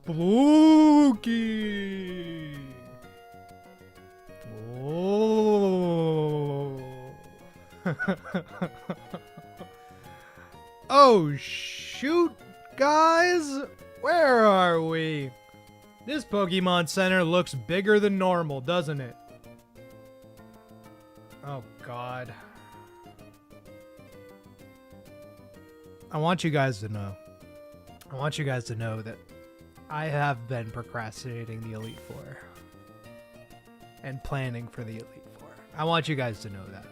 Spooky. Oh. Oh, shoot, guys. Where are we? This Pokemon Center looks bigger than normal, doesn't it? Oh, God. I want you guys to know. I want you guys to know that I have been procrastinating the Elite Four. And planning for the Elite Four. I want you guys to know that.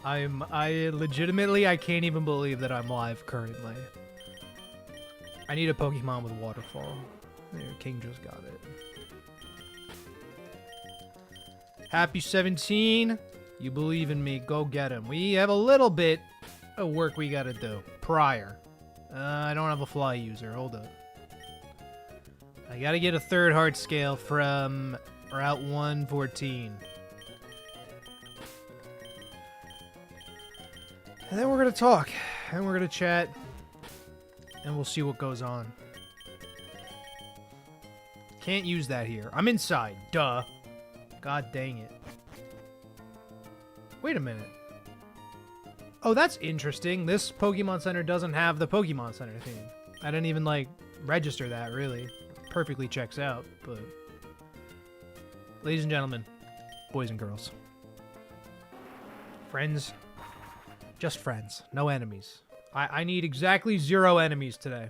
I legitimately, I can't even believe that I'm live currently. I need a Pokemon with Waterfall. There, King just got it. Happy 17. You believe in me. Go get him. We have a little bit of work we gotta do. Prior. I don't have a fly user. Hold up. I gotta get a third heart scale from Route 114. And then we're gonna talk. And we're gonna chat. And we'll see what goes on. Can't use that here. I'm inside. Duh. God dang it. Wait a minute. Oh, that's interesting. This Pokemon Center doesn't have the Pokemon Center theme. I didn't even, like, register that, really. Perfectly checks out, but... Ladies and gentlemen, boys and girls. Friends. Just friends. No enemies. I need exactly 0 enemies today.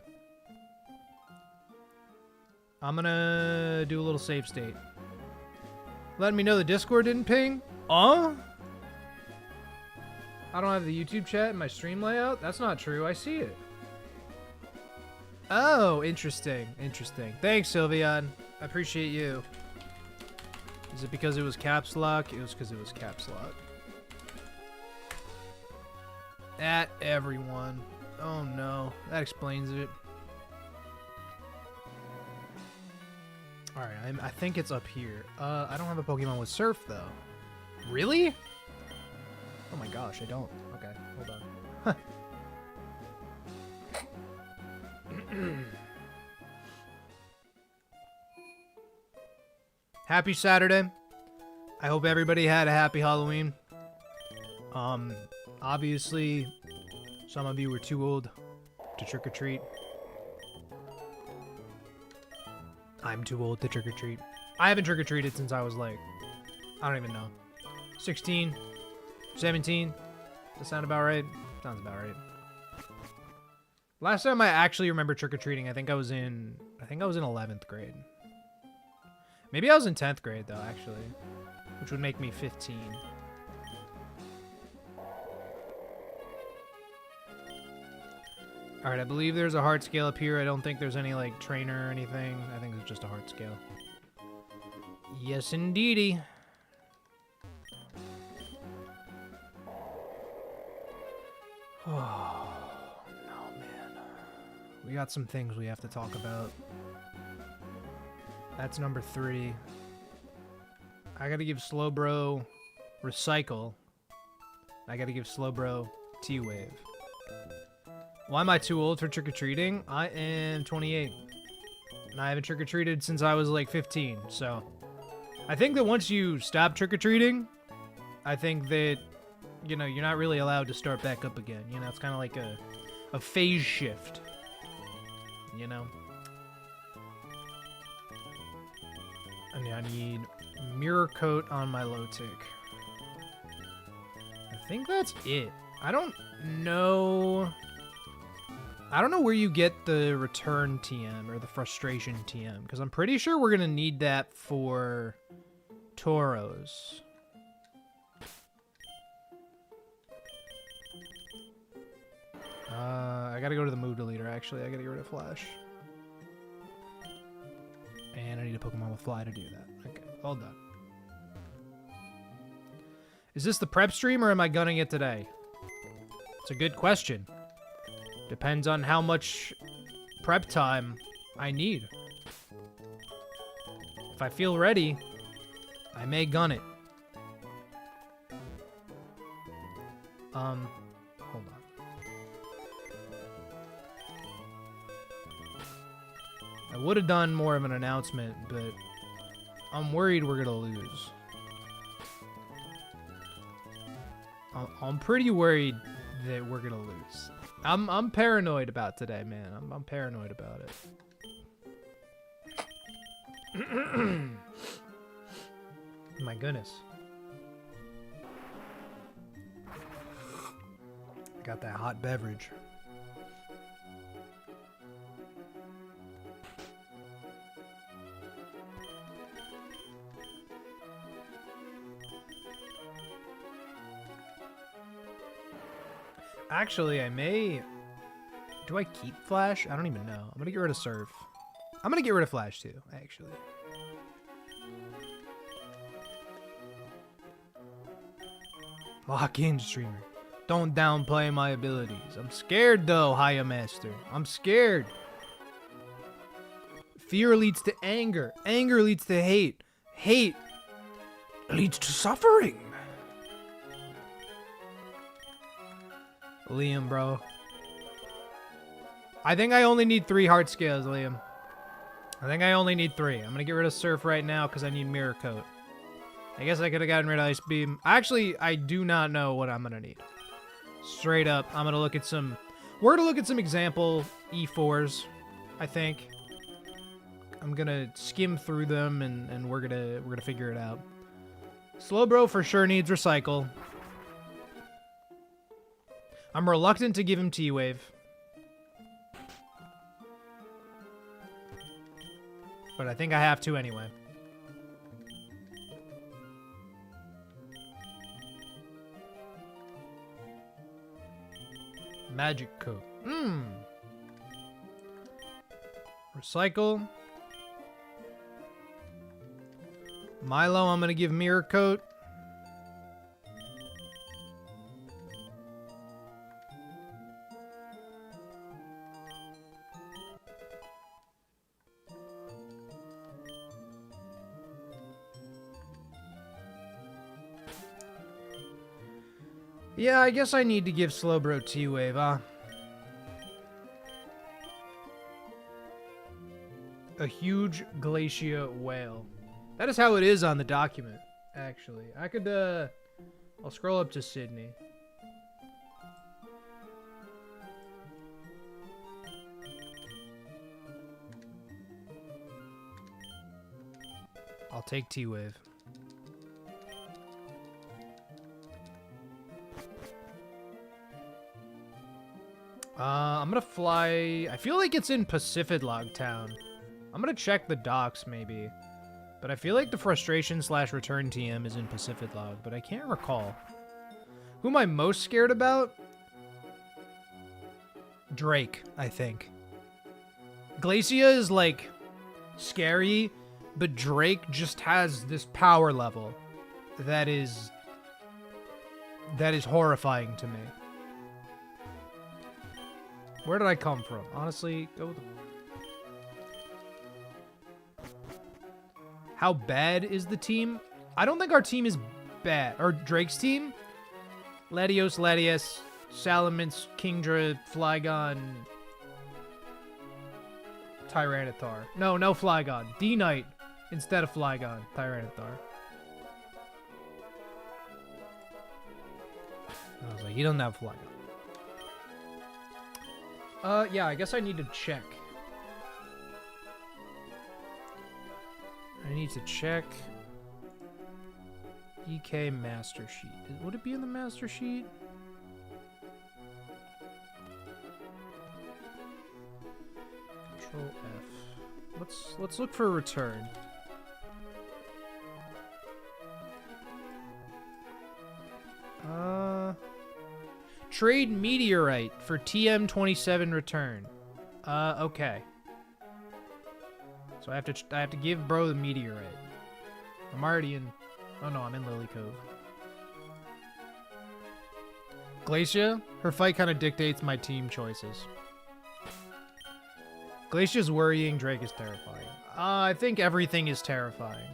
I'm gonna do a little save state. Letting me know the Discord didn't ping? I don't have the YouTube chat in my stream layout? That's not true. I see it. Oh, interesting. Interesting. Thanks, Sylveon. I appreciate you. Is it because it was caps lock? It was because it was caps lock. At everyone. Oh no. That explains it. Alright, I think it's up here. I don't have a Pokemon with Surf, though. Really? Oh my gosh, I don't. Okay, hold on. Happy Saturday. I hope everybody had a happy Halloween. Obviously, some of you were too old to trick-or-treat. I'm too old to trick-or-treat. I haven't trick-or-treated since I was like, I don't even know. 16? 17? Does that sound about right? Sounds about right. Last time I actually remember trick-or-treating, I think I was in 11th grade. Maybe I was in 10th grade though, actually. Which would make me 15. Alright, I believe there's a heart scale up here. I don't think there's any, like, trainer or anything. I think it's just a heart scale. Yes, indeedy. Oh, no, man. We got some things we have to talk about. That's number 3. I gotta give Slowbro Recycle. I gotta give Slowbro T-Wave. Why am I too old for trick-or-treating? I am 28. And I haven't trick-or-treated since I was like 15, so... I think that once you stop trick-or-treating, I think that, you know, you're not really allowed to start back up again. You know, it's kind of like a phase shift. You know? I need Mirror Coat on my low tick. I think that's it. I don't know where you get the return TM or the frustration TM, because I'm pretty sure we're going to need that for Tauros. I got to go to the move deleter, actually. I got to get rid of Flash. And I need a Pokemon with Fly to do that. Okay, all done. Is this the prep stream or am I gunning it today? It's a good question. Depends on how much prep time I need. If I feel ready, I may gun it. Hold on. I would have done more of an announcement, but I'm worried we're gonna lose. I'm pretty worried that we're gonna lose. I'm paranoid about today, man. I'm paranoid about it. My goodness. Got that hot beverage. Actually, I may... Do I keep Flash? I don't even know. I'm gonna get rid of Surf. I'm gonna get rid of Flash too, actually. Lock in, streamer. Don't downplay my abilities. I'm scared though, Haya Master. I'm scared. Fear leads to anger. Anger leads to hate. Hate leads to suffering. Liam, bro. I think I only need 3 heart scales, Liam. I think I only need 3. I'm gonna get rid of Surf right now because I need Mirror Coat. I guess I could have gotten rid of Ice Beam. Actually, I do not know what I'm gonna need. Straight up, I'm gonna look at some... We're gonna look at some example E4s, I think. I'm gonna skim through them and we're gonna figure it out. Slowbro for sure needs Recycle. I'm reluctant to give him T-Wave. But I think I have to anyway. Magic Coat. Recycle. Milo, I'm gonna give Mirror Coat. Yeah, I guess I need to give Slowbro T-Wave, huh? A huge glacier whale. That is how it is on the document, actually. I could, I'll scroll up to Sydney. I'll take T-Wave. I'm gonna fly... I feel like it's in Pacific-Log Town. I'm gonna check the docks, maybe. But I feel like the frustration/return TM is in Pacific-Log, but I can't recall. Who am I most scared about? Drake, I think. Glacia is, like, scary, but Drake just has this power level that is horrifying to me. Where did I come from? Honestly, go with the... How bad is the team? I don't think our team is bad. Or Drake's team? Latios, Latias, Salamence, Kingdra, Flygon, Tyranitar. No Flygon. D-Knight instead of Flygon. Tyranitar. I was like, he doesn't have Flygon. Yeah, I guess I need to check. I need to check EK Master Sheet. Would it be in the Master Sheet? Control F. Let's look for a return. Trade Meteorite for TM27 return. Okay. So I have to give bro the Meteorite. I'm already in... Oh no, I'm in Lily Cove. Glacia, her fight kind of dictates my team choices. Glacia's worrying, Drake is terrifying. I think everything is terrifying.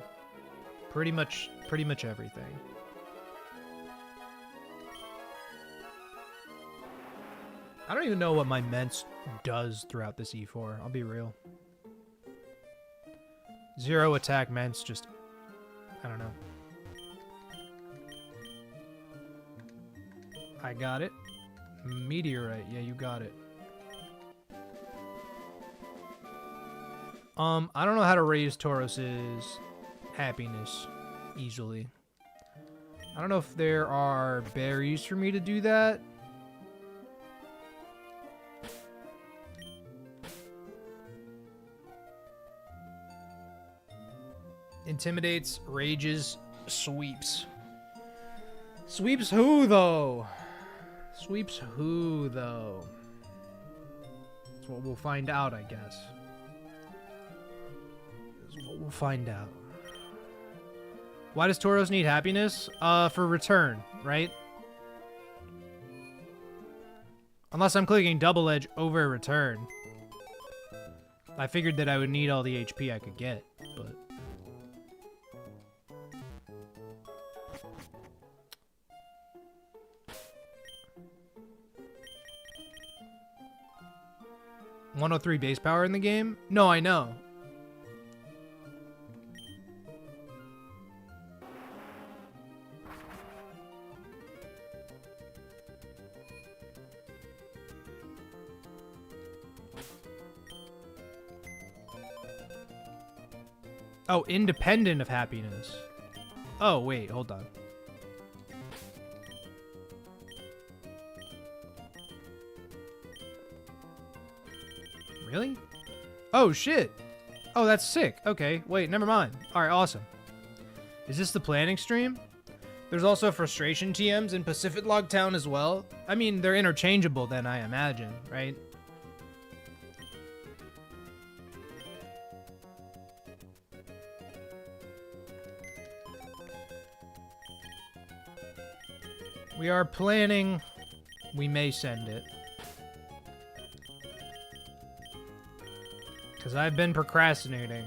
Pretty much everything. I don't even know what my Mence does throughout this E4. I'll be real. 0 attack Mence, just... I don't know. I got it. Meteorite. Yeah, you got it. I don't know how to raise Tauros's happiness easily. I don't know if there are berries for me to do that. Intimidates, rages, sweeps. Sweeps who, though? Sweeps who, though? That's what we'll find out, I guess. That's what we'll find out. Why does Tauros need happiness? For return, right? Unless I'm clicking double edge over return. I figured that I would need all the HP I could get, but... $103 base power in the game? No, I know. Oh, independent of happiness. Oh, wait, hold on. Really? Oh, shit. Oh, that's sick. Okay, wait, never mind. Alright, awesome. Is this the planning stream? There's also frustration TMs in Pacific Log Town as well. I mean, they're interchangeable then, I imagine, right? We are planning. We may send it. Because I've been procrastinating.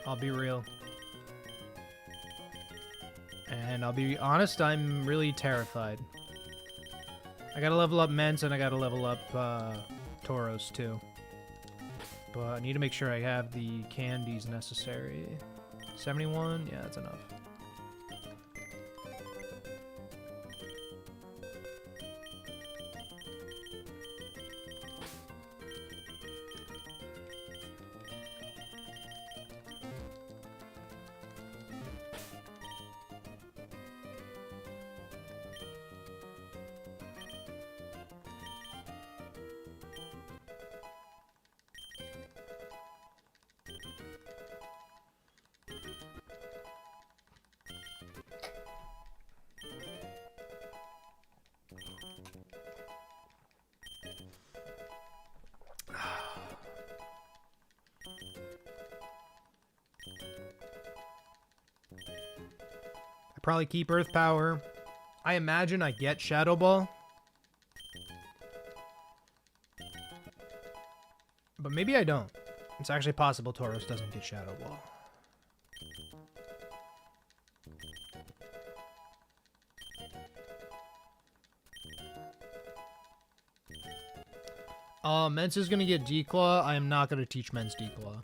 I'll be real. And I'll be honest, I'm really terrified. I gotta level up Mence and I gotta level up Tauros too. But I need to make sure I have the candies necessary. 71? Yeah, that's enough. Probably keep Earth Power. I imagine I get Shadow Ball. But maybe I don't. It's actually possible Tauros doesn't get Shadow Ball. Mence is going to get Declaw. I am not going to teach Mence Declaw.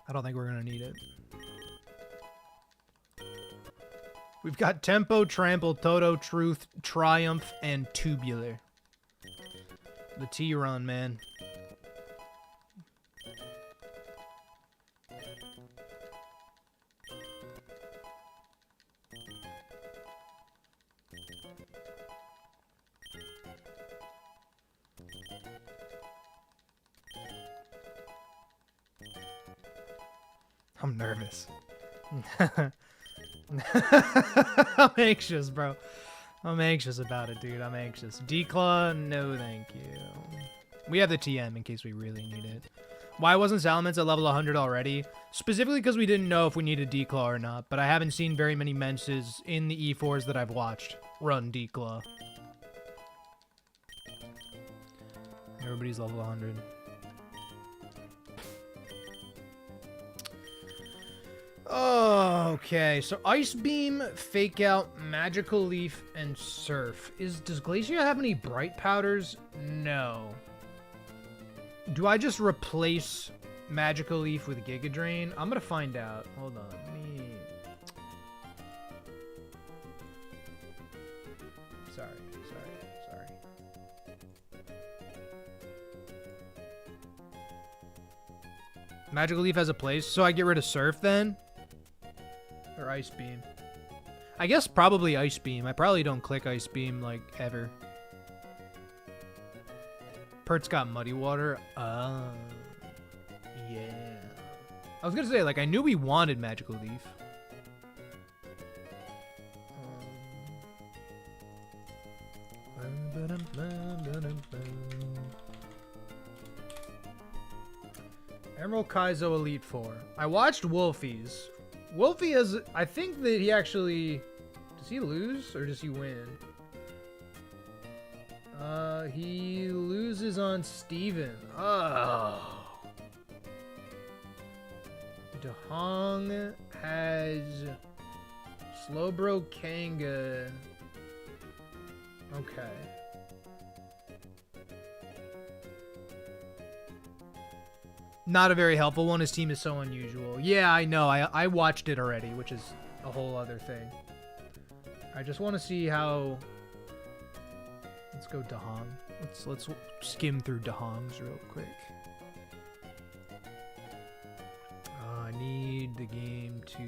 I don't think we're going to need it. We've got Tempo, Trample, Toto, Truth, Triumph, and Tubular. The T-Run, man. I'm nervous. I'm anxious, bro. I'm anxious about it, dude. I'm anxious. Declaw, no thank you. We have the TM in case we really need it. Why wasn't Salamence at level 100 already? Specifically because we didn't know if we needed Declaw or not, but I haven't seen very many Mences in the E4s that I've watched run Declaw. Everybody's level 100. Oh, okay. So Ice Beam, Fake Out, Magical Leaf, and Surf. Does Glacier have any bright powders? No. Do I just replace Magical Leaf with Giga Drain? I'm gonna find out. Hold on. Let me... Sorry. Magical Leaf has a place, so I get rid of Surf then? Or Ice Beam? I guess probably Ice Beam. I probably don't click Ice Beam, like, ever. Pert's got Muddy Water. Yeah. I was gonna say, like, I knew we wanted Magical Leaf. Emerald Kaizo Elite Four. I watched Wolfie's. Wolfie has... I think that he actually... Does he lose or does he win? He loses on Steven. Oh. Dahong has Slowbro Kanga. Okay. Not a very helpful one. His team is so unusual. Yeah, I know. I watched it already, which is a whole other thing. I just want to see how... Let's go Dahong. Let's skim through Dahongs real quick. I need the game to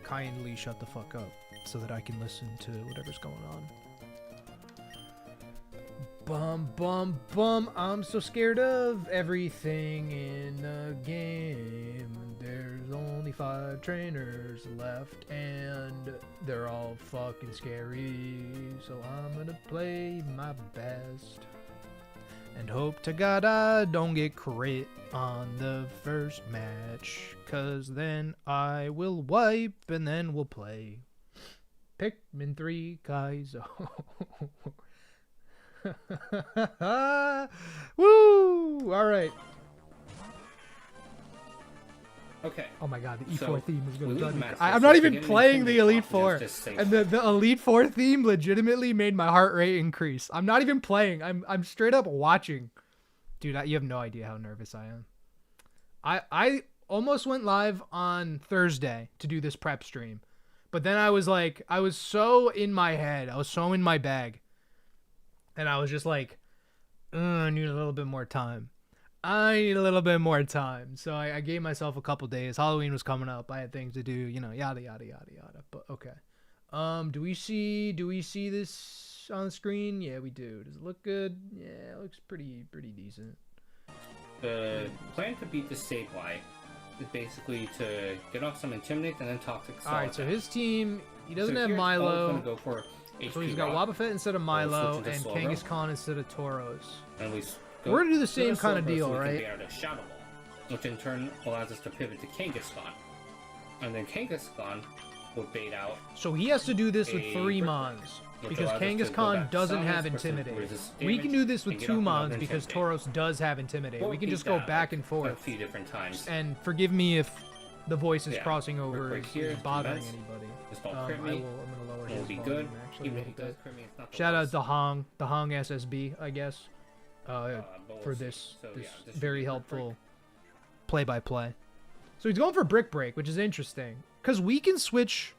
kindly shut the fuck up so that I can listen to whatever's going on. Bum, bum, bum. I'm so scared of everything in the game. There's only 5 trainers left, and they're all fucking scary. So I'm gonna play my best and hope to God I don't get crit on the first match, 'cause then I will wipe and then we'll play Pikmin 3 Kaizo. Woo! All right. Okay. Oh my god, the E4 theme is going to drive me. I'm I'm not even playing the Elite Four, and the Elite Four theme legitimately made my heart rate increase. I'm not even playing. I'm straight up watching. Dude, you have no idea how nervous I am. I almost went live on Thursday to do this prep stream, but then I was like, I was so in my head, I was so in my bag, and I was just like, I need a little bit more time. So I gave myself a couple days. Halloween was coming up. I had things to do, you know, yada yada yada yada. But okay. Do we see this on the screen? Yeah, we do. Does it look good? Yeah, it looks pretty decent. The plan to beat the Sableye is basically to get off some Intimidate and then Toxic Assault. Alright, so his team, he doesn't have Milo. Go for so he's got Wobbuffet instead of Milo and Kangaskhan instead of Tauros. And we're gonna do the same kind of deal, so right? Shadow Ball, which in turn allows us to pivot to Kangaskhan. And then Kangaskhan will bait out. So he has to do this with 3 Mons, because Kangaskhan doesn't have Intimidate. We can do this with 2 Mons because Tauros does have Intimidate. We can just go back and forth a few different times. And forgive me if the voice is crossing over is bothering anybody. I'm gonna lower his volume actually a little bit. Shout out to Hoenn, the Hoenn SSB, I guess, for this very helpful play-by-play. So he's going for Brick Break, which is interesting, because we can switch.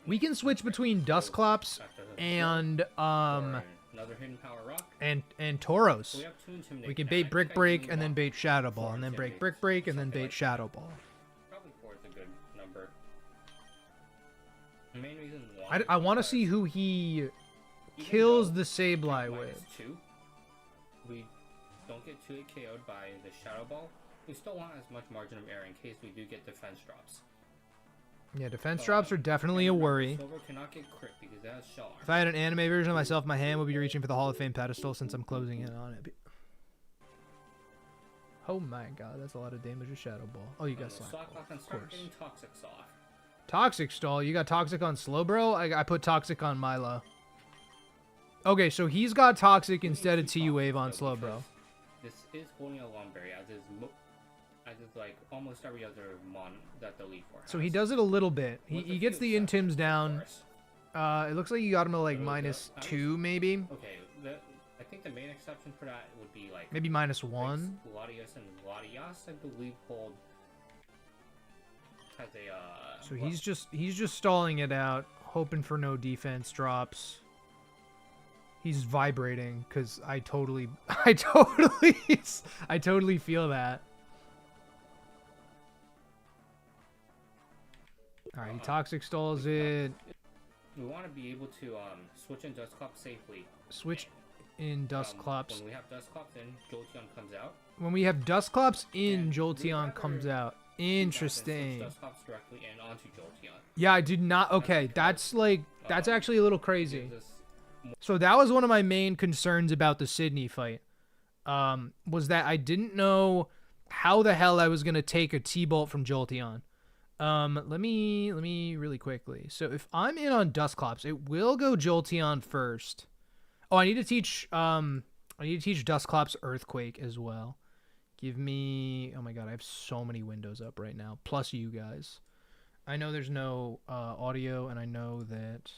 We can switch between Dusclops and another hidden power rock and Tauros. We can bait Brick Break and then bait Shadow Ball, and then break Brick Break and then bait Shadow Ball. Probably 4 is a good number. The main reason I want to see who he kills the Sableye with. 2, we don't get 2 KO'd by the Shadow Ball. We still want as much margin of error in case we do get defense drops. Yeah, defense drops are definitely a worry. Cannot get crit because that has Shell. If I had an anime version of myself, my hand would be reaching for the Hall of Fame pedestal since I'm closing in on it. Oh my god, that's a lot of damage with Shadow Ball. Oh, you got Slack Ball, of course. Toxic Stall. You got Toxic on Slowbro? I put Toxic on Milo. Okay, so he's got Toxic instead of T-Wave on Slowbro. This is holding a long berry, as is like almost every other mon that the Elite Four has. So he does it a little bit. He gets the Intims down. It looks like you got him to like -2 maybe. Okay, I think think the main exception for that would be like Maybe -1. Latios and Latias, I believe, hold has a So he's just stalling it out, hoping for no defense drops. He's vibrating because I totally feel that. All right, he toxic stalls it. We want to be able to switch in Dustclops safely. Switch in Dustclops. When we have Dustclops in, Jolteon comes out. When we have Dustclops in, And Jolteon comes out. Interesting. Dustclops directly in onto Jolteon. Yeah, I did not. Okay, that's actually a little crazy. So that was one of my main concerns about the Sydney fight. Was that I didn't know how the hell I was gonna take a T-Bolt from Jolteon. Let me really quickly. So if I'm in on Dustclops, it will go Jolteon first. Oh, I need to teach Dustclops Earthquake as well. Give me, oh my god, I have so many windows up right now, plus you guys. I know there's no audio, and I know that.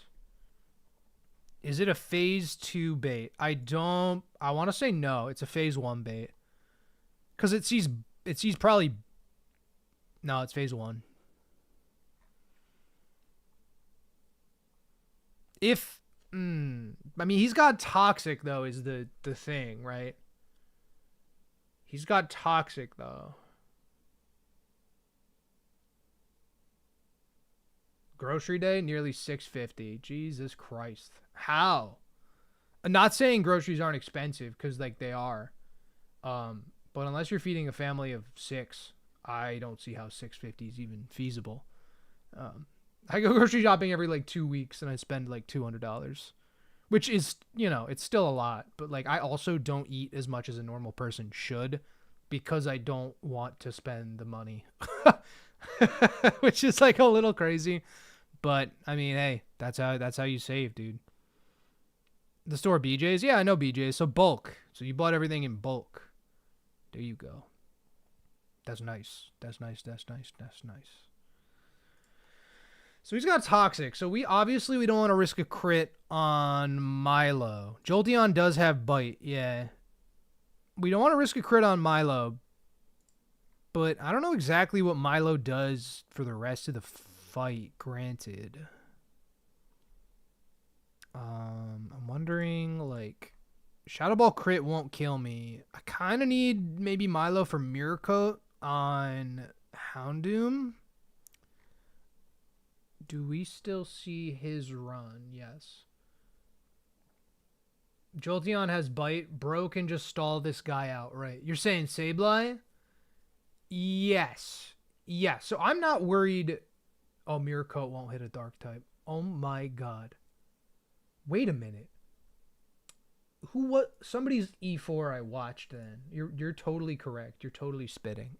Is it a phase 2 bait? I want to say no, it's a phase 1 bait. Cuz it sees probably, no, it's phase 1. I mean, he's got Toxic, though, is the thing, right? He's got Toxic, though. Grocery day, nearly $6.50. Jesus Christ. How? I'm not saying groceries aren't expensive, because, like, they are. But unless you're feeding a family of 6, I don't see how $6.50 is even feasible. I go grocery shopping every like 2 weeks and I spend like $200, which is, it's still a lot, but like I also don't eat as much as a normal person should because I don't want to spend the money, which is like a little crazy, but I mean, hey, that's how you save, dude. The store BJ's. Yeah, I know BJ's. So bulk. So you bought everything in bulk. There you go. That's nice. That's nice. That's nice. That's nice. So he's got Toxic. So we don't want to risk a crit on Milo. Jolteon does have Bite. Yeah. We don't want to risk a crit on Milo. But I don't know exactly what Milo does for the rest of the fight, granted. I'm wondering, like, Shadow Ball crit won't kill me. I kind of need maybe Milo for Mirror Coat on Houndoom. Do we still see his run? Yes. Jolteon has Bite. Bro can just stall this guy out, right? You're saying Sableye? Yes. Yeah, so I'm not worried. Oh, Mirror Coat won't hit a Dark type. Oh my god. Wait a minute. Somebody's E4 I watched then. You're totally correct. You're totally spitting.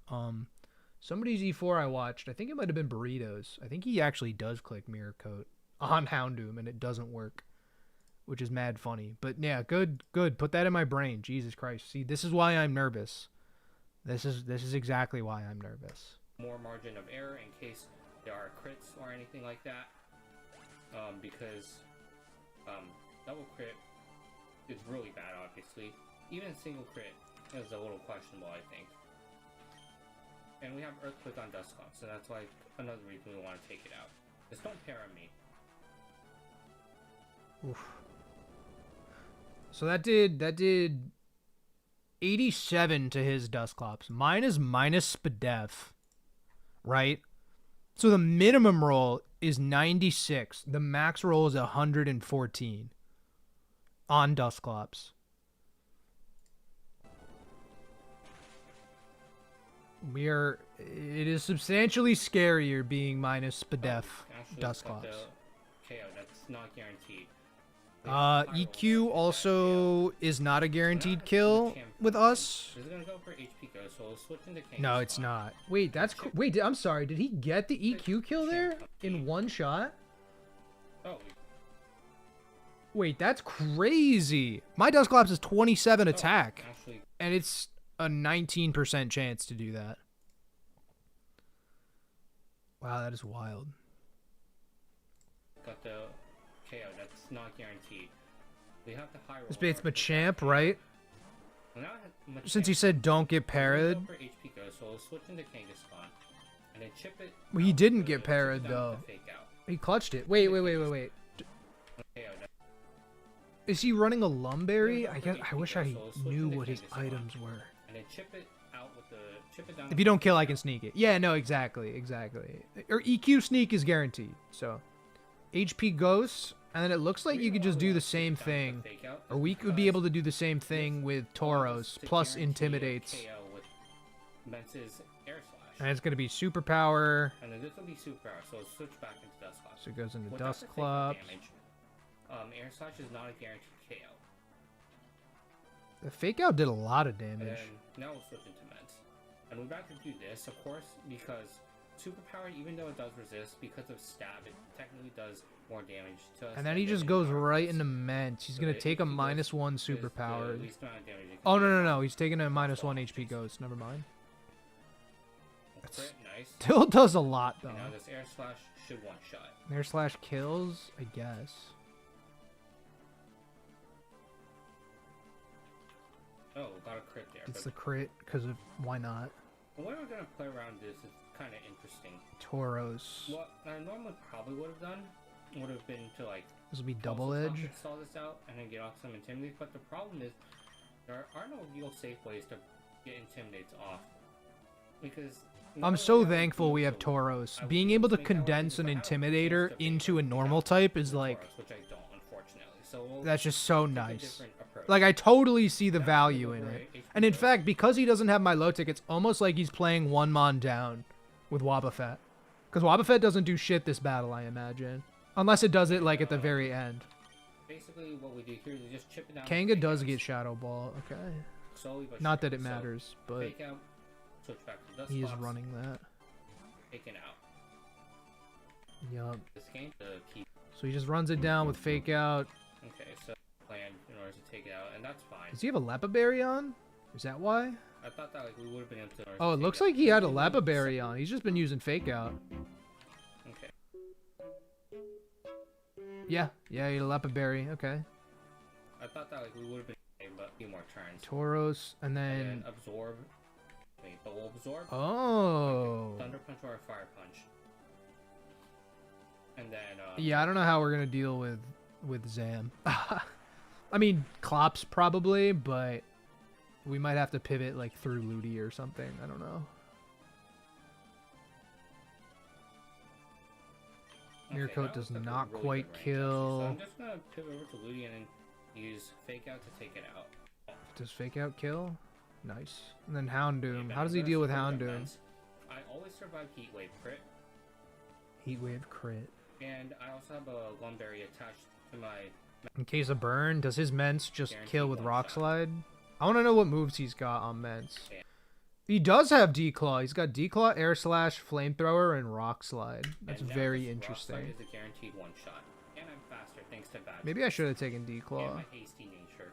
Somebody's E4 I watched, I think it might have been Burritos. I think he actually does click Mirror Coat on Houndoom and it doesn't work, which is mad funny. But yeah, good. Put that in my brain. Jesus Christ. See, this is why I'm nervous. This is exactly why I'm nervous. More margin of error in case there are crits or anything like that. Because double crit is really bad, obviously. Even single crit is a little questionable, I think. And we have Earthquake on Dustclops, so that's why another reason we want to take it out. Just don't pair on me. Oof. So that did 87 to his Dustclops. Mine is minus Spadef, right? So the minimum roll is 96. The max roll is 114 on Dustclops. It is substantially scarier being minus Spadef Dustclops. KO, that's not guaranteed. EQ also is not a guaranteed kill with us. Is it gonna go for HP go? So we'll switch into King. No, it's not. Wait, I'm sorry. Did he get the EQ kill there in one shot? Oh. Wait, that's crazy. My Dustclops is 27 attack, and it's a 19% chance to do that. Wow, that is wild. Got the KO, that's not guaranteed. We have to high roll. This bait's our Machamp, KO. right? Well, now Machamp, Since he said don't get we'll parried. go for HP go, so we'll switch into Kangaskhan. And then chip it. Well, he out didn't with get the- parried, chip it down though. with the fake out. He clutched it. Wait. KO, Is he running a Lumberry? Yeah, I guess. I wish I so switch knew into what his Kangaskhan. items were. And then chip it out with the chip it down. If with you the don't kill, fake I can out. sneak it. Yeah, no, exactly. Or EQ sneak is guaranteed. So, HP ghosts, and then it looks like you could just do the same thing. Or we could be able to do the same thing with Tauros, plus intimidates. KO with Mence's air slash. And it's going to be superpower. And then this will be super power, so it'll switch back into Dust Clops. So it goes into Without Dust the taking Clops. damage, air slash is not a guaranteed KO. The fake out did a lot of And damage. then now we'll switch into Mence. And we're about to do this, of course, because superpower, even though it does resist, because of stab, it technically does more damage to us. And then he than just the goes power right does. into Ment. He's So going to the take a HP -1 is the superpower. least amount of damage it can Oh, do. no. He's taking a -1 HP ghost. Never mind. Crit, nice. Still does a lot, And now though. this air slash should one shot. Air slash kills, I guess. Oh, got a crit there. It's But the crit, because of why not? the way we're gonna play around this is kind of interesting. Tauros. What I normally probably would have done would have been to like This will be double also edge. install this out and then get off some intimidates. But the problem is there are no real safe ways to get intimidates off because. I'm so thankful we have Tauros. Being able to condense an Intimidator into a normal type is like, which I don't, unfortunately. So we'll that's just so take a nice. different approach. Like, I totally see the That's value the in way it. HP And in goes. fact, because he doesn't have my low tick, it's almost like he's playing one mon down with Wobbuffet. Because Wobbuffet doesn't do shit this battle, I imagine. Unless it does it, like, at the very end. Basically, what we do here is we just chip it down. Kanga does get Shadow Ball, okay. Slowly but Not that surely. it So, matters, but fake out, switch back to Dust he is Clops, running that. taken out. Yup. This game to keep. So he just runs it down with Fake Out. Okay, so plan in order to take it out, and that's fine. Does he have a Lepaberry on? Is that why? I thought that like we would have been able to. Oh, it looks like he had a Lepaberry on. He's just been using Fake Out. Okay. Yeah, he had a Lepaberry. Okay. I thought that like we would have been able to a few more turns. Tauros, and And then... then absorb. Wait, but we'll absorb. Oh. Thunder Punch or Fire Punch. And then. Yeah, I don't know how we're gonna deal with Zam. I mean, Klops probably, but we might have to pivot like through Ludi or something. I don't know. Mirror Okay, Coat that does looks like a not really quite good range, actually. So kill. I'm just gonna pivot over to Ludi and then use Fake Out to take it out. Does Fake Out kill? Nice. And then Houndoom. Yeah, How does he that's deal with pretty Houndoom? immense. I always survive Heat Wave crit, Heatwave crit. and I also have a Lumberry attached to my. In case of burn, does his Mence just Guaranteed kill with one Rock shot. Slide? I want to know what moves he's got on Mence. Yeah. He does have D-Claw. He's got D-Claw, Air Slash, Flamethrower, and Rock Slide. That's And now very this Rock interesting. Slide is a guaranteed one shot, and I'm faster thanks to Badge. Maybe I should have taken And D-Claw. my hasty nature.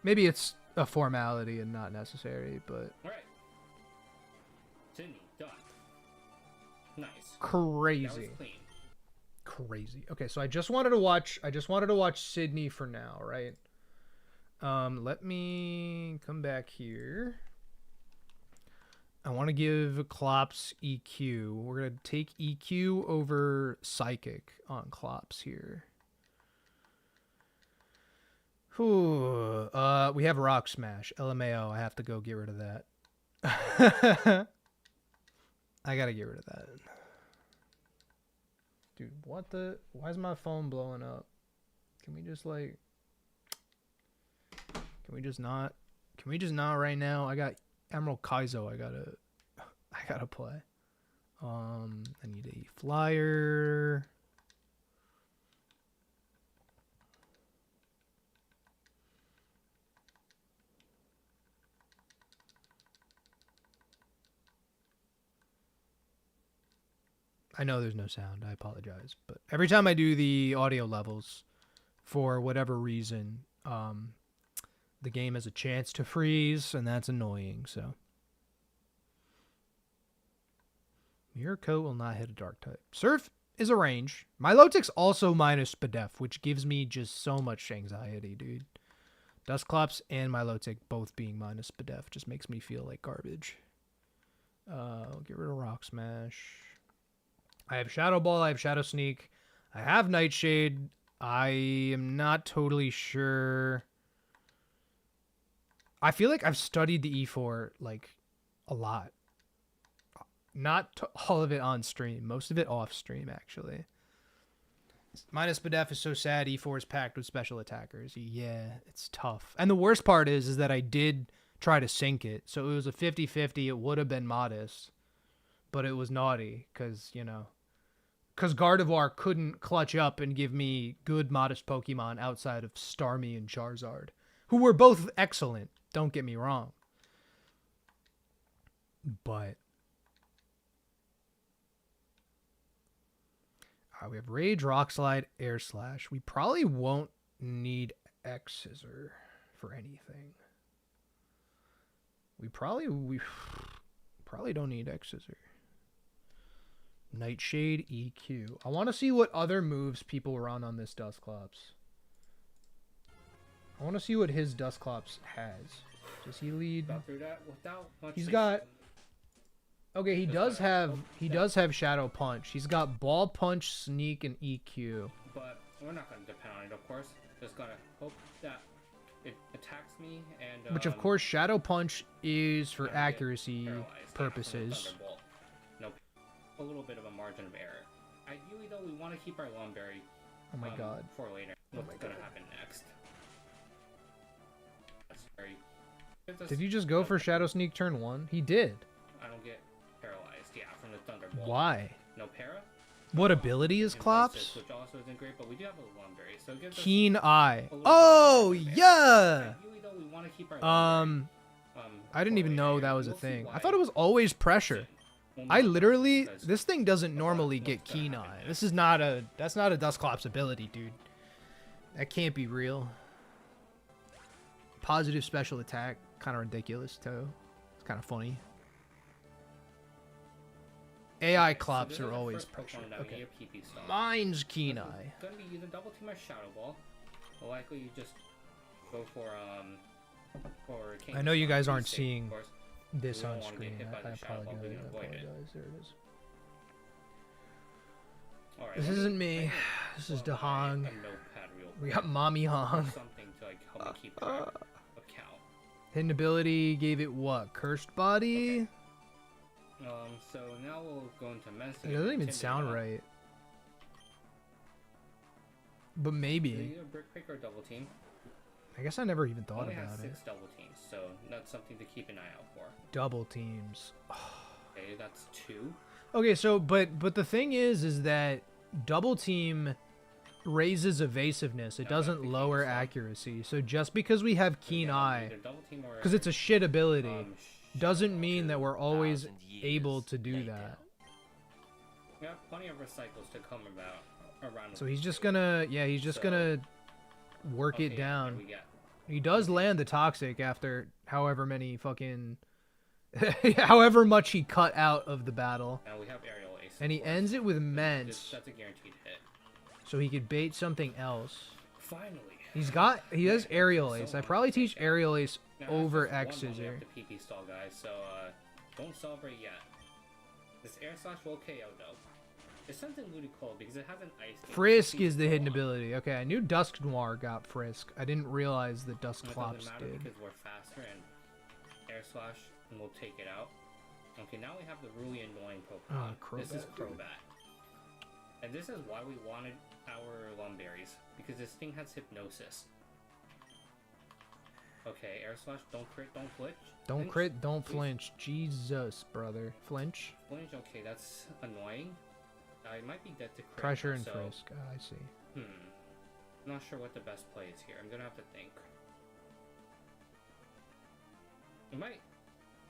Maybe it's a formality and not necessary, but All right. Sydney done. Nice. That was crazy. clean. Crazy. Okay, so I just wanted to watch Sydney for now, right? Let me come back here. I want to give Klops EQ. We're going to take EQ over Psychic on Klops here. Whew. We have Rock Smash. LMAO. I have to go get rid of that. I got to get rid of that. Dude, what the... Why is my phone blowing up? Can we just, like... Can we just not... Can we just not right now? I got Emerald Kaizo I gotta play. I need a flyer. I know there's no sound. I apologize. But every time I do the audio levels, for whatever reason, the game has a chance to freeze, and that's annoying, so. Mirror Coat will not hit a dark type. Surf is a range. Milotic's also minus Spadef, which gives me just so much anxiety, dude. Dusclops and Milotic both being minus Spadef just makes me feel like garbage. Get rid of Rock Smash. I have Shadow Ball, I have Shadow Sneak, I have Nightshade. I am not totally sure. I feel like I've studied the E4 like a lot. Not all of it on stream, most of it off stream actually. Minus Spadef is so sad. E4 is packed with special attackers. Yeah, it's tough. And the worst part is that I did try to sync it. So it was a 50-50. It would have been modest, but it was naughty because, you know, because Gardevoir couldn't clutch up and give me good modest Pokemon outside of Starmie and Charizard, who were both excellent. Don't get me wrong. But we have Rage, Rock Slide, Air Slash. We probably won't need X Scissor for anything. We probably don't need X Scissor. Nightshade, EQ. I want to see what other moves people run on this Dusclops. I want to see what his Dusclops has. Does he lead? He's got. Okay, he does have Shadow Punch. He's got Ball Punch, Sneak, and EQ. But we're not gonna depend on it, of course. Just gotta hope that it attacks me and. Which of course, Shadow Punch is for accuracy purposes. Nope. A little bit of a margin of error. Ideally, though, we want to keep our Lumberry. Oh my god. For later. What's gonna happen next? That's very. Did you just go for Shadow Sneak turn 1? He did. I don't get paralyzed. Yeah, from the Thunderbolt. Why? No para? What ability is Clops? Which also isn't great, but we do have a Lumberry, so it gives us Keen Eye. Oh yeah. Ideally, though, we want to keep our I didn't even know that was a thing. I thought it was always pressure. I literally, this thing doesn't normally get Keen Eye. That's not a Dusclops ability, dude. That can't be real. Positive special attack, kind of ridiculous too. It's kind of funny. AI Clops are always pressure. Okay. Mine's Keen Eye. Gonna be using double team or Shadow Ball. Well, likely you just go for King. I know you guys aren't seeing this on screen. I apologize. There it is. Right, this isn't me. This is Dahong. We got Mommy Hong. Something to like help me keep track of count. Hidden ability gave it what? Cursed Body? Okay. So now we'll go into medicine. It doesn't even sound right. But maybe. Either Brick Pick or double team. I guess I never even thought about it. 6 double teams, so that's something to keep an eye out for. Double teams. Okay, that's 2. Okay, so but the thing is that double team raises evasiveness. It doesn't lower accuracy. So just because we have Keen Eye, because it's a shit ability, doesn't mean that we're always able to do that. We have plenty of recycles to come about around. So he's just gonna, he's just gonna work it down. He does land the Toxic after however many fucking, however much he cut out of the battle. Now we have Aerial Ace. And he ends it with Mence. That's a guaranteed hit. So he could bait something else. Finally. He has Aerial Ace. I probably teach Aerial Ace over X Scissor. We have the PP stall, guys, so don't celebrate yet. This Air Slash will KO though. It's something Ludicolo because it has an ice. Frisk is the hidden ability. Okay, I knew Dusk Noir got Frisk. I didn't realize that Dusclops did. Because we're faster and Air Slash and we'll take it out. Okay, now we have the really annoying Pokemon. This is Crobat. And this is why we wanted our Lumberries, because this thing has Hypnosis. Okay, Air Slash, don't crit, don't flinch. Don't crit, don't flinch. Jesus, brother. Flinch? Flinch, okay, that's annoying. I might be dead to crit. Pressure and Frisk, I see. I'm not sure what the best play is here. I'm gonna have to think. I might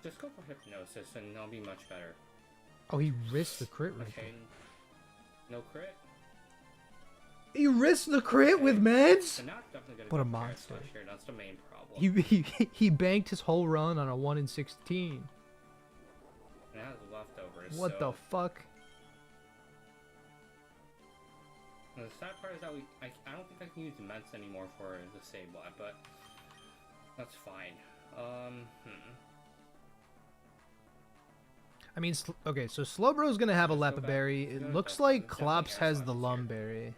just go for Hypnosis and I'll be much better. Oh, he risked the crit right there. No crit? He risked the crit with meds? So now definitely what a monster. Here. That's the main problem. He banked his whole run on a 1 in 16. And it has leftovers. What the fuck? the sad part is that I don't think I can use immense anymore for the Sableye, but that's fine. I mean, okay, so Slowbro's gonna have a Let's go back. Lepaberry. Yeah, It looks that's like definitely Klops has the Aeroslide this Lumberry.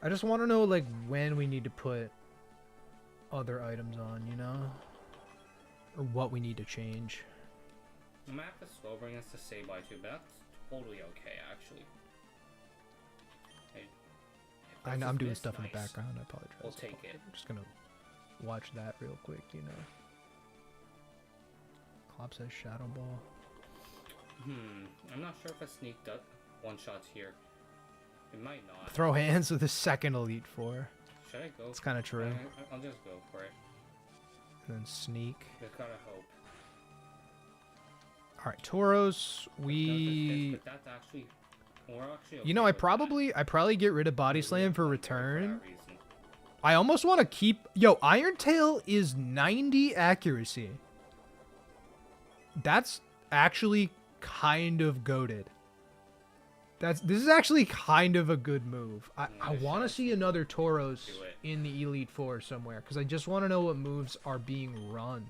I just want to know, like, when we need to put other items on, you know? Or what we need to change. I might have to slow bring us to Sableye too, but that's totally okay, actually. Hey, I'm doing this stuff in the nice. background. I apologize. We'll take it. I'm just gonna watch that real quick, you know. Klops has Shadow Ball. I'm not sure if a sneak one-shots here. It might not. Throw hands with the second Elite Four. Should I go? It's kind of true. I'll just go for it. And then sneak. Just gotta hope. All right, Tauros. We. But that's actually. We're actually. You know, okay with I probably get rid of Body that. Slam for that return. reason. I almost want to keep. Yo, Iron Tail is 90 accuracy. That's actually kind of goated. This is actually kind of a good move. I want to see another Tauros in the Elite Four somewhere because I just want to know what moves are being run.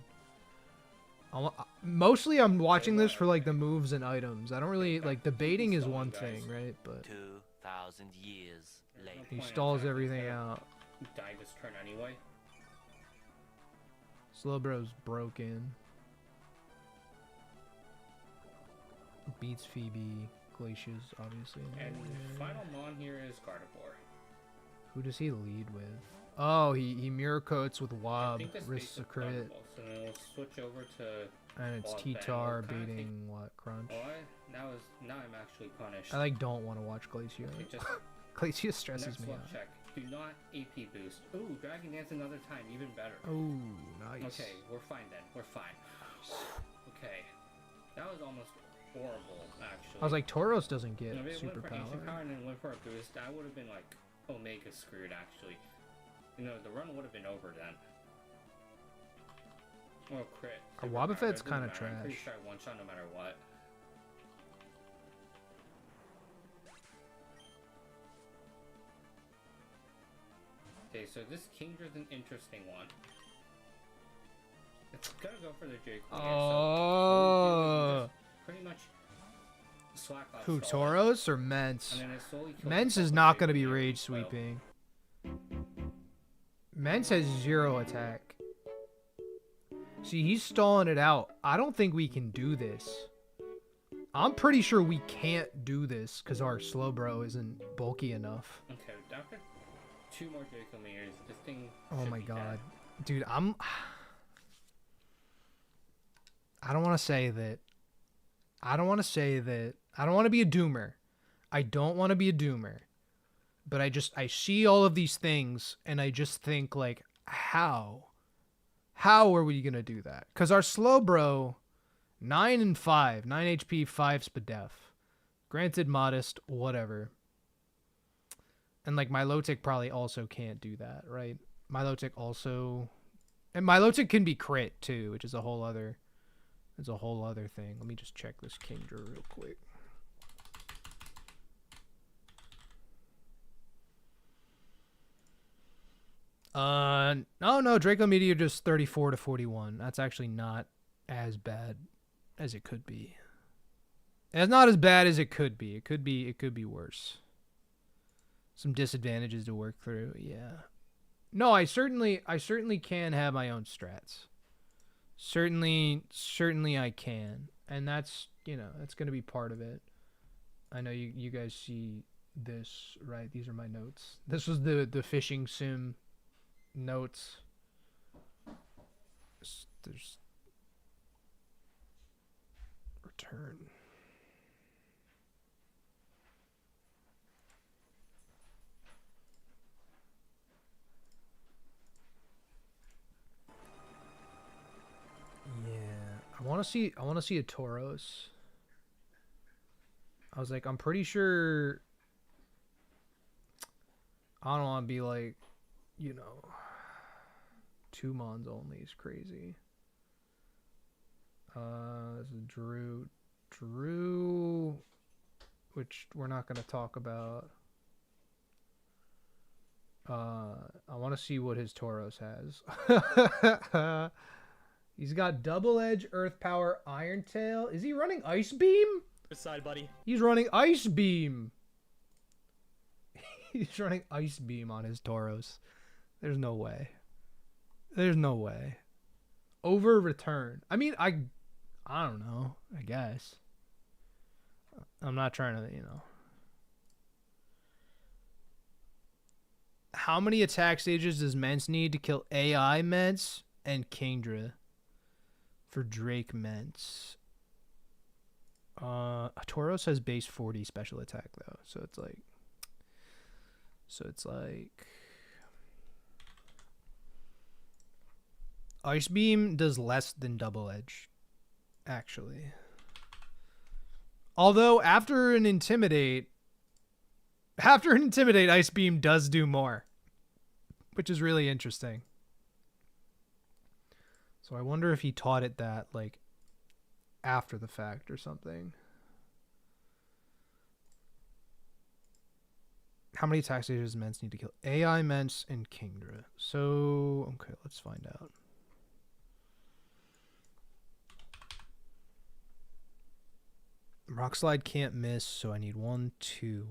Mostly, I'm watching this for like the moves and items. I don't really like debating is one thing, right? But 2,000 years later. he stalls everything out. He died this turn anyway. Slowbro's broken. Beats Phoebe. Glacius, obviously. And final mon here is Gardevoir. Who does he lead with? Oh, he mirror coats with Wob, risks a crit, So then we'll switch over to. and it's Wob T-Tar Bang. We'll kinda baiting what Crunch. Oh, now I'm actually punished. I like don't want to watch Glacius. Okay, just Glacius stresses next me luck out. check. Do not AP boost. Ooh, Dragon Dance another time, even better. Oh, nice. Okay, we're fine then. We're fine. Okay, that was almost horrible, actually. I was like, Tauros doesn't get No, if it went for ancient power superpower. and then went for a boost, I would have been like Omega screwed actually. You know, the run would have been over then. Oh, crit. Our Superpower, Wobbuffet's it doesn't kinda matter. I'm pretty trash. sure I one shot no matter what. Okay, so this Kingdra's an interesting one. It's gonna go for the Jake. Oh. Pretty much slack off. Who, Solid. Tauros or Mence? And then it slowly kills Mence itself is with not Jake going to be Leader, rage so- sweeping. Mence has 0 attack. See, he's stalling it out. I don't think we can do this. I'm pretty sure we can't do this because our Slowbro isn't bulky enough. Okay, after 2 more Draco Meters, this thing. Oh should my be god. dead. Dude, I don't want to say that. I don't want to be a doomer. I don't want to be a doomer. But I see all of these things and I just think like, how are we going to do that? Because our Slowbro, 9 and 5, 9 HP, 5 Spadef. Granted, modest, whatever. And like Milotic probably also can't do that, right? Milotic also, and Milotic can be crit too, which is a whole other thing. Let me just check this Kingdra real quick. No, Draco Meteor just 34 to 41. That's actually not as bad as it could be. It's not as bad as it could be. It could be worse. Some disadvantages to work through. Yeah. No, I certainly can have my own strats. Certainly I can. And that's, that's going to be part of it. I know you guys see this, right? These are my notes. This was the fishing sim notes. There's return. Yeah, I want to see a Tauros. I was like, I'm pretty sure I don't want to be like, 2 mons only is crazy. This is Drew. which we're not going to talk about. I want to see what his Tauros has. He's got double edge, earth power, iron tail. Is he running ice beam? Good side, buddy. He's running ice beam. He's running ice beam on his Tauros. There's no way. There's no way. Over return. I mean, I don't know. I guess. I'm not trying to, you know. How many attack stages does Mence need to kill AI Mence and Kingdra for Drake Mence? Tauros has base 40 special attack though, so it's like Ice Beam does less than double edge, actually. Although after an Intimidate, Ice Beam does do more, which is really interesting. So I wonder if he taught it that, like, after the fact or something. How many attack stages does Mence need to kill AI Mence and Kingdra? So, okay, let's find out. Rock Slide can't miss, so I need 1, 2.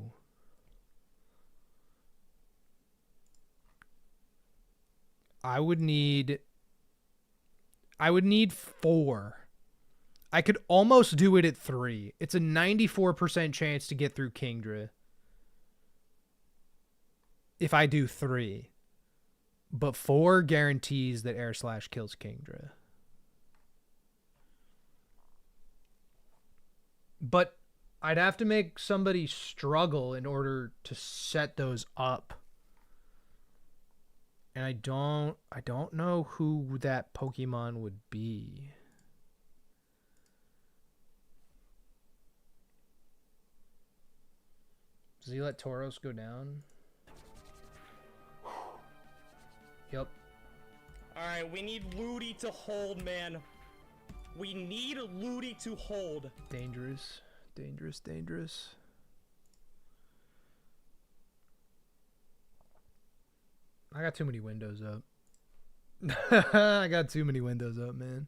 I would need 4. I could almost do it at 3. It's a 94% chance to get through Kingdra if I do 3. But 4 guarantees that Air Slash kills Kingdra. But I'd have to make somebody struggle in order to set those up. And I don't know who that Pokemon would be. Does he let Tauros go down? Yep. Alright, we need Ludi to hold, man. We need Ludi to hold. Dangerous. Dangerous, dangerous. I got too many windows up. I got too many windows up, man.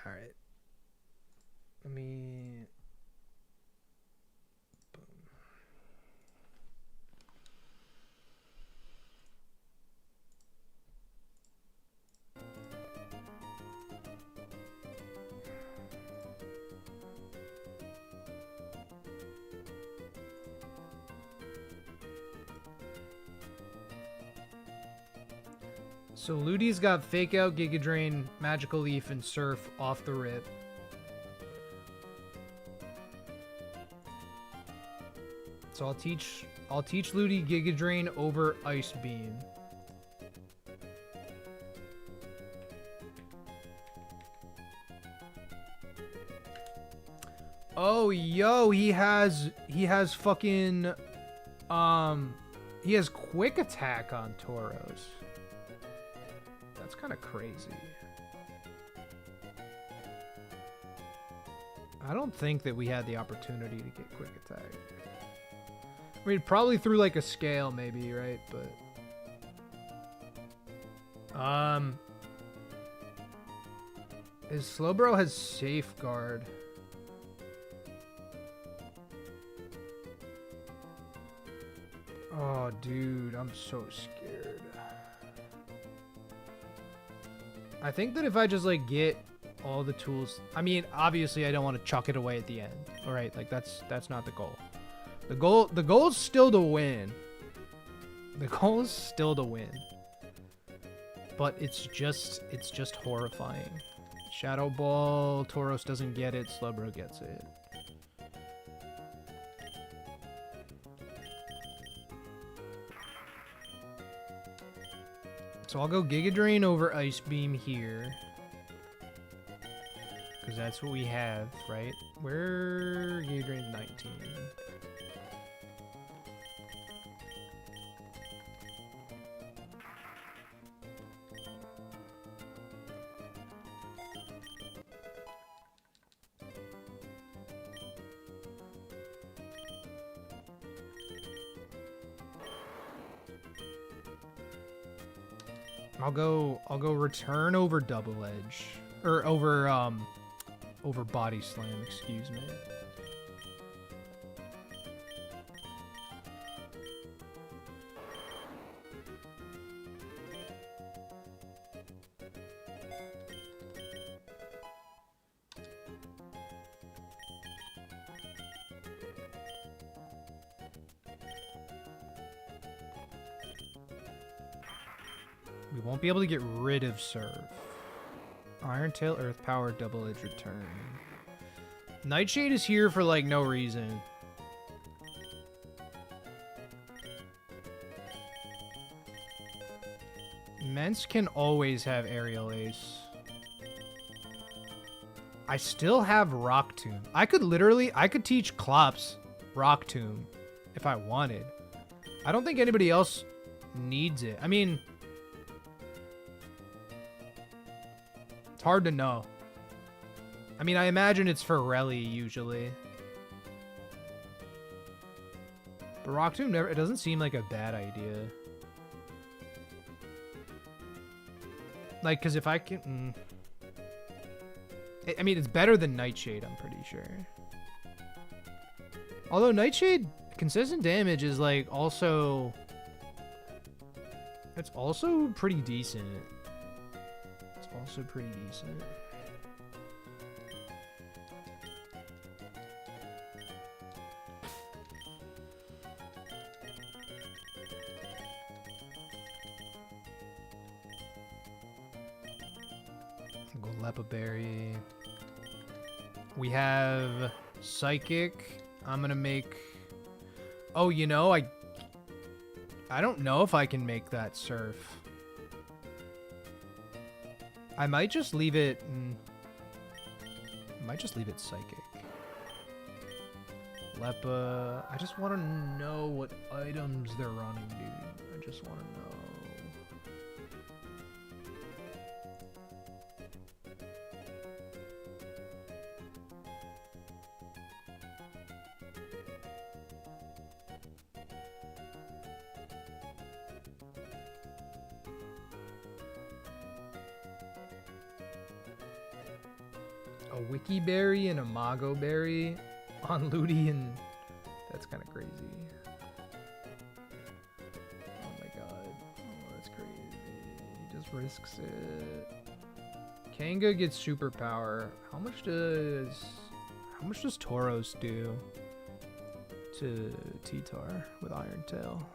Alright. Let me... So Ludi's got Fake Out, Giga Drain, Magical Leaf, and Surf off the rip. So I'll teach Ludi Giga Drain over Ice Beam. Oh, yo, he has fucking he has Quick Attack on Tauros. That's kind of crazy. I don't think that we had the opportunity to get Quick Attack. I mean, probably through like a scale maybe, right? But his Slowbro has Safeguard. Oh, dude, I'm so scared. I think that if I just like get all the tools, I mean, obviously I don't want to chuck it away at the end. All right, like that's not the goal. The goal is still to win. The goal is still to win. But it's just horrifying. Shadow Ball, Tauros doesn't get it, Slowbro gets it. So I'll go Giga Drain over Ice Beam here. Because that's what we have, right? Where Giga Drain's 19. I'll go return over double edge. Or over body slam, excuse me. We won't be able to get rid of Serve. Iron Tail, Earth Power, Double Edge Return. Nightshade is here for like no reason. Mence can always have Aerial Ace. I still have Rock Tomb. I could teach Klops Rock Tomb if I wanted. I don't think anybody else needs it. I mean, it's hard to know. I mean, I imagine it's for Relly usually. But Rock Tomb it doesn't seem like a bad idea. Like, because if I can... I mean, it's better than Nightshade, I'm pretty sure. Although Nightshade, consistent damage is, like, also... It's also pretty decent. It's also pretty decent. Go Lepa Berry. We have Psychic. I'm gonna make... Oh, you know, I don't know if I can make that Surf. I might just leave it... I might just leave it Psychic. Lepa... I just want to know what items they're running, dude. I just want to know. A Wiki Berry and a Mago Berry on Ludi, and that's kind of crazy. Oh my god. Oh, that's crazy. He just risks it. Kanga gets superpower. How much does Tauros do to T-Tar with Iron Tail?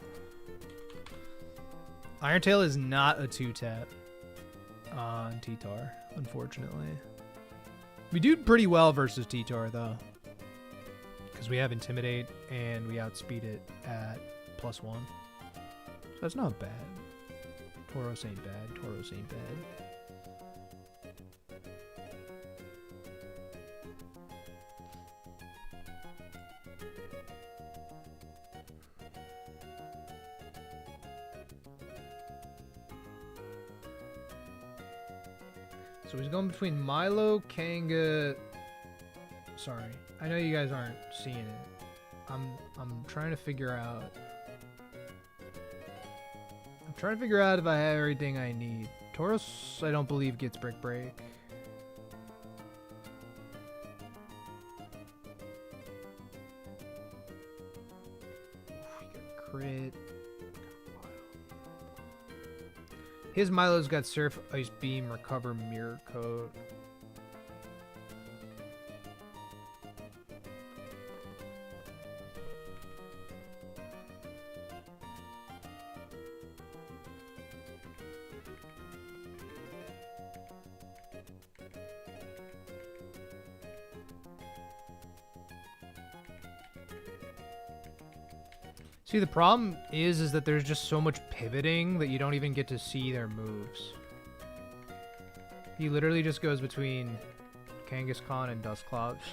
Iron Tail is not a 2-tap on T-Tar, unfortunately. We do pretty well versus T-Tar, though. Because we have Intimidate, and we outspeed it at +1. So that's not bad. Tauros ain't bad. Tauros ain't bad. So he's going between Milo, Kanga... Sorry. I know you guys aren't seeing it. I'm trying to figure out... I'm trying to figure out if I have everything I need. Tauros, I don't believe, gets Brick Break. We got crit. His Milo's got Surf, Ice Beam, Recover, Mirror Coat. See, the problem is that there's just so much pivoting that you don't even get to see their moves. He literally just goes between Kangaskhan and Dusclops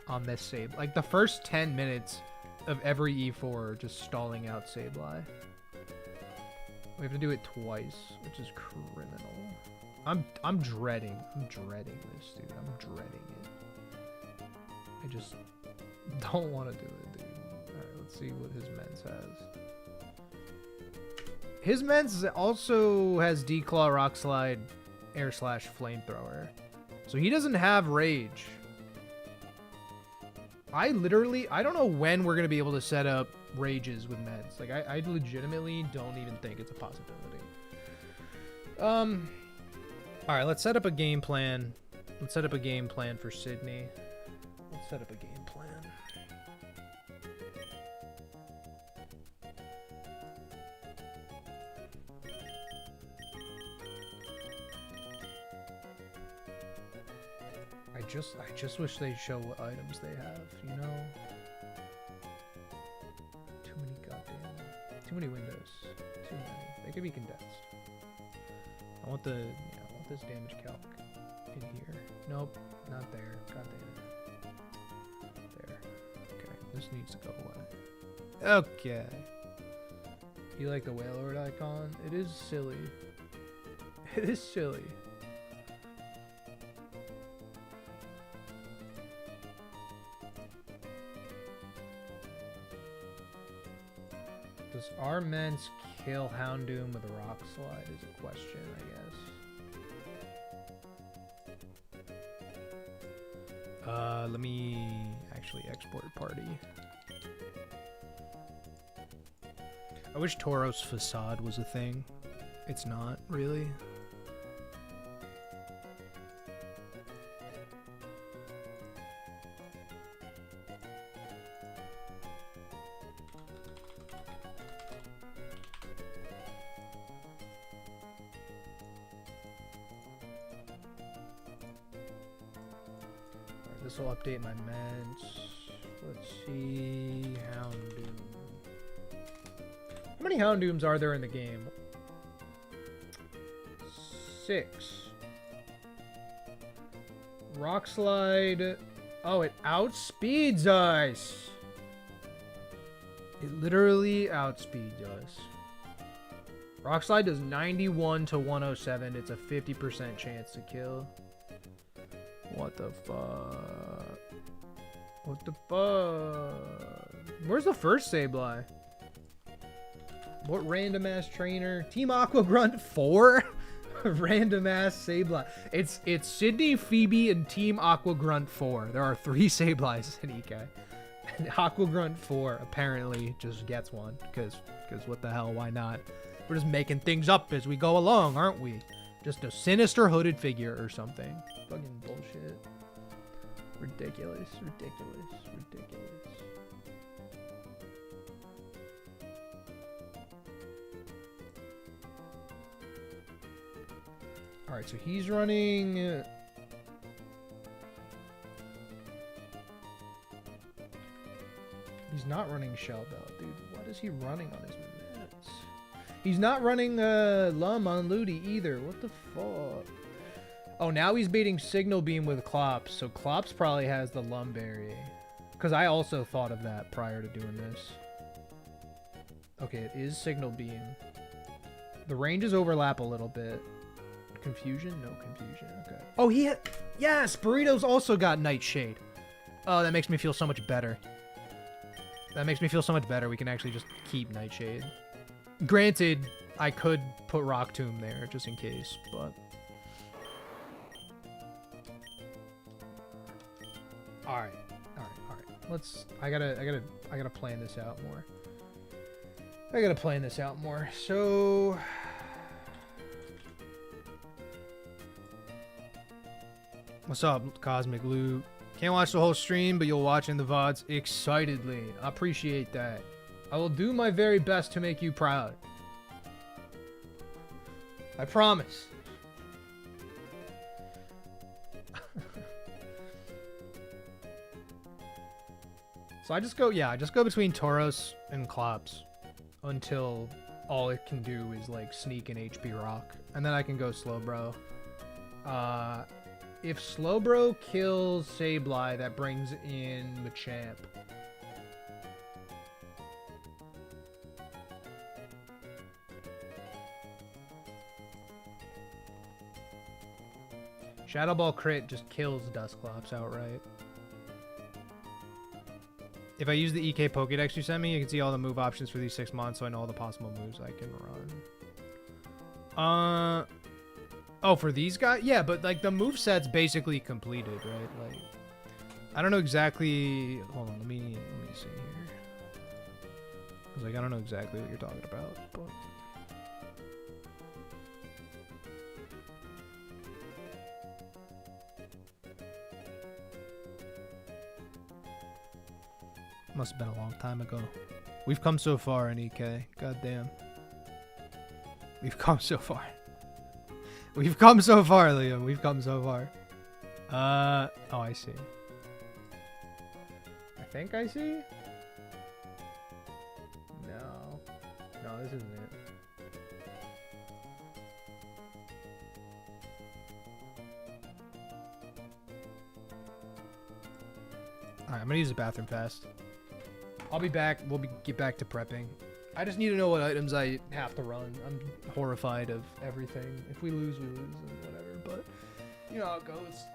on this Sable. Like, the first 10 minutes of every E4 are just stalling out Sableye. We have to do it twice, which is criminal. I'm dreading this, dude. I'm dreading it. I just don't want to do it, dude. Alright, let's see what his Mence has. His mens also has Declaw, Rock Slide, Air Slash, Flamethrower. So he doesn't have Rage. I don't know when we're going to be able to set up Rages with meds. Like, I legitimately don't even think it's a possibility. Alright, let's set up a game plan. Let's set up a game plan for Sydney. Let's set up a game plan. I just wish they'd show what items they have, you know? Too many windows. Too many. They could be condensed. I want this damage calc in here. Nope, not there. God damn it. There. Okay, this needs to go away. Okay. You like the whale lord icon? It is silly. It is silly. Does our mens kill Houndoom with a rock slide is a question, I guess. Let me actually export party. I wish Tauros Facade was a thing. It's not, really. This will update my meds. Let's see. Houndoom. How many Houndooms are there in the game? 6. Rock Slide. Oh, it outspeeds us. It literally outspeeds us. Rock Slide does 91 to 107. It's a 50% chance to kill. What the fuck? What the fuck? Where's the first Sableye? What random ass trainer? Team Aqua Grunt 4? Random ass Sableye. It's Sydney, Phoebe, and Team Aqua Grunt 4. There are 3 Sableyes in Ikai. And Aqua Grunt 4 apparently just gets one. Because what the hell, why not? We're just making things up as we go along, aren't we? Just a sinister hooded figure or something. Fucking bullshit. Ridiculous, ridiculous, ridiculous. Alright, so he's running... He's not running Shell Belt, dude. What is he running on his meds? He's not running Lum on Ludi either. What the fuck? Oh, now he's baiting Signal Beam with Klops. So Klops probably has the Lum Berry. Because I also thought of that prior to doing this. Okay, it is Signal Beam. The ranges overlap a little bit. Confusion? No confusion. Okay. Oh, yes! Burrito's also got Nightshade. Oh, that makes me feel so much better. That makes me feel so much better. We can actually just keep Nightshade. Granted, I could put Rock Tomb there just in case, but... Alright. I gotta plan this out more. So... What's up, Cosmic Loot? Can't watch the whole stream, but you'll watch in the VODs excitedly. I appreciate that. I will do my very best to make you proud. I promise. So I just go between Tauros and Klops until all it can do is like sneak an HP rock. And then I can go Slowbro. If Slowbro kills Sableye, that brings in Machamp. Shadow Ball crit just kills Dusclops outright. If I use the EK Pokédex you sent me, you can see all the move options for these 6 months, so I know all the possible moves I can run. Oh, for these guys? Yeah, but like the move set's basically completed, right? Like, I don't know exactly. Hold on, let me see here. I was like, I don't know exactly what you're talking about, but. Must have been a long time ago. We've come so far in EK. God damn. We've come so far. We've come so far, Liam. We've come so far. Oh, I see. I think I see? No. No, this isn't it. Alright, I'm gonna use the bathroom fast. I'll be back. Get back to prepping. I just need to know what items I have to run. I'm horrified of everything. If we lose, we lose, and whatever. But you know how it goes.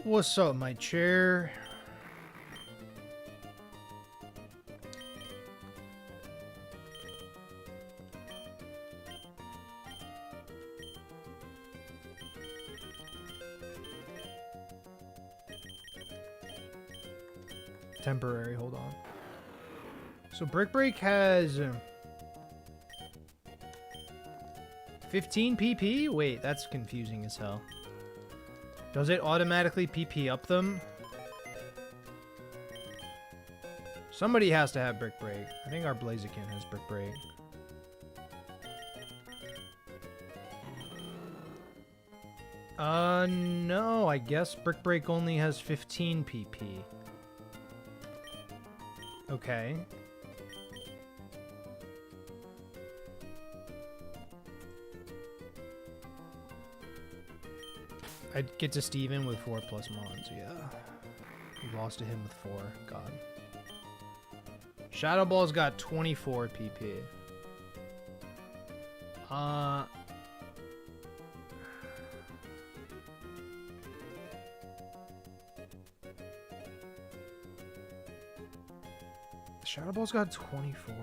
What's up, my chair? Temporary, hold on. So Brick Break has 15 PP? Wait, that's confusing as hell. Does it automatically PP up them? Somebody has to have Brick Break. I think our Blaziken has Brick Break. No, I guess Brick Break only has 15 PP. Okay. I'd get to Steven with 4+ mons, yeah. We lost to him with 4, god. Shadow Ball's got 24 PP. Shadow Ball's got 24.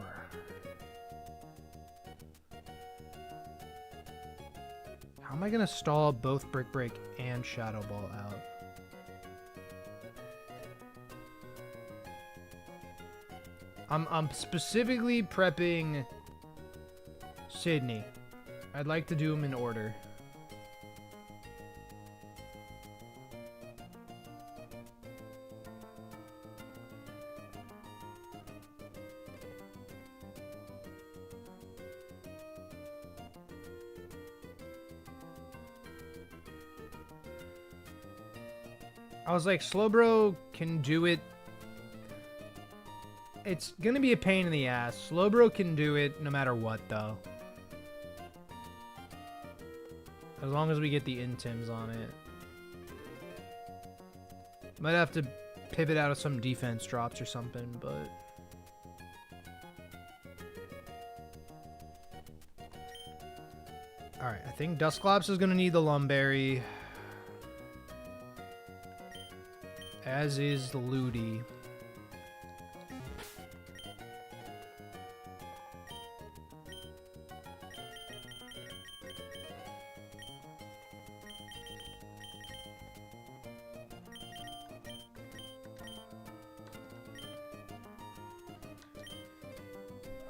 How am I gonna stall both Brick Break and Shadow Ball out? I'm specifically prepping Sydney. I'd like to do them in order. I was like, Slowbro can do it. It's gonna be a pain in the ass. Slowbro can do it no matter what, though. As long as we get the intims on it. Might have to pivot out of some defense drops or something, but... Alright, I think Dusclops is gonna need the Lumberry. As is the Ludi.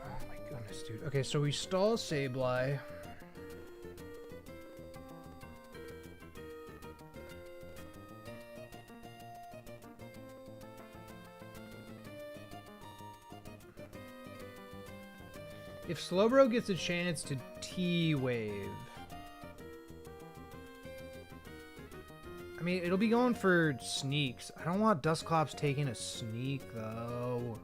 Oh my goodness, dude. Okay, so we stall Sableye. If Slowbro gets a chance to T-Wave... I mean, it'll be going for sneaks. I don't want Dusclops taking a sneak, though.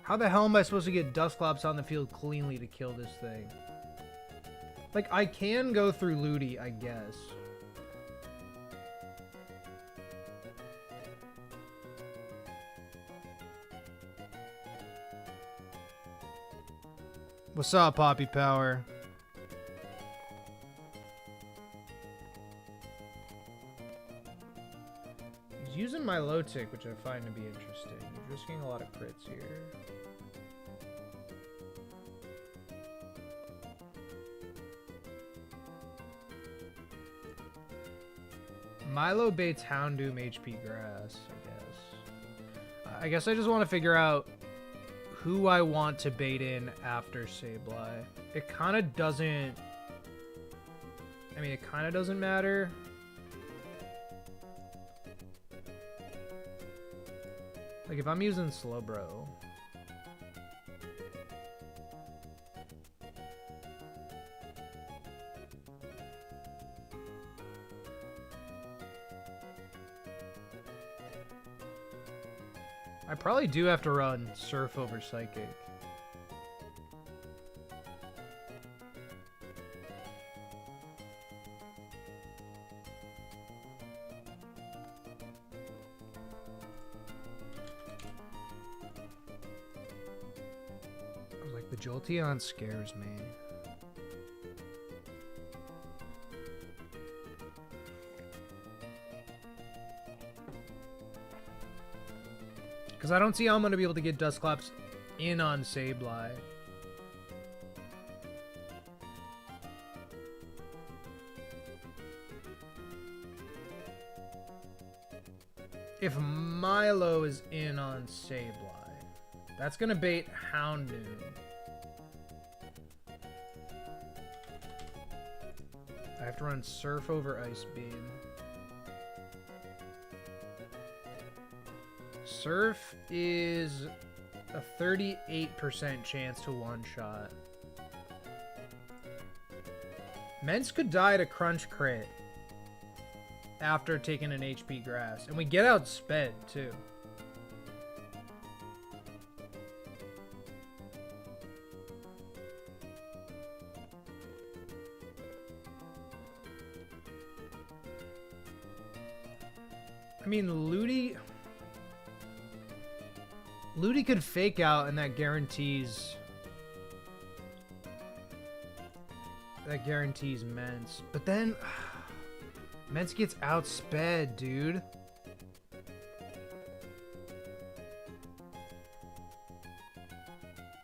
How the hell am I supposed to get Dusclops on the field cleanly to kill this thing? Like, I can go through Ludi, I guess. What's up, Poppy Power? He's using my low tick, which I find to be interesting. He's risking a lot of crits here. Milo baits Houndoom HP Grass, I guess. I guess I just want to figure out who I want to bait in after Sableye. It kind of doesn't... I mean, it kind of doesn't matter. Like, if I'm using Slowbro... I probably do have to run Surf over Psychic. I was like, the Jolteon scares me. Because I don't see how I'm going to be able to get Dustclops in on Sableye. If Milo is in on Sableye, that's going to bait Houndoom. I have to run Surf over Ice Beam. Surf is a 38% chance to one-shot. Mence could die to Crunch Crit after taking an HP Grass. And we get outsped, too. I mean, Ludi could fake out, and that guarantees Mence. But then Mence gets outsped, dude.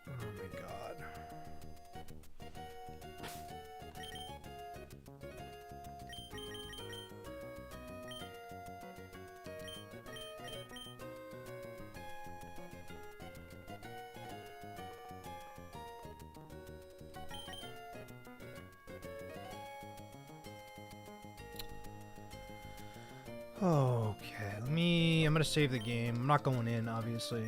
Oh my god. Okay, I'm gonna save the game. I'm not going in, obviously.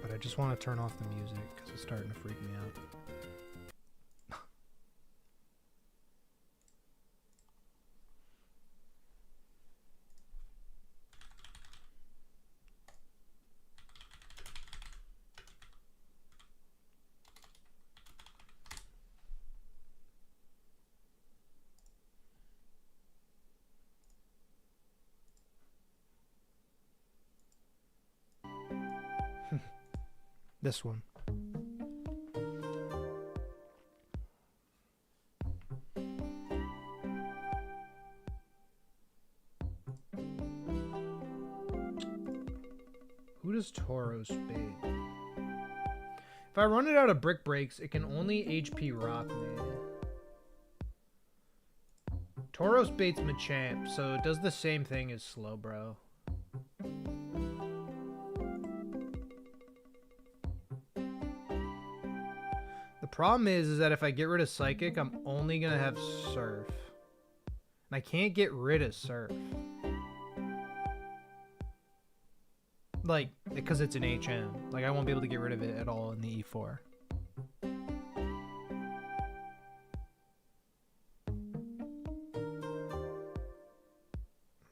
But I just want to turn off the music because it's starting to freak me out. This one. Who does Tauros bait? If I run it out of Brick Breaks, it can only HP Rock me. Tauros baits Machamp, so it does the same thing as Slowbro. Problem is that if I get rid of Psychic, I'm only gonna have Surf. And I can't get rid of Surf. Like, because it's an HM. Like, I won't be able to get rid of it at all in the E4. I'm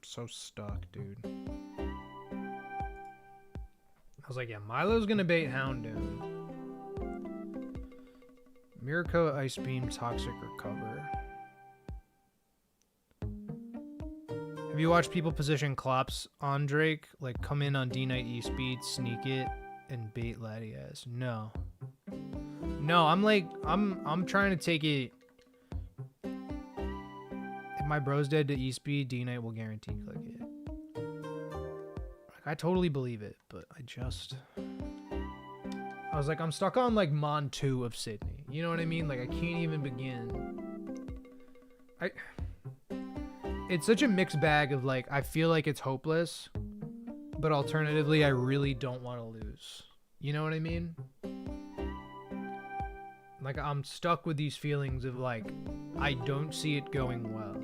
so stuck, dude. I was like, yeah, Milo's gonna bait Houndoom. Miracle, Ice Beam, Toxic, Recover. Have you watched people position Clops on Drake? Like, come in on D-Knight E-Speed, sneak it, and bait Latias? No. No, I'm trying to take it. If my bro's dead to E-Speed, D-Knight will guarantee click it. Like, I totally believe it, but I was like, I'm stuck on, like, Mon 2 of Sydney. You know what I mean? Like, I can't even begin. It's such a mixed bag of, like, I feel like it's hopeless, but alternatively, I really don't want to lose. You know what I mean? Like, I'm stuck with these feelings of, like, I don't see it going well.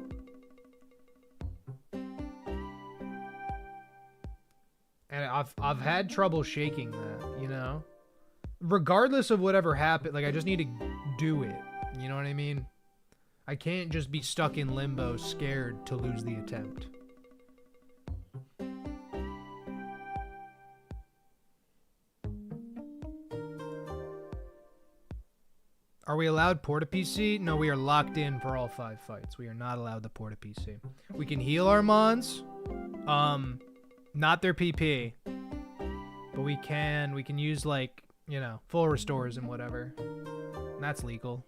And I've had trouble shaking that, you know? Regardless of whatever happened, like, I just need to do it. You know what I mean? I can't just be stuck in limbo, scared to lose the attempt. Are we allowed Porta PC? No, we are locked in for all 5 fights. We are not allowed the Porta PC. We can heal our Mons. Not their PP. But we can use, like, you know, full restores and whatever. And that's legal.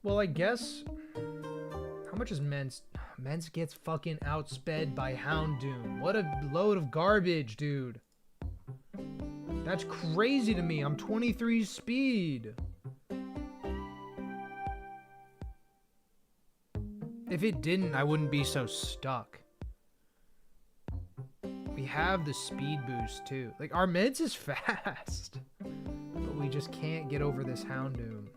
Well, I guess... How much is Mence? Mence gets fucking outsped by Houndoom. What a load of garbage, dude. That's crazy to me. I'm 23 speed. If it didn't, I wouldn't be so stuck. We have the speed boost, too. Like, our Mence is fast. But we just can't get over this Houndoom.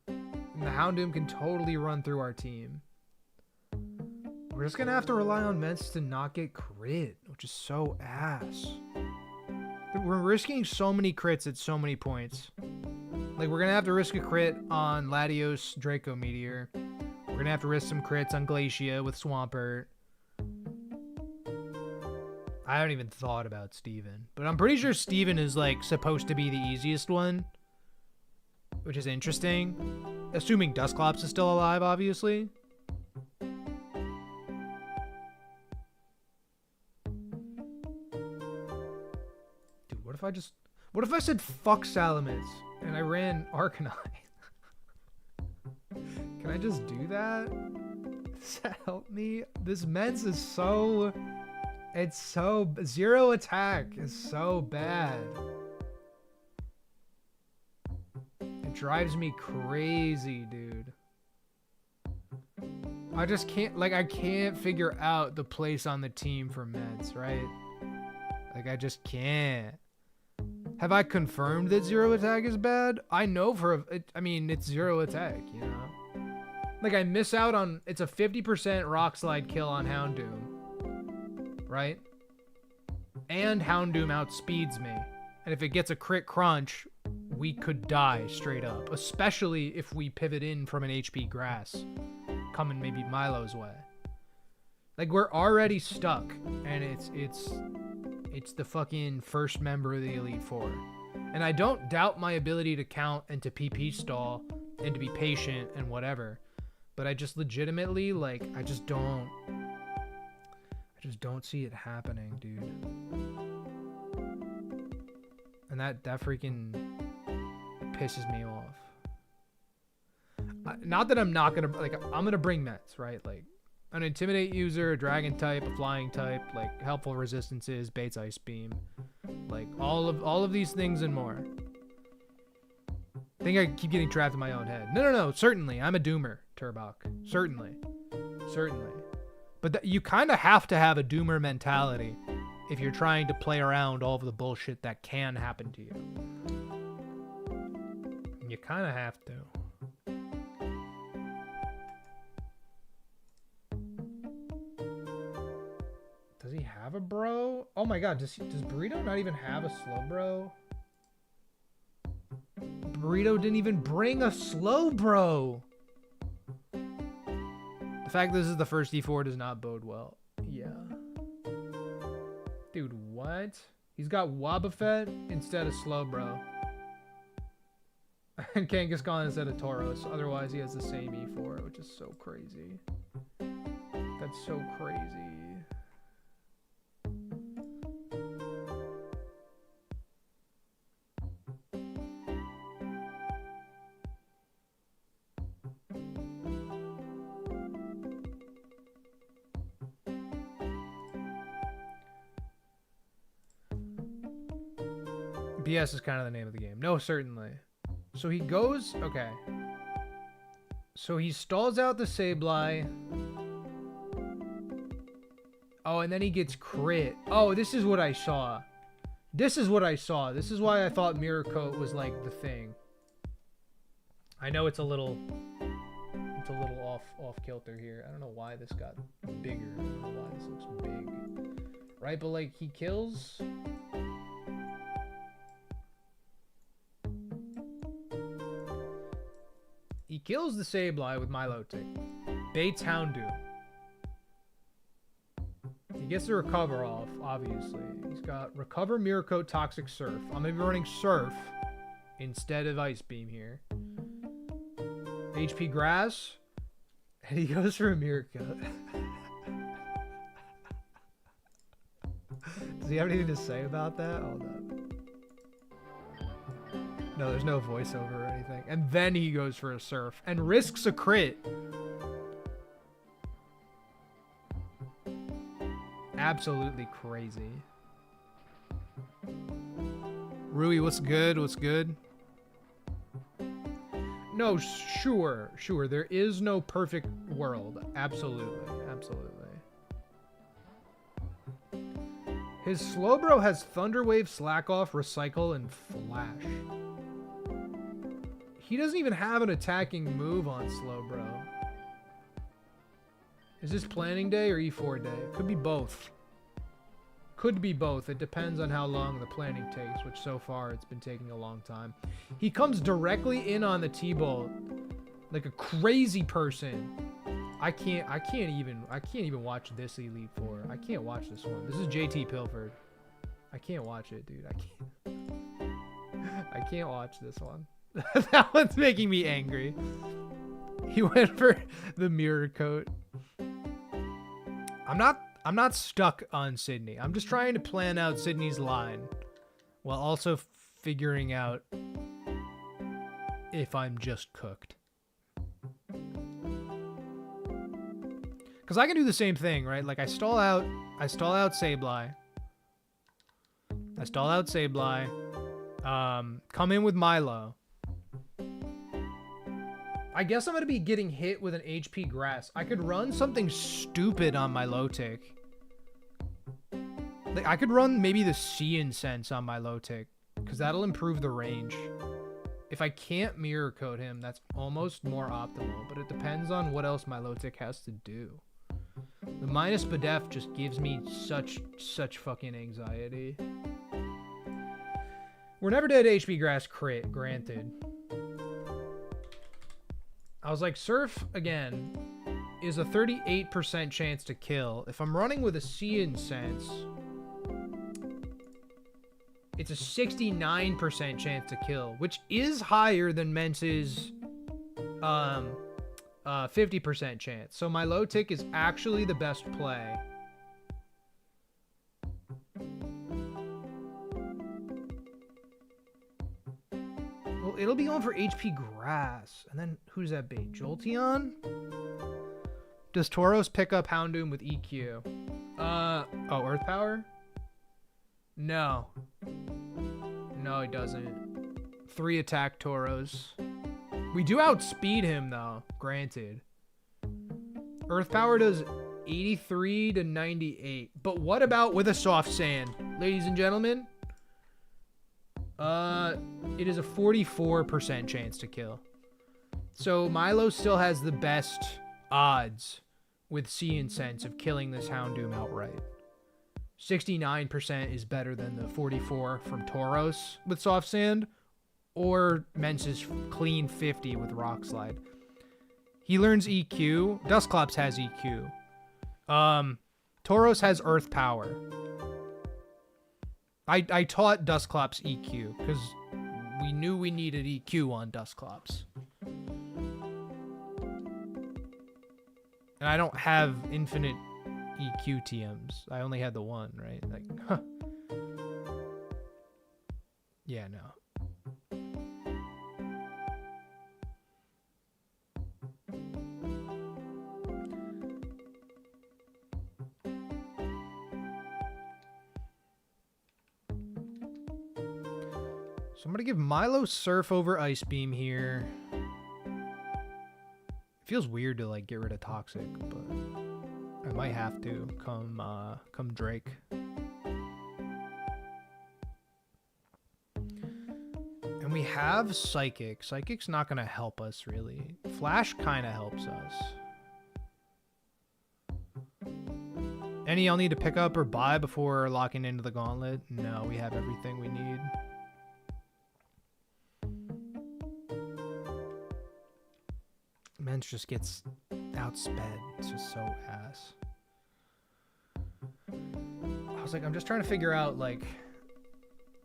And the Houndoom can totally run through our team. We're just gonna have to rely on Mence to not get crit, which is so ass. We're risking so many crits at so many points. Like, we're gonna have to risk a crit on Latios Draco Meteor. We're gonna have to risk some crits on Glacia with Swampert. I haven't even thought about Steven. But I'm pretty sure Steven is, like, supposed to be the easiest one. Which is interesting. Assuming Dusclops is still alive, obviously. Dude, what if I said fuck Salamence and I ran Arcanine? Can I just do that? Does that help me? This Mence is so... It's so... Zero attack is so bad. It drives me crazy, dude. I just can't... Like, I can't figure out the place on the team for Mence, right? Like, I just can't. Have I confirmed that zero attack is bad? I know for... I mean, it's zero attack, you know? Like, I miss out on... It's a 50% Rock Slide kill on Houndoom. Right? And Houndoom outspeeds me. And if it gets a crit crunch, we could die straight up. Especially if we pivot in from an HP Grass. Coming maybe Milo's way. Like, we're already stuck. And it's the fucking first member of the Elite Four. And I don't doubt my ability to count and to PP stall and to be patient and whatever. But I just legitimately, like, I just don't see it happening, dude. And that freaking pisses me off. Not that I'm not gonna, like, I'm gonna bring Mets, right? Like, an Intimidate user, a Dragon type, a Flying type, like, helpful resistances, Bates Ice Beam. Like, all of these things and more. I think I keep getting trapped in my own head. No, certainly. I'm a Doomer, Turbok. Certainly. But you kind of have to have a Doomer mentality if you're trying to play around all of the bullshit that can happen to you. You kind of have to. Does he have a bro? Oh my god, does Burrito not even have a slow bro? Burrito didn't even bring a slow bro. The fact this is the first D4 does not bode well. Yeah. Dude, what? He's got Wobbuffet instead of Slowbro. And Kangaskhan instead of Tauros. Otherwise, he has the same E4, which is so crazy. That's so crazy. BS is kind of the name of the game. No, certainly. So he goes... Okay. So he stalls out the Sableye. Oh, and then he gets crit. Oh, this is what I saw. This is why I thought Mirror Coat was, like, the thing. I know it's a little off kilter here. I don't know why this got bigger. I don't know why this looks big. Right, but, like, he kills... He kills the Sableye with Milotic. Baits Houndoom. He gets the Recover off, obviously. He's got Recover, Mirror Coat, Toxic Surf. I'm going to be running Surf instead of Ice Beam here. HP Grass. And he goes for a Mirror Coat. Does he have anything to say about that? Hold on. No, there's no voiceover or anything. And then he goes for a surf and risks a crit. Absolutely crazy. Rui, what's good? What's good? No, sure. There is no perfect world. Absolutely. His Slowbro has Thunderwave, Slack Off, Recycle, and Flash. He doesn't even have an attacking move on Slowbro. Is this planning day or E4 day? Could be both. It depends on how long the planning takes, which so far it's been taking a long time. He comes directly in on the T-Bolt like a crazy person. I can't even watch this Elite Four. I can't watch this one. This is JT Pilford. I can't watch it, dude. I can't watch this one. That one's making me angry. He went for the mirror coat. I'm not stuck on Sydney. I'm just trying to plan out Sydney's line while also figuring out if I'm just cooked. Because I can do the same thing, right? Like I stall out Sableye. Come in with Milo. I guess I'm going to be getting hit with an HP Grass. I could run something stupid on my low tick. Like I could run maybe the Sea Incense on my low tick, because that'll improve the range. If I can't mirror coat him, that's almost more optimal, but it depends on what else my low tick has to do. The minus Bedef just gives me such fucking anxiety. We're never dead HP Grass crit, granted. I was like, Surf, again, is a 38% chance to kill. If I'm running with a Sea Incense, it's a 69% chance to kill, which is higher than Mence's 50% chance. So my low tick is actually the best play. Well, it'll be going for HP Grass. And then who's that bait? Jolteon? Does Tauros pick up Houndoom with EQ? Oh, Earth Power? No. No, he doesn't. 3 attack Tauros. We do outspeed him, though, granted. Earth Power does 83 to 98. But what about with a Soft Sand, ladies and gentlemen? It is a 44% chance to kill. So Milo still has the best odds with Sea Incense of killing this Houndoom outright. 69% is better than the 44 from Tauros with Soft Sand, or Mence's clean 50 with Rock Slide. He learns EQ. Dusclops has EQ. Tauros has Earth Power. I taught Dusclops EQ because we knew we needed EQ on Dusclops. And I don't have infinite EQ TMs. I only had the one, right? Like, huh. Yeah, no. So I'm going to give Milo Surf over Ice Beam here. It feels weird to like get rid of Toxic, but I might have to come Drake. And we have Psychic. Psychic's not going to help us really. Flash kind of helps us. Any y'all need to pick up or buy before locking into the gauntlet? No, we have everything we need. Men's just gets outsped. It's just so ass. I was like, I'm just trying to figure out, like,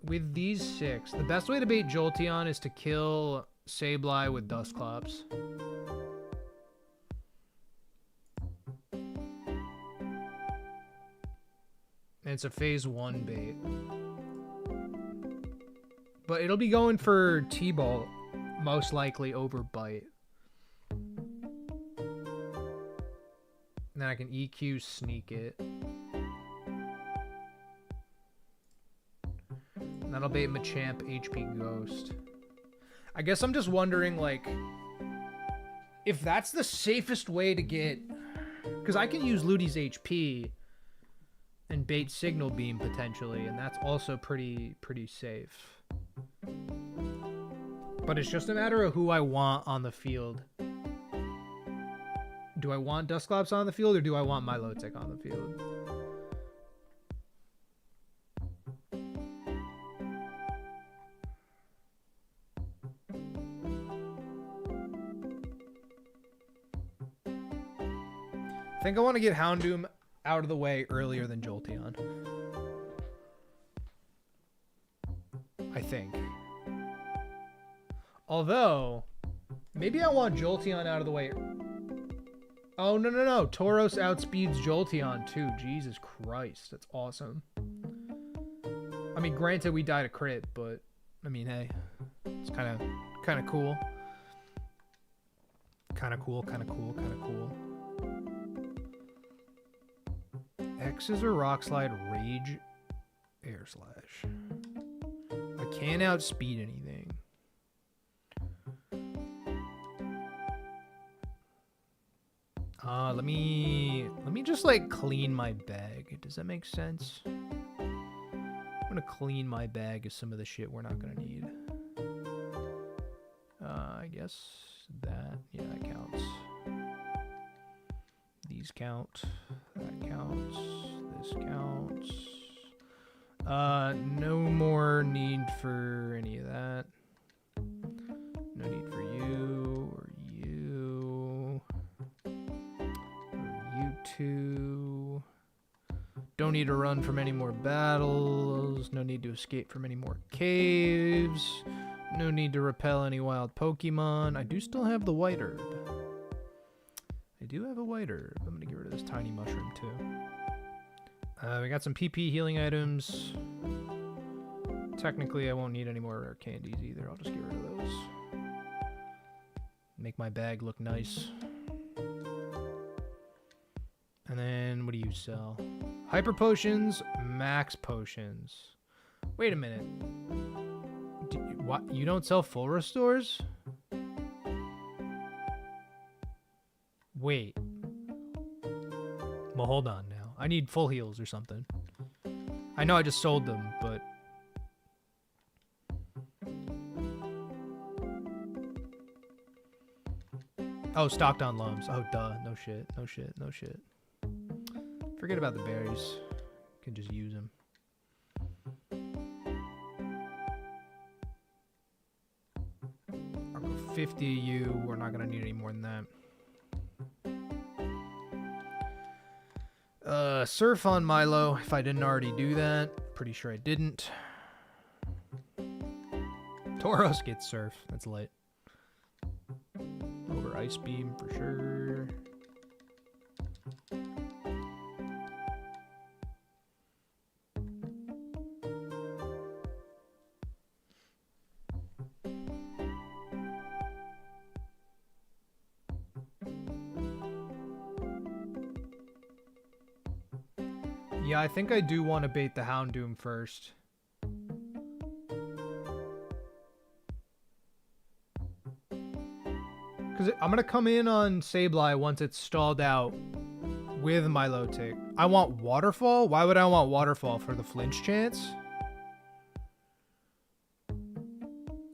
with these 6, the best way to bait Jolteon is to kill Sableye with Dusclops. And it's a phase 1 bait. But it'll be going for T-ball, most likely over bite. And then I can EQ sneak it. And that'll bait Machamp HP Ghost. I guess I'm just wondering, like, if that's the safest way to get... Because I can use Ludi's HP and bait Signal Beam potentially, and that's also pretty safe. But it's just a matter of who I want on the field. Do I want Dusclops on the field, or do I want Milotic on the field? I think I want to get Houndoom out of the way earlier than Jolteon. I think. Although, maybe I want Jolteon out of the way. Oh, no. Tauros outspeeds Jolteon too. Jesus Christ. That's awesome. I mean, granted, we died a crit, but I mean, hey, it's kind of cool. Kind of cool. X's or Rock Slide, Rage, Air Slash. I can't outspeed anything. Let me just like clean my bag. Does that make sense? I'm gonna clean my bag of some of the shit we're not gonna need. I guess that, yeah, that counts. These count. That counts. This counts. No more need for any of that. No need for you or you. Or you two. Don't need to run from any more battles. No need to escape from any more caves. No need to repel any wild Pokemon. I do still have the white herb. I do have a white herb. I'm gonna get rid of this tiny mushroom too. We got some PP healing items. Technically, I won't need any more rare candies either. I'll just get rid of those. Make my bag look nice. And then, what do you sell? Hyper potions, max potions. Wait a minute. What? You don't sell full restores? Wait. Well, hold on now. I need full heals or something. I know I just sold them, but... Oh, stocked on lums. Oh, duh. No shit. Forget about the berries. Can just use them. I'll go 50 of you. We're not going to need any more than that. Surf on Milo, if I didn't already do that. Pretty sure I didn't. Tauros gets Surf. That's light. Over Ice Beam for sure. Yeah, I think I do want to bait the Houndoom first. Because I'm going to come in on Sableye once it's stalled out with Milotic. I want Waterfall? Why would I want Waterfall? For the flinch chance?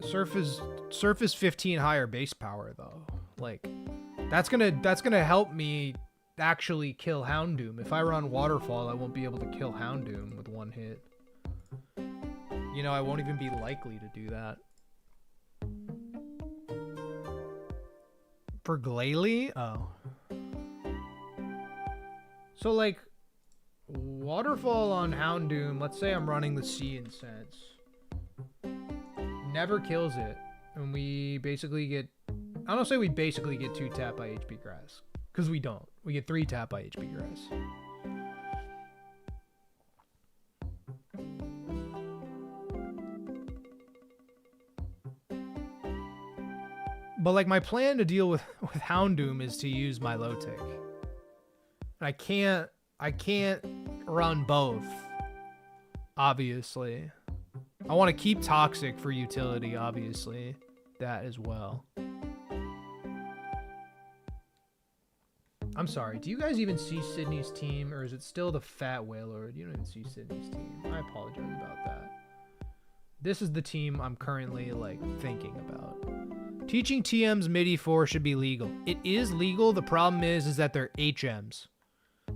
Surf is 15 higher base power though. Like, that's gonna help me actually kill Houndoom. If I run Waterfall, I won't be able to kill Houndoom with one hit. You know, I won't even be likely to do that. For Glalie? Oh. So, like, Waterfall on Houndoom, let's say I'm running the Sea Incense. Never kills it. And we basically get... I don't say we basically get 2 tap by HP Grass. Because we don't. We get 3 tap by HP Grass. But like my plan to deal with Houndoom is to use my Milotic. I can't run both. Obviously. I want to keep Toxic for utility, obviously. That as well. I'm sorry, do you guys even see Sydney's team, or is it still the Fat Whalelord? You don't even see Sydney's team. I apologize about that. This is the team I'm currently, like, thinking about. Teaching TMs MIDI 4 should be legal. It is legal, the problem is that they're HMs.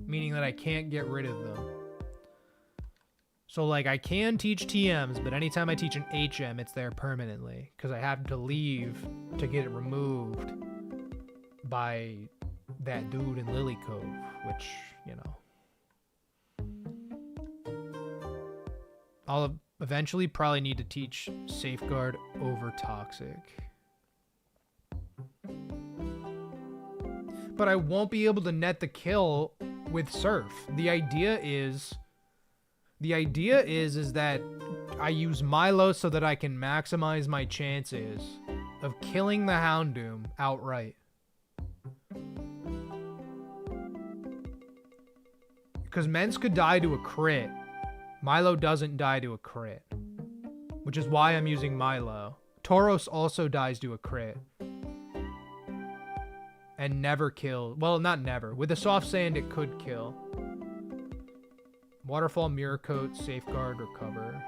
Meaning that I can't get rid of them. So, like, I can teach TMs, but anytime I teach an HM, it's there permanently. Because I have to leave to get it removed by that dude in Lily Cove, which, you know. I'll eventually probably need to teach Safeguard over Toxic. But I won't be able to net the kill with Surf. The idea is that I use Milo so that I can maximize my chances of killing the Houndoom outright. Because Mens could die to a crit. Milo doesn't die to a crit. Which is why I'm using Milo. Tauros also dies to a crit. And never kill. Well, not never. With the soft sand, it could kill. Waterfall, Mirror Coat, Safeguard, Recover.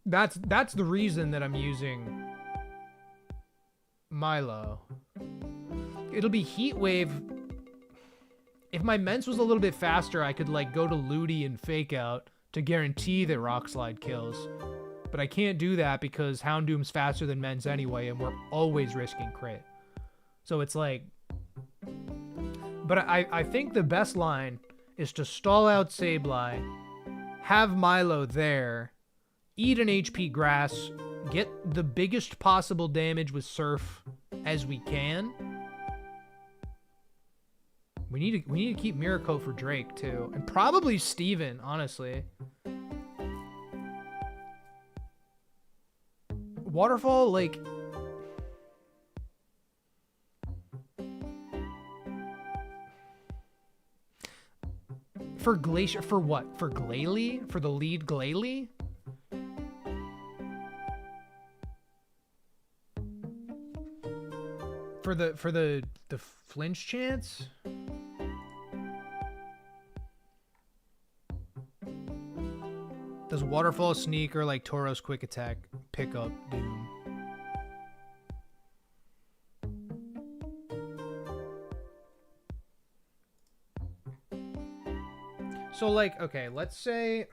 That's the reason that I'm using Milo. It'll be Heat Wave. If my Mence was a little bit faster, I could like go to Ludi and Fake Out to guarantee that Rock Slide kills. But I can't do that because Houndoom's faster than Mence anyway, and we're always risking crit. So it's like... But I think the best line is to stall out Sableye, have Milo there, eat an HP Grass, get the biggest possible damage with Surf as we can. We need to keep Miracle for Drake too, and probably Steven, honestly. Waterfall, like... For Glacier, for what? For Glalie? For the lead Glalie? For the flinch chance? Does Waterfall Sneak or like Tauros Quick Attack pick up Doom? So like, okay, let's say...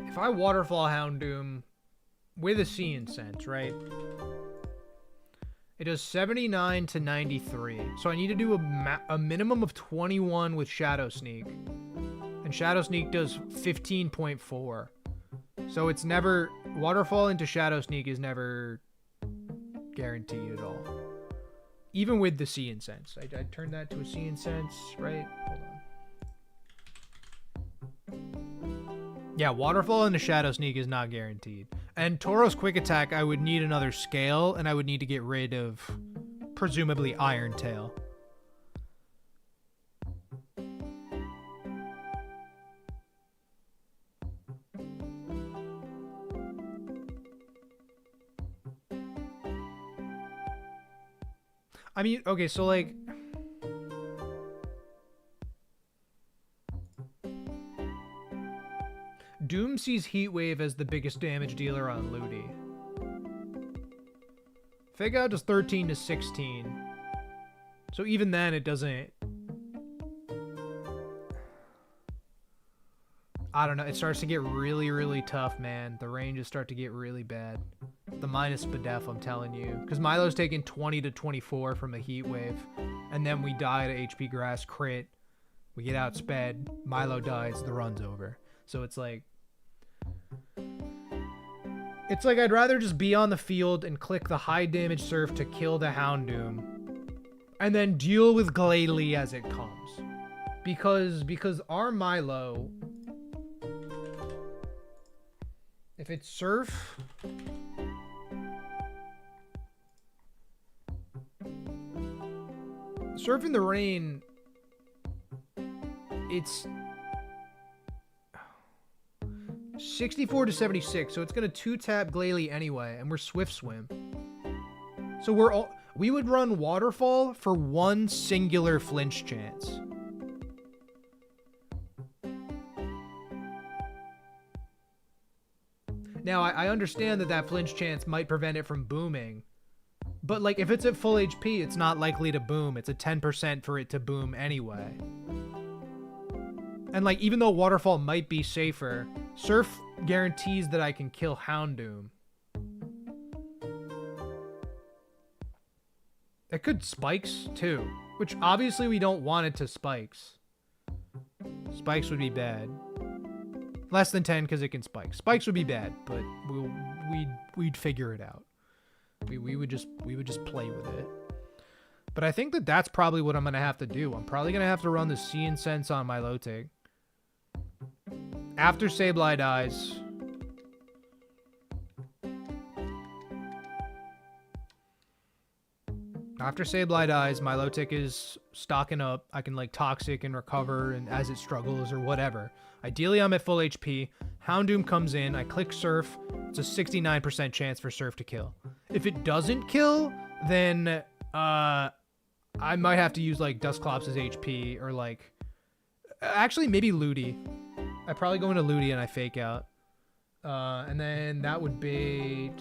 If I Waterfall Houndoom with a Sea Incense, right? It does 79 to 93. So I need to do a minimum of 21 with Shadow Sneak. And Shadow Sneak does 15.4. So it's never... Waterfall into Shadow Sneak is never guaranteed at all. Even with the Sea Incense. I turned that to a Sea Incense, right? Hold on. Yeah, Waterfall into Shadow Sneak is not guaranteed. And Tauros Quick Attack, I would need another scale, and I would need to get rid of, presumably, Iron Tail. I mean, okay, so like... Doom sees Heat Wave as the biggest damage dealer on Ludi. Fake Out does 13 to 16. So even then, it doesn't... I don't know, it starts to get really, really tough, man. The ranges start to get really bad. The minus Spadef, I'm telling you. Because Milo's taking 20 to 24 from a Heat Wave. And then we die to HP Grass crit. We get outsped. Milo dies. The run's over. So it's like... It's like I'd rather just be on the field and click the high damage Surf to kill the Houndoom. And then deal with Glalie as it comes. Because our Milo, if it's Surf, Surf in the Rain, it's 64 to 76, so it's gonna 2-tap Glalie anyway, and we're Swift Swim. So we would run Waterfall for one singular flinch chance. Now, I understand that flinch chance might prevent it from booming, but like if it's at full HP, it's not likely to boom. It's a 10% for it to boom anyway. And like, even though Waterfall might be safer, Surf guarantees that I can kill Houndoom. It could Spikes too, which obviously we don't want it to Spikes. Spikes would be bad. Less than 10 because it can Spike. Spikes would be bad, but we'd figure it out. We would just play with it. But I think that's probably what I'm gonna have to do. I'm probably gonna have to run the Sea and Sense on my Lotic. After Sableye dies. After Sableye dies, my Lotic is stocking up. I can like Toxic and recover and as it struggles or whatever. Ideally, I'm at full HP. Houndoom comes in. I click Surf. It's a 69% chance for Surf to kill. If it doesn't kill, then I might have to use like Dusclops' HP or like... Actually, maybe Ludi. I probably go into Ludi and I fake out. And then that would bait...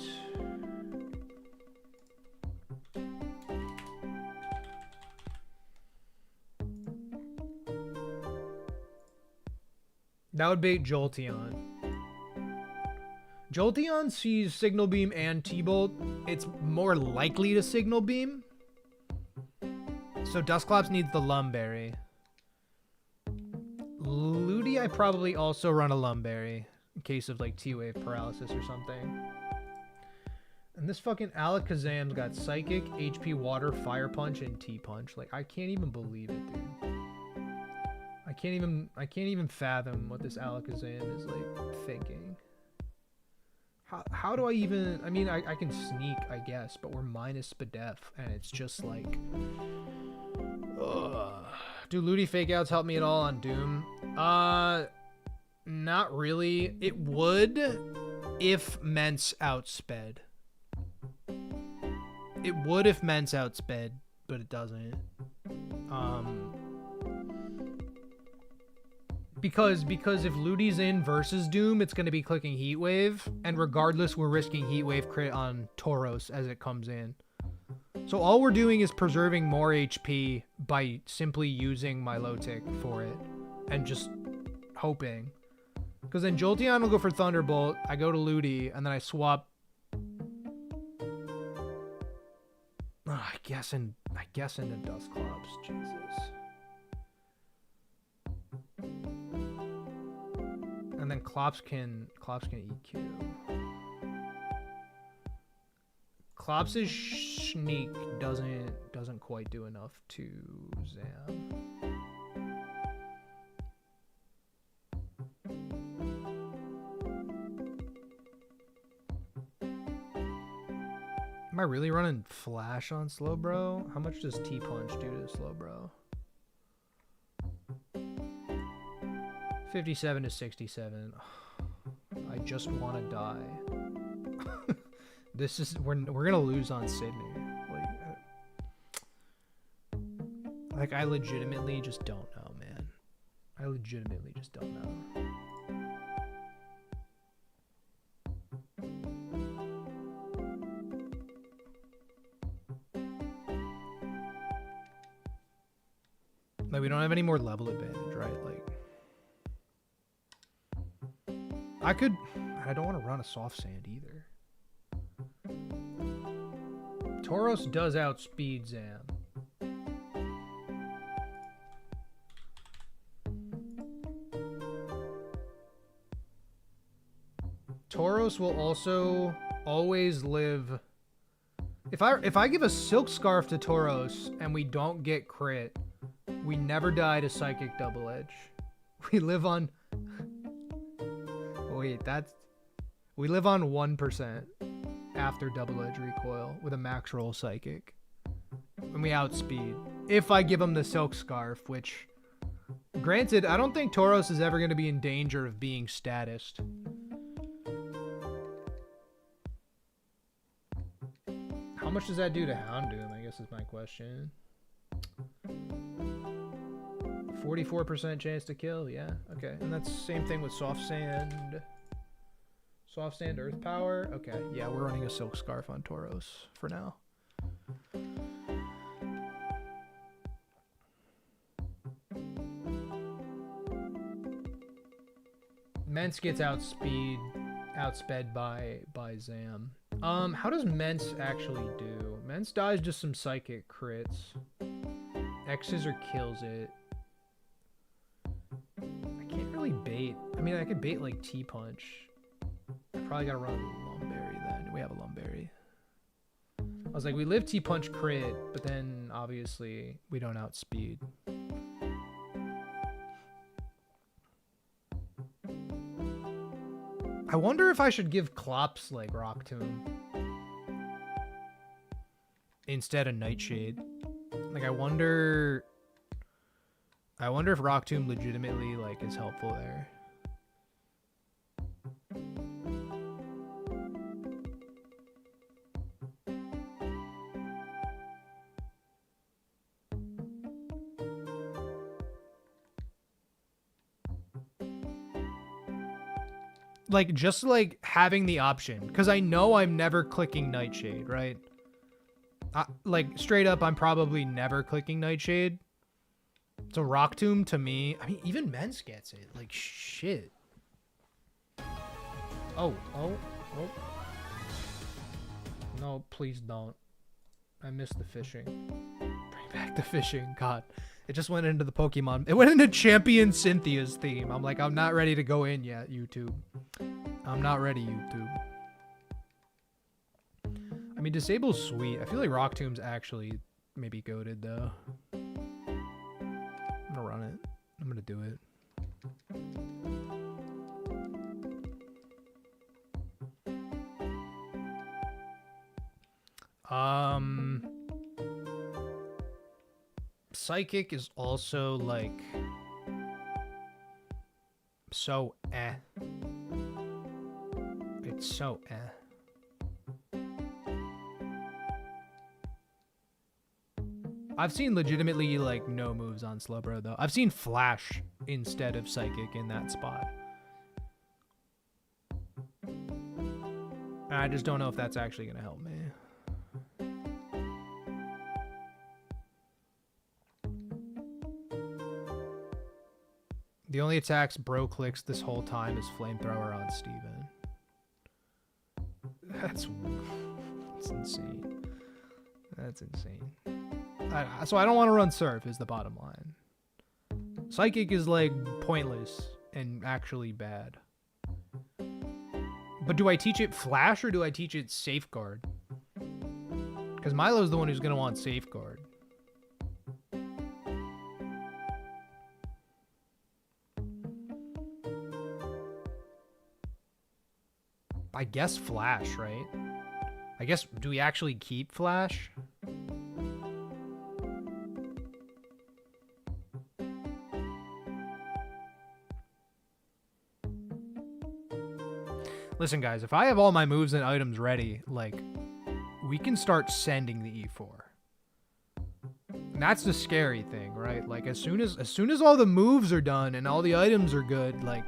That would bait Jolteon. Jolteon sees Signal Beam and T-Bolt. It's more likely to Signal Beam. So Dusclops needs the Lumberry. Ludi, I probably also run a Lumberry in case of like T-Wave paralysis or something. And this fucking Alakazam's got Psychic, HP Water, Fire Punch, and T-Punch. Like, I can't even believe it, dude. I can't even fathom what this Alakazam is like thinking. How do I even... I mean, I can sneak, I guess, but we're minus Spadef, and it's just like... Ugh. Do Ludi fake outs help me at all on Doom? Not really. It would if Mence outsped. It would if Mence outsped, but it doesn't. Because if Ludi's in versus Doom, it's going to be clicking Heat Wave, and regardless, we're risking Heat Wave crit on Tauros as it comes in. So all we're doing is preserving more HP by simply using my Lotic for it, and just hoping. Because then Jolteon will go for Thunderbolt, I go to Ludi, and then I swap... I guess into Dusclops, Jesus. And then Clops can EQ. Clops' sneak doesn't quite do enough to Zam. Am I really running Flash on Slowbro? How much does T-Punch do to Slowbro? 57 to 67. I just want to die. This is we're gonna lose on Sydney. Like I legitimately just don't know, man. I legitimately just don't know. Like we don't have any more level advantage, right? Like. I don't want to run a Soft Sand either. Tauros does outspeed Zam. Tauros will also always live... If I give a Silk Scarf to Tauros and we don't get crit, We never die to Psychic Double Edge. We live on... Wait, that's... We live on 1% after Double Edge Recoil with a max roll Psychic. And we outspeed. If I give him the Silk Scarf, which... Granted, I don't think Tauros is ever going to be in danger of being statused. How much does that do to Houndoom, I guess is my question. 44% chance to kill, yeah, okay. And that's the same thing with Soft Sand. Soft Sand Earth Power, okay. Yeah, we're running a Silk Scarf on Tauros for now. Mence gets outsped by Zam. How does Mence actually do? Mence dies just some psychic crits. X-Scissor kills it. I can't really bait. I mean, I could bait like T-Punch. I probably gotta run Lumberry then. We have a Lumberry. I was like, we live T-Punch crit, but then obviously we don't outspeed. I wonder if I should give Klops like Rock Tomb instead of Nightshade. Like I wonder if Rock Tomb legitimately like is helpful there. Like, just, like, having the option. Because I know I'm never clicking Nightshade, right? Like, straight up, I'm probably never clicking Nightshade. So, Rock Tomb, to me... I mean, even Mence gets it. Like, shit. Oh. No, please don't. I missed the fishing. Bring back the fishing. God. It just went into the Pokemon. It went into Champion Cynthia's theme. I'm like, I'm not ready to go in yet, YouTube. I'm not ready, YouTube. I mean, Disable's sweet. I feel like Rock Tomb's actually maybe goated, though. I'm gonna run it. I'm gonna do it. Psychic is also like so eh. It's so eh. I've seen legitimately like no moves on Slowbro though. I've seen Flash instead of Psychic in that spot. I just don't know if that's actually gonna help me. The only attacks Bro clicks this whole time is Flamethrower on Steven. That's insane. That's insane. So I don't want to run Surf is the bottom line. Psychic is like pointless and actually bad. But do I teach it Flash or do I teach it Safeguard? Because Milo's the one who's going to want Safeguard. I guess Flash, right? I guess, do we actually keep Flash? Listen, guys, if I have all my moves and items ready, like, we can start sending the E4. And that's the scary thing, right? Like, as soon as all the moves are done and all the items are good, like,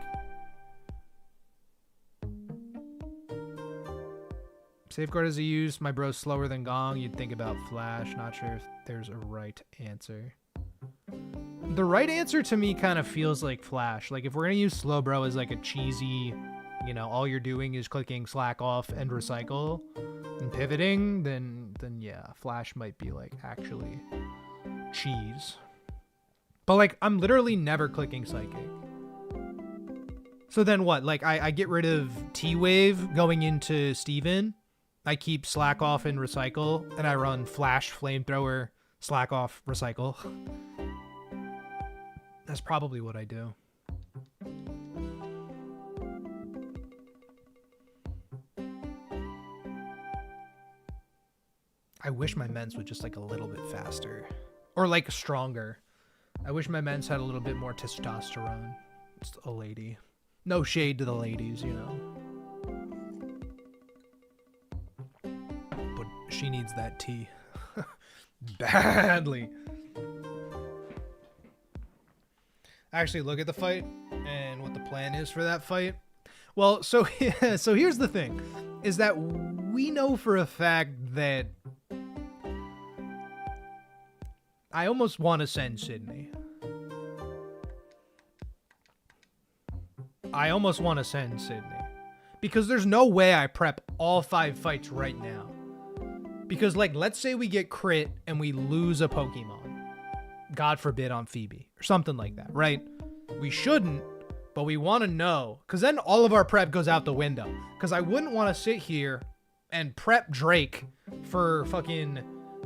Safeguard is a use. My bro's slower than Gong. You'd think about Flash. Not sure if there's a right answer. The right answer to me kind of feels like Flash. Like, if we're going to use Slowbro as like a cheesy, you know, all you're doing is clicking slack off and recycle and pivoting, then yeah, Flash might be like actually cheese. But like, I'm literally never clicking Psychic. So then what? Like, I get rid of T-Wave going into Steven. I keep slack off and recycle, and I run Flash, Flamethrower, slack off, recycle. That's probably what I do. I wish my men's was just like a little bit faster. Or like stronger. I wish my men's had a little bit more testosterone. It's a lady. No shade to the ladies, you know. But she needs that tea. Badly. Actually, look at the fight and what the plan is for that fight. Well, so here's the thing. Is that we know for a fact that I almost want to send Sydney. I almost want to send Sydney. Because there's no way I prep all 5 fights right now. Because, like, let's say we get crit and we lose a Pokemon. God forbid on Phoebe. Or something like that, right? We shouldn't, but we want to know. Because then all of our prep goes out the window. Because I wouldn't want to sit here and prep Drake for fucking,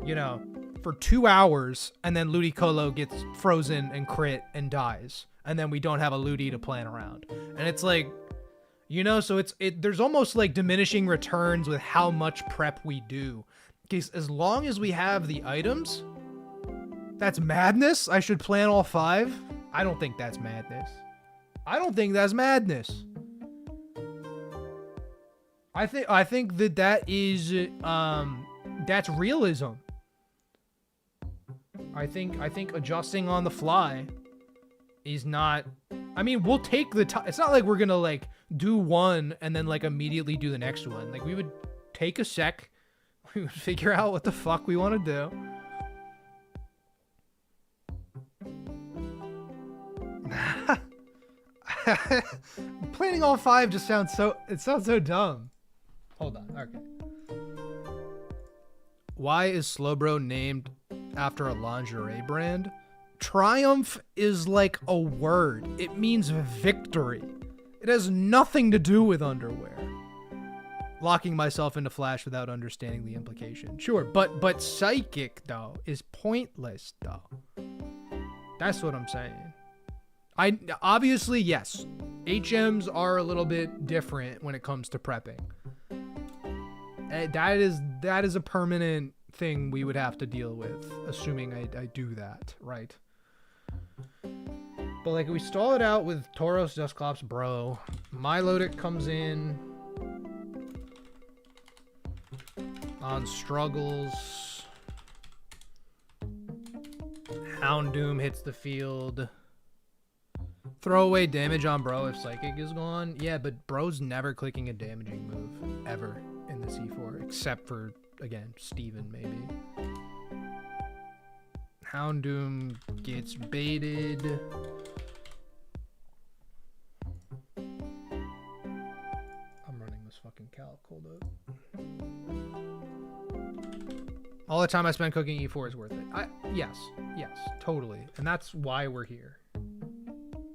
you know, for 2 hours, and then Ludicolo gets frozen and crit and dies, and then we don't have a Ludi to plan around. And it's like, you know, so there's almost like diminishing returns with how much prep we do. Because as long as we have the items, that's madness. I should plan all 5. I don't think that's madness. I don't think that's madness. I think that is that's realism. I think adjusting on the fly is not. I mean, we'll take the time. It's not like we're gonna like do one and then like immediately do the next one. Like we would take a sec, we would figure out what the fuck we want to do. Planning all 5 just sounds so dumb. Hold on. Okay. Why is Slowbro named after a lingerie brand? Triumph is like a word. It means victory. It has nothing to do with underwear. Locking myself into Flash without understanding the implication. Sure, but psychic though is pointless though. That's what I'm saying. I obviously, yes, HMs are a little bit different when it comes to prepping. That is a permanent thing we would have to deal with, assuming I do that, right? But like we stall it out with Tauros, Dusclops, bro. Milotic comes in on struggles. Houndoom hits the field. Throwaway damage on bro if Psychic is gone. Yeah, but bro's never clicking a damaging move ever in the C4, except for, again, Steven maybe. Houndoom gets baited. I'm running this fucking calc, hold up. All the time I spend cooking E4 is worth it. Yes, totally. And that's why we're here.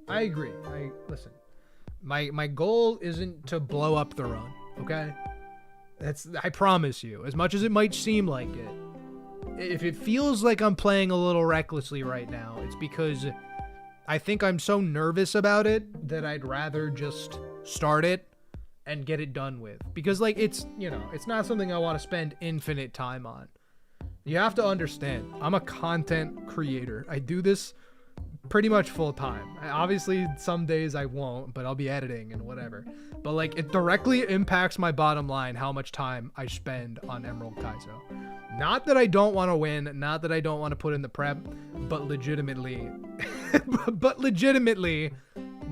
I agree. Listen. My goal isn't to blow up the run, okay? I promise you. As much as it might seem like it. If it feels like I'm playing a little recklessly right now, it's because I think I'm so nervous about it that I'd rather just start it and get it done with. Because like it's, you know, it's not something I want to spend infinite time on. You have to understand, I'm a content creator. I do this pretty much full time. Obviously, some days I won't, but I'll be editing and whatever. But like, it directly impacts my bottom line how much time I spend on Emerald Kaizo. Not that I don't want to win, not that I don't want to put in the prep, but legitimately,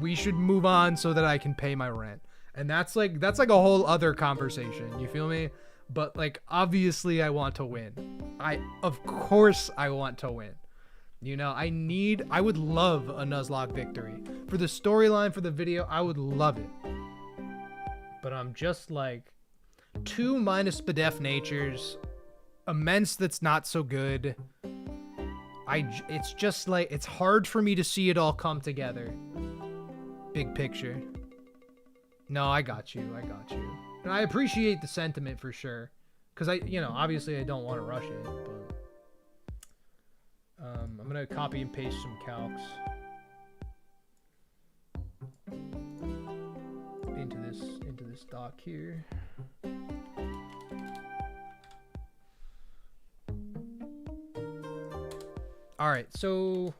we should move on so that I can pay my rent. And that's like a whole other conversation. You feel me? But like, obviously, I want to win. Of course, I want to win. You know, I would love a Nuzlocke victory. For the storyline, for the video, I would love it. But I'm just like, 2 minus Spadef natures, immense that's not so good. It's just like, it's hard for me to see it all come together. Big picture. No, I got you. And I appreciate the sentiment for sure. Because obviously I don't want to rush it, but... I'm going to copy and paste some calcs. Nuzlocke here. Alright, so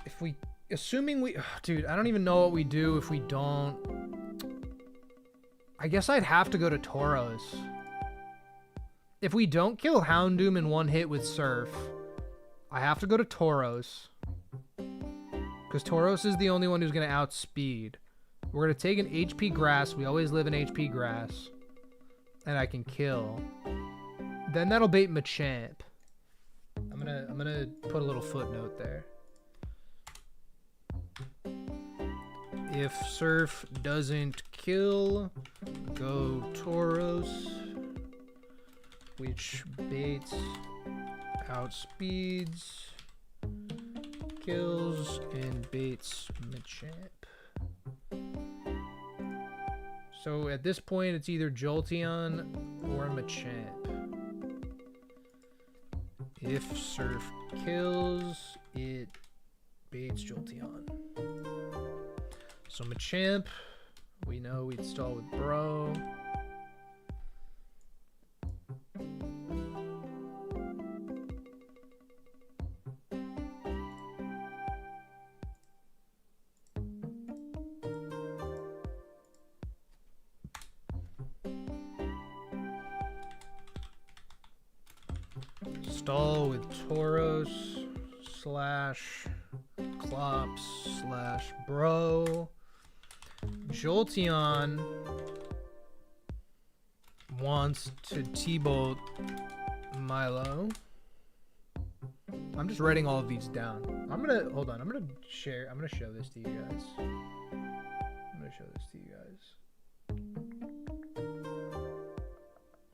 if we, assuming we, dude, I don't even know what we do if we don't. I guess I'd have to go to Tauros. If we don't kill Houndoom in one hit with Surf, I have to go to Tauros. Because Tauros is the only one who's going to outspeed. We're going to take an HP Grass. We always live in HP Grass. And I can kill. Then that'll bait Machamp. I'm gonna put a little footnote there. If Surf doesn't kill, go Tauros, which baits, outspeeds, kills, and baits Machamp. So at this point, it's either Jolteon or Machamp. If Surf kills, it baits Jolteon. So Machamp, we know we'd stall with Bro. Stall with Tauros slash Clops slash Bro. Jolteon wants to T-Bolt Milo. I'm just writing all of these down. I'm gonna show this to you guys.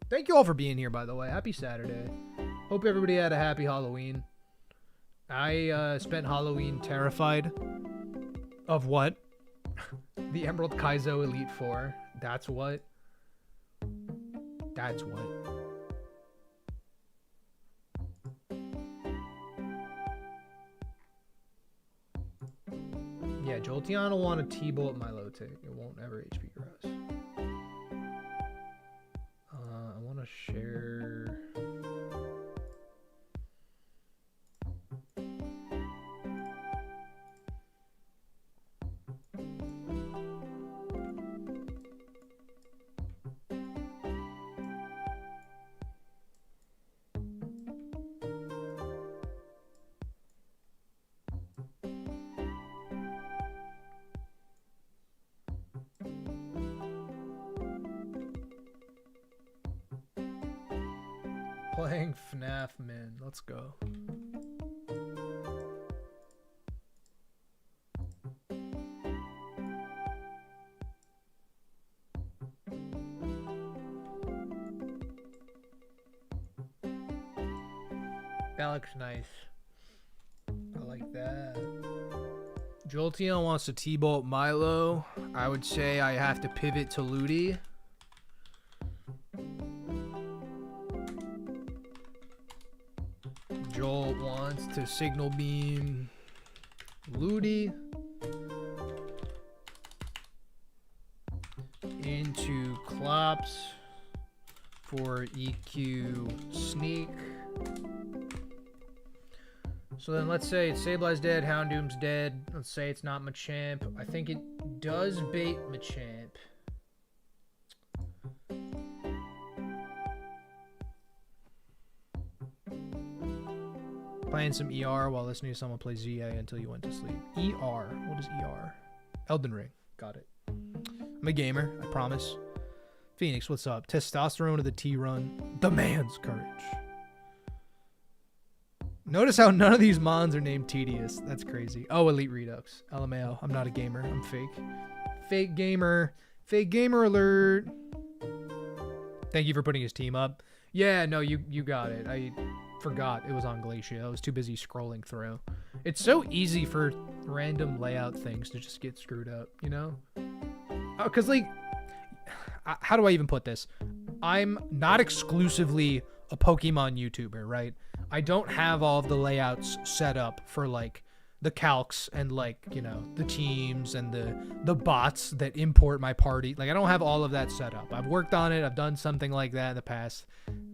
Thank you all for being here, by the way. Happy Saturday. Hope everybody had a happy Halloween. I spent Halloween terrified of what? The Emerald Kaizo Elite Four. That's what. That's what. Yeah, Jolteon will want to T-Bolt Milotic. It won't ever HP Grass. I want to share... Playing FNAF, man. Let's go. That looks nice. I like that. Jolteon wants to T-Bolt Milo. I would say I have to pivot to Ludi. Jolt wants to Signal Beam Ludi into Clops for EQ Sneak. So then let's say Sableye's dead, Houndoom's dead. Let's say it's not Machamp. I think it does bait Machamp. Playing some ER while listening to someone play ZA until you went to sleep. ER. What is ER? Elden Ring. Got it. I'm a gamer, I promise. Phoenix, what's up? Testosterone of the T-Run. The man's courage. Notice how none of these mons are named Tedious. That's crazy. Oh, Elite Redux. LMAO. I'm not a gamer. I'm fake. Fake gamer. Fake gamer alert. Thank you for putting his team up. Yeah, no, you got it. I forgot it was on Glacia. I was too busy scrolling through. It's so easy for random layout things to just get screwed up, you know? Because, like, how do I even put this? I'm not exclusively a Pokemon YouTuber, right? I don't have all of the layouts set up for, like, the calcs and like, you know, the teams and the bots that import my party. Like I don't have all of that set up. I've worked on it. I've done something like that in the past.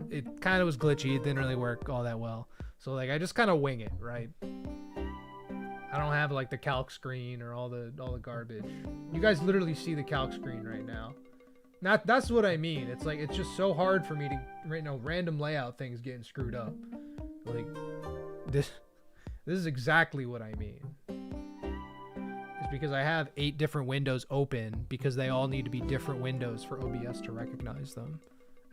It kind of was glitchy. It didn't really work all that well. So like I just kind of wing it, right? I don't have like the calc screen or all the garbage. You guys literally see the calc screen right now. That's what I mean. It's like it's just so hard for me to right now random layout things getting screwed up. Like this is exactly what I mean. It's because I have 8 different windows open because they all need to be different windows for OBS to recognize them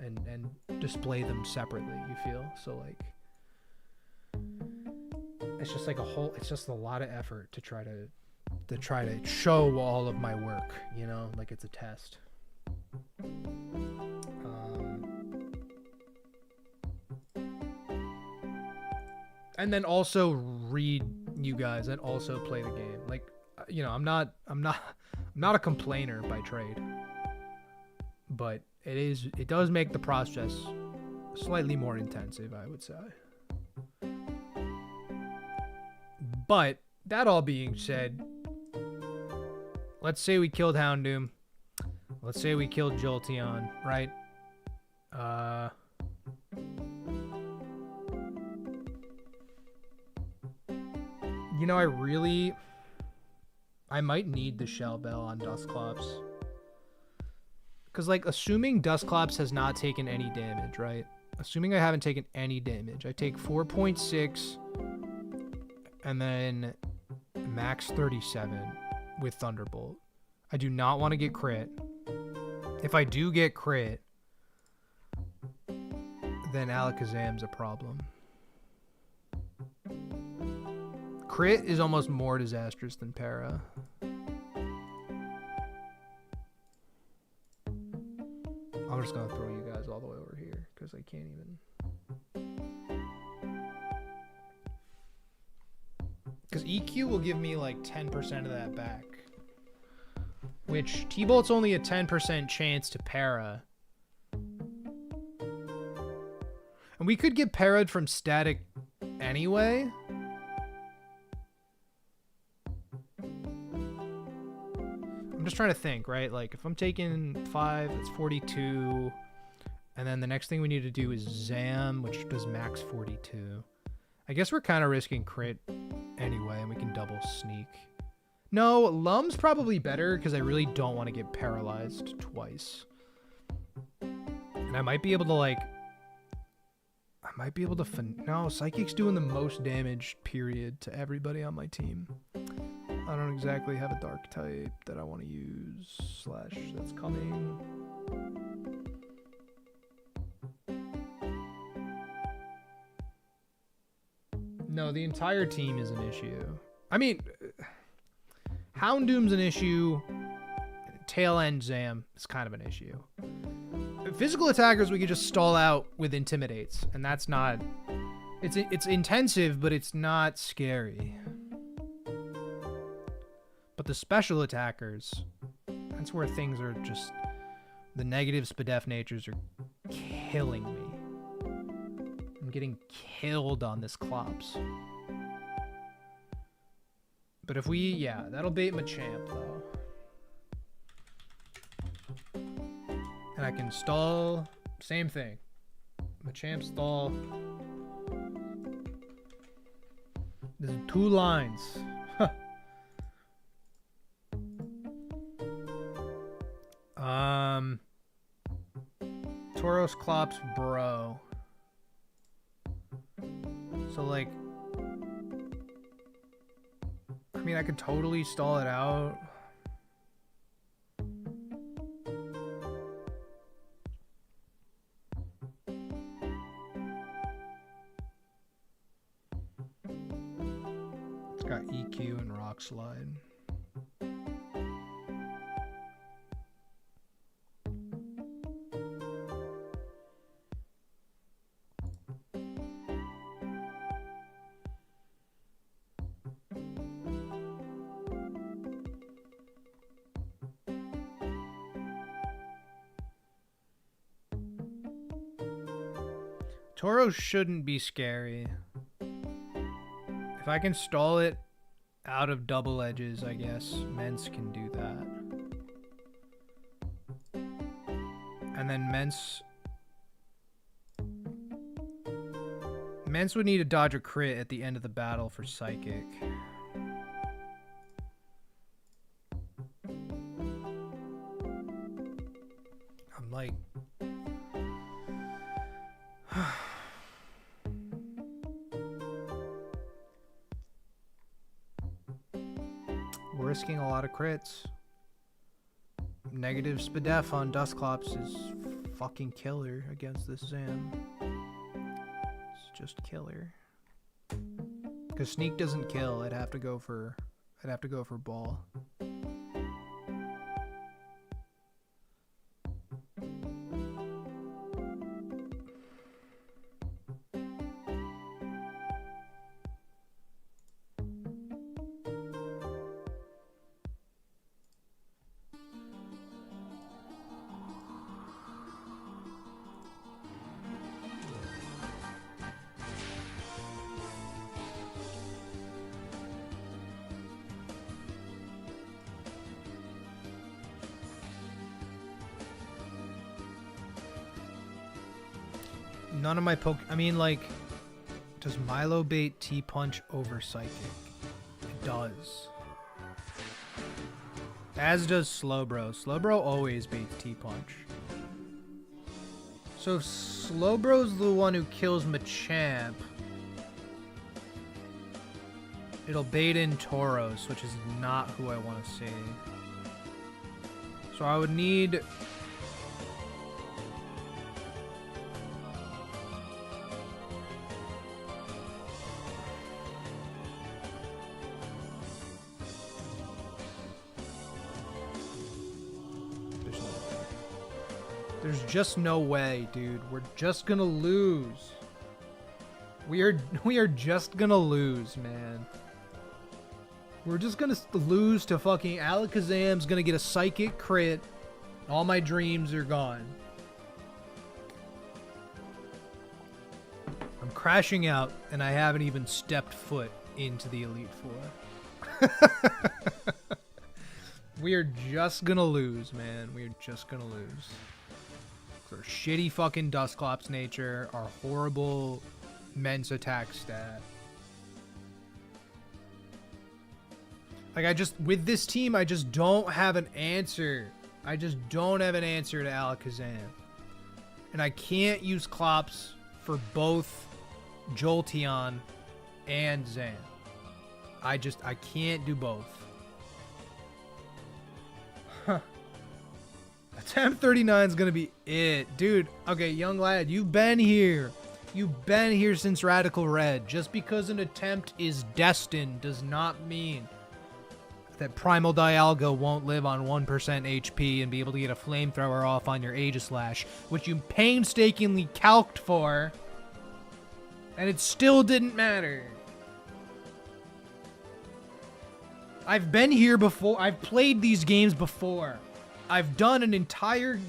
and display them separately, you feel? So like it's just like it's just a lot of effort to try to show all of my work, you know, like it's a test. And then also read you guys and also play the game. Like, you know, I'm not a complainer by trade, but it does make the process slightly more intensive, I would say. But that all being said, let's say we killed Houndoom. Let's say we killed Jolteon, right? You know, I might need the Shell Bell on Dusclops. Because, like, assuming Dusclops has not taken any damage, right? Assuming I haven't taken any damage. I take 4.6 and then max 37 with Thunderbolt. I do not want to get crit. If I do get crit, then Alakazam's a problem. Crit is almost more disastrous than Para. I'm just gonna throw you guys all the way over here because I can't even. Because EQ will give me like 10% of that back. Which T-Bolt's only a 10% chance to Para. And we could get para'd from static anyway. I'm just trying to think, right? Like, if I'm taking 5, that's 42. And then the next thing we need to do is Zam, which does max 42. I guess we're kind of risking crit anyway, and we can double sneak. No, Lum's probably better, because I really don't want to get paralyzed twice. And I might be able to, like... No, Psychic's doing the most damage, period, to everybody on my team. I don't exactly have a dark type that I want to use. Slash, that's coming. No, the entire team is an issue. I mean, Houndoom's an issue. Tail End Zam is kind of an issue. Physical attackers we could just stall out with Intimidates, and that's not... It's intensive, but it's not scary. But the special attackers, that's where things are just... The negative Spadef natures are killing me. I'm getting killed on this Clops. But if we... Yeah, that'll bait Machamp, though. And I can stall... Same thing. Machamp stall. There's 2 lines. Tauros Clops bro. So like, I mean, I could totally stall it out. It's got EQ and Rock Slide. Tauros shouldn't be scary. If I can stall it out of double edges, I guess. Mence can do that. And then Mence would need to dodge a crit at the end of the battle for Psychic. I'm like... We're risking a lot of crits. Negative Spadef on Dusclops is fucking killer against this Zam. It's just killer. Cause Sneak doesn't kill. I'd have to go for Ball. None of my I mean, like, does Milo bait T-Punch over Psychic? It does. As does Slowbro. Slowbro always baits T-Punch. So if Slowbro's the one who kills Machamp, it'll bait in Tauros, which is not who I want to see. So I would need... There's just no way, dude. We're just gonna lose. We are just gonna lose, man. We're just gonna lose to fucking Alakazam's gonna get a Psychic crit. All my dreams are gone. I'm crashing out, and I haven't even stepped foot into the Elite Four. We are just gonna lose, man. We are just gonna lose. Our shitty fucking Dusclops nature, our horrible Mence attack stat. Like, with this team, I just don't have an answer. I just don't have an answer to Alakazam. And I can't use Clops for both Jolteon and Zam. I can't do both. Huh. Attempt 39 is gonna be it. Dude, okay, young lad, you've been here. You've been here since Radical Red. Just because an attempt is destined does not mean that Primal Dialga won't live on 1% HP and be able to get a flamethrower off on your Aegislash, which you painstakingly calced for, and it still didn't matter. I've been here before. I've played these games before. I've done an entire,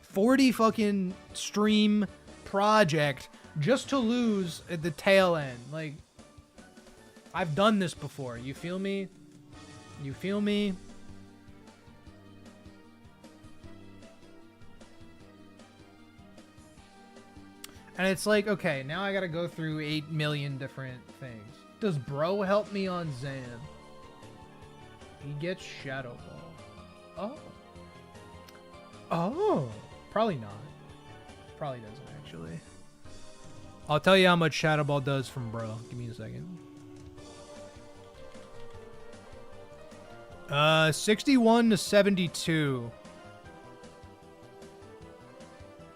40 fucking stream project just to lose at the tail end. Like, I've done this before. You feel me? You feel me? And it's like, okay, now I gotta go through 8 million different things. Does Bro help me on Zam? He gets Shadow Ball. Oh. Oh, probably not. Probably doesn't, actually. I'll tell you how much Shadow Ball does from Bro. Give me a second. 61 to 72.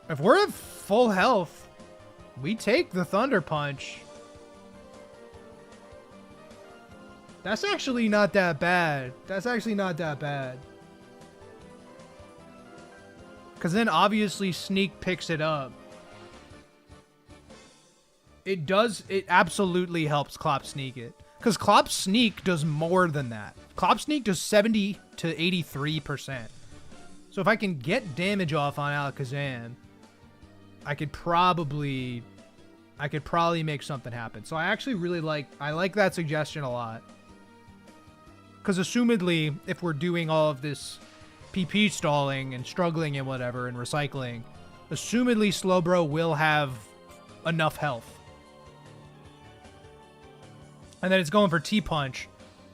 If we're at full health, we take the Thunder Punch. That's actually not that bad. That's actually not that bad. Because then obviously Sneak picks it up. It does, it absolutely helps Clop Sneak it. Because Clop Sneak does more than that. Clop Sneak does 70 to 83%. So if I can get damage off on Alakazam, I could probably make something happen. So I actually really like that suggestion a lot. Because assumedly, if we're doing all of this PP stalling and struggling and whatever and recycling, assumedly Slowbro will have enough health. And then it's going for T-Punch,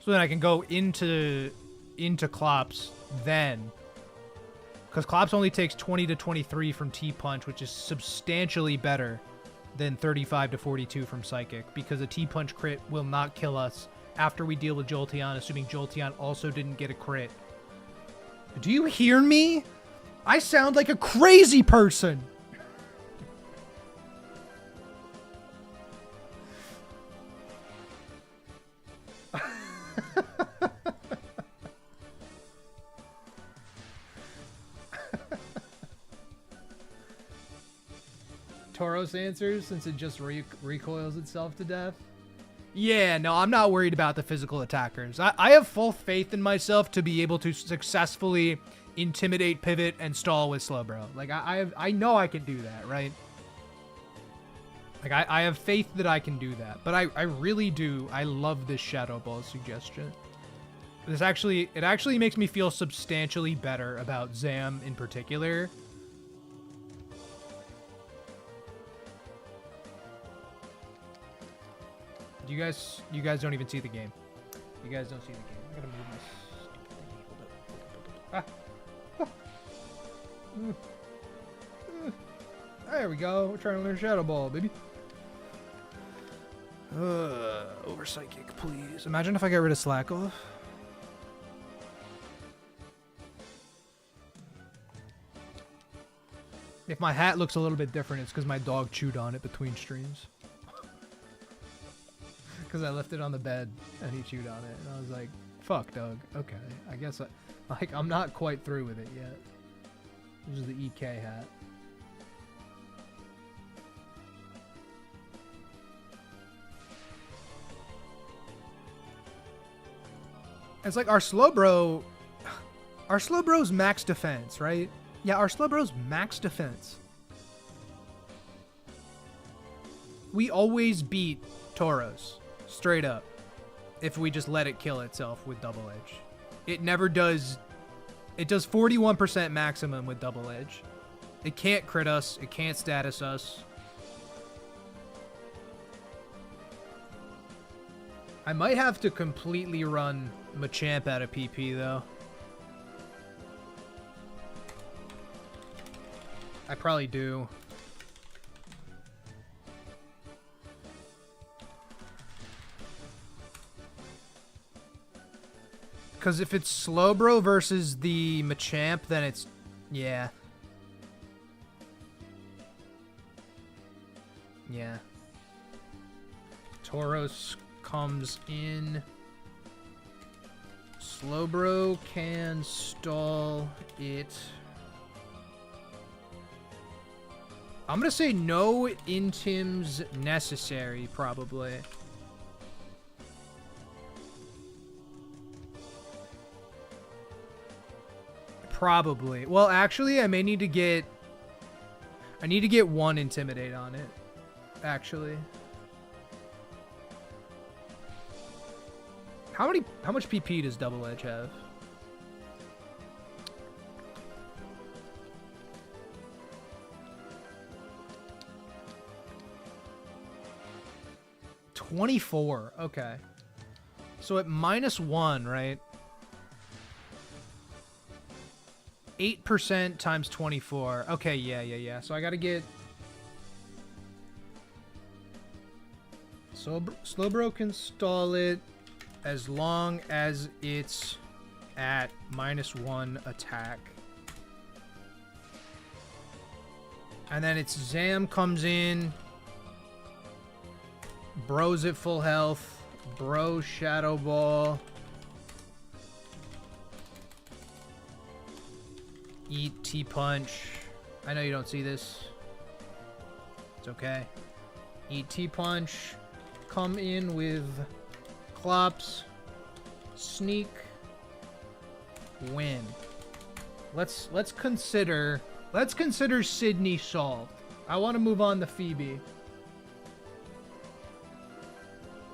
so then I can go into Klops then. Because Klops only takes 20 to 23 from T-Punch, which is substantially better than 35 to 42 from Psychic, because a T-Punch crit will not kill us after we deal with Jolteon, assuming Jolteon also didn't get a crit. Do you hear me? I sound like a crazy person! Tauros answers since it just recoils itself to death. Yeah, no, I'm not worried about the physical attackers. I have full faith in myself to be able to successfully intimidate, pivot, and stall with Slowbro. Like, I know I can do that, right? Like, I have faith that I can do that. But I really do. I love this Shadow Ball suggestion. It actually makes me feel substantially better about Zam in particular. You guys don't even see the game. You guys don't see the game. I gotta move this. There we go. We're trying to learn Shadow Ball, baby. Over Psychic, please. Imagine if I got rid of Slack Off. If my hat looks a little bit different, it's because my dog chewed on it between streams. Because I left it on the bed and he chewed on it, and I was like, "Fuck, Doug. Okay, I guess I'm not quite through with it yet." This is the EK hat. It's like our Slowbro's max defense, right? Yeah, our Slowbro's max defense. We always beat Tauros. Straight up. If we just let it kill itself with Double Edge. It never does... It does 41% maximum with Double Edge. It can't crit us. It can't status us. I might have to completely run Machamp out of PP, though. I probably do. Because if it's Slowbro versus the Machamp, then it's... Yeah. Yeah. Tauros comes in. Slowbro can stall it. I'm going to say no intims necessary, probably. Probably. Well, actually, I may need to get... I need to get one Intimidate on it. Actually. How much PP does Double Edge have? $24. Okay. So at -1, right? 8% times 24. Okay, yeah. So I gotta get... Slowbro can stall it as long as it's at -1 attack. And then it's Zam comes in. Bro's at full health. Bro Shadow Ball. Eat T-Punch. I know you don't see this. It's okay. Eat T-Punch. Come in with Klops. Sneak. Win. Let's consider Sydney solved. I want to move on to Phoebe.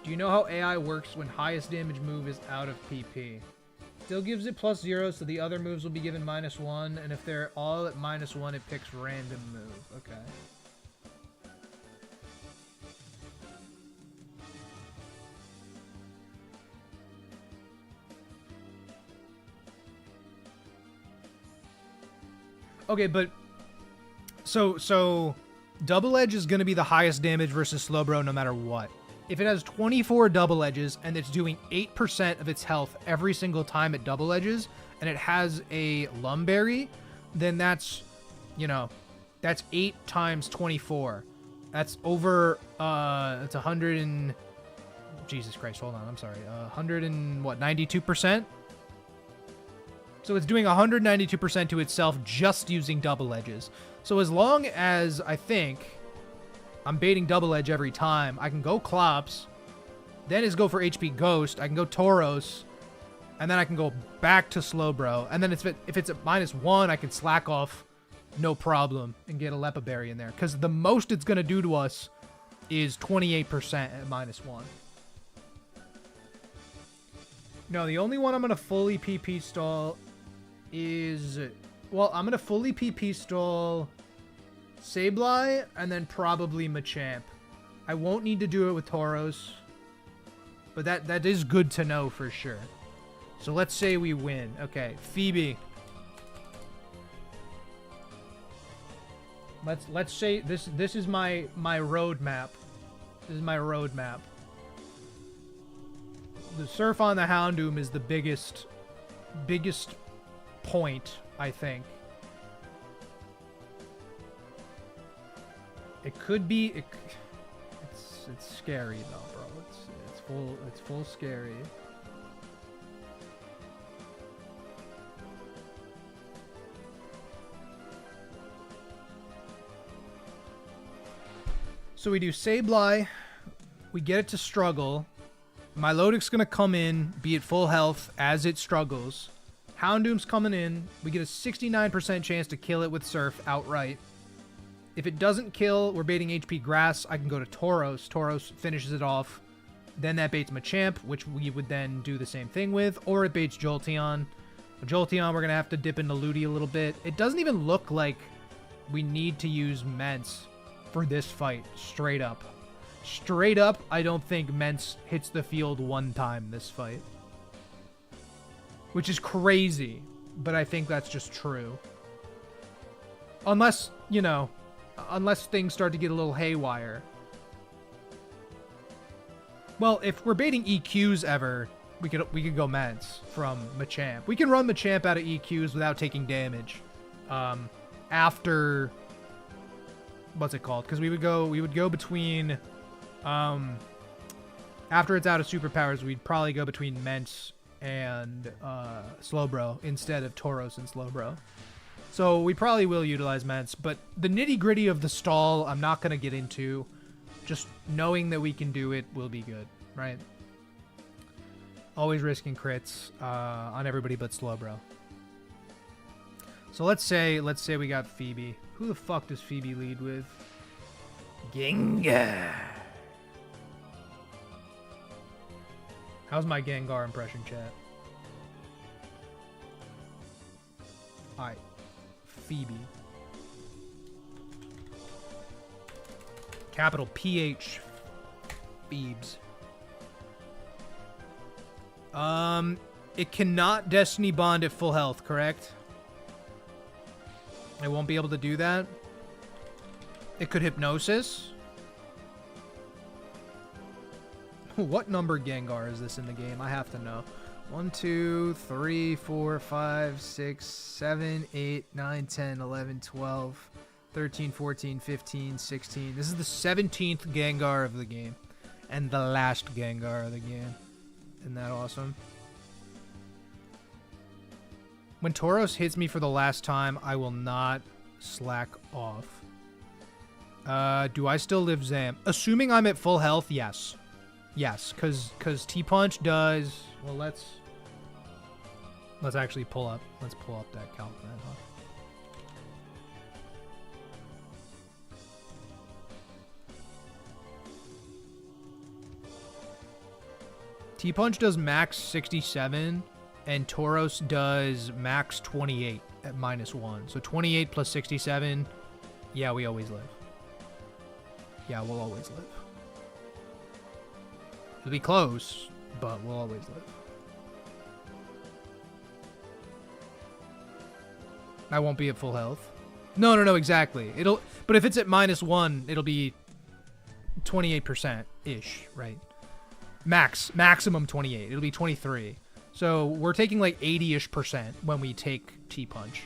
Do you know how AI works when highest damage move is out of PP? Still gives it +0, so the other moves will be given -1, and if they're all at -1, it picks random move. Okay. Okay, but so double edge is going to be the highest damage versus Slowbro no matter what. If it has 24 double edges and it's doing 8% of its health every single time it double edges, and it has a Lumberry, then that's, you know, that's 8 times 24. That's over, it's 100 and, Jesus Christ, hold on, I'm sorry, 100 and what, 92%? So it's doing 192% to itself just using double edges. So as long as I think I'm baiting double edge every time, I can go Clops, then is go for HP Ghost, I can go Tauros, and then I can go back to Slowbro. And then if it's at -1, I can slack off no problem and get a Lepa Berry in there. Because the most it's going to do to us is 28% at -1. No, the only one I'm going to fully PP stall is... Well, I'm going to fully PP stall Sableye and then probably Machamp. I won't need to do it with Tauros, but that is good to know for sure. So let's say we win. Okay, Phoebe. Let's say this is my roadmap. This is my roadmap. The Surf on the Houndoom is the biggest point, I think. It could be. It's scary though, bro. It's full scary. So we do Sableye. We get it to struggle. Milotic's gonna come in, be at full health as it struggles. Houndoom's coming in. We get a 69% chance to kill it with Surf outright. If it doesn't kill, we're baiting HP Grass. I can go to Tauros. Tauros finishes it off. Then that baits Machamp, which we would then do the same thing with. Or it baits Jolteon. With Jolteon, we're going to have to dip into Ludi a little bit. It doesn't even look like we need to use Mence for this fight. Straight up. Straight up, I don't think Mence hits the field one time this fight. Which is crazy. But I think that's just true. Unless, you know... Unless things start to get a little haywire. Well, if we're baiting EQs ever, we could go Mence from Machamp. We can run Machamp out of EQs without taking damage. After what's it called? Because we would go between after it's out of superpowers, we'd probably go between Mence and Slowbro instead of Tauros and Slowbro. So we probably will utilize Mence, but the nitty-gritty of the stall, I'm not going to get into. Just knowing that we can do it will be good, right? Always risking crits on everybody but Slowbro. So let's say we got Phoebe. Who the fuck does Phoebe lead with? Gengar. How's my Gengar impression, chat? Alright. Phoebe. Capital PH. Phoebes. It cannot Destiny Bond at full health, correct? I won't be able to do that. It could Hypnosis. What number Gengar is this in the game? I have to know. 1, 2, 3, 4, 5, 6, 7, 8, 9, 10, 11, 12, 13, 14, 15, 16. This is the 17th Gengar of the game. And the last Gengar of the game. Isn't that awesome? When Tauros hits me for the last time, I will not slack off. Do I still live Zam? Assuming I'm at full health, yes. Yes, because T-Punch does... Well, let's actually pull up. Let's pull up that count then, huh? T-Punch does max 67, and Tauros does max 28 at -1. So 28 plus 67, yeah, we always live. Yeah, we'll always live. It'll be close, but we'll always live. I won't be at full health. No, exactly. But if it's at -1, it'll be 28%-ish, right? Maximum 28. It'll be 23. So we're taking like 80-ish% when we take T-Punch.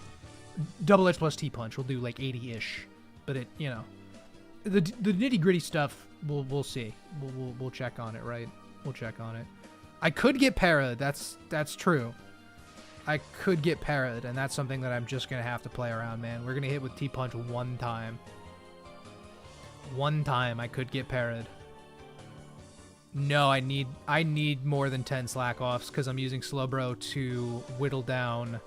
Double Edge plus T-Punch, we'll do like 80-ish. But it, you know, the nitty-gritty stuff, we'll see. We'll check on it, right? We'll check on it. I could get para. That's true. I could get parried, and that's something that I'm just gonna have to play around, man. We're gonna hit with T-Punch one time. One time I could get parried. No, I need more than 10 slack offs because I'm using Slowbro to whittle down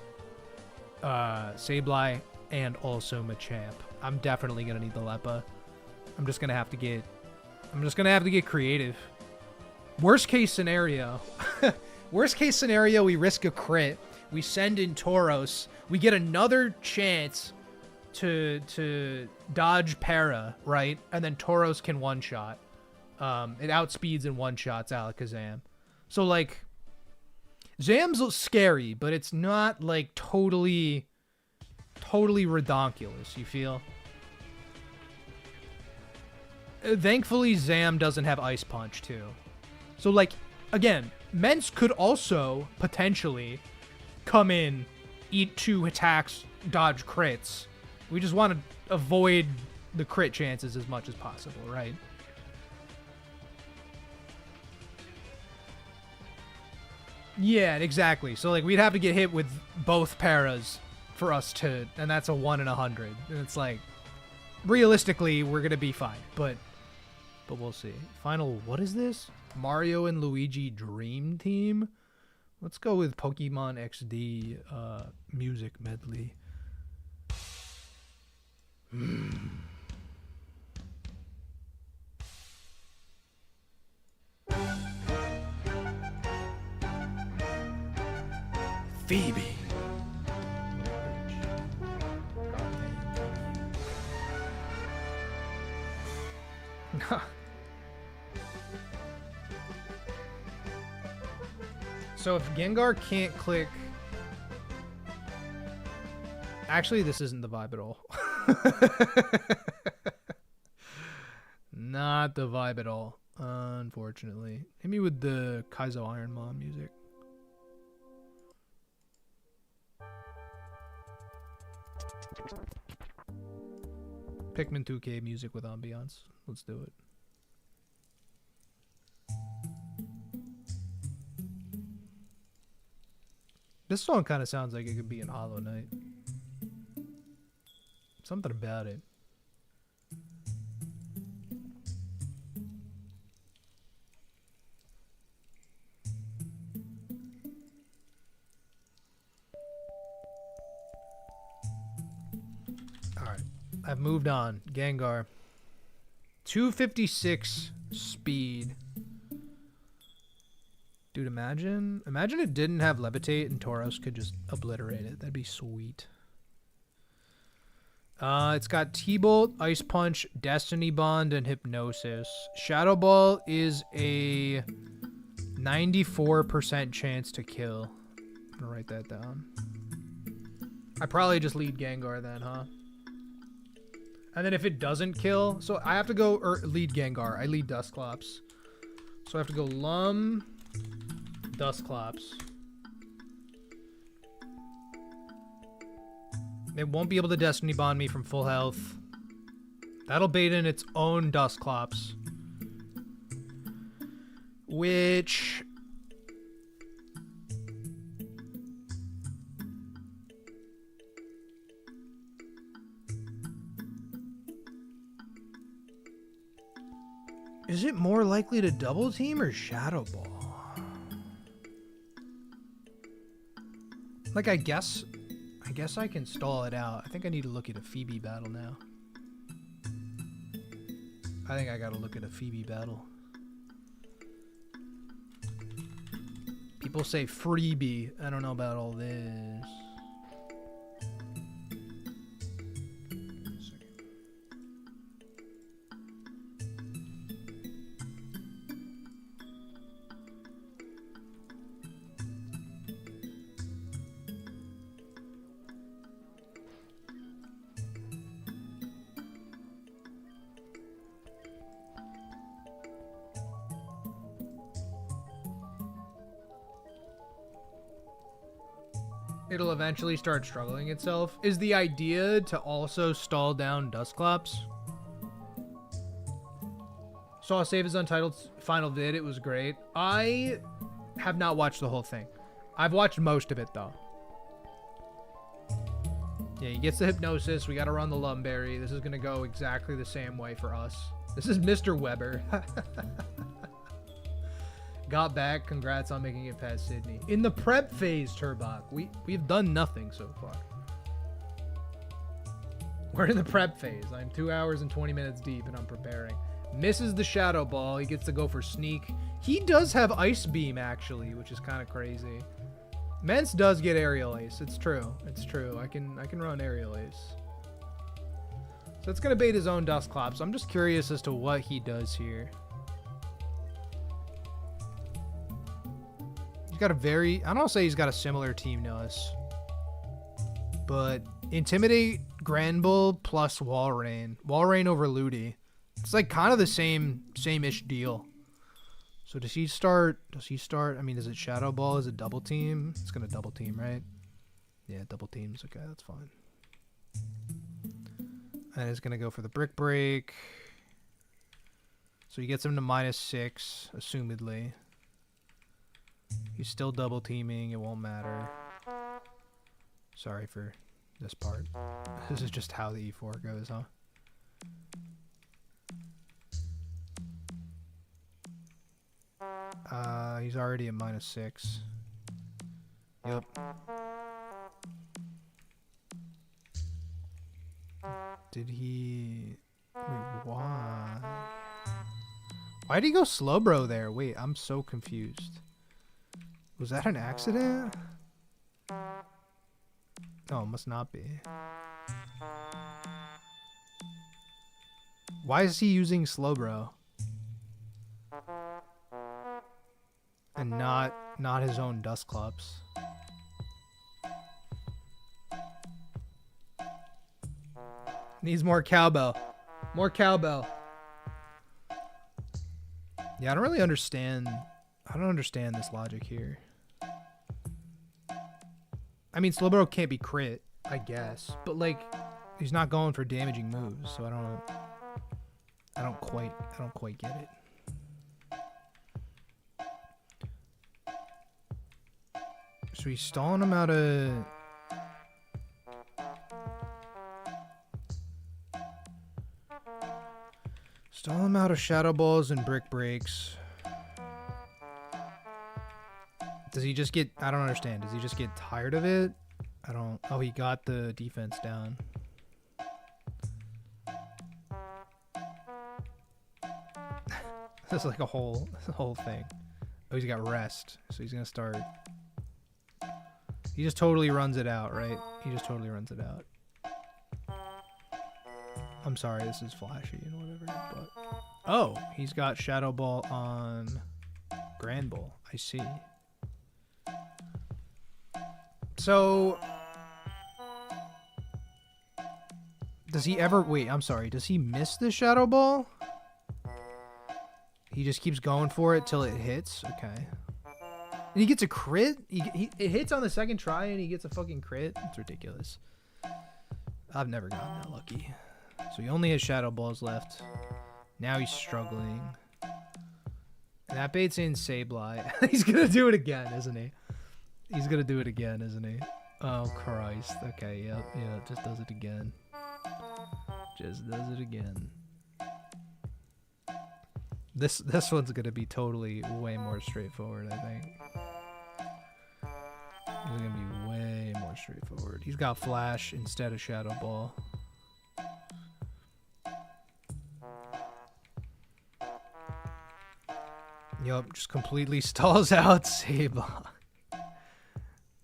Sableye and also Machamp. I'm definitely gonna need the Leppa. I'm just gonna have to get creative. Worst case scenario. Worst case scenario, we risk a crit. We send in Tauros. We get another chance to dodge para, right? And then Tauros can one-shot. It outspeeds and one-shots Alakazam. So, like, Zam's scary, but it's not, like, totally redonkulous, you feel? Thankfully, Zam doesn't have Ice Punch, too. So, like, again, Mence could also, potentially, come in, eat 2 attacks, dodge crits. We just want to avoid the crit chances as much as possible, right? Yeah, exactly. So, like, we'd have to get hit with both paras for us to, and that's a 1 in 100. And it's like, realistically, we're going to be fine, but we'll see. Final, what is this? Mario and Luigi Dream Team? Let's go with Pokemon XD music medley. Phoebe. So if Gengar can't click... Actually, this isn't the vibe at all. Not the vibe at all, unfortunately. Hit me with the Kaizo Iron Mom music. Pikmin 2K music with ambiance. Let's do it. This song kind of sounds like it could be in Hollow Knight. Something about it. Alright. I've moved on. Gengar. 256 speed. Dude, imagine it didn't have Levitate and Tauros could just obliterate it. That'd be sweet. It's got T-Bolt, Ice Punch, Destiny Bond, and Hypnosis. Shadow Ball is a 94% chance to kill. I'm gonna write that down. I probably just lead Gengar then, huh? And then if it doesn't kill, so I have to go lead Gengar. I lead Dusclops. So I have to go Lum, Dusclops. It won't be able to Destiny Bond me from full health. That'll bait in its own Dusclops. Which... Is it more likely to double team or Shadow Ball? Like, I guess I can stall it out. I think I need to look at a Phoebe battle now. I think I gotta look at a Phoebe battle. People say freebie. I don't know about all this. It'll eventually start struggling itself. Is the idea to also stall down Dustclops? Saw Save his Untitled final vid. It was great. I have not watched the whole thing. I've watched most of it, though. Yeah, he gets the hypnosis. We got to run the Lumberry. This is going to go exactly the same way for us. This is Mr. Weber. Got back. Congrats on making it past Sydney. In the prep phase, Turbach. We've done nothing so far. We're in the prep phase. I'm 2 hours and 20 minutes deep and I'm preparing. Misses the Shadow Ball. He gets to go for Sneak. He does have Ice Beam, actually, which is kind of crazy. Mence does get Aerial Ace. It's true. It's true. I can run Aerial Ace. So it's going to bait his own Dustclops. I'm just curious as to what he does here. He's got a very... I don't say he's got a similar team to us. But Intimidate, Granbull plus Walrein. Walrein over Ludi. It's like kind of the same-ish deal. So does he start? I mean, is it Shadow Ball? Is it double team? It's going to double team, right? Yeah, double teams. Okay, that's fine. And it's going to go for the Brick Break. So he gets him to -6, assumedly. He's still double teaming. It won't matter. Sorry for this part. This is just how the E4 goes, huh? He's already at -6. Yep. Did he... Wait, why? Why did he go Slowbro there? Wait, I'm so confused. Was that an accident? No, it must not be. Why is he using Slowbro? And not his own Dustclops. Needs more cowbell. More cowbell. Yeah, I don't really understand. I don't understand this logic here. I mean, Slowbro can't be crit, I guess, but like, he's not going for damaging moves, so I don't quite get it. So he's stalling him out of... Stall him out of Shadow Balls and Brick Breaks. Does he just get... I don't understand. Does he just get tired of it? I don't... Oh, he got the defense down. This is like a whole thing. Oh, he's got rest. So he's going to start... He just totally runs it out, right? He just totally runs it out. I'm sorry, this is flashy and whatever, but... Oh, he's got Shadow Ball on Granbull. I see. So... Does he ever... Wait, I'm sorry. Does he miss the Shadow Ball? He just keeps going for it till it hits? Okay. And he gets a crit? It hits on the second try and he gets a fucking crit? It's ridiculous. I've never gotten that lucky. So he only has Shadow Balls left. Now he's struggling. And that baits in Sableye. He's gonna do it again, isn't he? He's gonna do it again, isn't he? Oh, Christ. Okay, yep. Yeah, just does it again. Just does it again. This one's gonna be totally way more straightforward, I think. It's gonna be way more straightforward. He's got Flash instead of Shadow Ball. Yup, just completely stalls out Sableye.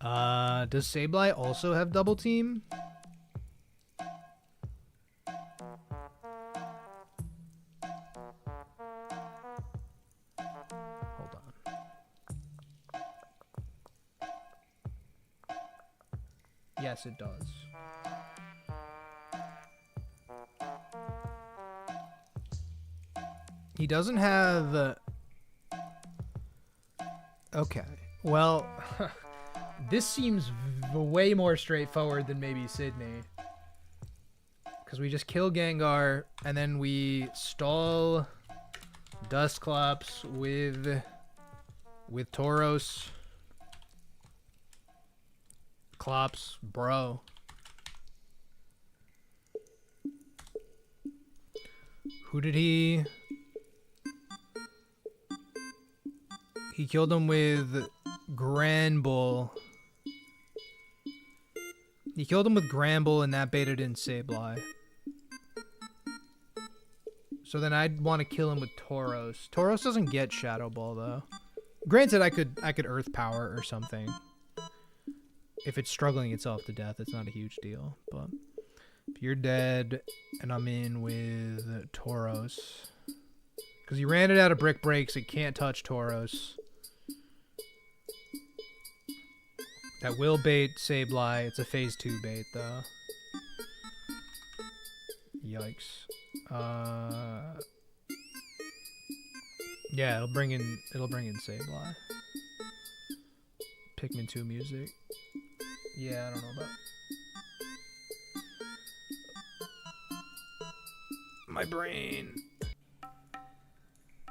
Does Sableye also have double team? Hold on. Yes, it does. He doesn't have... Okay. Well, this seems way more straightforward than maybe Sydney. Because we just kill Gengar, and then we stall Dusclops with Tauros. Clops, bro. Who did he... He killed him with Granbull. He killed him with Granbull, and that baited in Sableye. So then I'd want to kill him with Tauros. Tauros doesn't get Shadow Ball though. Granted, I could Earth Power or something. If it's struggling itself to death, it's not a huge deal. But if you're dead, and I'm in with Tauros, because he ran it out of Brick Breaks, it can't touch Tauros. That will bait Sableye. It's a phase 2 bait though. Yikes. Yeah, it'll bring in Sableye. Pikmin 2 music. Yeah, I don't know about. My brain.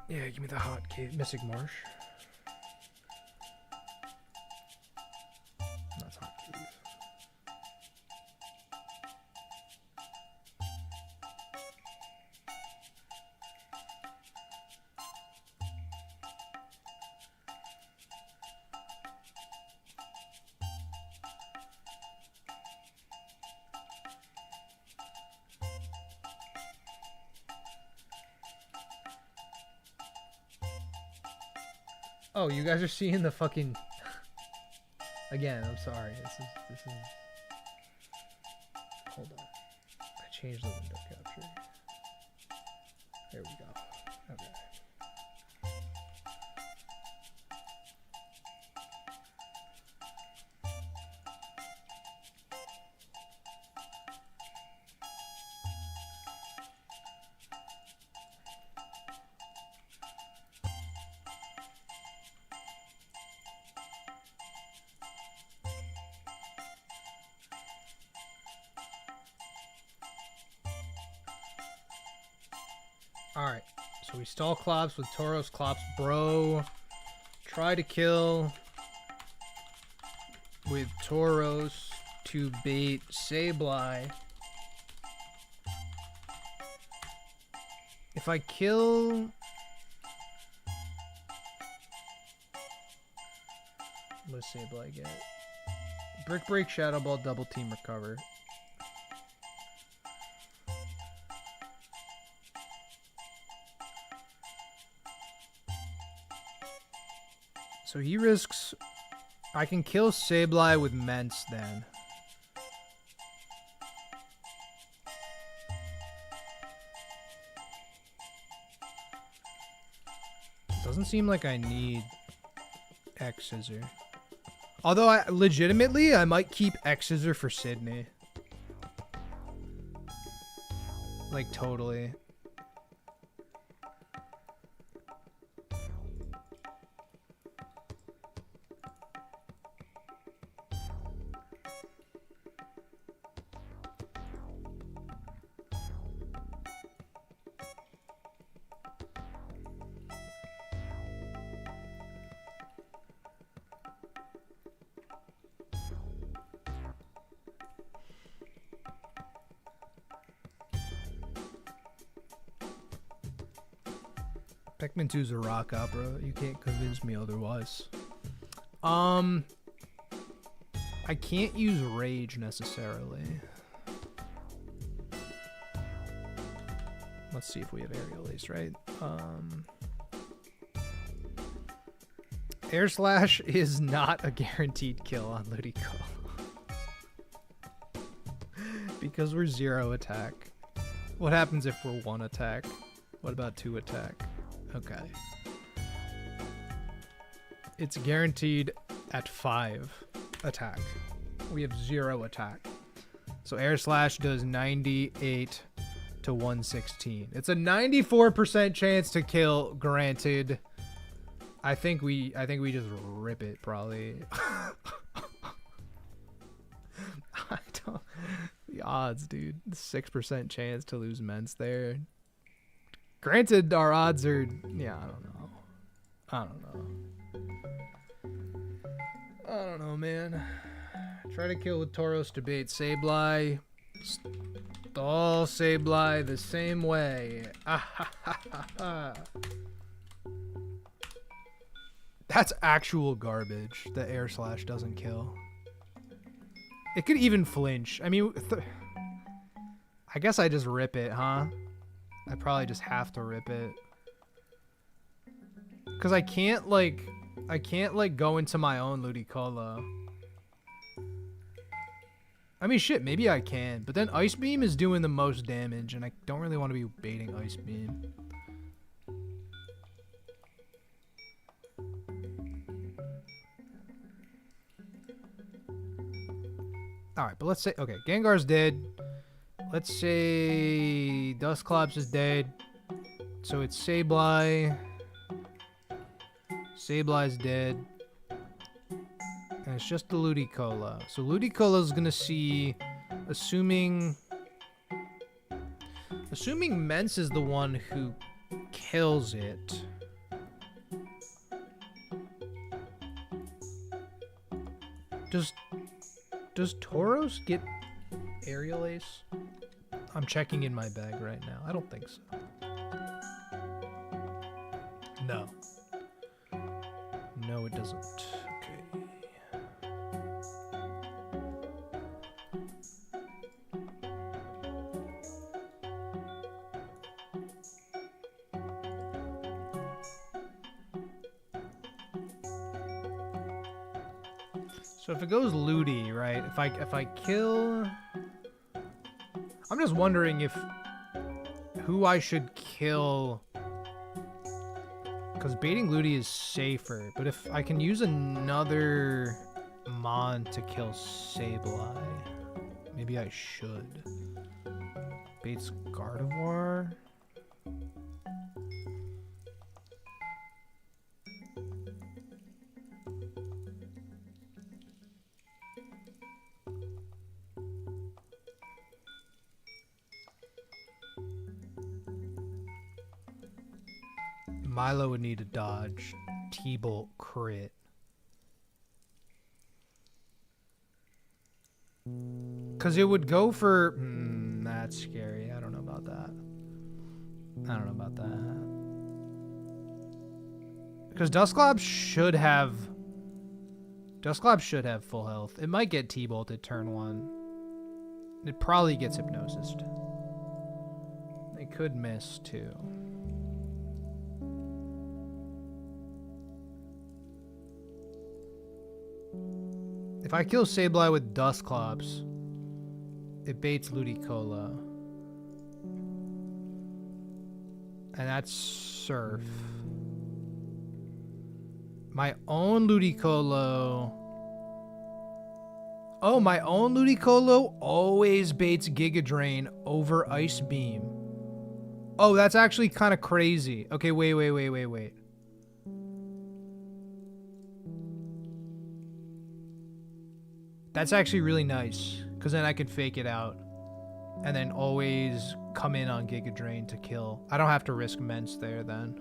Yeah, give me the hot cave. Mystic Marsh. That's hot cave. Oh, you guys are seeing the fucking... Again, I'm sorry. This is... Hold on. I changed the window capture. There we go. Okay. Alright, so we stall Clops with Tauros. Clops, bro. Try to kill with Tauros to bait Sableye. If I kill... What does Sableye get? Brick Break, Shadow Ball, Double Team, Recover. So he risks... I can kill Sableye with Mence then. Doesn't seem like I need X-Scissor. Although, legitimately, I might keep X-Scissor for Sydney. Like, totally. Pikmin 2's a rock opera. You can't convince me otherwise. I can't use Rage necessarily. Let's see if we have Aerial Ace, right? Air Slash is not a guaranteed kill on Ludicolo. Because we're 0 attack. What happens if we're 1 attack? What about 2 attack? Okay. It's guaranteed at 5 attack. We have 0 attack. So Air Slash does 98 to 116. It's a 94% chance to kill, granted. I think we just rip it probably. I don't, the odds, dude. 6% chance to lose Ments there. Granted, our odds are, yeah, I don't know, man. Try to kill with Tauros to bait Sableye. Stall Sableye the same way. That's actual garbage that Air Slash doesn't kill. It could even flinch. I mean, I guess I just rip it, huh? I probably just have to rip it. Cause I can't like go into my own Ludicolo. I mean, shit, maybe I can, but then Ice Beam is doing the most damage, and I don't really want to be baiting Ice Beam. Alright, but let's say, okay, Gengar's dead. Let's say Dusclops is dead. So it's Sableye. Sableye's dead. And it's just the Ludicolo. So Ludicolo's gonna see, assuming Mence is the one who kills it. Does Tauros get Aerial Ace? I'm checking in my bag right now. I don't think so. No. No, it doesn't. Okay. So if it goes Ludi, right? If I kill, I'm just wondering if who I should kill, because baiting Ludi is safer. But if I can use another Mon to kill Sableye, maybe I should. Baits Gardevoir. Milo would need to dodge T-Bolt crit. Because it would go for... that's scary. I don't know about that. Because Dusclops should have full health. It might get T-Bolted turn 1. It probably gets Hypnosis. It could miss too. If I kill Sableye with Dusclops, it baits Ludicolo. And that's Surf. My own Ludicolo... Oh, my own Ludicolo always baits Giga Drain over Ice Beam. Oh, that's actually kind of crazy. Okay, wait. That's actually really nice, because then I can fake it out and then always come in on Giga Drain to kill. I don't have to risk Mence there then.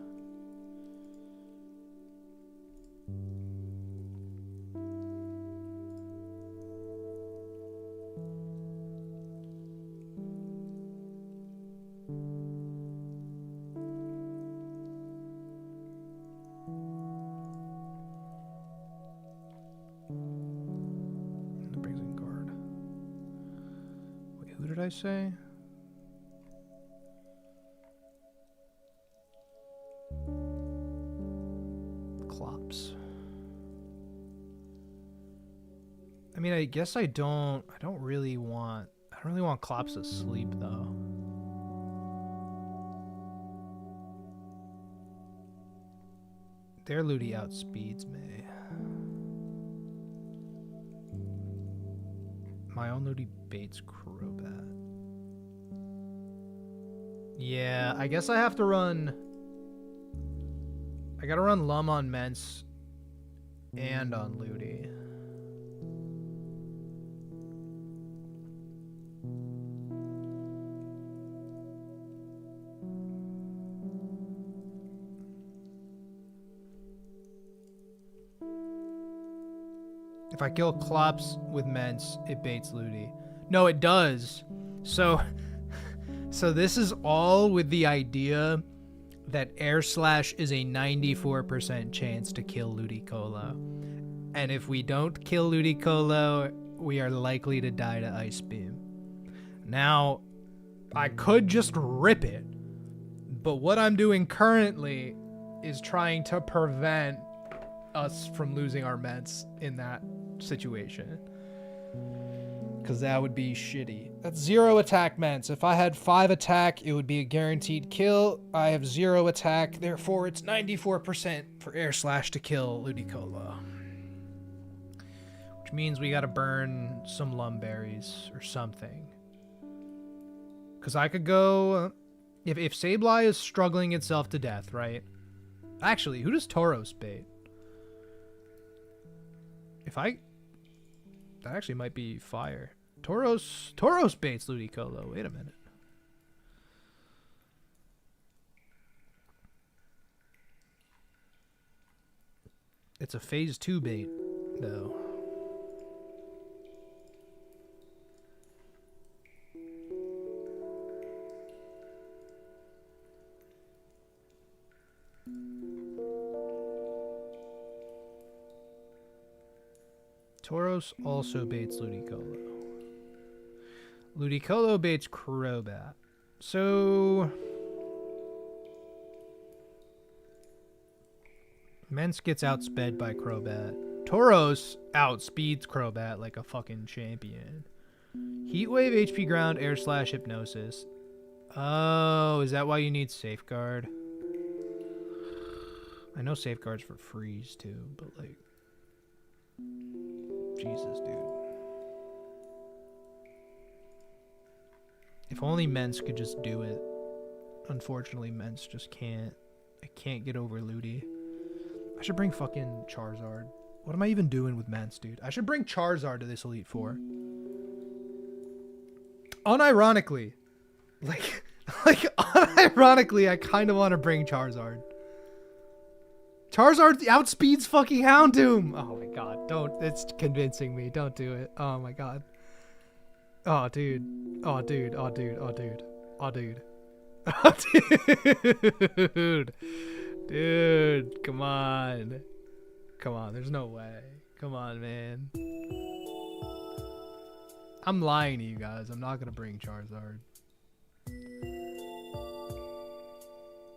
Who did I say? Clops. mean, I guess I don't really want Klops asleep though. Their Ludi outspeeds me. My own Ludi baits Crobat. Yeah, I guess I have to run. I gotta run Lum on Mence and on Ludi. If I kill Klops with Mence, it baits Ludi. No, it does. So this is all with the idea that Air Slash is a 94% chance to kill Ludicolo. And if we don't kill Ludicolo, we are likely to die to Ice Beam. Now, I could just rip it, but what I'm doing currently is trying to prevent us from losing our Mets in that situation. Because that would be shitty. That's 0 attack Mence. If I had 5 attack, it would be a guaranteed kill. I have 0 attack, therefore it's 94% for Air Slash to kill Ludicolo. Which means we gotta burn some Lumberries or something. Because I could go... If Sableye is struggling itself to death, right? Actually, who does Tauros bait? That actually might be fire. Tauros baits Ludicolo. Wait a minute. It's a phase 2 bait, though. Tauros also baits Ludicolo. Ludicolo baits Crobat. So... Mence gets outsped by Crobat. Tauros outspeeds Crobat like a fucking champion. Heatwave, HP Ground, Air Slash, Hypnosis. Oh, is that why you need Safeguard? I know Safeguard's for Freeze too, but like... Jesus, dude. If only Mence could just do it. Unfortunately, Mence just can't. I can't get over Ludi. I should bring fucking Charizard. What am I even doing with Mence, dude? I should bring Charizard to this Elite Four. Unironically. Like unironically, I kind of want to bring Charizard. Charizard outspeeds fucking Houndoom. Oh my god, don't. It's convincing me. Don't do it. Oh my god. Oh, dude. Oh, dude. Oh, dude. Oh, dude. Oh, dude. Oh, dude. Dude, come on. Come on, there's no way. Come on, man. I'm lying to you guys. I'm not gonna bring Charizard.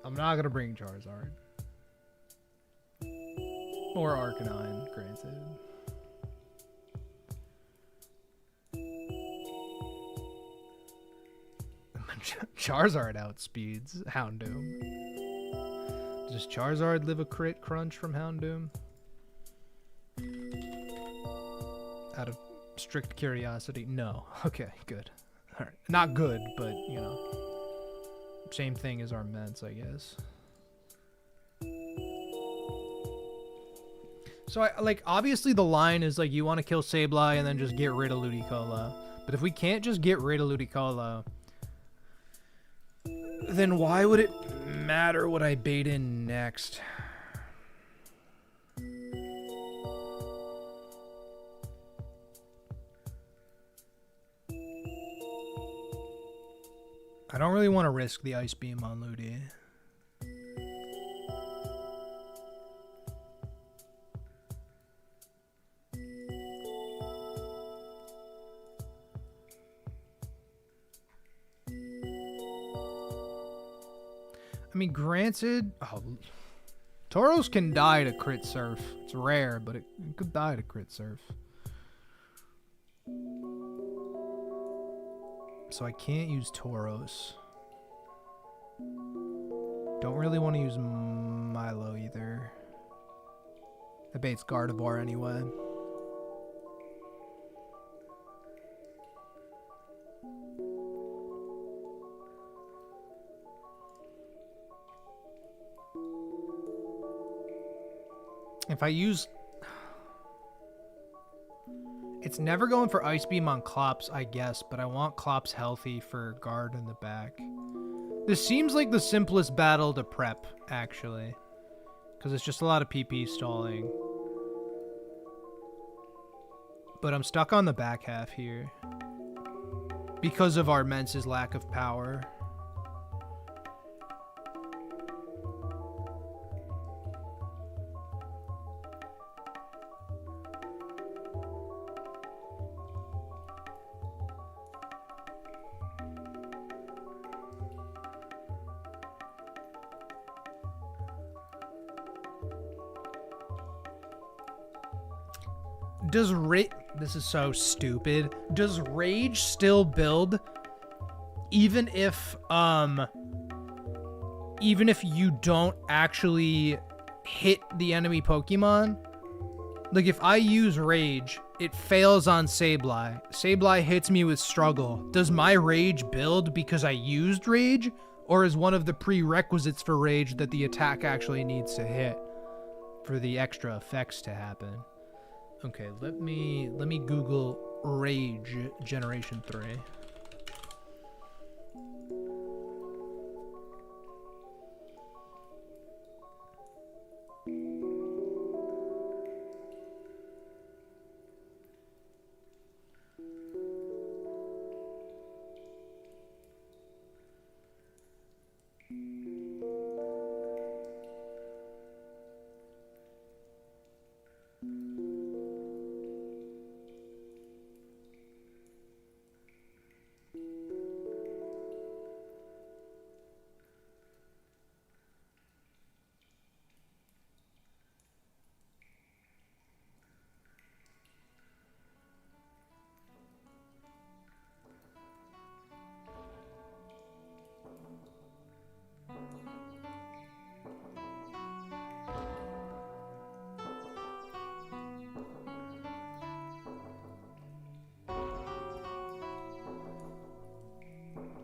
I'm not gonna bring Charizard. Or Arcanine, granted. Charizard outspeeds Houndoom. Does Charizard live a crit crunch from Houndoom? Out of strict curiosity? No. Okay, good. Alright. Not good, but, you know. Same thing as our Mence, I guess. So, obviously the line is, like, you want to kill Sableye and then just get rid of Ludicolo. But if we can't just get rid of Ludicolo, then why would it matter what I bait in next? I don't really want to risk the Ice Beam on Ludi. I mean, granted, Tauros can die to crit surf. It's rare, but it could die to crit surf. So I can't use Tauros. Don't really want to use Milo either. I bet it's Gardevoir anyway. If I use... It's never going for Ice Beam on Klops, I guess, but I want Klops healthy for guard in the back. This seems like the simplest battle to prep, actually. Because it's just a lot of PP stalling. But I'm stuck on the back half here. Because of Armence's lack of power. Does this is so stupid. Does Rage still build even if you don't actually hit the enemy Pokemon? Like if I use Rage, it fails on Sableye. Sableye hits me with Struggle. Does my Rage build because I used Rage? Or is one of the prerequisites for Rage that the attack actually needs to hit for the extra effects to happen? Okay, let me Google Rage Generation 3.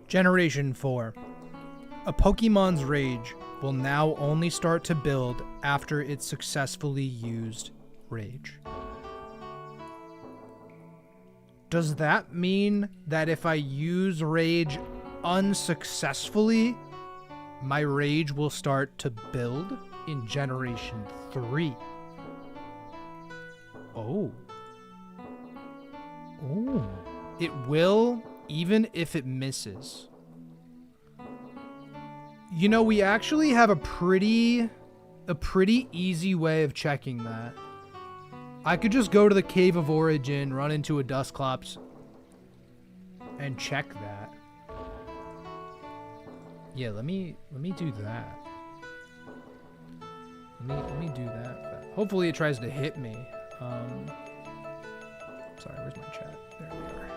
Generation 4. A Pokemon's Rage will now only start to build after it successfully used Rage. Does that mean that if I use Rage unsuccessfully, my Rage will start to build in Generation 3? Oh. Oh. It will, even if it misses. You know, we actually have a pretty easy way of checking that. I could just go to the Cave of Origin, run into a Dusclops, and check that. Yeah, let me do that. Let me do that. Hopefully it tries to hit me. Sorry, where's my chat? There we are.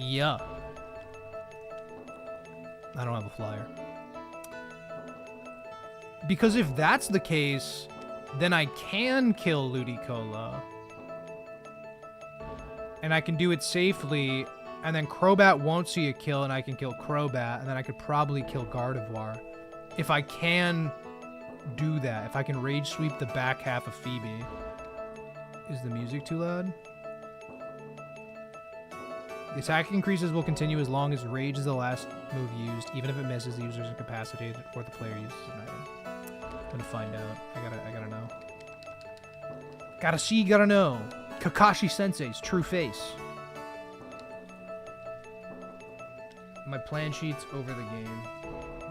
Yeah. I don't have a flyer. Because if that's the case, then I can kill Ludicolo. And I can do it safely, and then Crobat won't see a kill, and I can kill Crobat, and then I could probably kill Gardevoir. If I can do that, if I can Rage Sweep the back half of Phoebe. Is the music too loud? The attack increases will continue as long as Rage is the last move used, even if it misses, the user is incapacitated or the player uses an item. I'm gonna find out. I gotta know. Gotta see, gotta know. Kakashi Sensei's true face. My plan sheet's over the game.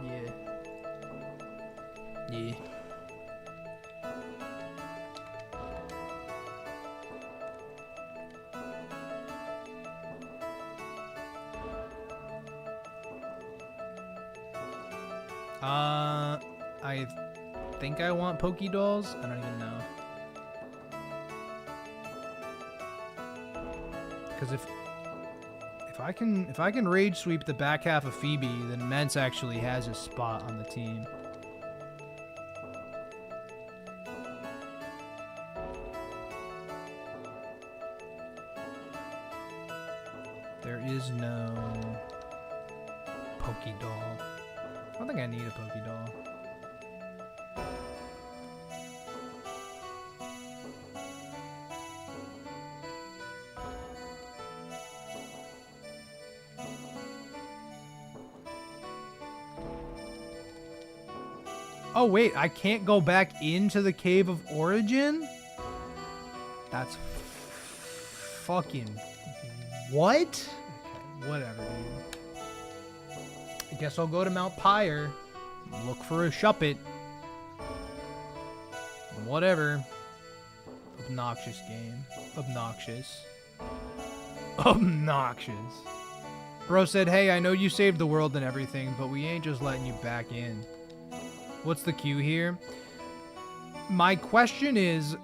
Yeah. I think I want Pokédolls. I don't even know. Because if I can rage sweep the back half of Phoebe, then Mence actually has a spot on the team. There is no Pokédoll. I don't think I need a Pokédoll. Oh wait, I can't go back into the Cave of Origin? That's fucking... What? Okay, whatever, dude. I guess I'll go to Mount Pyre, look for a Shuppet. Whatever. Obnoxious game. Obnoxious. Obnoxious. Bro said, hey, I know you saved the world and everything, but we ain't just letting you back in. What's the queue here? My question is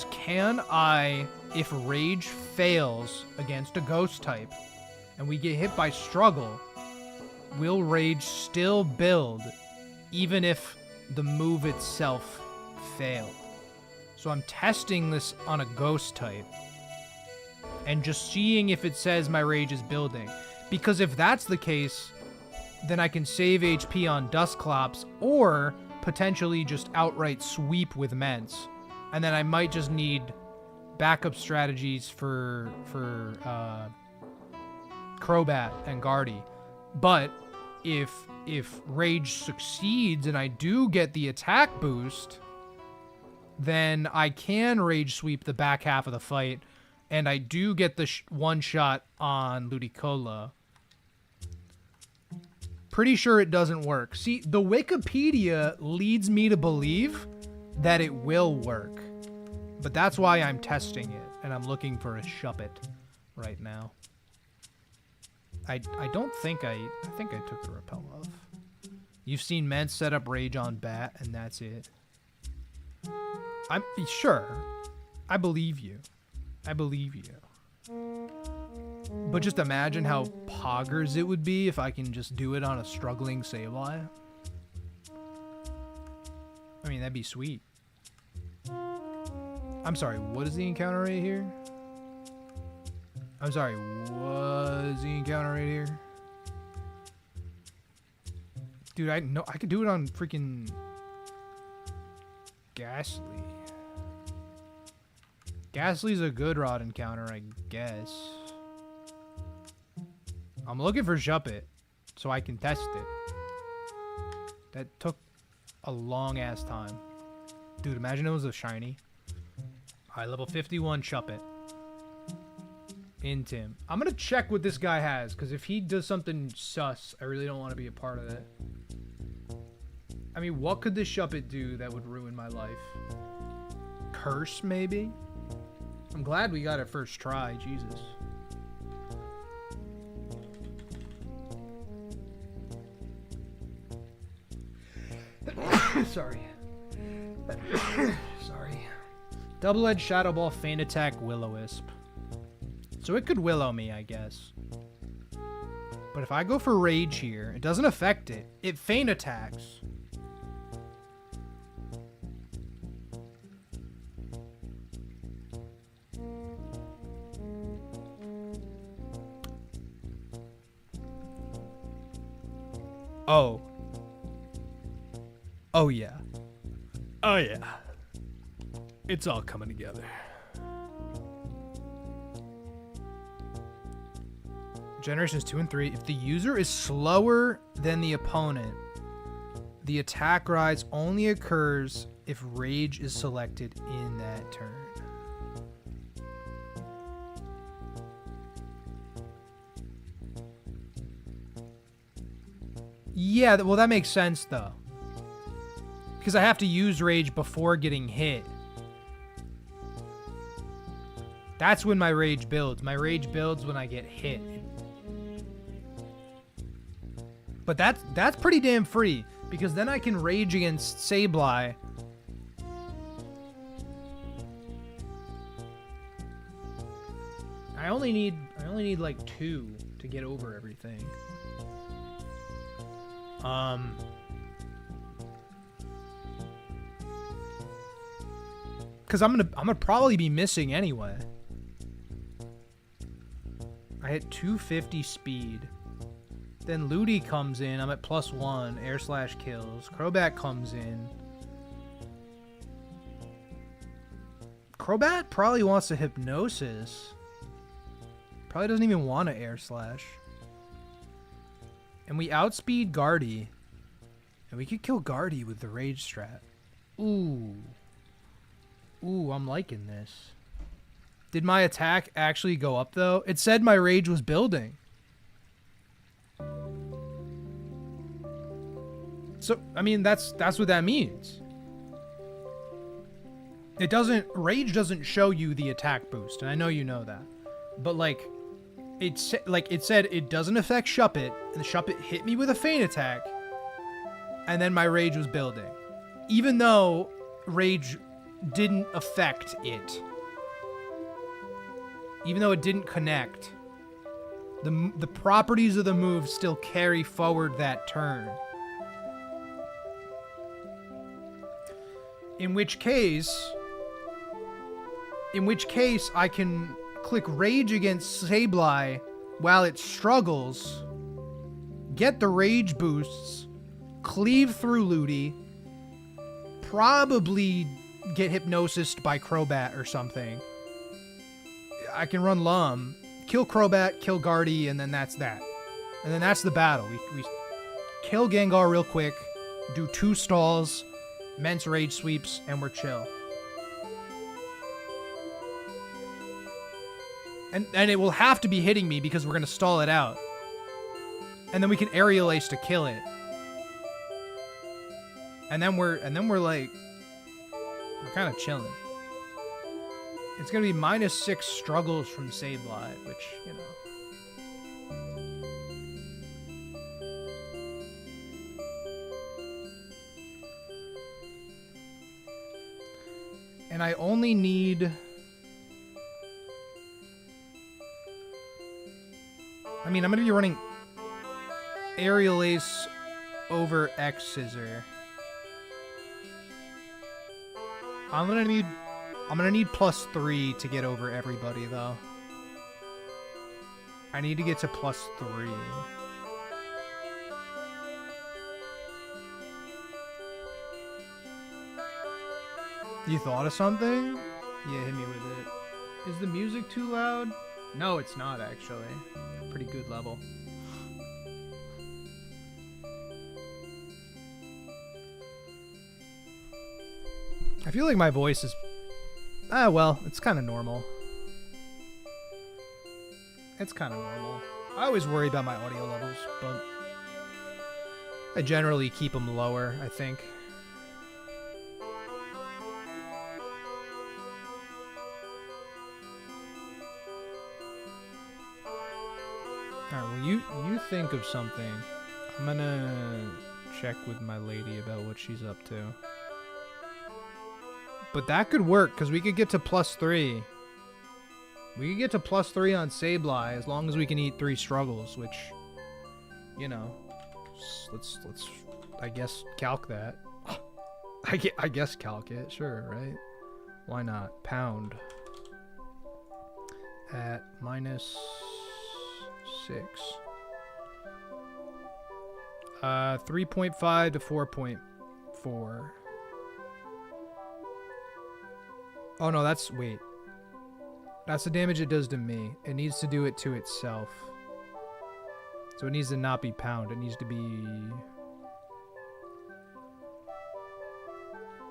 can I, if Rage fails against a Ghost type, and we get hit by Struggle, will Rage still build, even if the move itself failed? So I'm testing this on a Ghost type, and just seeing if it says my Rage is building. Because if that's the case, then I can save HP on Dusclops, or potentially just outright sweep with Mence. And then I might just need backup strategies for Crobat and Guardy. But if Rage succeeds and I do get the attack boost, then I can Rage sweep the back half of the fight, and I do get the one shot on Ludicolo. Pretty sure it doesn't work. See, the Wikipedia leads me to believe that it will work. But that's why I'm testing it, and I'm looking for a Shuppet right now. I don't think I think I took the repel off. You've seen Mence set up Rage on Bat, and that's it. I'm sure. I believe you. I believe you. But just imagine how poggers it would be if I can just do it on a struggling Sableye. I mean, that'd be sweet. I'm sorry, what is the encounter rate here? I'm sorry, what is the encounter rate here? Dude, I know I could do it on freaking Ghastly. Ghastly's a good rod encounter, I guess. I'm looking for Shuppet so I can test it. That took a long ass time. Dude, imagine it was a shiny. Alright, level 51 Shuppet. In Tim. I'm gonna check what this guy has, because if he does something sus, I really don't want to be a part of it. I mean, what could this Shuppet do that would ruin my life? Curse, maybe? I'm glad we got it first try, Jesus. Sorry. Sorry. Double-edged Shadow Ball, Feint Attack, Will-O-Wisp. So it could Willow me, I guess. But if I go for Rage here, it doesn't affect it. It Feint Attacks. Oh. Oh yeah. Oh yeah. It's all coming together. Generations 2 and 3. If the user is slower than the opponent, the attack rise only occurs if Rage is selected in that turn. Yeah, well, that makes sense, though. Because I have to use Rage before getting hit. That's when my Rage builds. My Rage builds when I get hit. But that's pretty damn free, because then I can Rage against Sableye. I only need like 2 to get over everything. Cause I'm gonna probably be missing anyway. I hit 250 speed. Then Ludi comes in. I'm at +1. Air slash kills. Crobat comes in. Crobat probably wants to hypnosis. Probably doesn't even want to air slash. And we outspeed Guardy. And we could kill Guardy with the rage strat. Ooh. Ooh, I'm liking this. Did my attack actually go up though? It said my rage was building. So, I mean, that's what that means. It doesn't, rage doesn't show you the attack boost, and I know you know that. But like it said it doesn't affect Shuppet, and the Shuppet hit me with a feint attack, and then my rage was building. Even though rage didn't affect it. Even though it didn't connect. The properties of the move still carry forward that turn. In which case I can click Rage against Sableye while it struggles, get the rage boosts, cleave through Ludi, probably get hypnosis by Crobat or something. I can run Lum, kill Crobat, kill Guardy, and then that's that. And then that's the battle. We kill Gengar real quick, do 2 stalls, Mence rage sweeps, and we're chill. And it will have to be hitting me because we're gonna stall it out. And then we can aerial ace to kill it. And then we're like, we're kind of chilling. It's gonna be -6 struggles from Sableye, which, you know. And I only need... I mean, I'm gonna be running Aerial Ace over X Scissor. I'm gonna need +3 to get over everybody, though. I need to get to +3. You thought of something? Yeah, hit me with it. Is the music too loud? No, it's not, actually. Pretty good level. I feel like my voice is... well, it's kind of normal. It's kind of normal. I always worry about my audio levels, but... I generally keep them lower, I think. Alright, well, you think of something. I'm gonna check with my lady about what she's up to. But that could work, because we could get to +3. We could get to +3 on Sableye, as long as we can eat 3 struggles, which, you know, let's I guess, calc that. I guess calc it, sure, right? Why not? Pound. At -6. 3.5 to 4.4. Oh no, that's, wait. That's the damage it does to me. It needs to do it to itself. So it needs to not be pound. It needs to be...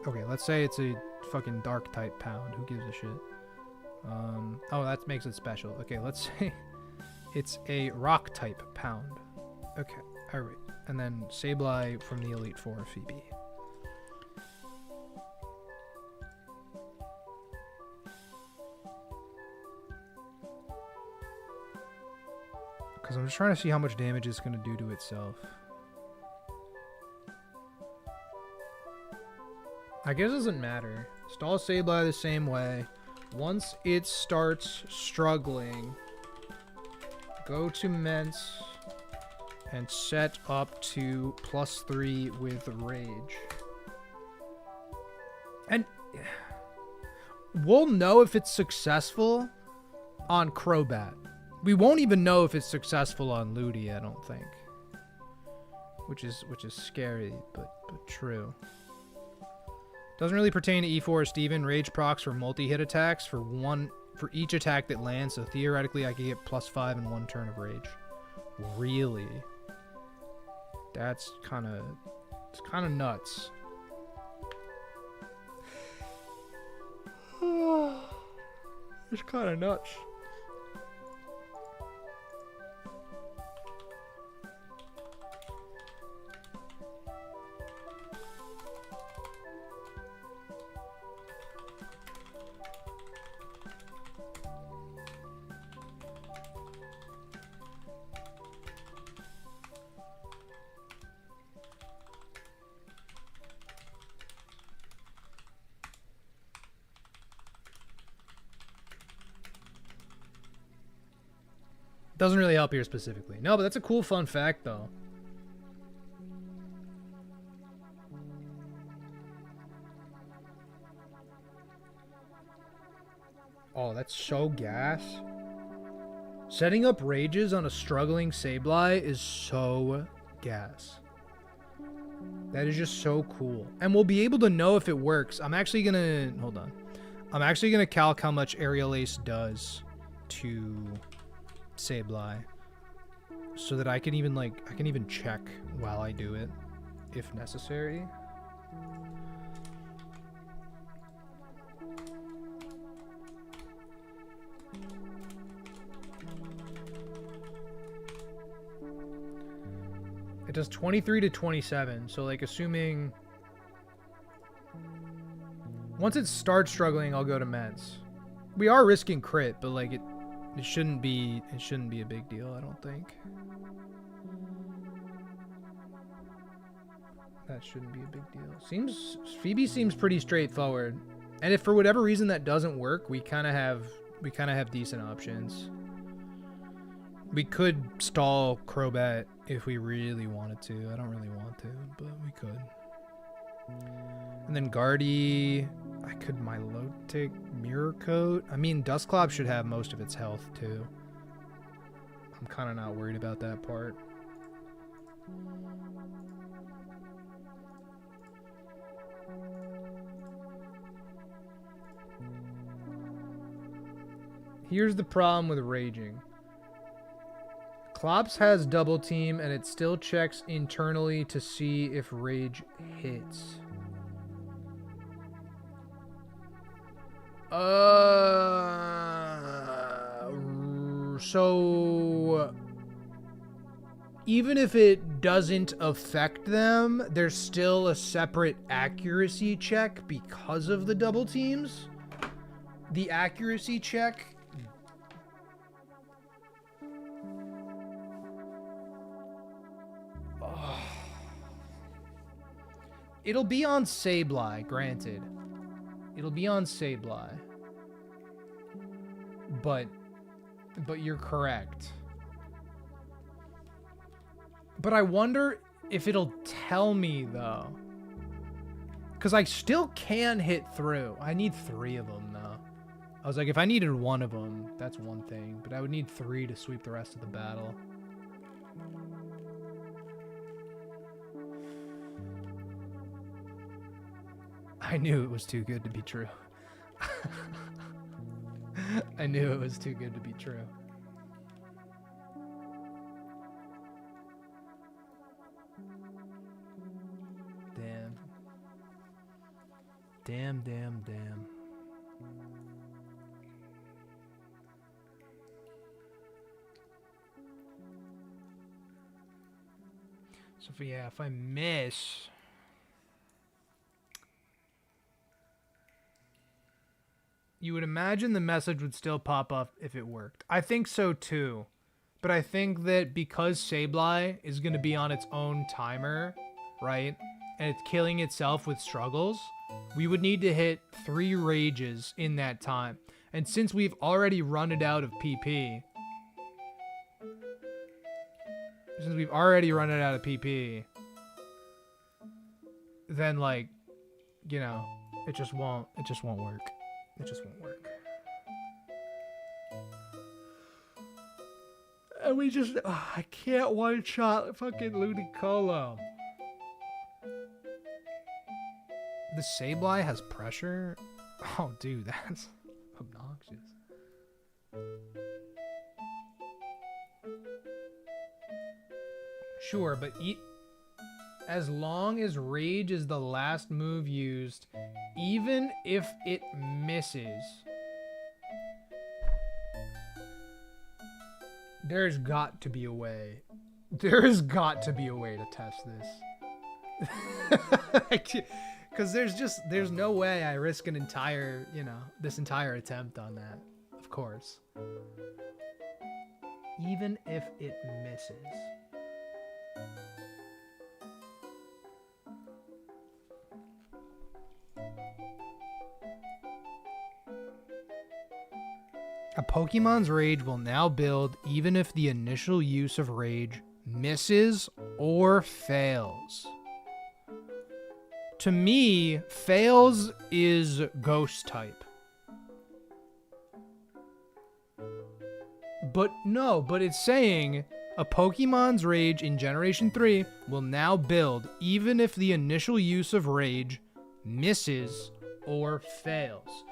Okay, let's say it's a fucking dark type pound. Who gives a shit? Oh, that makes it special. Okay, let's say it's a rock type pound. Okay, alright. And then Sableye from the Elite Four, Phoebe. Because I'm just trying to see how much damage it's going to do to itself. I guess it doesn't matter. Stall Sableye the same way. Once it starts struggling, go to Ments and set up to +3 with Rage. And we'll know if it's successful on Crobat. We won't even know if it's successful on Ludi, I don't think. Which is scary, but true. Doesn't really pertain to E4 or Steven. Rage procs for multi-hit attacks for each attack that lands, so theoretically I could get +5 in 1 turn of Rage. Really? That's kinda nuts. It's kinda nuts. Doesn't really help here specifically. No, but that's a cool fun fact though. Oh, that's so gas. Setting up rages on a struggling Sableye is so gas. That is just so cool. And we'll be able to know if it works. I'm actually gonna... Hold on. I'm actually gonna calc how much Aerial Ace does to Sableye. So that I can even, like... I can even check while I do it. If necessary. It does 23 to 27, so like assuming... Once it starts struggling, I'll go to Meds. We are risking crit, but like it shouldn't be a big deal, I don't think. That shouldn't be a big deal. Phoebe seems pretty straightforward. And if for whatever reason that doesn't work, we kinda have decent options. We could stall Crobat if we really wanted to. I don't really want to, but we could. And then Guardy, I could Milotic Mirror Coat. I mean, Dusclops should have most of its health too. I'm kind of not worried about that part. Here's the problem with Raging. Klops has double team and it still checks internally to see if Rage hits. So even if it doesn't affect them, there's still a separate accuracy check because of the double teams. The accuracy check it'll be on Sableye, granted. It'll be on Sableye. But you're correct. But I wonder if it'll tell me, though. Because I still can hit through. I need 3 of them, though. I was like, if I needed 1 of them, that's one thing. But I would need 3 to sweep the rest of the battle. I knew it was too good to be true. I knew it was too good to be true. Damn. Damn, damn, damn. So if I miss... You would imagine the message would still pop up if it worked. I think so too. But I think that because Sableye is going to be on its own timer, right? And it's killing itself with struggles, we would need to hit 3 rages in that time. And since we've already run it out of PP, since we've already run it out of PP, then like, you know, it just won't work. It just won't work. And we just, I can't one shot fucking Ludicolo. The Sableye has pressure? Oh, dude, that's obnoxious. Sure, but as long as Rage is the last move used, even if it misses, there's got to be a way. There has got to be a way to test this. Because there's no way I risk an entire, you know, this entire attempt on that. Of course. Even if it misses. A Pokemon's Rage will now build even if the initial use of Rage misses or fails. To me, fails is Ghost type. But no, but it's saying a Pokemon's Rage in Generation 3 will now build even if the initial use of Rage misses or fails.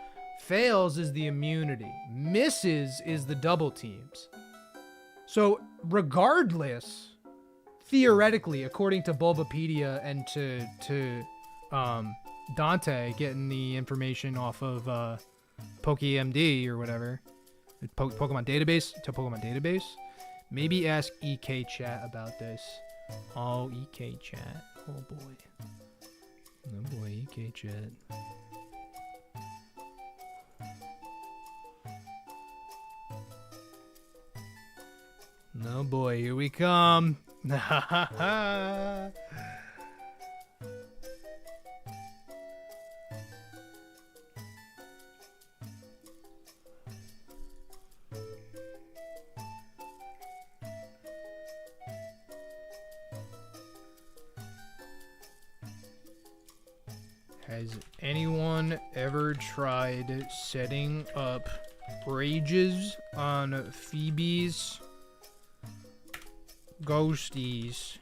Fails is the immunity. Misses is the double teams. So regardless, theoretically, according to Bulbapedia and to Dante getting the information off of PokeMD or whatever, Pokemon database, maybe ask EK Chat about this. Oh, EK Chat. Oh boy, EK Chat. No boy, here we come. Has anyone ever tried setting up rages on Phoebe's ghosties?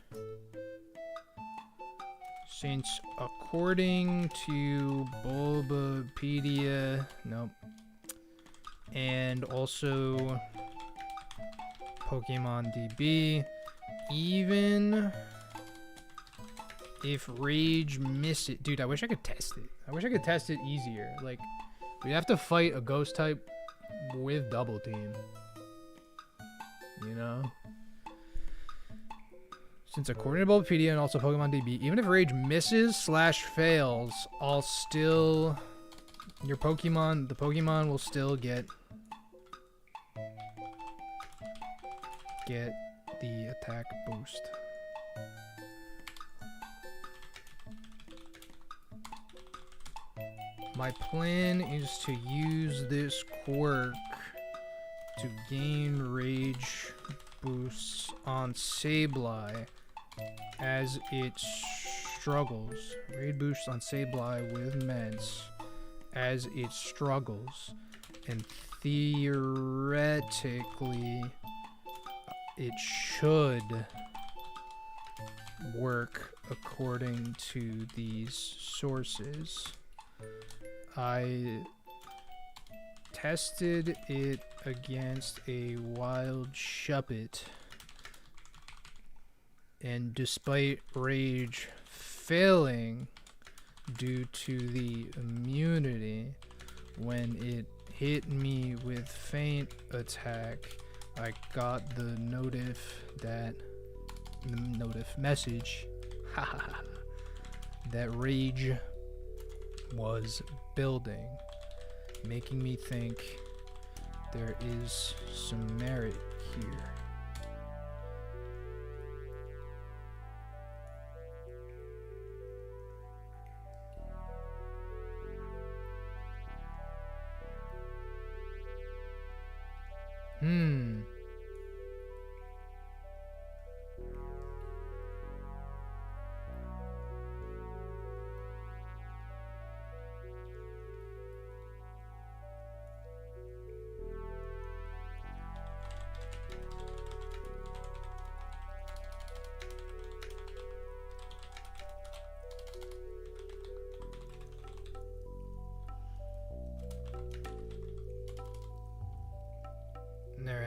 Since according to Bulbapedia, nope, and also Pokemon DB, even if Rage miss it, dude, I wish I could test it. I wish I could test it easier. Like, we'd have to fight a ghost type with double team, you know? Since according to Bulbapedia and also Pokemon DB, even if Rage misses / fails, I'll still... the Pokemon will still get the attack boost. My plan is to use this quirk to gain Rage boosts on Sableye as it struggles. Raid boosts on Sableye with meds as it struggles. And theoretically, it should work according to these sources. I tested it against a wild Shuppet, and despite Rage failing due to the immunity, when it hit me with Feint Attack, I got the message that Rage was building, making me think there is some merit here.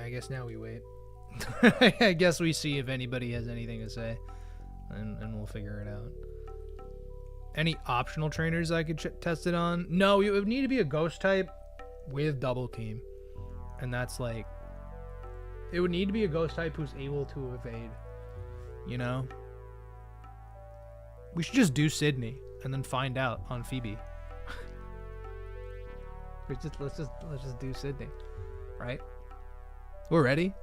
I guess now we wait. I guess we see if anybody has anything to say, and we'll figure it out. Any optional trainers I could test it on? No, it would need to be a ghost type with double team, and that's like, it would need to be a ghost type who's able to evade. You know, we should just do Sydney and then find out on Phoebe. let's just do Sydney, right? We're ready.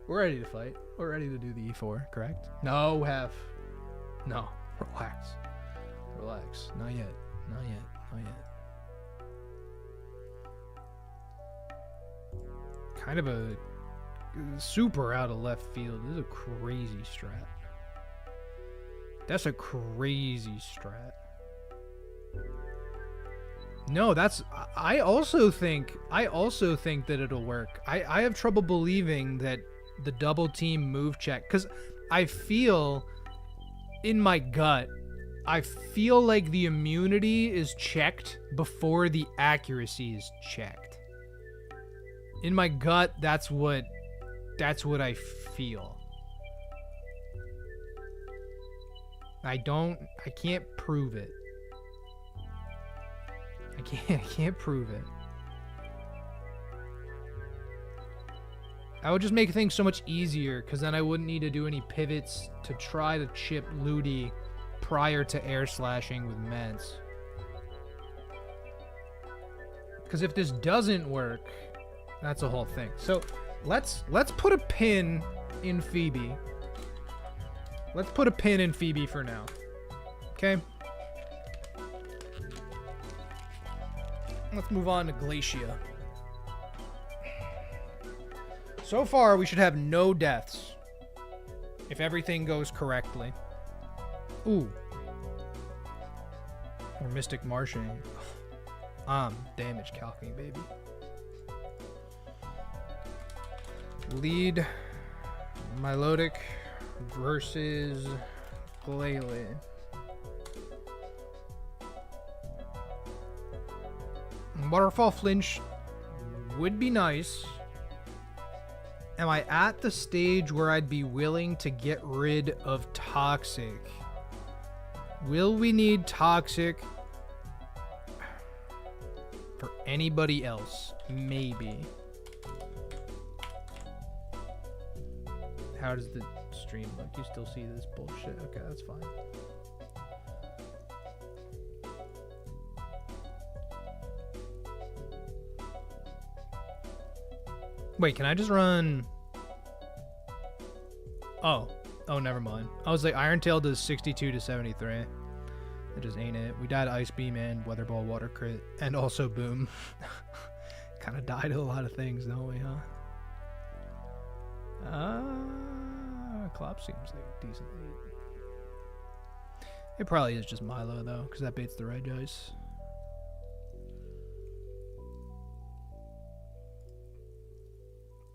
We're ready to fight. We're ready to do the E4, correct? No, no, relax. Relax. Not yet. Not yet. Not yet. Kind of a super out of left field. This is a crazy strat. That's a crazy strat. No, that's... I also think that it'll work. I have trouble believing that the double team move check, because I feel in my gut, I feel like the immunity is checked before the accuracy is checked. In my gut, that's what I feel. I can't prove it. I can't prove it. I would just make things so much easier, because then I wouldn't need to do any pivots to try to chip Ludi prior to air slashing with meds. Because if this doesn't work, that's a whole thing. So let's put a pin in Phoebe. Let's put a pin in Phoebe for now. Okay? Let's move on to Glacia. So far, we should have no deaths if everything goes correctly. Ooh. Or Mystic Martian. Damage calcing, baby. Lead Milotic versus Glalie. Waterfall Flinch would be nice. Am I at the stage where I'd be willing to get rid of Toxic? Will we need Toxic for anybody else? Maybe. How does the stream look? You still see this bullshit? Okay, that's fine. Wait, can I just run... Oh, never mind. I was like, Iron Tail does 62 to 73. It just ain't it. We died Ice Beam and Weather Ball Water Crit. And also Boom. Kind of died to a lot of things, don't we, huh? Clop seems like a decent lead. It probably is just Milo, though, because that baits the Reg Ice.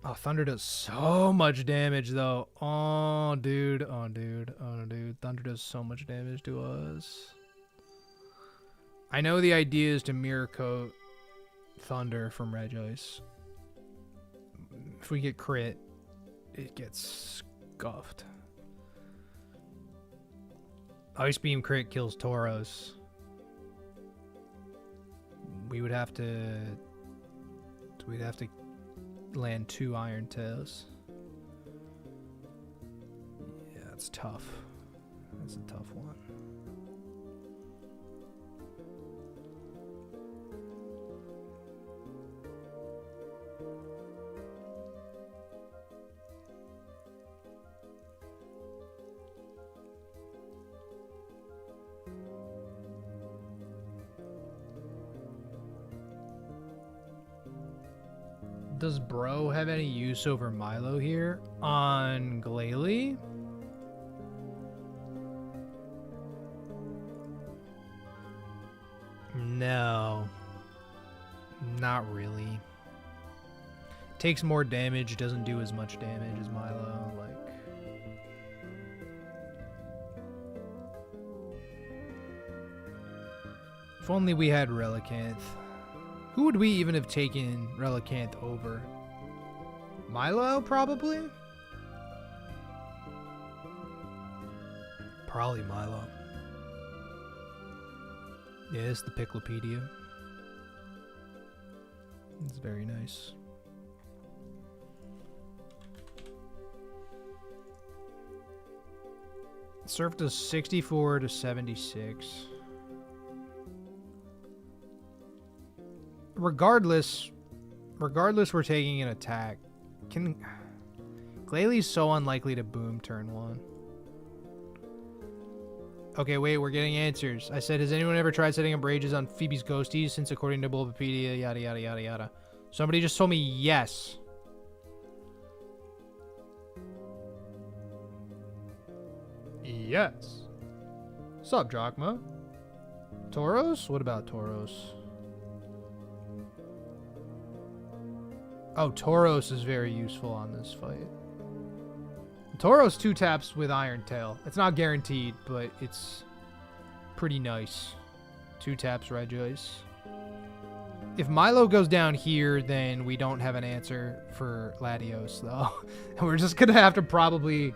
Oh, Thunder does so much damage, though. Oh, dude. Oh, dude. Oh, dude. Thunder does so much damage to us. I know the idea is to mirror coat Thunder from Reg Ice. If we get crit, it gets scuffed. Ice Beam crit kills Tauros. We'd have to land 2 Iron Tails. Yeah, it's tough. That's a tough one. Does Bro have any use over Milo here? On Glalie? No. Not really. Takes more damage, doesn't do as much damage as Milo, like... If only we had Relicanth. Who would we even have taken Relicanth over? Milo, probably? Probably Milo. Yeah, it's the Picklopedia. It's very nice. Surf does 64 to 76. Regardless, we're taking an attack. Glalie so unlikely to boom turn 1. Okay, wait, we're getting answers. I said, has anyone ever tried setting up rages on Phoebe's ghosties since according to Bulbapedia, yada, yada, yada, yada. Somebody just told me yes. Yes. Sup, Drachma? Tauros? What about Tauros? Oh, Tauros is very useful on this fight. Tauros 2 taps with Iron Tail. It's not guaranteed, but it's pretty nice. 2 taps Regice. If Milo goes down here, then we don't have an answer for Latios, though. And we're just going to have to probably...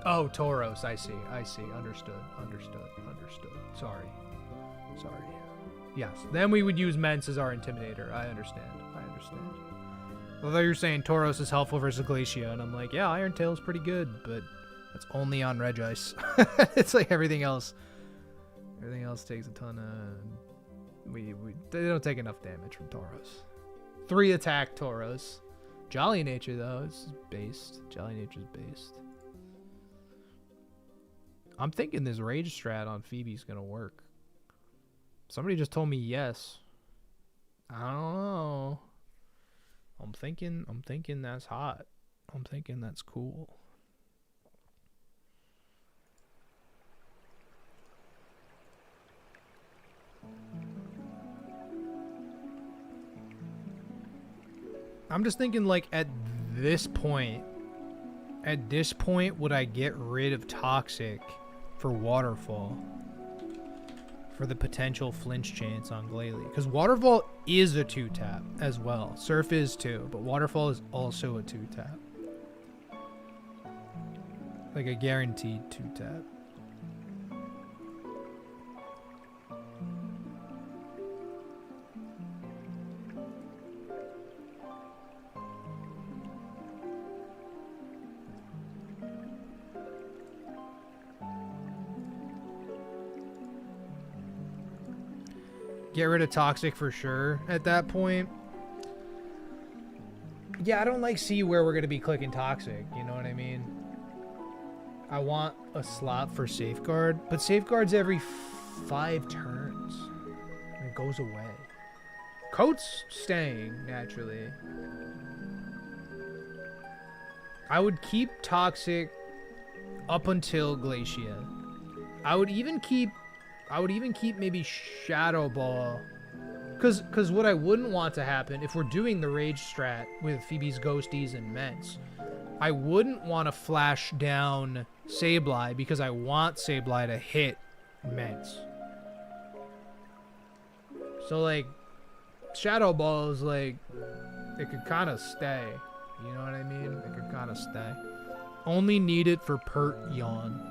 Oh, Tauros. I see. Understood. Sorry. Yes. Then we would use Mence as our Intimidator. I understand. Although you're saying Tauros is helpful versus Glacia, and I'm like, yeah, Iron Tail's pretty good, but that's only on Regice. It's like everything else takes a ton of... They don't take enough damage from Tauros. 3 attack Tauros. Jolly Nature, though, is based. Jolly Nature's based. I'm thinking this rage strat on Phoebe's gonna work. Somebody just told me yes. I don't know. I'm thinking that's hot. I'm thinking that's cool. I'm just thinking, like, at this point, would I get rid of Toxic for Waterfall? For the potential flinch chance on Glalie. Because Waterfall is a 2-tap as well. Surf is too, but Waterfall is also a 2-tap. Like a guaranteed 2-tap. Get rid of Toxic for sure at that point. Yeah, I don't see where we're going to be clicking Toxic. You know what I mean? I want a slot for Safeguard, but Safeguard's every 5 turns. And it goes away. Coat's staying, naturally. I would keep Toxic up until Glacia. I would even keep maybe Shadow Ball. Because what I wouldn't want to happen, if we're doing the Rage strat with Phoebe's Ghosties and Mence, I wouldn't want to flash down Sableye because I want Sableye to hit Mence. So, like, Shadow Ball is like, it could kind of stay. You know what I mean? It could kind of stay. Only need it for Pert Yawn.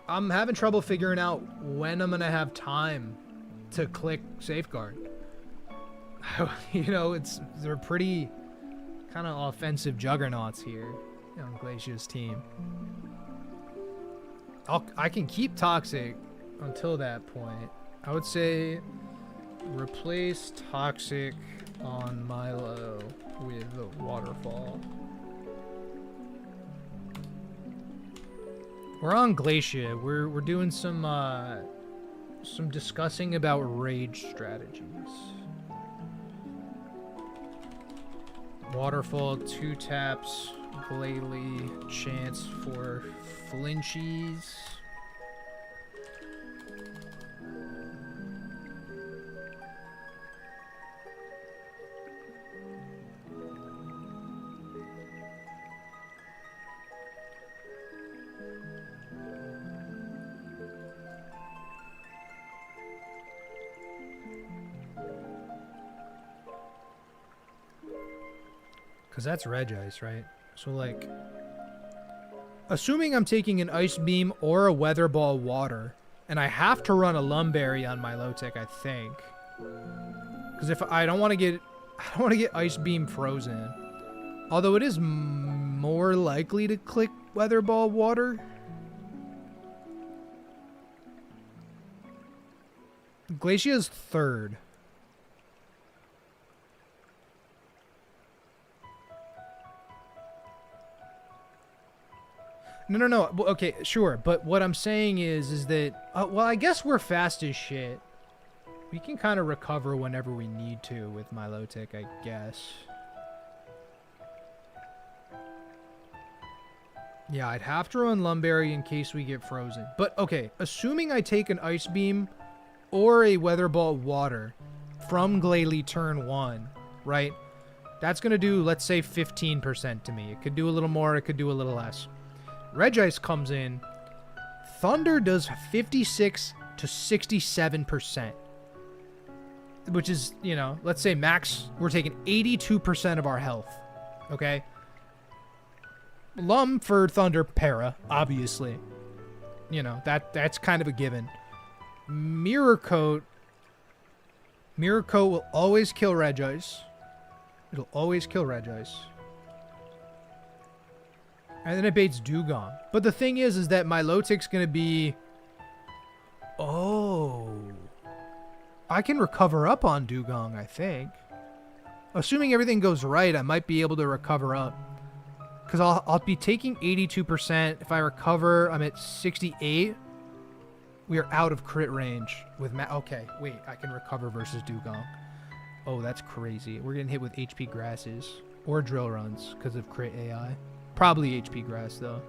I'm having trouble figuring out when I'm gonna have time to click Safeguard. You know, they're pretty kind of offensive juggernauts here on Glacia's team. I can keep Toxic until that point. I would say replace Toxic on Milo with the Waterfall. We're on Glacia. We're doing some discussing about rage strategies. Waterfall 2 taps, Glalie, chance for flinchies. Because that's Regice, right? So, like... Assuming I'm taking an Ice Beam or a Weather Ball water, and I have to run a Lumberry on my Lotec, I think. Because if I don't want to get... I don't want to get Ice Beam frozen. Although it is more likely to click Weather Ball water. Glacia's third. No. Okay, sure. But what I'm saying is that... well, I guess we're fast as shit. We can kind of recover whenever we need to with Milotic, I guess. Yeah, I'd have to run Lumberry in case we get frozen. But, okay, assuming I take an Ice Beam or a Weather Ball water from Glalie turn 1, right? That's going to do, let's say, 15% to me. It could do a little more, it could do a little less. Regice comes in. Thunder does 56 to 67%. Which is, you know, let's say max, we're taking 82% of our health. Okay? Lum for Thunder, para, obviously. You know, that's kind of a given. Mirror Coat will always kill Regice. It'll always kill Regice. And then it baits Dugong. But the thing is that my Lotic's gonna be... Oh... I can recover up on Dugong, I think. Assuming everything goes right, I might be able to recover up. Because I'll be taking 82%. If I recover, I'm at 68. We are out of crit range with okay, wait, I can recover versus Dugong. Oh, that's crazy. We're getting hit with HP grasses. Or drill runs because of crit AI. Probably HP grass, though.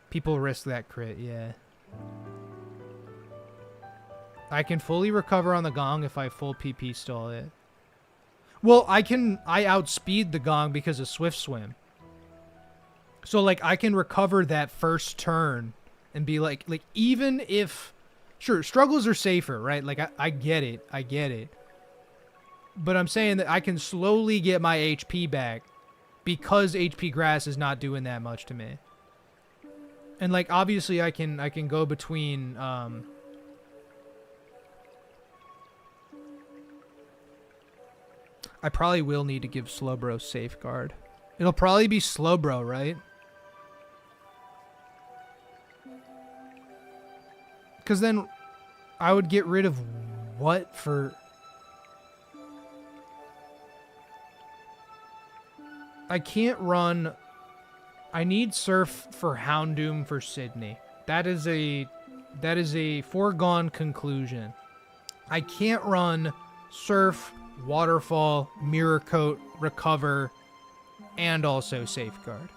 People risk that crit, yeah. I can fully recover on the Gong if I full PP stall it. Well, I outspeed the Gong because of Swift Swim. So, like, I can recover that first turn and be like, even if... Sure, struggles are safer, right? Like, I get it. But I'm saying that I can slowly get my HP back because HP Grass is not doing that much to me. And, like, obviously I can go between... I probably will need to give Slowbro Safeguard. It'll probably be Slowbro, right? Because then I would get rid of what for... I can't run... I need Surf for Houndoom for Sydney. That is a foregone conclusion. I can't run Surf... Waterfall, Mirror Coat, Recover, and also Safeguard.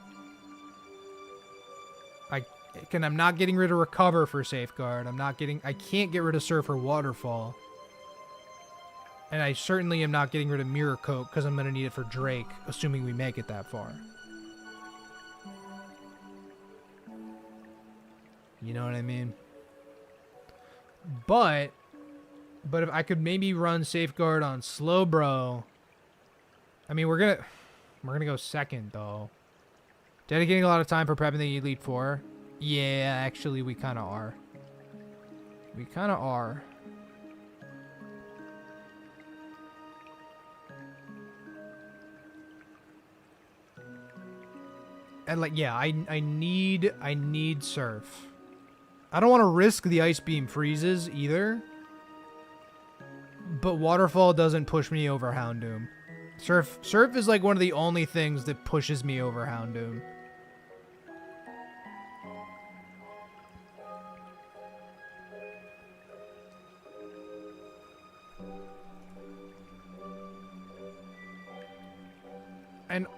I'm not getting rid of Recover for Safeguard. I can't get rid of Surf or Waterfall. And I certainly am not getting rid of Mirror Coat because I'm going to need it for Drake, assuming we make it that far. You know what I mean? But if I could maybe run Safeguard on Slowbro... I mean, we're gonna go second, though. Dedicating a lot of time for prepping the Elite Four? Yeah, actually, we kind of are. And, like, yeah, I need Surf. I don't want to risk the Ice Beam freezes, either. But Waterfall doesn't push me over Houndoom. Surf is like one of the only things that pushes me over Houndoom.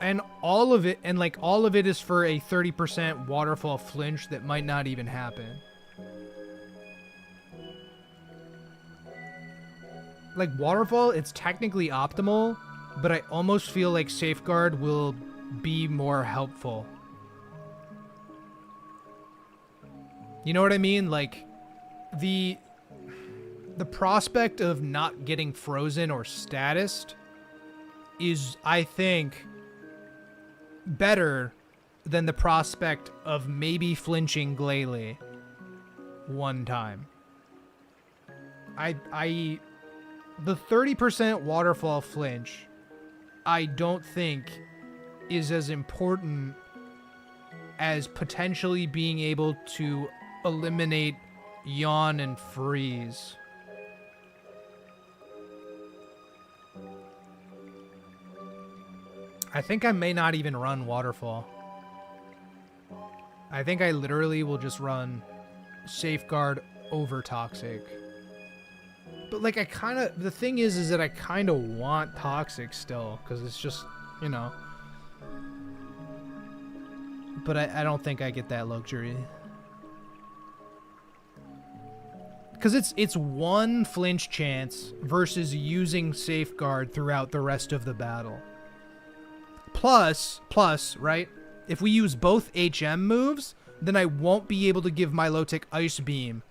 And all of it is for a 30% Waterfall flinch that might not even happen. Like, Waterfall, it's technically optimal, but I almost feel like Safeguard will be more helpful. You know what I mean? Like, the prospect of not getting frozen or statused is, I think, better than the prospect of maybe flinching Glalie one time. The 30% waterfall flinch, I don't think is as important as potentially being able to eliminate yawn and freeze. I think I may not even run waterfall. I think I literally will just run safeguard over toxic. But like the thing is that I kind of want toxic still, because it's just, you know. But I don't think I get that luxury. Because it's one flinch chance versus using safeguard throughout the rest of the battle. Plus, right? If we use both HM moves, then I won't be able to give Milotic Ice Beam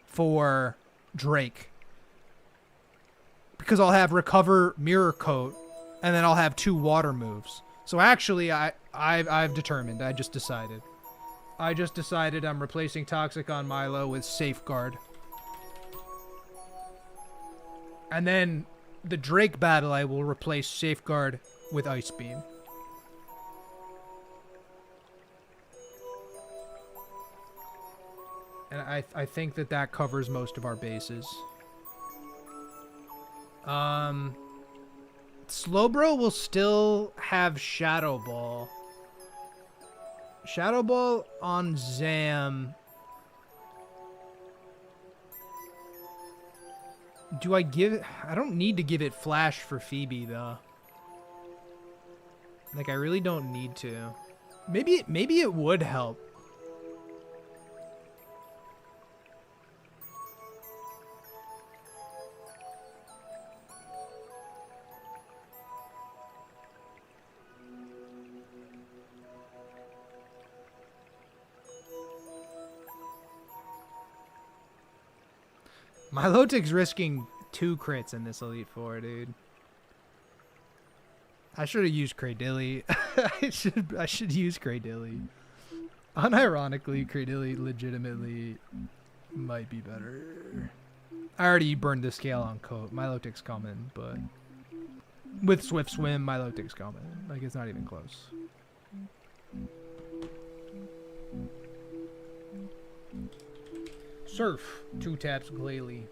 for Drake. Because I'll have Recover, Mirror Coat, and then I'll have 2 water moves. So actually, I've determined. I just decided I'm replacing Toxic on Milo with Safeguard. And then the Drake battle, I will replace Safeguard with Ice Beam. And I think that covers most of our bases. Slowbro will still have Shadow Ball. Shadow Ball on Zam. Do I give it? I don't need to give it Flash for Phoebe though. Like I really don't need to. Maybe it would help. Milotic's risking 2 crits in this Elite Four, dude. I should have used Cradilly. I should use Cradilly. Unironically, Cradilly legitimately might be better. I already burned the scale on Coat. Milotic's coming, but with Swift Swim, Milotic's coming. Like it's not even close. Surf, 2 taps Glalie.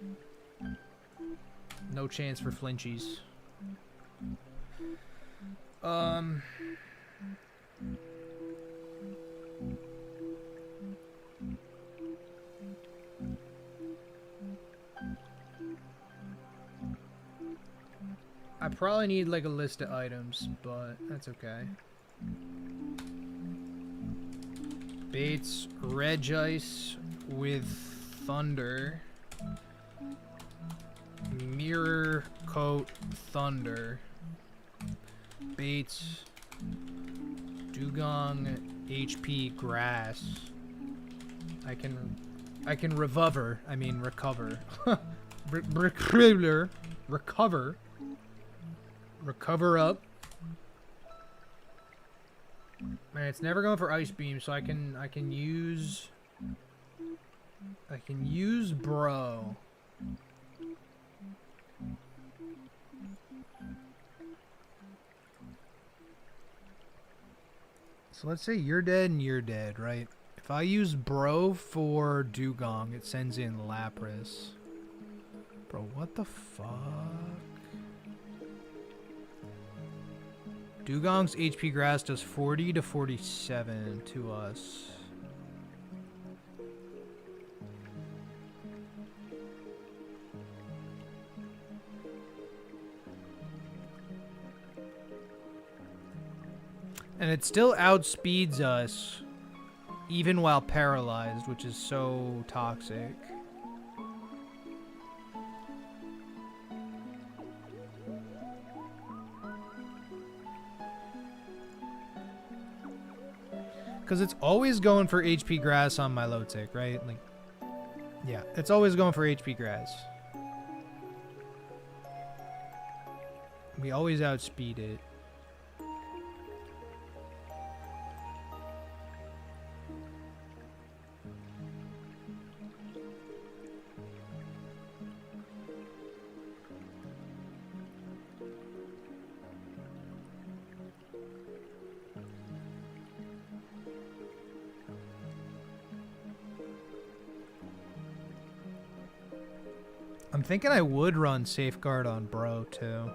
No chance for flinchies. I probably need like a list of items, but that's okay. Baits, Regice with Thunder. Mirror Coat Thunder. Baits, Dugong, HP Grass. I can recover. Recover up. Man, it's never going for Ice Beam, so I can use Bro. So let's say you're dead and you're dead, right? If I use Bro for Dugong, it sends in Lapras. Bro, what the fuck? Dugong's HP Grass does 40 to 47 to us. And it still outspeeds us even while paralyzed, which is so toxic. Because it's always going for HP Grass on Milotic, right? Like, yeah, it's always going for HP Grass. We always outspeed it. I'm thinking I would run Safeguard on Bro, too.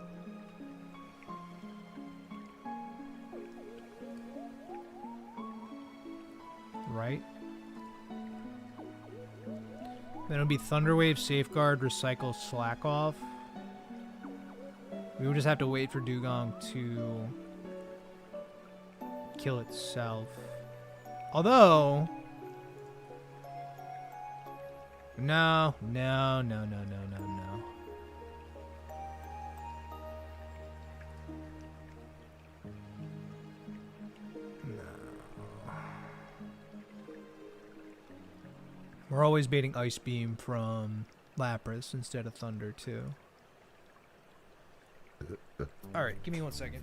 Right? Then it'll be Thunderwave, Safeguard, Recycle, Slack Off. We would just have to wait for Dugong to kill itself. Although... No. No. We're always baiting Ice Beam from Lapras instead of Thunder, too. Alright, give me 1 second.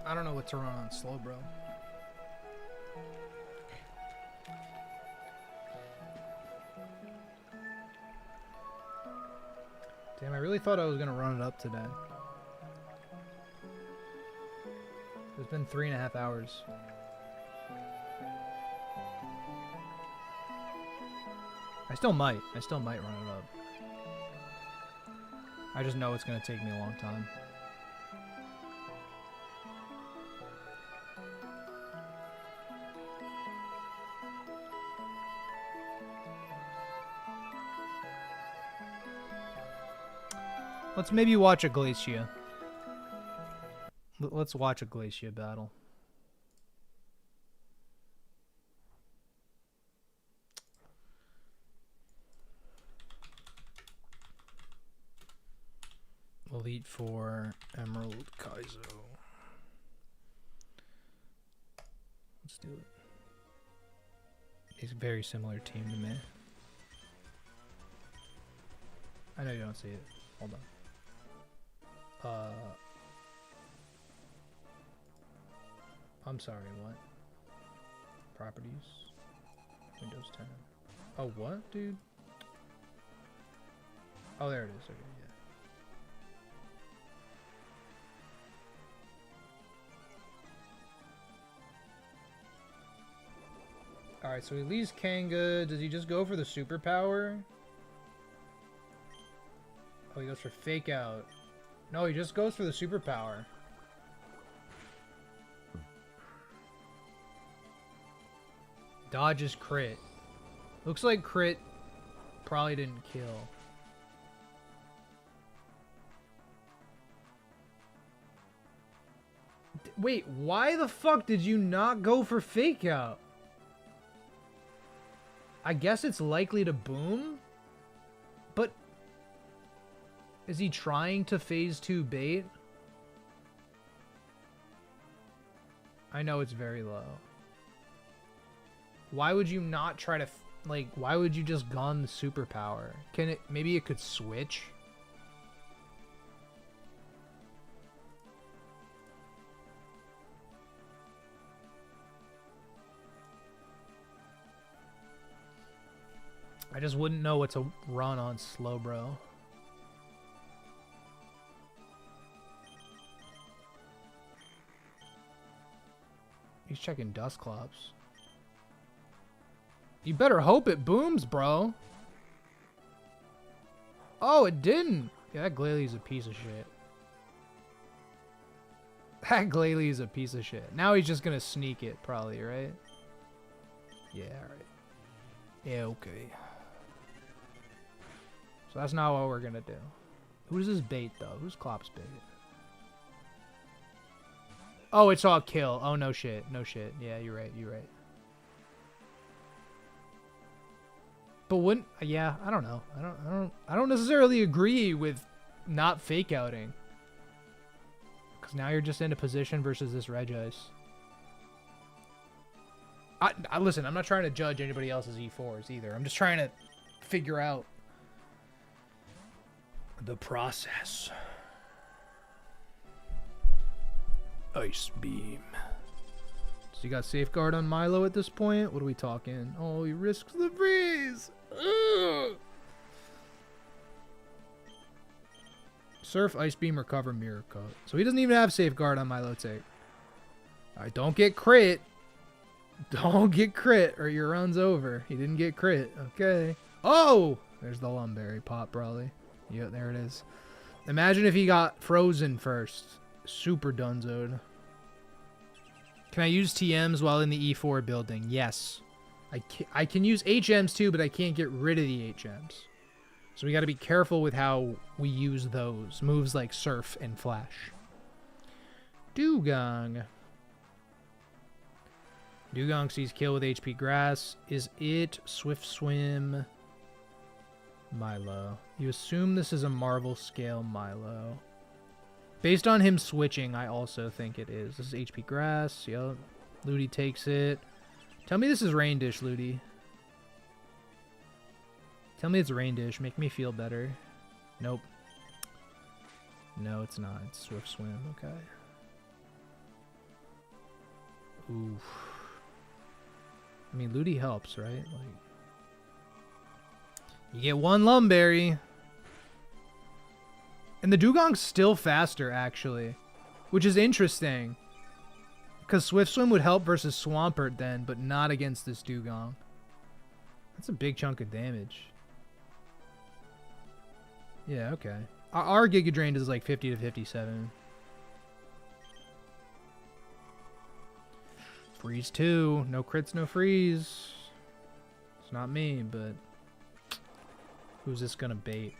I don't know what to run on slow, bro. Damn, I really thought I was gonna run it up today. It's been 3.5 hours. I still might run it up. I just know it's gonna take me a long time. Let's maybe watch a Glacia. Let's watch a Glacia battle. Elite 4, Emerald, Kaizo. Let's do it. He's a very similar team to me. I know you don't see it. Hold on. I'm sorry, what? Properties? Windows 10. Oh, what, dude? Oh, there it is. Okay, yeah. Alright, so he leaves Kanga. Does he just go for the superpower? Oh, he goes for fake out. No, he just goes for the superpower. Dodges crit. Looks like crit probably didn't kill. Wait, why the fuck did you not go for fake out? I guess it's likely to boom? But is he trying to phase 2 bait? I know it's very low. Why would you not try to, like, why would you just gun the superpower? Can it, maybe it could switch? I just wouldn't know what to run on slow, bro. He's checking Dustclops. You better hope it booms, bro. Oh, it didn't. Yeah, that Glalie a piece of shit. That Glalie is a piece of shit. Now he's just gonna sneak it, probably, right? Yeah, alright. Yeah, okay. So that's not what we're gonna do. Who's his bait, though? Who's Klopp's bait? Oh, it's all kill. Oh, no shit. No shit. Yeah, you're right. You're right. But wouldn't... Yeah, I don't know. I don't necessarily agree with not fake outing. Because now you're just in a position versus this Regice. Listen, I'm not trying to judge anybody else's E4s either. I'm just trying to figure out the process. Ice Beam. So you got Safeguard on Milo at this point? What are we talking? Oh, he risks the freeze! Ugh. Surf, Ice Beam, Recover, Mirror Cut. So he doesn't even have Safeguard on Milo Take. Alright, don't get crit. Don't get crit or your run's over. He didn't get crit. Okay. Oh! There's the Lumberry pop, probably. Yeah, there it is. Imagine if he got frozen first. Super dunzoed. Can I use TMs while in the E4 building? Yes. I can use HMs too, but I can't get rid of the HMs. So we got to be careful with how we use those. Moves like Surf and Flash. Dugong. Dugong sees kill with HP Grass. Is it Swift Swim? Milo. You assume this is a Marvel scale Milo. Based on him switching, I also think it is. This is HP Grass. Yup. Ludi takes it. Tell me this is Rain Dish, Ludi. Tell me it's Rain Dish. Make me feel better. Nope. No, it's not. It's Swift Swim. Okay. Oof. I mean, Ludi helps, right? Like, you get one Lumberry. And the Dugong's still faster, actually. Which is interesting. Because Swift Swim would help versus Swampert then, but not against this Dugong. That's a big chunk of damage. Yeah, okay. Our Giga Drain is like 50 to 57. Freeze 2. No crits, no freeze. It's not me, but who's this gonna bait?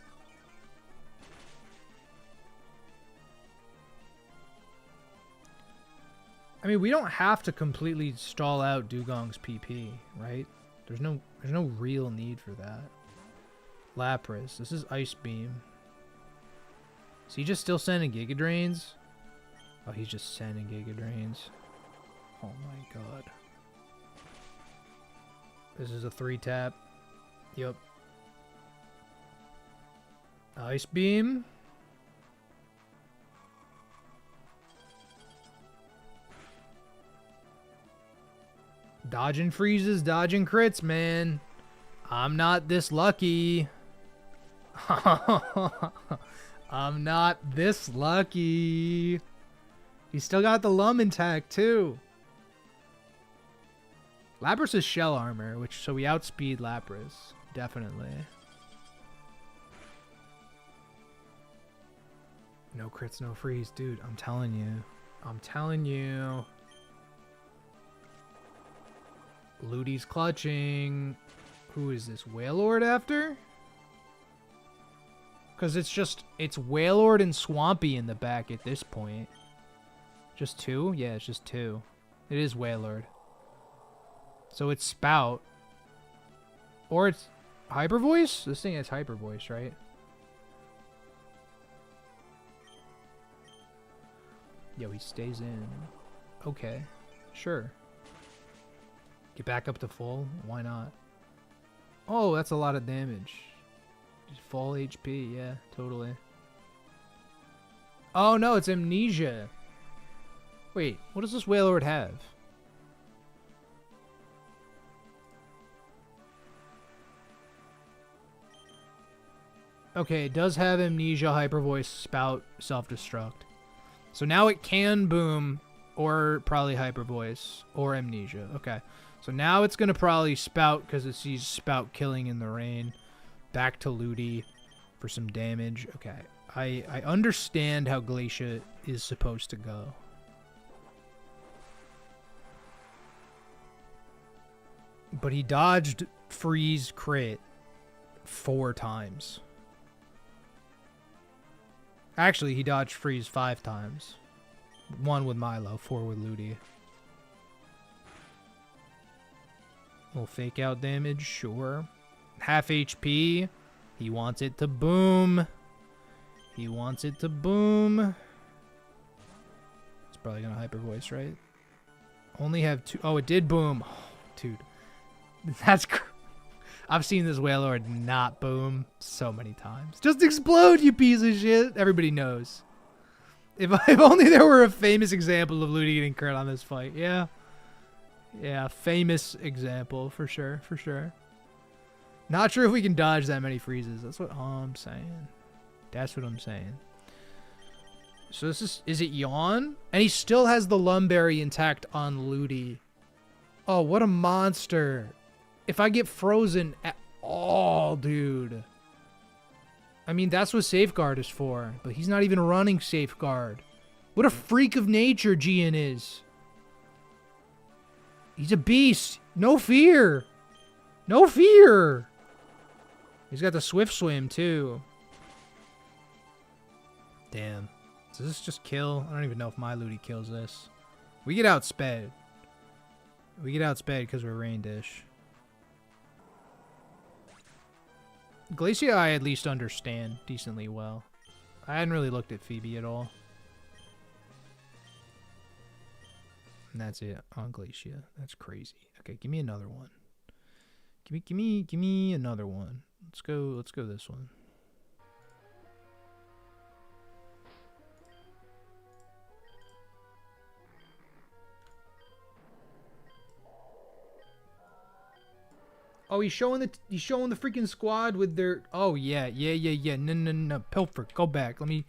I mean, we don't have to completely stall out Dugong's PP, right? There's no real need for that. Lapras. This is Ice Beam. Is he just still sending Giga Drains? Oh, he's just sending Giga Drains. Oh my god. This is a 3-tap. Yep. Ice Beam. Dodging freezes, dodging crits, man. I'm not this lucky. I'm not this lucky. He's still got the Lum intact, too. Lapras is Shell Armor, so we outspeed Lapras. Definitely. No crits, no freeze. Dude, I'm telling you. I'm telling you. Ludi's clutching. Who is this? Wailord after? Because it's Wailord and Swampy in the back at this point. Just 2? Yeah, it's just 2. It is Wailord. So it's Spout. Or it's Hyper Voice? This thing has Hyper Voice, right? Yo, he stays in. Okay. Sure. Get back up to full? Why not? Oh, that's a lot of damage. Just full HP, yeah, totally. Oh no, it's Amnesia. Wait, what does this Wailord have? Okay, it does have Amnesia, Hyper Voice, Spout, Self-Destruct. So now it can Boom, or probably Hyper Voice, or Amnesia. Okay. So now it's going to probably Spout because it sees Spout killing in the rain. Back to Ludi for some damage. Okay. I understand how Glacia is supposed to go. But he dodged Freeze crit 4 times. Actually, he dodged Freeze 5 times. 1 with Milo, 4 with Ludi. Little fake out damage, sure. Half HP. He wants it to boom. He wants it to boom. It's probably gonna Hyper Voice, right? Only have 2. Oh, it did boom. Oh, dude. That's I've seen this Wailord not boom so many times. Just explode, you piece of shit. Everybody knows. If only there were a famous example of Ludi getting crit on this fight. Yeah. Yeah, famous example for sure, for sure. Not sure if we can dodge that many freezes. That's what I'm saying. That's what I'm saying. So this is it Yawn? And he still has the Lumberry intact on Ludi. Oh, what a monster. If I get frozen at all, dude. I mean, that's what Safeguard is for. But he's not even running Safeguard. What a freak of nature Gian is. He's a beast. No fear. No fear. He's got the Swift Swim, too. Damn. Does this just kill? I don't even know if my Ludi kills this. We get outsped. We get outsped because we're Rain Dish. Glacia I at least understand decently well. I hadn't really looked at Phoebe at all. And that's it on Glacia. That's crazy. Okay, give me another one. Give me another one. Let's go this one. Oh, he's showing the freaking squad with their. Oh yeah. No. Pilfer, go back. Let me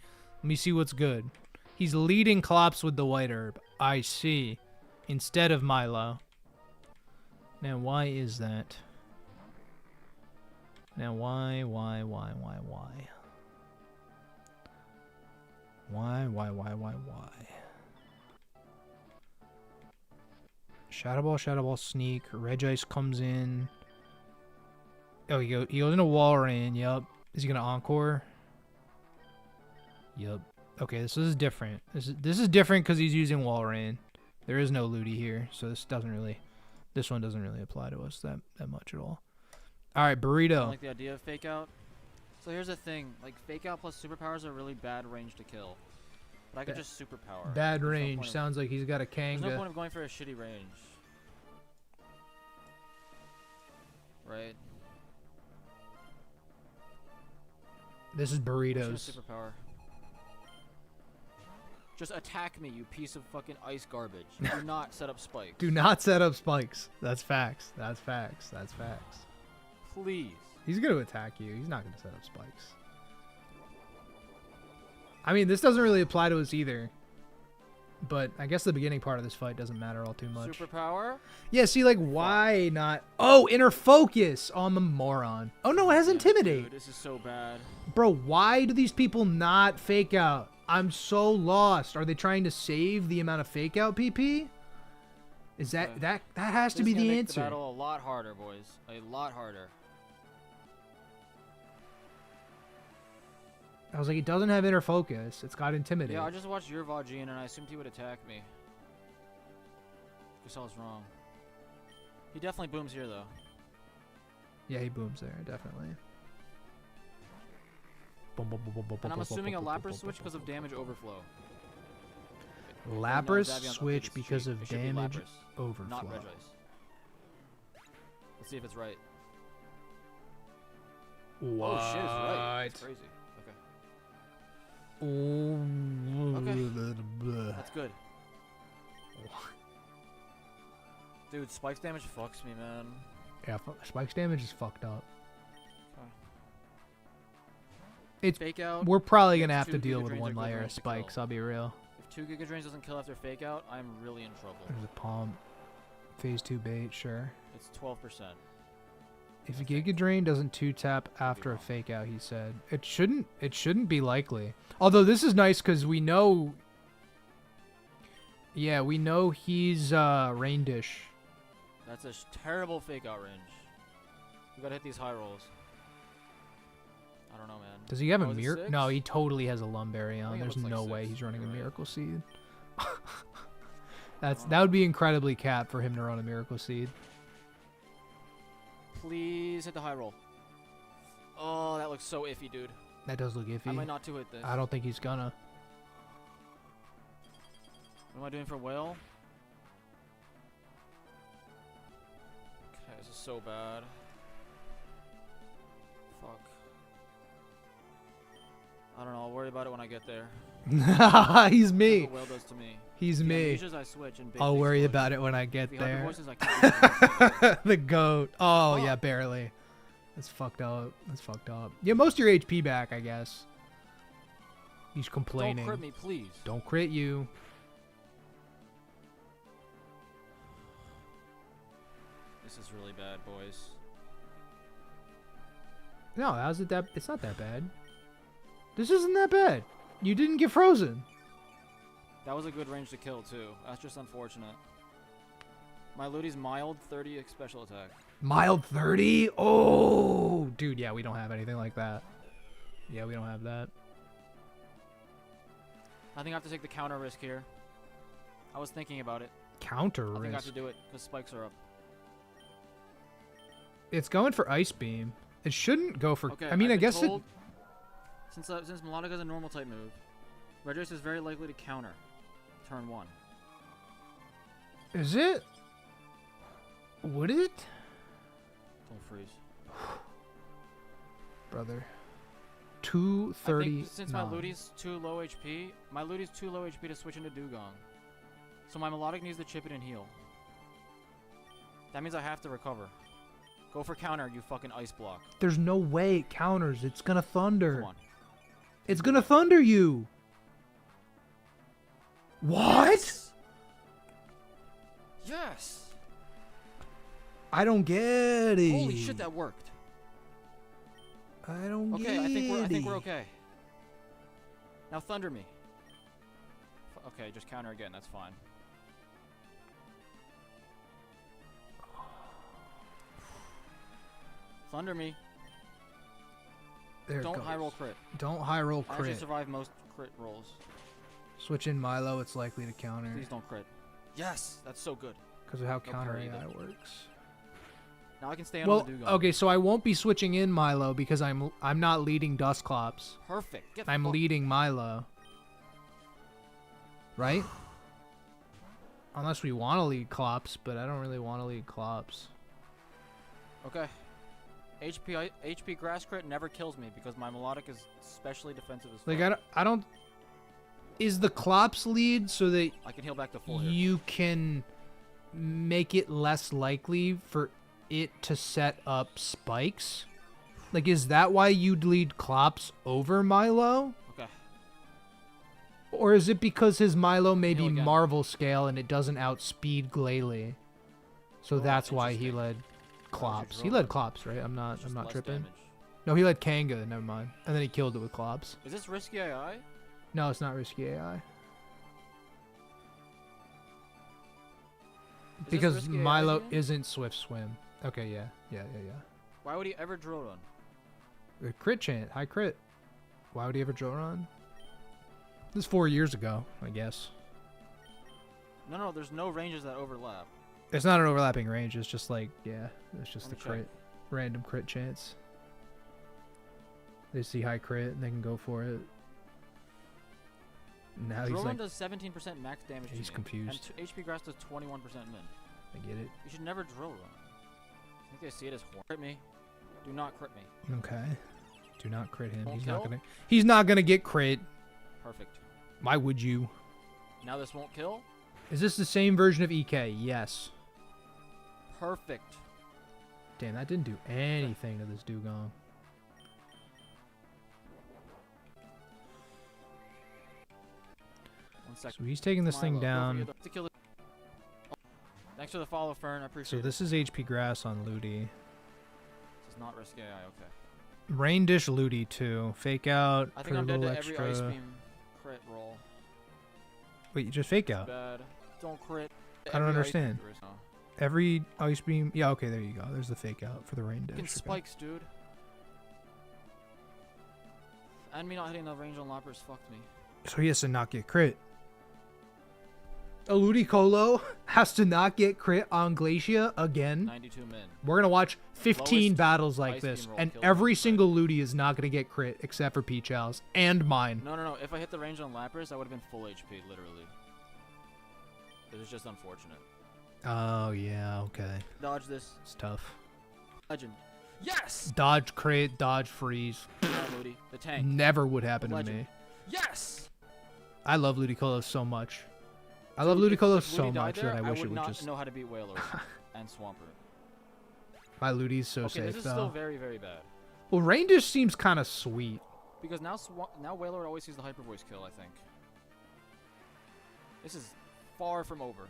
see what's good. He's leading Klops with the white herb. I see. Instead of Milo. Now why is that? Now why? Why? Shadow Ball, sneak. Regice comes in. Oh, he goes into Walrein. Yup. Is he gonna encore? Yup. Okay, this is different. This is different because he's using Walrein. There is no Ludi here, so this one doesn't really apply to us that much at all. All right, I Burrito. like the idea of fake out. So here's the thing, like fake out plus superpowers are really bad range to kill. But I could just superpower. Bad There's no range. point of- Sounds like he's got a There's no Kanga. point of going for a shitty range. Right? This is Shoot a Burritos. superpower. Just attack me, you piece of fucking ice garbage. Do not set up spikes. Do not set up spikes. That's facts. Please. He's going to attack you. He's not going to set up spikes. I mean, this doesn't really apply to us either. But I guess the beginning part of this fight doesn't matter all too much. Superpower? Yeah, see, like, why not? Oh, inner focus. Oh, I'm a moron. Oh, no, it has intimidate. Dude, this is so bad. Bro, why do these people not fake out? I'm so lost. Are they trying to save the amount of fake out PP? Is that that has to This be is gonna the make answer. The battle a lot harder, boys. A lot harder. I was like, it doesn't have inner focus. It's got intimidate. Yeah, I just watched your Vajin and I assumed he would attack me. Guess I was wrong. He definitely booms here though. Yeah, he booms there, definitely. And I'm assuming a Lapras switch because of damage overflow. Lapras Zavion's- okay, switch this is because cheap. of It should be damage Lapras, overflow. not Regice. Let's see if it's right. What? Oh shit, it's right. It's crazy. Okay. That's good. Dude, Spike's damage fucks me, man. Yeah, Spike's damage is fucked up. Okay. It's Fake out. we're probably If gonna have to 2 deal Giga with Drains one are good layer of range to kill. spikes. I'll be real. If 2 Giga Drains doesn't kill after fake out, I'm really in trouble. There's a palm. Phase 2 bait, sure. It's 12%. If a Giga Drain doesn't 2-tap after a fake out, he said. It shouldn't be likely. Although this is nice because we know. Yeah, we know he's Rain Dish. That's a terrible fake out range. You gotta hit these high rolls. I don't know, man. Does he have Oh, a is it mirror? 6? No, he totally has a Lumberry I on. think it There's looks like no way 6. he's running a You're right. Miracle Seed. That would be incredibly cap for him to run a Miracle Seed. Please hit the high roll. Oh, that looks so iffy, dude. That does look I iffy. might not to hit this. I don't think he's gonna. What am I doing for whale? Okay, this is so bad. Fuck. I don't know. I'll worry about it when I get there. He's That's me. what whale does to me. He's If he me. unleashes, I switch and big I'll things worry push. about it when I get If he hyper there. voices, I can't do it. The goat. Oh, yeah, Fuck. barely. That's fucked up. That's fucked up. Yeah, most of your HP back, I guess. He's complaining. Don't crit me, please. Don't crit you. This is really bad, boys. No, how's it that? It's not that bad. This isn't that bad. You didn't get frozen. That was a good range to kill, too. That's just unfortunate. My Ludi's mild 30 special attack. Mild 30? Oh, dude, yeah, we don't have anything like that. Yeah, we don't have that. I think I have to take the counter risk here. I was thinking about it. Counter I think I have risk. to do it because spikes are up. It's going for Ice Beam. It shouldn't go for... Okay, I mean, I've I been guess it... told, Since Melodic is a normal type move, Regice is very likely to counter turn 1. Is it? Would it? Don't freeze. Brother. I 230. think since my Ludi's too low HP, my Ludi's too low HP to switch into Dugong. So my Melodic needs to chip it and heal. That means I have to recover. Go for counter, you fucking ice block. There's no way it counters. It's gonna thunder. Come on. It's gonna thunder you. What? Yes. I don't get it. Holy shit, that worked. I don't get Okay, it. I think we're okay. Now thunder me. Okay, just counter again. That's fine. Thunder me. There it Don't goes. high roll crit. Don't high roll I actually crit. survive most crit rolls. Switch in Milo, it's likely to counter. Please don't crit. Yes, that's so good. Because of how No counter parry AI either. works. Now I can stay on Well, the Dugong. okay, so I won't be switching in Milo because I'm not leading Dustclops. Perfect. Get I'm fucked. leading Milo. Right? Unless we want to lead Clops, but I don't really want to lead Clops. Okay. HP grass crit never kills me because my melodic is specially defensive as Like, fuck. I don't... Is the Clops lead so that I can heal back to full here. you can make it less likely for it to set up spikes? Like, is that why you'd lead Clops over Milo? Okay. Or is it because his Milo may be Heal again. Marvel scale and it doesn't outspeed Glalie? So Oh, that's why he interesting. led was Clops. He wrong. led Clops, right? I'm It's just not less tripping. damage. No, he led Kanga, never mind. And then he killed it with Clops. Is this risky AI? No, it's not risky AI. Is this Because risky AI Milo again? isn't Swift Swim. Okay, yeah. Why would he ever drill run? The crit chant, high crit. Why would he ever drill run? This is 4 years ago, I guess. No, there's no ranges that overlap. It's not an overlapping range, it's just like, yeah, it's just the Let me check. crit. Random crit chance. They see high crit and they can go for it. Now Drill he's run like, does 17% max damage. he's to me, confused. And HP grass does 21% min. I get it. You should never drill run. I think I see it as horn. Crit me. Do not crit me. Okay. Do not crit him. Won't He's kill? not gonna. He's not gonna get crit. Perfect. Why would you? Now this won't kill. Is this the same version of EK? Yes. Perfect. Damn, that didn't do anything to this Dugong. One second. So he's taking this thing Milo, go for down. your to kill it. Oh, thanks for the follow, Fern. I appreciate So it. this is HP grass on Ludi. This is not risky AI. Okay. Rain dish Ludi too. Fake out. I Put think a I'm dead little to every extra. ice beam crit roll. Wait, you just fake out. Bad. Don't crit. I don't Every ice beam understand. there is no. Every ice beam. Yeah, okay, there you go. There's the fake out for the rain dish. Fucking okay. spikes, dude. And me not hitting the range on Lappers fucked me. So he has to not get crit. Ludicolo has to not get crit on Glacia again. 92 min. We're gonna watch 15 Lowest battles like ice this, beam roll and killed every me. single Ludi is not gonna get crit except for Peach Owls and mine. No. If I hit the range on Lapras, I would have been full HP, literally. It was just unfortunate. Oh yeah, okay, Dodge this. it's tough. Legend. Yes! Dodge crit, dodge freeze. Alright, Moody. The tank. Never would happen to Legend. me. Yes! I love Ludicolo so much. I love Dude, if Ludicolo Moody so died much there, that I wish it would would not just. know how to beat Whalers and Swampert. My Ludi's so Okay, safe this is though. still very, very bad. Well, Rain Dish seems kind of sweet. Because now now Whaler always sees the Hyper Voice kill, I think. This is far from over.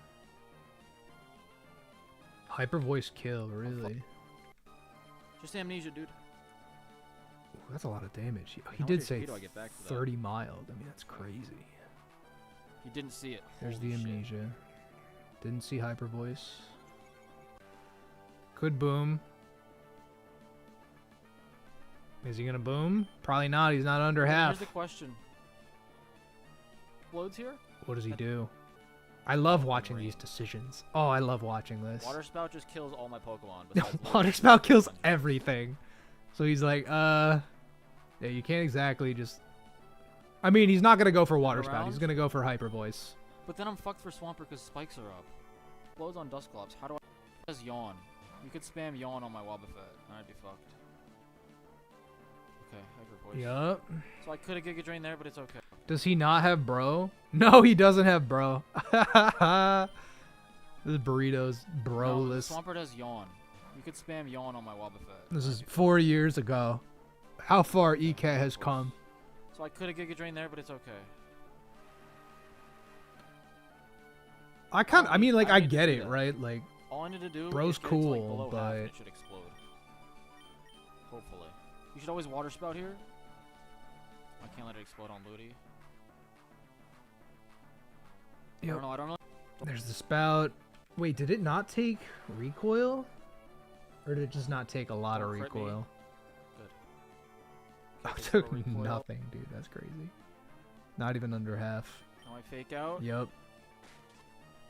Hyper voice kill, really? Just amnesia, dude. Ooh, that's a lot of damage. He How did much say HP do I get back for that? 30 mild. I mean, that's crazy. He didn't see it. There's Holy the shit. amnesia. Didn't see hyper voice. Could boom. Is he gonna boom? Probably not. He's not under Okay, half. Here's the question. Explodes here? What does he do? I love Fucking watching rain. these decisions. Oh, I love watching this. Water Spout just kills all my Pokemon. No, besides Water Logan. Spout kills everything. So he's like, yeah, you can't exactly just. I mean, he's not gonna go for Water Spout. He's Around? gonna go for Hyper Voice. But then I'm fucked for Swampert because spikes are up. Explodes on Dusclops. How do I... Does Yawn. You could spam Yawn on my Wobbuffet. And I'd be fucked. Okay, Hyper Voice. Yup. So I could have Giga Drain there, but it's okay. Does he not have Bro? No, he doesn't have Bro. This burrito's No, broless. Swampert has Yawn. You could spam yawn on my Wobbuffet. This is 4 years ago. How far EK has come. So I could have Giga Drain there, but it's okay. I mean, like, I need to get do it, that. right? Like, All I need to do bro's is get it to, like, cool, below half and but- it should explode. Hopefully. You should always water spout here. I can't let it explode on Ludi. I Yep. don't know. There's the spout. Wait, did it not take recoil? Or did it just not take a lot of Don't crit me. recoil? Good. Oh, Can't it take took zero recoil. nothing, dude. That's crazy. Not even under half. Now I fake out. Yep.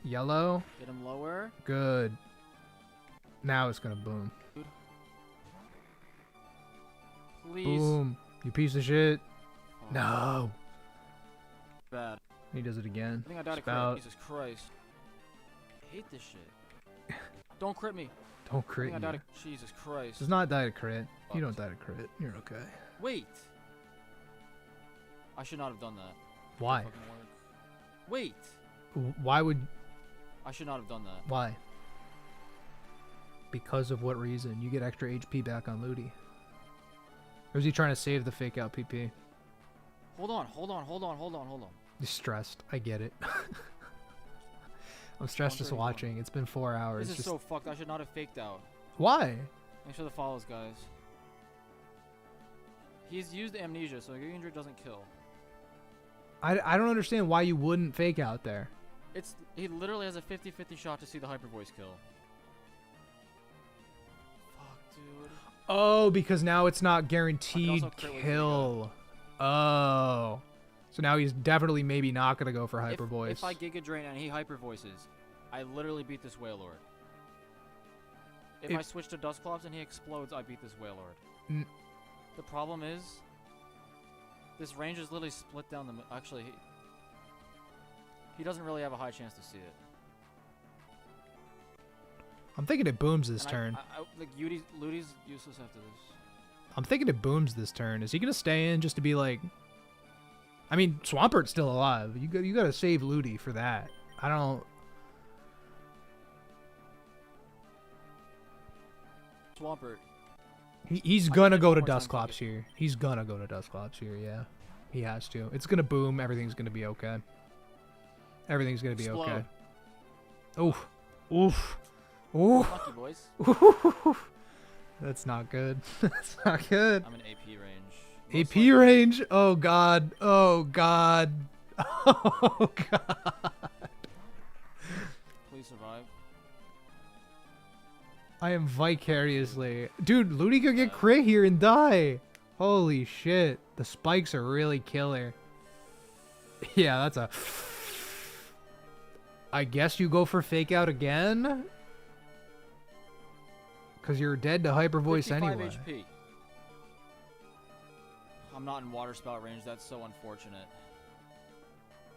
Yellow. Get him lower. Good. Now it's gonna boom. Please. Boom. You piece of shit. Oh, No. Bad. He does it again. I think I died a Spout. crit. Jesus Christ. I hate this shit. Don't crit me. Don't I crit think I you. died a Jesus Christ. Does not die to crit. You Fucked. don't die to crit. You're okay. Wait. I should not have done that. Why? Fucking work. Wait. Why would... I should not have done that. Why? Because of what reason? You get extra HP back on Ludi. Or is he trying to save the fake out PP? Hold on. He's stressed. I get it. I'm stressed just 131. watching. It's been 4 hours. This is Just... so fucked. I should not have faked out. Why? Thanks for the follows, guys. He's used amnesia, so your injury doesn't kill. I don't understand why you wouldn't fake out there. He literally has a 50-50 shot to see the hyper voice kill. Fuck, dude. Oh, because now it's not guaranteed also crit with kill. Oh. So now he's definitely maybe not going to go for hyper voice. If I Giga Drain and he hyper voices, I literally beat this Wailord. If I switch to Dustclops and he explodes, I beat this Wailord. The problem is, this range is literally split down the actually, he doesn't really have a high chance to see it. I'm thinking it booms this And turn. like Ludi's useless after this. I'm thinking it booms this turn. Is he going to stay in just to be like... I mean, Swampert's still alive. You got to save Ludi for that. I don't... Swampert. He's going to did go one to more time Dustclops here. He's going to go to Dustclops here, yeah. He has to. It's going to boom. Everything's going to be okay. Everything's going to be okay. Oof. Oof. Oof. Lucky boys. Oof. That's not good. That's not good. I'm in AP range. AP Most likely- range? Oh god. Oh god. Oh god. Please survive. I am vicariously... Dude, Ludi could get crit here and die. Holy shit. The spikes are really killer. Yeah, that's a... I guess you go for fake out again? Because you're dead to hyper voice 55 anyway. HP. I'm not in water spout range. That's so unfortunate.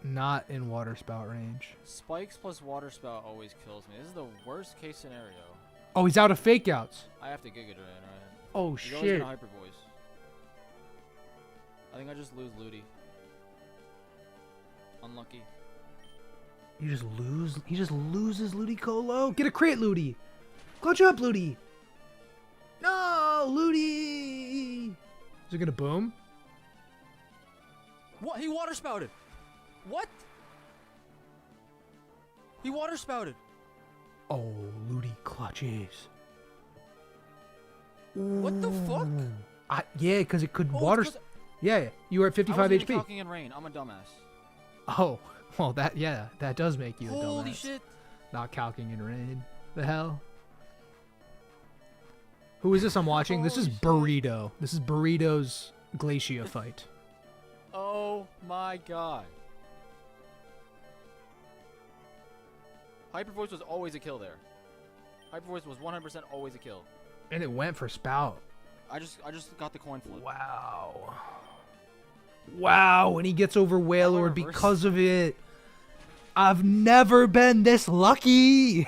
Not in water spout range. Spikes plus water spout always kills me. This is the worst case scenario. Oh, he's out of fake outs. I have to Giga Drain, right? Oh He's always shit. gonna hyper voice. I think I just lose Ludi. Unlucky. You just lose. He just loses Ludicolo. Get a crit, Ludi. Clutch up, Ludi. No, Ludi. Is it gonna boom? What? He water spouted. What? He water spouted. Oh, Ludi clutches. What the fuck? Yeah, because it could Oh, water. it's 'cause Yeah, you were at I 55 wasn't even HP. calcing in rain. I'm a dumbass. Oh, well, that does make you a Holy dumbass. shit. Not calcing in rain. The hell? Who is this I'm watching? This is Holy shit. Burrito. This is Burrito's Glacia fight. Oh my god. Hyper voice was always a kill there. Hyper voice was 100% always a kill. And it went for Spout. I just got the coin flip. Wow. Wow, and he gets over Wailord reverse? because of it. I've never been this lucky.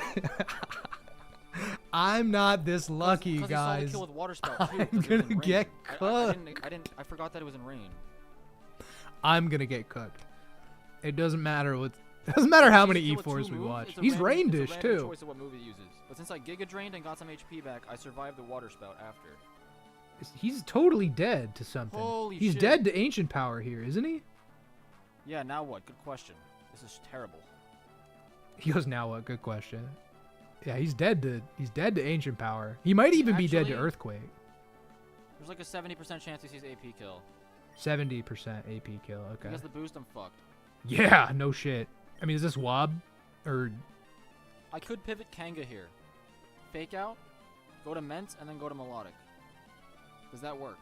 I'm not this lucky, 'Cause guys. He saw the kill with water spout too, I'm 'cause it was gonna in rain. get I cooked. I forgot that it was in rain. I'm gonna get cooked. It doesn't matter what Doesn't matter how If many you kill with E4s two we moves, watch. it's a He's random- rain it's a dish random too. choice of what move he uses. But since I Giga Drained and got some HP back, I survived the water spout after. He's totally dead to something. Holy He's shit. dead to ancient power here, isn't he? Yeah, now what? Good question. This is terrible. He goes, now what? Good question. Yeah, he's dead to ancient power. He might even be dead to Actually- earthquake. There's like a 70% chance he sees AP kill. 70% AP kill. Okay. He has the boost, I'm fucked. Yeah, no shit. I mean, is this Wob or I could pivot Kanga here. Fake out, go to Ment, and then go to Melodic. Does that work?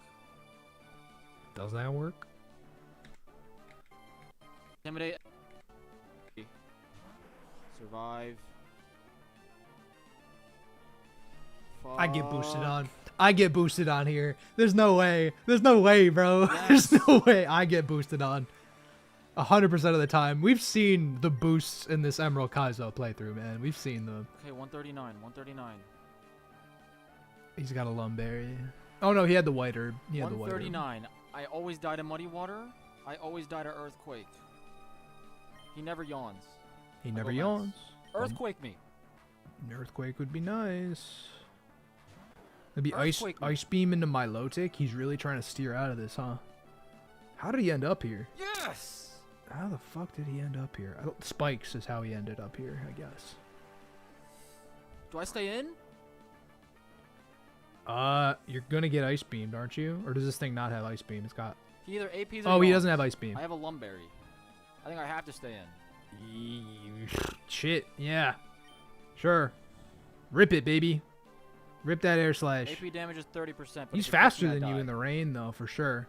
does that work? Intimidate. Survive. I get boosted Fuck. on. I get boosted on here. There's no way. There's no way, bro. Yes. There's no way I get boosted on. 100% of the time. We've seen the boosts in this Emerald Kaizo playthrough, man. We've seen them. Okay, 139, 139. He's got a Lumberry. Oh no, he had the white herb. He had the white herb. 139. I always die to Muddy Water. I always die to Earthquake. He never yawns. He I never go yawns. Mets. Earthquake me. An earthquake would be nice. Maybe Earthquake me. ice beam into Milotic. He's really trying to steer out of this, huh? How did he end up here? Yes! How the fuck did he end up here? Spikes is how he ended up here, I guess. Do I stay in? You're gonna get ice beamed, aren't you? Or does this thing not have ice beam? It's got. He either APs or Oh, he yawns. doesn't have ice beam. I have a Lumberry. I think I have to stay in. Shit. Yeah. Sure. Rip it, baby. Rip that air slash. AP damage is 30%. But He's if it hits faster me, I than you die. in the rain, though, for sure.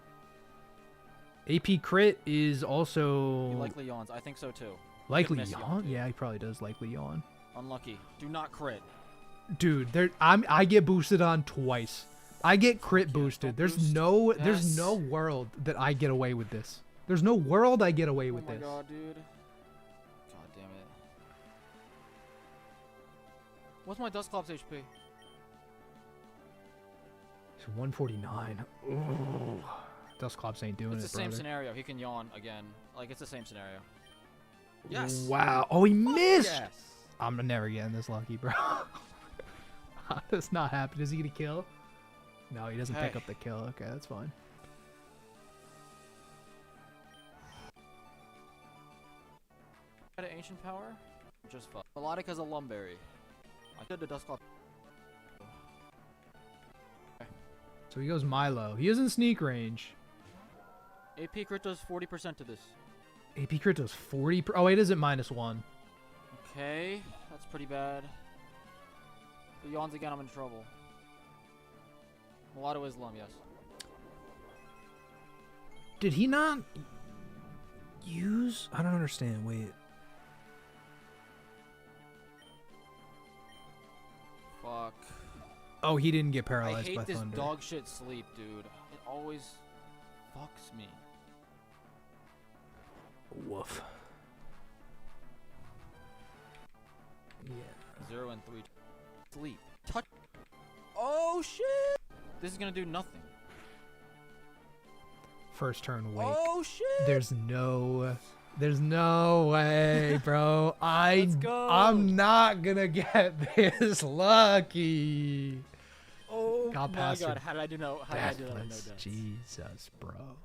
AP crit is also He likely yawns. I think so too. likely miss yawn. yawn, too. Yeah, he probably does likely yawn. Unlucky. Do not crit. Dude, I get boosted on twice. I get crit boosted. There's boost. there's Yes. no world that I get away with this. There's no world I get away with Oh my this. god, dude. God damn it. What's my Dustclops HP? It's 149. Ooh. Dustclops ain't doing It's it, the same brother. scenario. He can yawn again. Like, it's the same scenario. Yes! Wow. Oh, he missed. Yes! I'm never getting this lucky, bro. That's not happening. Is he gonna kill? No, he doesn't pick Okay. up the kill. Okay, that's fine. Got an Ancient Power? Just fuck. Melodic has a Lumberry. I did the Dustclops. So he goes Milo. He is in sneak range. AP crit does 40% to this. AP crit does 40. Oh, wait, is it -1? Okay, that's pretty bad. If he yawns again, I'm in trouble. Mulatto is Lum, yes. Did he not use? I don't understand. Wait. Fuck. Oh, he didn't get I paralyzed by hate this thunder. dog shit sleep, dude. It always fucks me. Woof. Yeah. 0 and 3. Sleep. Touch. Oh shit! This is gonna do nothing. First turn wake. Oh shit! There's no way, bro. Let's go. I'm not gonna get this lucky. Oh Got my past god! her. How did I do no? How did I do that with no Deathless. deaths? Jesus, bro.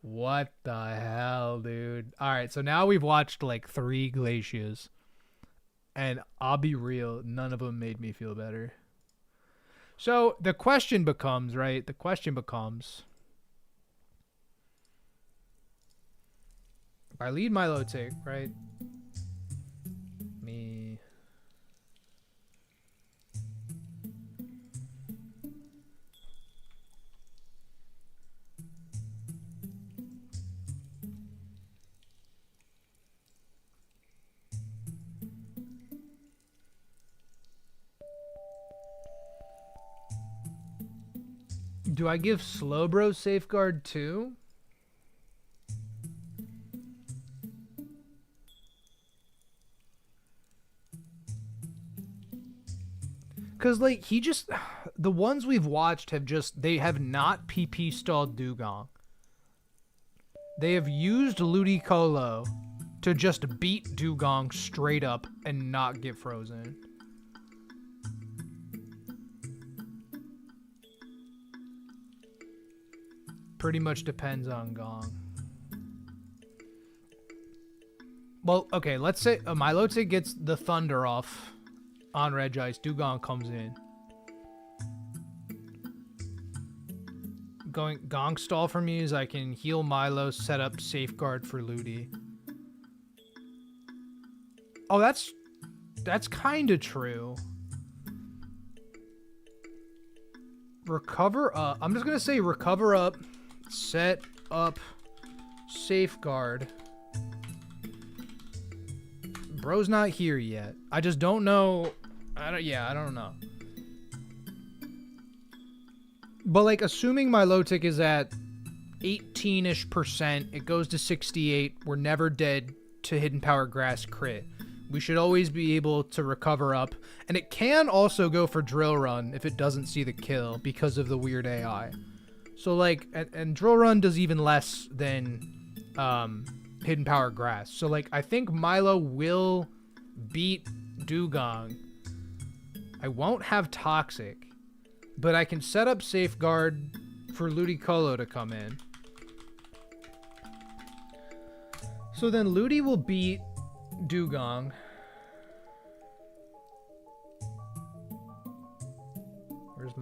What the hell, dude? All right, so now we've watched like 3 glaciers, and I'll be real, none of them made me feel better. So the question becomes, right? The question becomes, if I lead Milotic, right? Me. Do I give Slowbro Safeguard too? Cause like he just, the ones we've watched have just, they have not PP stalled Dugong. They have used Ludicolo to just beat Dugong straight up and not get frozen. Pretty much depends on Gong. Well, okay, let's say Milotic gets the Thunder off on Regice. Dugong comes in. Gong stall for me is I can heal Milo, set up Safeguard for Ludi. Oh, that's kind of true. Recover up. I'm just going to say recover up, set up Safeguard. Bro's not here yet. I just don't know. I don't know. But like, assuming my low tick is at 18-ish%, it goes to 68. We're never dead to Hidden Power Grass crit. We should always be able to recover up. And it can also go for Drill Run if it doesn't see the kill because of the weird AI. So like, and Drill Run does even less than Hidden Power Grass. So like, I think Milo will beat Dugong. I won't have Toxic, but I can set up Safeguard for Ludicolo to come in. So then Ludi will beat Dugong. Where's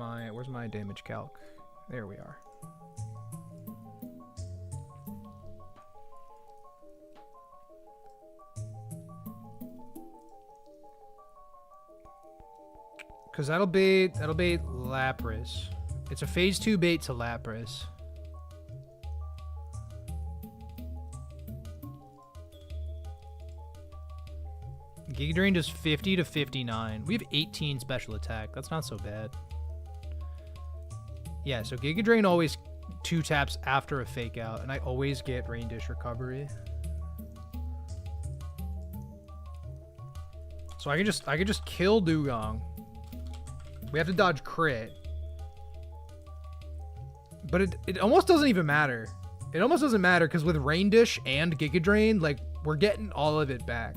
my damage calc? There we are. Cause that'll bait Lapras. It's a phase 2 bait to Lapras. Giga Drain does 50 to 59. We have 18 special attack. That's not so bad. Yeah, so Giga Drain always 2 taps after a fake out, and I always get Rain Dish recovery. So I can just kill Dugong. We have to dodge crit. But it almost doesn't even matter. It almost doesn't matter because with Rain Dish and Giga Drain, like, we're getting all of it back.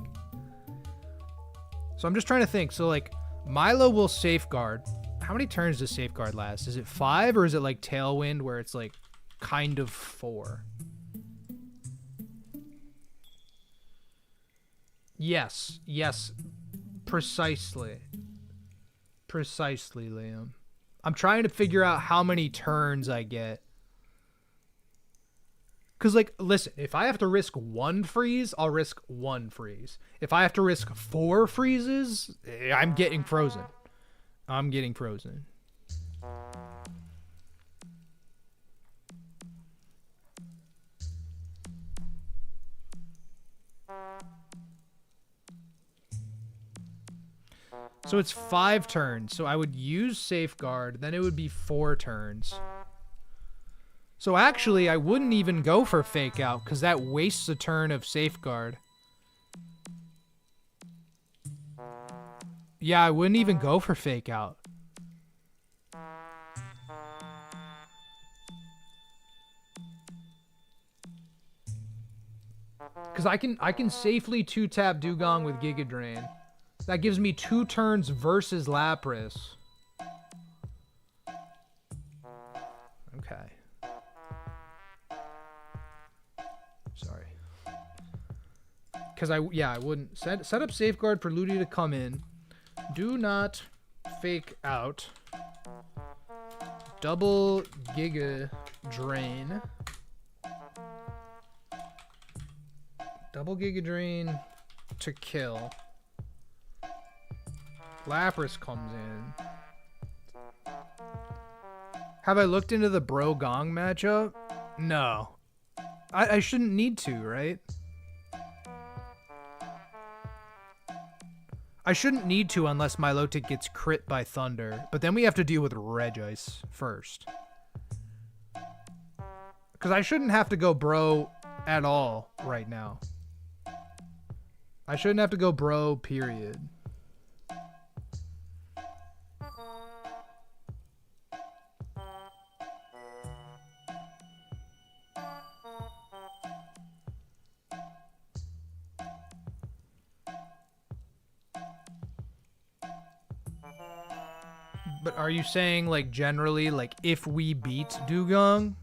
So I'm just trying to think. So like, Milo will Safeguard. How many turns does Safeguard last? Is it 5 or is it like Tailwind where it's like kind of 4? Yes. Precisely, Liam. I'm trying to figure out how many turns I get. Because, like, listen, if I have to risk 1 freeze, I'll risk 1 freeze. If I have to risk 4 freezes, I'm getting frozen. So it's 5 turns. So I would use Safeguard, then it would be 4 turns. So actually, I wouldn't even go for Fake Out, because that wastes a turn of Safeguard. Yeah, I wouldn't even go for Fake Out. Because I can safely 2-tap Dugong with Giga Drain. That gives me 2 turns versus Lapras. Okay. Sorry. Because I wouldn't set up Safeguard for Ludi to come in. Do not Fake Out. Double Giga Drain. Double Giga Drain to kill. Lapras comes in. Have I looked into the Bro Gong matchup? No. I shouldn't need to, right? I shouldn't need to unless Milotic gets crit by Thunder. But then we have to deal with Regice first. Because I shouldn't have to go Bro at all right now. I shouldn't have to go Bro, period. But are you saying, like, generally, like, if we beat Dugong?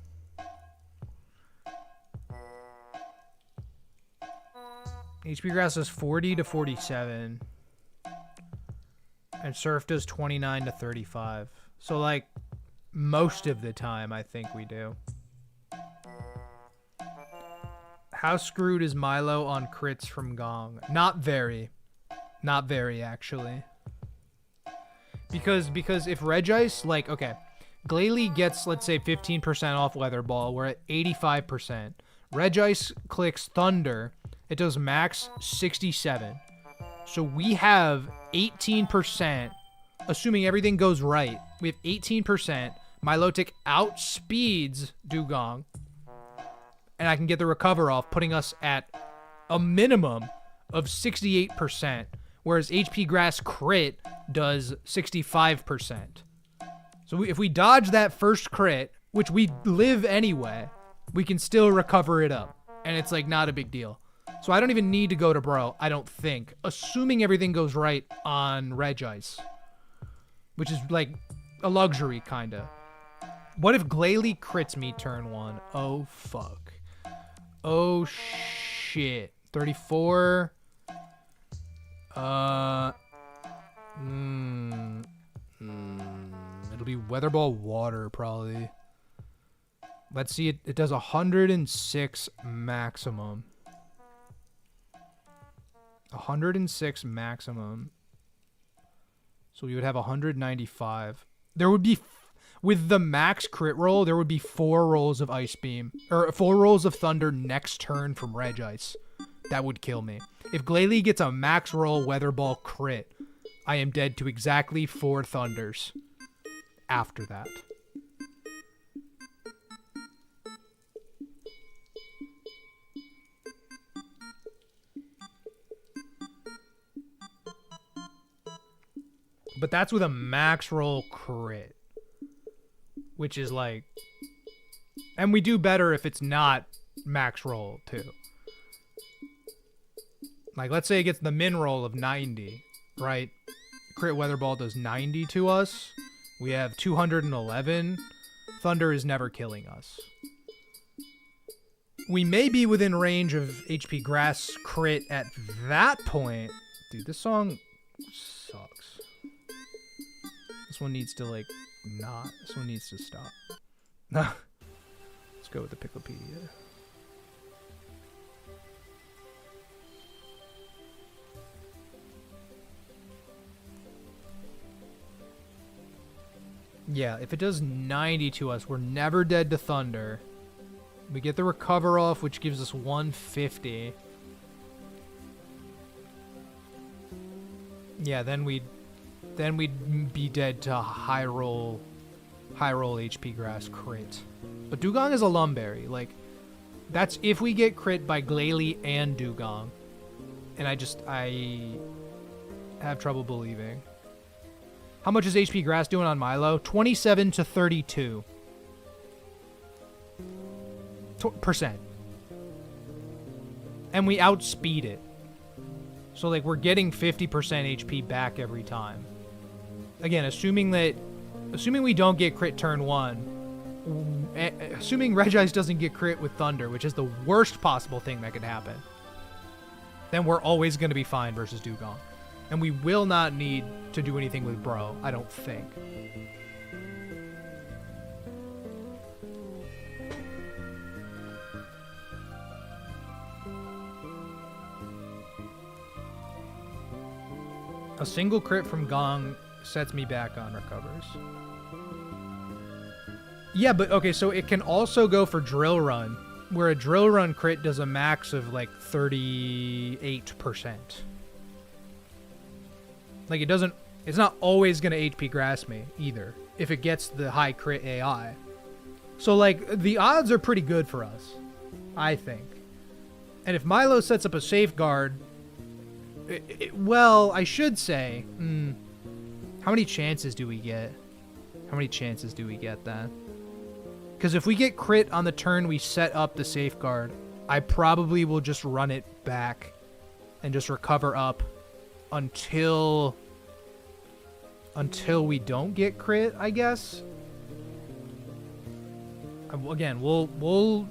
HP Grass does 40 to 47. And Surf does 29 to 35. So, like, most of the time, I think we do. How screwed is Milo on crits from Gong? Not very. Not very, actually. Because if Regice, like, okay, Glalie gets, let's say, 15% off Weather Ball. We're at 85%. Regice clicks Thunder. It does max 67. So we have 18%, assuming everything goes right. We have 18%. Milotic outspeeds Dugong. And I can get the recover off, putting us at a minimum of 68%. Whereas HP Grass crit does 65%. So if we dodge that first crit, which we live anyway, we can still recover it up. And it's like not a big deal. So I don't even need to go to Bro, I don't think. Assuming everything goes right on Regice. Which is like a luxury, kinda. What if Glalie crits me turn 1? Oh, fuck. Oh, shit. 34. It'll be Weather Ball Water, probably. Let's see, it does 106 maximum. 106 maximum. So we would have 195. There would be, with the max crit roll, there would be 4 rolls of Ice Beam. Or 4 rolls of Thunder next turn from Regice. That would kill me. If Glalie gets a max roll Weather Ball crit, I am dead to exactly 4 Thunders after that. But that's with a max roll crit. Which is like... And we do better if it's not max roll, too. Like, let's say it gets the min roll of 90, right? Crit Weather Ball does 90 to us. We have 211. Thunder is never killing us. We may be within range of HP Grass crit at that point. Dude, this song sucks. This one needs to, like, not. This one needs to stop. Let's go with the Picklepedia. Yeah, if it does 90 to us, we're never dead to Thunder. We get the recover off, which gives us 150. Yeah, then we'd be dead to high roll HP Grass crit. But Dugong is a Lumberry. Like, that's if we get crit by Glalie and Dugong. And I have trouble believing. How much is HP Grass doing on Milo? 27 to 32. Percent. And we outspeed it. So, like, we're getting 50% HP back every time. Again, assuming we don't get crit turn 1. Assuming Regice doesn't get crit with Thunder, which is the worst possible thing that could happen. Then we're always going to be fine versus Dugong. And we will not need to do anything with Bro, I don't think. A single crit from Gong sets me back on recovers. Yeah, but okay, so it can also go for Drill Run, where a Drill Run crit does a max of like 38%. Like, it's not always going to HP Grass me, either, if it gets the high crit AI. So, like, the odds are pretty good for us, I think. And if Milo sets up a safeguard, well, I should say, how many chances do we get? How many chances do we get then? Because if we get crit on the turn we set up the safeguard, I probably will just run it back and just recover up until until we don't get crit, I guess. Again, we'll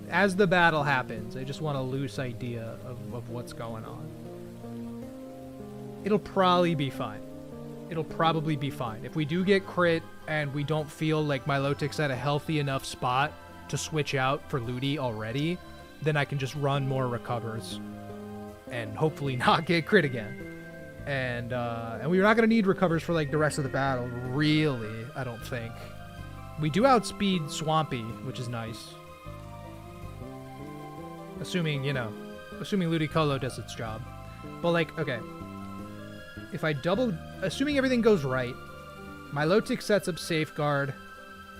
as the battle happens, I just want a loose idea of what's going on. It'll probably be fine. It'll probably be fine. If we do get crit and we don't feel like my Milotic's at a healthy enough spot to switch out for Ludi already, then I can just run more recovers and hopefully not get crit again. And we're not going to need recovers for like the rest of the battle, really, I don't think. We do outspeed Swampy, which is nice. Assuming, you know, assuming Ludicolo does its job. But like, okay. If I assuming everything goes right, Milotic sets up Safeguard,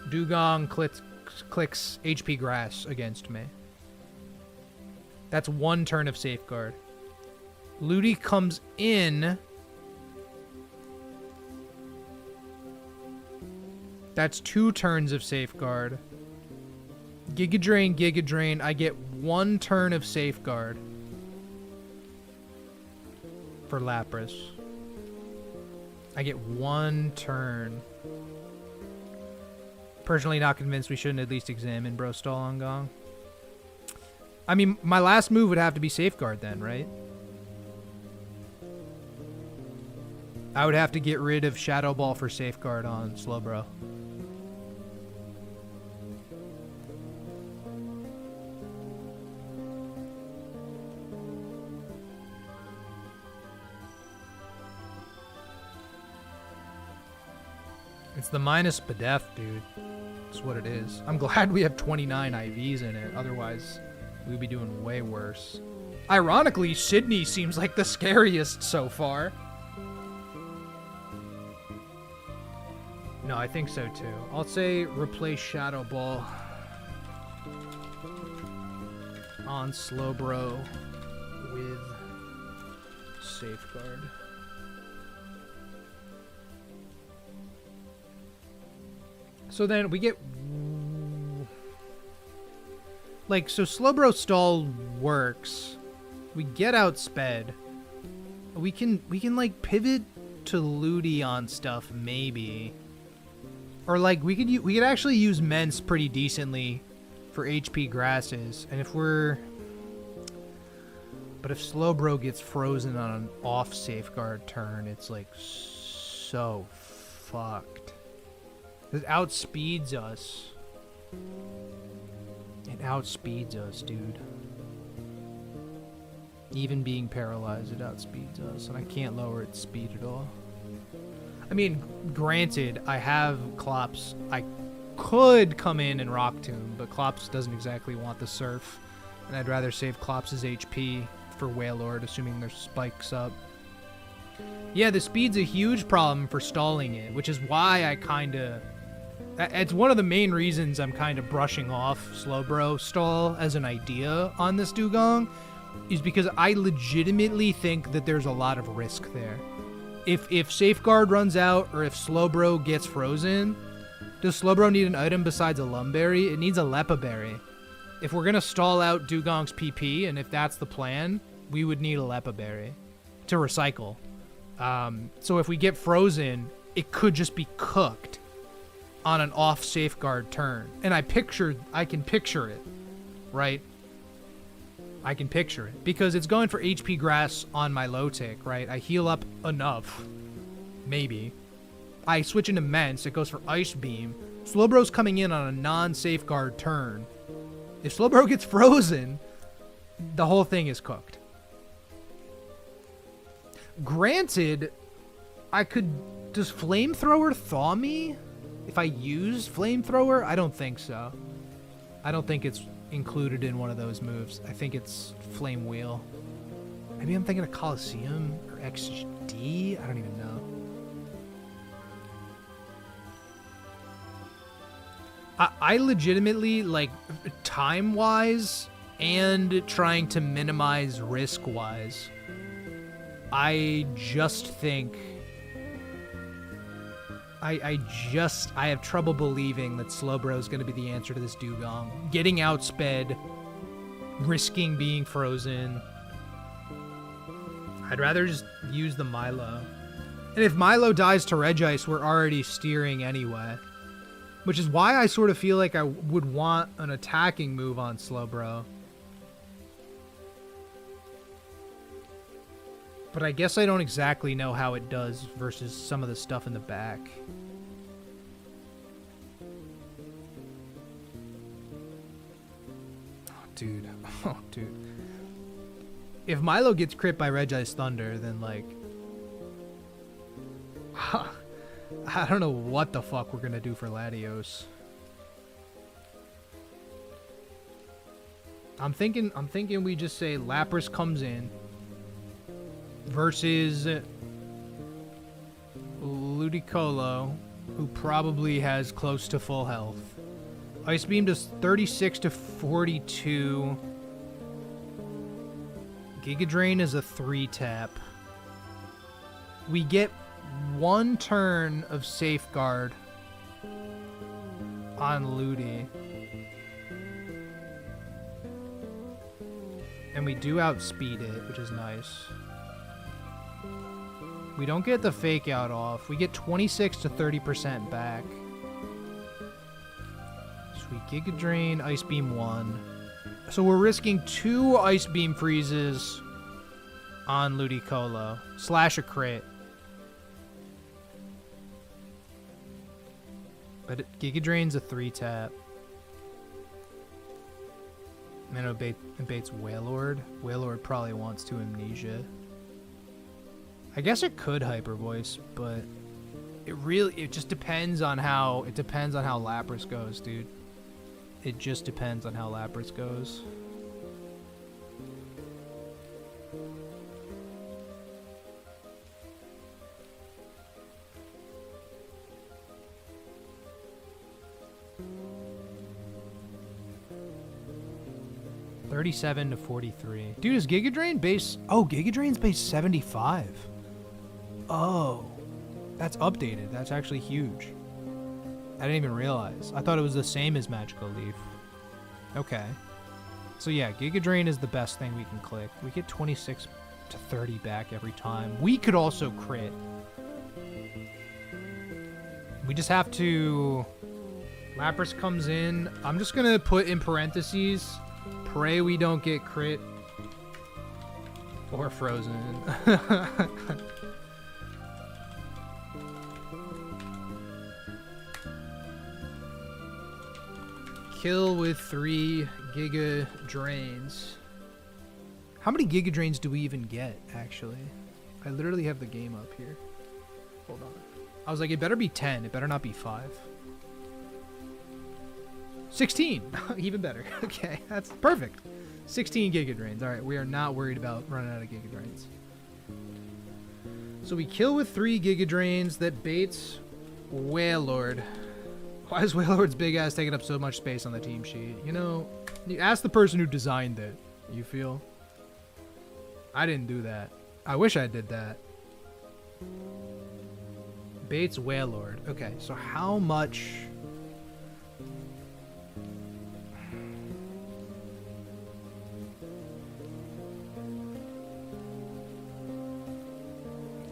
Dugong clicks HP Grass against me. That's one turn of Safeguard. Ludi comes in. That's 2 turns of Safeguard. Giga Drain, I get 1 turn of Safeguard for Lapras. I get 1 turn. Personally not convinced we shouldn't at least examine Brostall on Gong. I mean, my last move would have to be Safeguard then, right? I would have to get rid of Shadow Ball for Safeguard on Slowbro. It's the minus Bidef, dude. That's what it is. I'm glad we have 29 IVs in it. Otherwise, we'd be doing way worse. Ironically, Sydney seems like the scariest so far. No, I think so too. I'll say replace Shadow Ball on Slowbro with Safeguard. So then we get like, so Slowbro stall works. We get outsped. We can like pivot to Ludi on stuff maybe. Or like we could actually use Mence pretty decently for HP grasses. And if Slowbro gets frozen on an off Safeguard turn, it's like so fucked. It outspeeds us. It outspeeds us, dude. Even being paralyzed, it outspeeds us. And I can't lower its speed at all. I mean, granted, I have Klops. I could come in and Rock Tomb, but Klops doesn't exactly want the Surf. And I'd rather save Klops' HP for Wailord, assuming their spikes up. Yeah, the speed's a huge problem for stalling it, which is why I kinda... It's one of the main reasons I'm kind of brushing off Slowbro stall as an idea on this Dugong, is because I legitimately think that there's a lot of risk there. If Safeguard runs out, or if Slowbro gets frozen, does Slowbro need an item besides a Lumberry? It needs a Lepa Berry. If we're going to stall out Dugong's PP, and if that's the plan, we would need a Lepa Berry to recycle. So if we get frozen, it could just be cooked on an off Safeguard turn. And I can picture it, right? I can picture it. Because it's going for HP Grass on my low tick, right? I heal up enough. Maybe. I switch into Mence, it goes for Ice Beam. Slowbro's coming in on a non-Safeguard turn. If Slowbro gets frozen, the whole thing is cooked. Granted, does Flamethrower thaw me? If I use Flamethrower? I don't think so. I don't think it's included in one of those moves. I think it's Flame Wheel. Maybe I'm thinking of Coliseum or XD? I don't even know. I legitimately, like, time-wise and trying to minimize risk-wise, I just think... I have trouble believing that Slowbro is going to be the answer to this Dugong. Getting outsped, risking being frozen. I'd rather just use the Milo. And if Milo dies to Regice, we're already steering anyway. Which is why I sort of feel like I would want an attacking move on Slowbro. But I guess I don't exactly know how it does versus some of the stuff in the back. Oh, dude. Oh, dude. If Milo gets crit by Regice Thunder, then, like... I don't know what the fuck we're gonna do for Latios. I'm thinking we just say Lapras comes in versus Ludicolo, who probably has close to full health. Ice Beam does 36 to 42. Giga Drain is a 3-tap. We get 1 turn of Safeguard on Ludi. And we do outspeed it, which is nice. We don't get the fake out off. We get 26 to 30% back. Sweet Giga Drain, Ice Beam 1. So we're risking 2 Ice Beam freezes on Ludicolo. Slash a crit. But Giga Drain's a 3-tap. And then it abates Wailord. Wailord probably wants to Amnesia. I guess it could Hyper Voice, but it just depends on how Lapras goes, dude. It just depends on how Lapras goes. $37 to $43. Dude, is Giga Drain base... Oh, Giga Drain's base 75. Oh. That's updated. That's actually huge. I didn't even realize. I thought it was the same as Magical Leaf. Okay. So yeah, Giga Drain is the best thing we can click. We get 26 to 30 back every time. We could also crit. We just have to... Lapras comes in. I'm just going to put in parentheses... Pray we don't get crit or frozen. Kill with 3 Giga Drains. How many Giga Drains do we even get, actually? I literally have the game up here. Hold on. I was like, it better be 10. It better not be 5. 16! Even better. Okay, that's perfect. 16 Giga Drains. Alright, we are not worried about running out of Giga Drains. So we kill with 3 Giga Drains that baits Wailord. Why is Wailord's big ass taking up so much space on the team sheet? You know, you ask the person who designed it. You feel? I didn't do that. I wish I did that. Baits Wailord. Okay, so how much...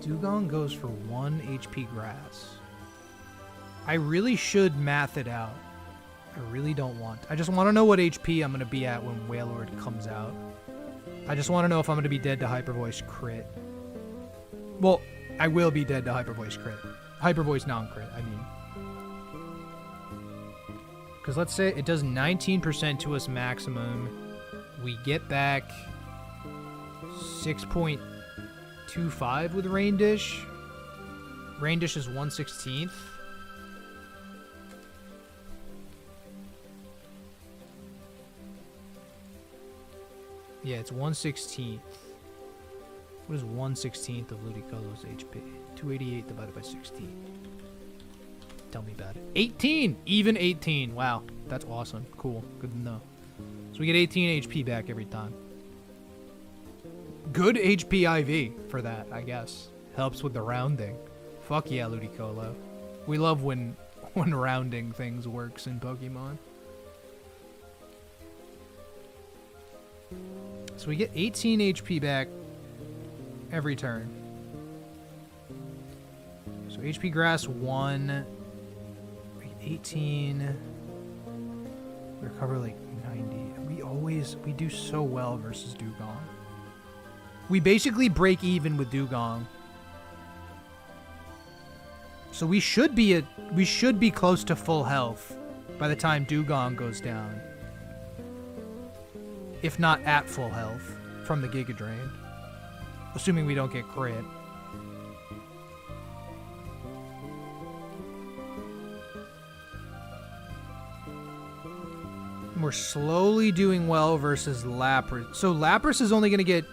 Dugong goes for 1 HP grass. I really should math it out. I really don't want. I just want to know what HP I'm going to be at when Wailord comes out. I just want to know if I'm going to be dead to Hyper Voice crit. Well, I will be dead to Hyper Voice crit. Hyper Voice non-crit, I mean. Because let's say it does 19% to us maximum. We get back 6.25 with Rain Dish. Rain Dish is 1/16. Yeah, it's 1/16. What is 1/16 of Ludicolo's HP? 288 divided by 16. Tell me about it. 18! Even 18. Wow. That's awesome. Cool. Good to know. So we get 18 HP back every time. Good HP IV for that, I guess. Helps with the rounding. Fuck yeah, Ludicolo. We love when rounding things works in Pokemon. So we get 18 HP back every turn. So HP Grass 1, 18, recover like 90. We do so well versus Dugong. We basically break even with Dugong. So we should be close to full health by the time Dugong goes down. If not at full health from the Giga Drain. Assuming we don't get crit. We're slowly doing well versus Lapras. So Lapras is only going to get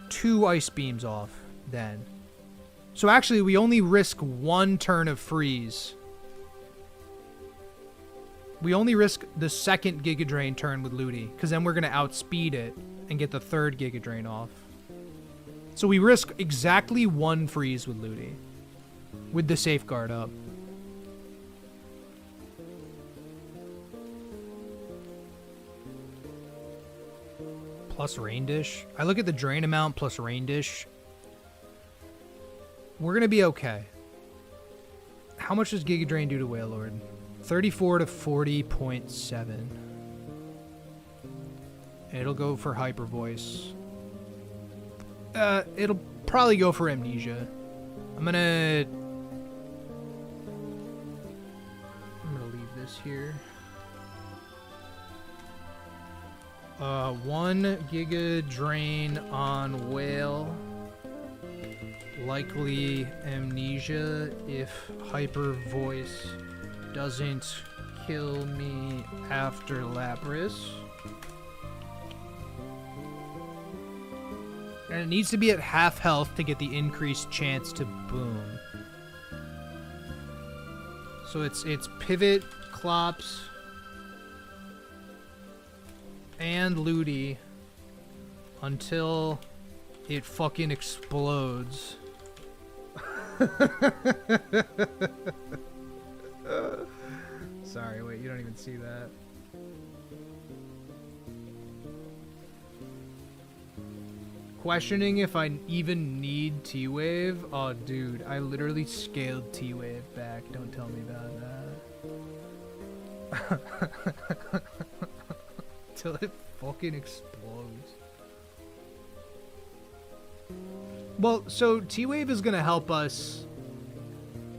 2 Ice Beams off then. So actually, we only risk 1 turn of freeze. We only risk the second Giga Drain turn with Ludi, because then we're going to outspeed it and get the 3rd Giga Drain off. So we risk exactly 1 freeze with Ludi, with the safeguard up. Plus Rain Dish. I look at the drain amount plus Rain Dish. We're going to be okay. How much does Giga Drain do to Wailord? 34 to 40.7. And it'll go for Hyper Voice. It'll probably go for Amnesia. I'm gonna leave this here. 1 Giga Drain on Whale. Likely Amnesia if Hyper Voice doesn't kill me after Lapras. And it needs to be at half health to get the increased chance to boom. So it's Pivot, Clops, and Ludi until it fucking explodes. Sorry, wait, you don't even see that. Questioning if I even need T-Wave? Oh, dude, I literally scaled T-Wave back. Don't tell me about that. Till it fucking explodes. Well, so T-Wave is gonna help us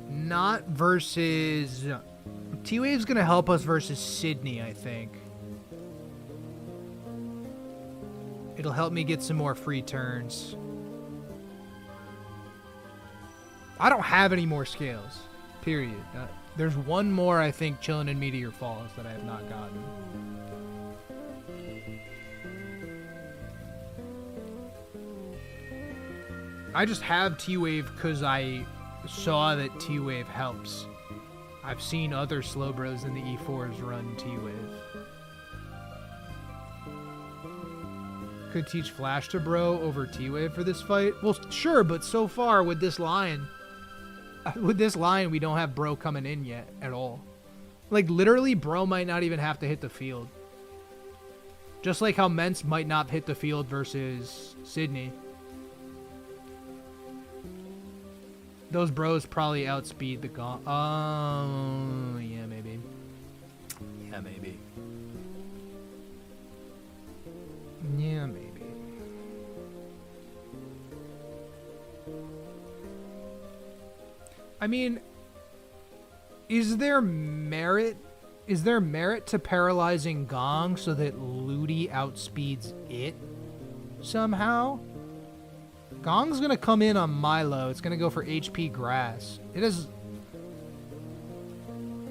not versus... T-Wave's gonna help us versus Sydney, I think. It'll help me get some more free turns. I don't have any more scales. Period. There's one more, I think, chilling in Meteor Falls that I have not gotten. I just have T-Wave because I saw that T-Wave helps. I've seen other Slowbros in the E4s run T-Wave. Could teach Flash to Bro over T-Wave for this fight? Well, sure, but so far with this line, we don't have Bro coming in yet at all. Like, literally, Bro might not even have to hit the field. Just like how Mence might not hit the field versus Sydney. Those Bros probably outspeed the Gaunt. Oh, yeah, maybe. Yeah, maybe. Yeah, maybe. I mean, is there merit to paralyzing Gong so that Ludi outspeeds it somehow? Gong's gonna come in on Milo. It's gonna go for HP Grass. It is...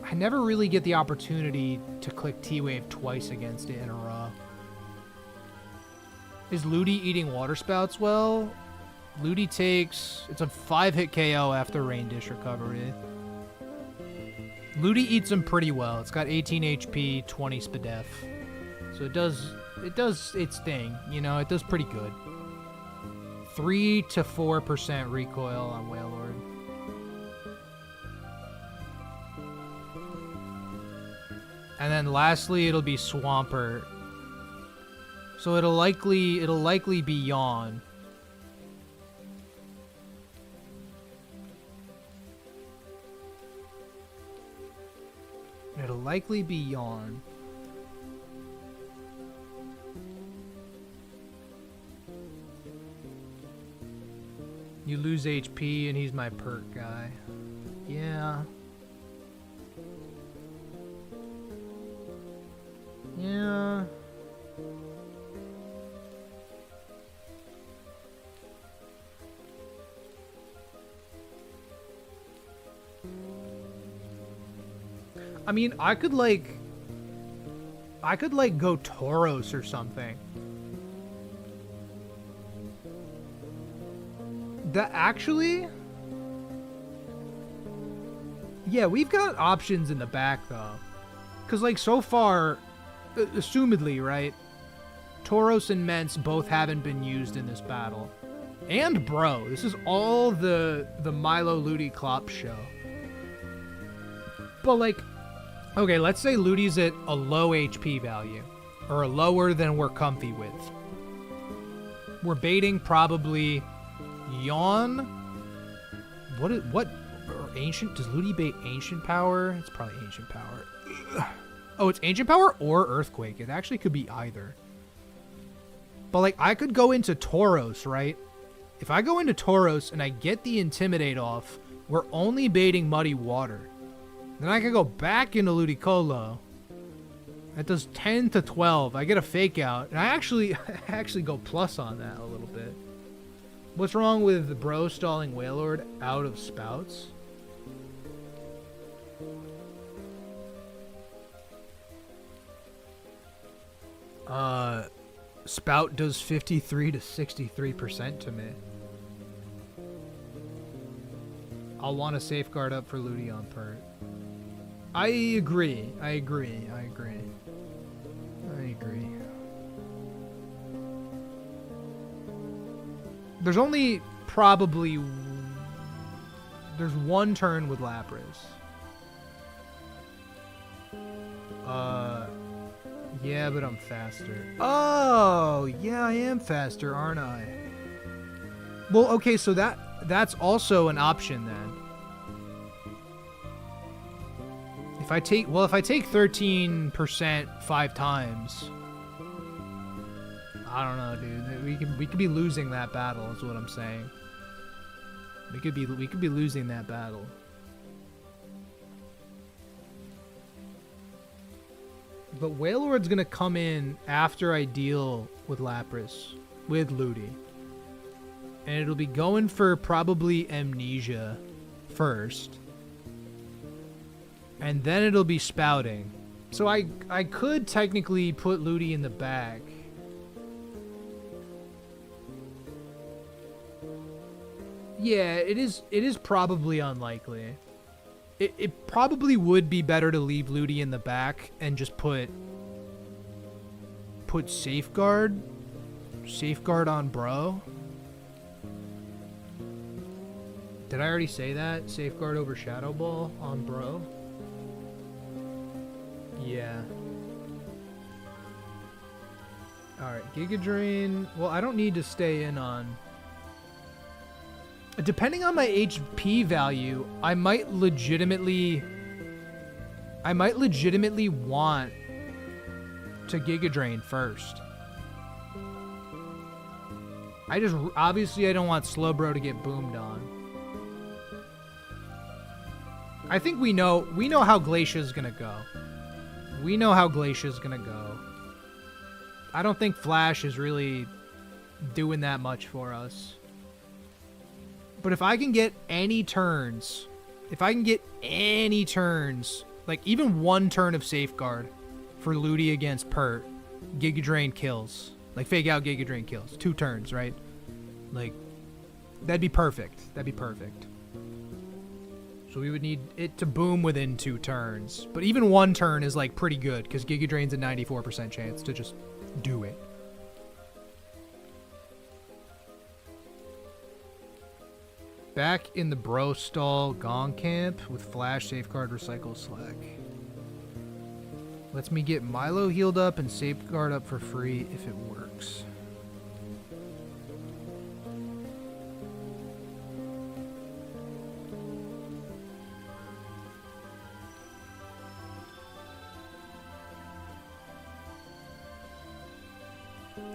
I never really get the opportunity to click T-Wave twice against it in a row. Is Ludi eating Water Spouts well? Ludi takes... It's a 5-hit KO after Rain Dish recovery. Ludi eats them pretty well. It's got 18 HP, 20 Spadef. So it does its thing. You know, it does pretty good. 3 to 4% recoil on Wailord. And then lastly, it'll be Swampert. So it'll likely be Yawn. It'll likely be Yawn. You lose HP and he's my perk guy. Yeah. Yeah. I mean, I could like go Tauros or something. That actually, yeah, we've got options in the back though, cause like so far, assumedly, right? Tauros and Mence both haven't been used in this battle, and Bro, this is all the Milo Ludi Klopp show. But like, okay, let's say Ludi's at a low HP value, or a lower than we're comfy with. We're baiting probably Yawn. What or Ancient? Does Ludi bait Ancient Power? It's probably Ancient Power. Ugh. Oh, it's Ancient Power or Earthquake. It actually could be either. But like, I could go into Tauros, right? If I go into Tauros and I get the Intimidate off, we're only baiting Muddy Water. Then I can go back into Ludicolo. That does 10 to 12. I get a fake out. And I actually go plus on that a little bit. What's wrong with Bro stalling Wailord out of spouts? Spout does 53 to 63% to me. I'll want to safeguard up for Ludi on Pert. I agree. There's only probably... There's one turn with Lapras. Yeah, but I'm faster. Oh, yeah, I am faster, aren't I? Well, okay, so that's also an option then. If I take 13% 5 times, I don't know, dude. We could be losing that battle, is what I'm saying. We could be losing that battle. But Wailord's gonna come in after I deal with Lapras, with Ludi. And it'll be going for probably Amnesia first. And then it'll be spouting. So I could technically put Ludi in the back. Yeah, it is probably unlikely. It probably would be better to leave Ludi in the back and just put Safeguard on Bro. Did I already say that? Safeguard over Shadow Ball on Bro? Yeah. Alright, Giga Drain. Well, I don't need to stay in on... Depending on my HP value, I might legitimately want to Giga Drain first. Obviously I don't want Slowbro to get boomed on. I think we know how Glacia's gonna go. We know how Glacia's gonna go. I don't think Flash is really doing that much for us. But if I can get any turns, like even one turn of Safeguard for Ludi against Pert, Giga Drain kills. Like, fake out Giga Drain kills. 2 turns, right? Like, that'd be perfect. So we would need it to boom within 2 turns. But even 1 turn is, like, pretty good, because Giga Drain's a 94% chance to just do it. Back in the Bro stall Gong Camp with Flash, Safeguard, Recycle, Slack. Lets me get Milo healed up and Safeguard up for free if it works.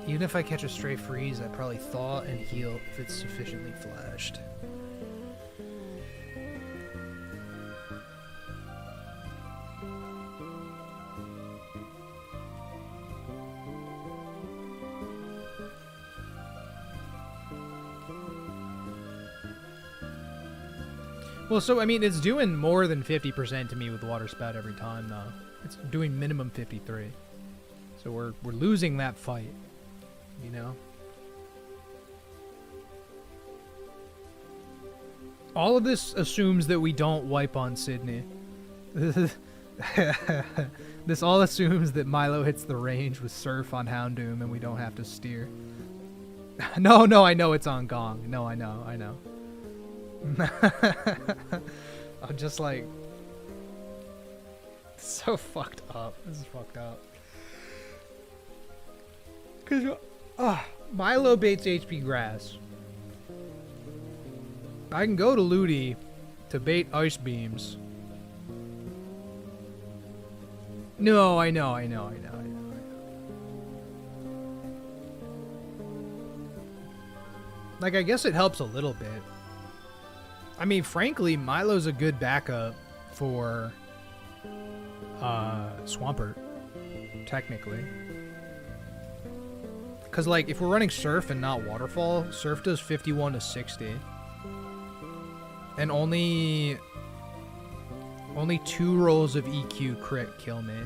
Even if I catch a stray freeze, I probably thaw and heal if it's sufficiently flashed. Well, so, I mean, it's doing more than 50% to me with water spout every time, though. It's doing minimum 53. So we're losing that fight, you know? All of this assumes that we don't wipe on Sydney. This all assumes that Milo hits the range with Surf on Houndoom and we don't have to steer. No, I know it's on Gong. No, I know. I'm just like... so fucked up. This is fucked up. Because Milo baits HP Grass. I can go to Ludi to bait Ice Beams. No, I know. Like, I guess it helps a little bit. I mean, frankly, Milo's a good backup for Swampert, technically. Because, like, if we're running Surf and not Waterfall, Surf does 51 to 60. And only 2 rolls of EQ crit kill me.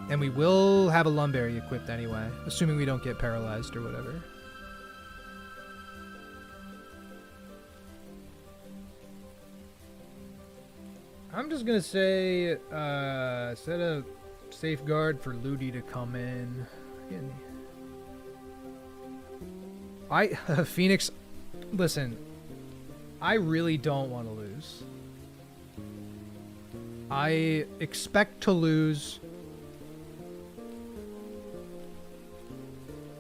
And we will have a Lumberry equipped anyway, assuming we don't get paralyzed or whatever. I'm just gonna say, set a safeguard for Ludi to come in. Phoenix, listen, I really don't want to lose. I expect to lose.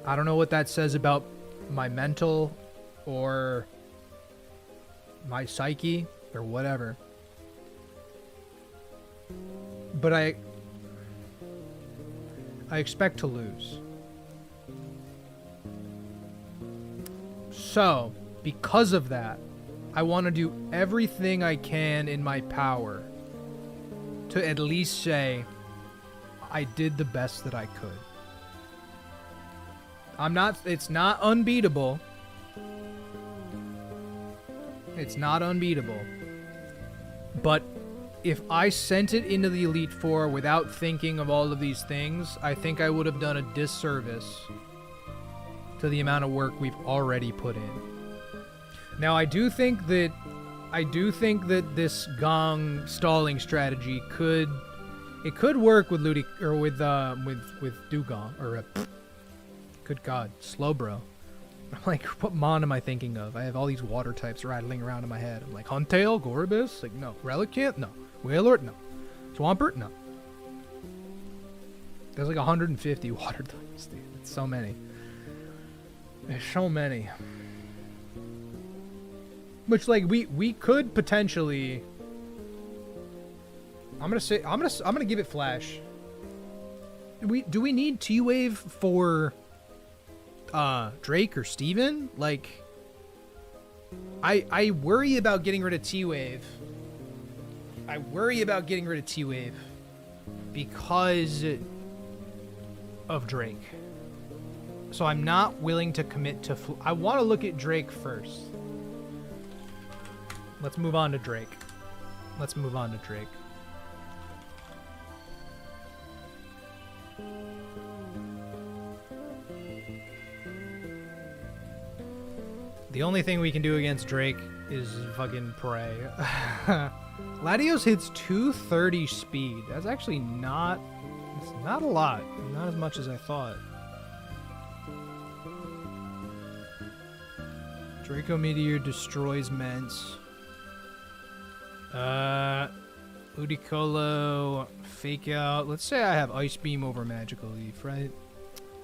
I don't know what that says about my mental or my psyche or whatever. But I expect to lose. So, because of that, I want to do everything I can in my power to at least say I did the best that I could. It's not unbeatable. It's not unbeatable. But if I sent it into the Elite Four without thinking of all of these things, I think I would have done a disservice to the amount of work we've already put in. Now, I do think that this Gong stalling strategy could work with Ludi or with Dugong or good God, Slowbro. I'm like, what mon am I thinking of? I have all these water types rattling around in my head. I'm like, Huntail, Goribus? Like, no. Relicanth? No. Wailord? No. Swampert? No. There's like 150 water types, dude. It's so many. There's so many. Which, like, we could potentially... I'm gonna give it Flash. Do we need T-Wave for... Drake or Steven? Like, I worry about getting rid of T-Wave. I worry about getting rid of T-Wave because of Drake. So I'm not willing to commit to... I want to look at Drake first. Let's move on to Drake. The only thing we can do against Drake is fucking pray. Latios hits 230 speed. That's actually not... It's not a lot. Not as much as I thought. Draco Meteor destroys Ments. Ludicolo, Fake Out. Let's say I have Ice Beam over Magical Leaf, right?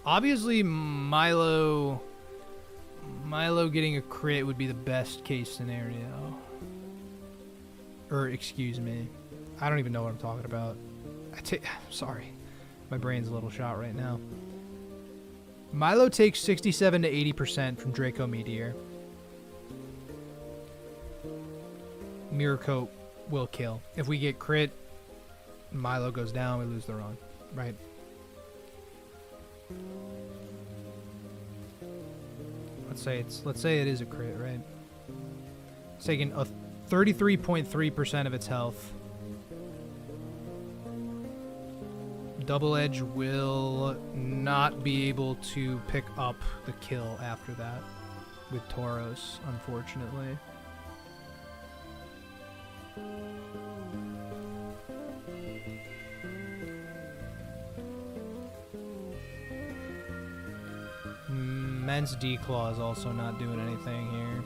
Obviously, Milo getting a crit would be the best case scenario. Or, excuse me. I don't even know what I'm talking about. Sorry. My brain's a little shot right now. Milo takes 67 to 80% from Draco Meteor. Mirror Coat will kill. If we get crit, Milo goes down, we lose the run, right? Let's say it is a crit, right? It's taking a 33.3% of its health. Double Edge will not be able to pick up the kill after that with Tauros, unfortunately. Men's D-Claw is also not doing anything here.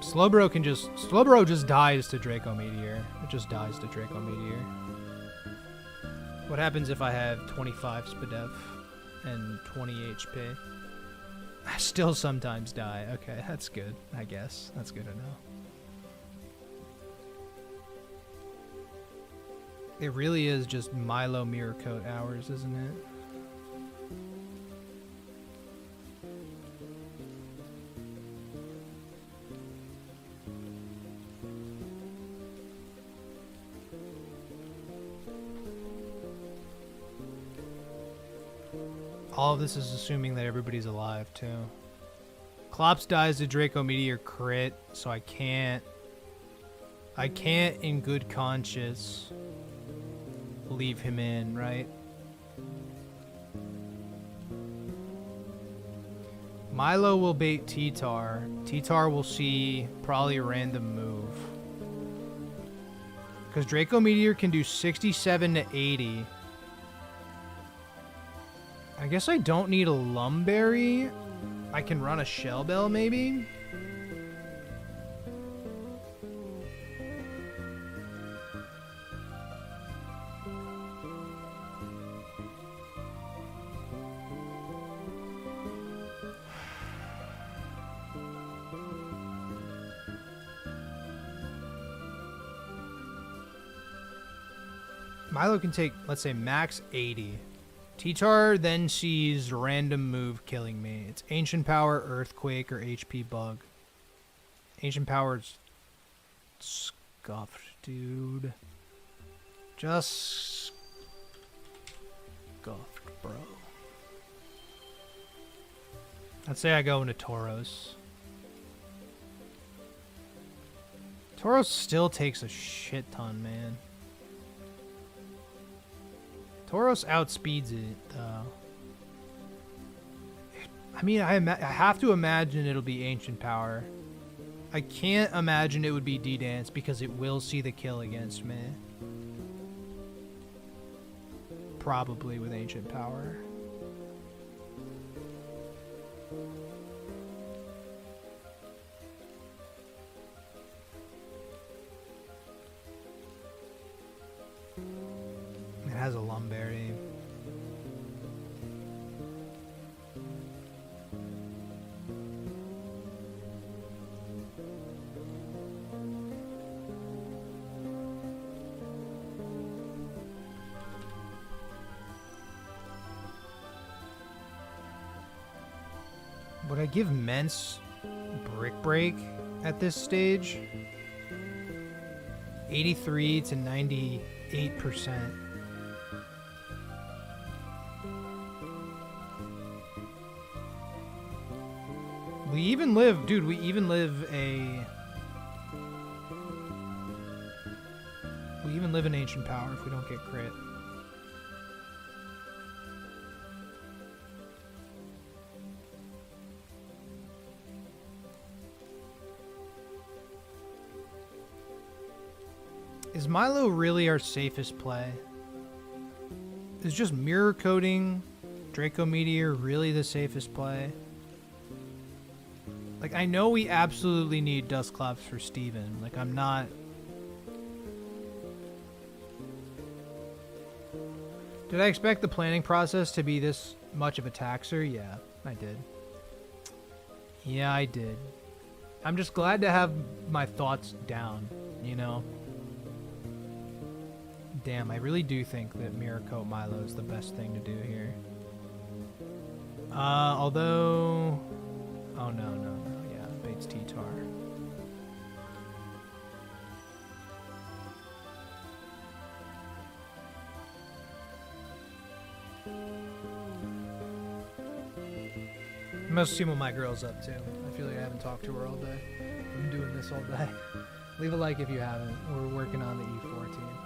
Slowbro just dies to Draco Meteor. It just dies to Draco Meteor. What happens if I have 25 SPDEF and 20 HP? I still sometimes die. Okay, that's good, I guess. That's good to know. It really is just Milo Mirror Coat hours, isn't it? All of this is assuming that everybody's alive, too. Klops dies to Draco Meteor crit, so I can't in good conscience leave him in, right? Milo will bait T-Tar. T-Tar will see probably a random move. Because Draco Meteor can do 67 to 80. I guess I don't need a Lumberry. I can run a Shell Bell, maybe? Milo can take, let's say, max 80. T-Tar then sees random move killing me. It's Ancient Power, Earthquake, or HP Bug. Ancient Power's scuffed, dude. Just scuffed, bro. Let's say I go into Tauros. Tauros still takes a shit ton, man. Tauros outspeeds it, though. I mean, I have to imagine it'll be Ancient Power. I can't imagine it would be D-Dance because it will see the kill against me. Probably with Ancient Power. It has a Lumberry. Would I give Mence Brick Break at this stage? 83 to 98%. We even live, dude, we even live an Ancient Power if we don't get crit. Is Milo really our safest play? Is just mirror coating Draco Meteor really the safest play? Like, I know we absolutely need Dustclops for Steven. Like, I'm not... Did I expect the planning process to be this much of a taxer? Yeah, I did. Yeah, I did. I'm just glad to have my thoughts down, you know? Damn, I really do think that Mirror Coat Milo is the best thing to do here. Although... Oh, no. Yeah, Bates T-Tar. I must see what my girl's up to. I feel like I haven't talked to her all day. I've been doing this all day. Leave a like if you haven't. We're working on the E4 team.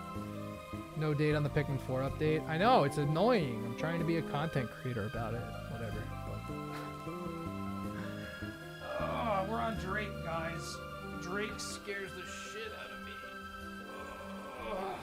No date on the Pikmin 4 update. I know, it's annoying. I'm trying to be a content creator about it. Whatever. Oh, we're on Drake, guys. Drake scares the shit out of me. Oh.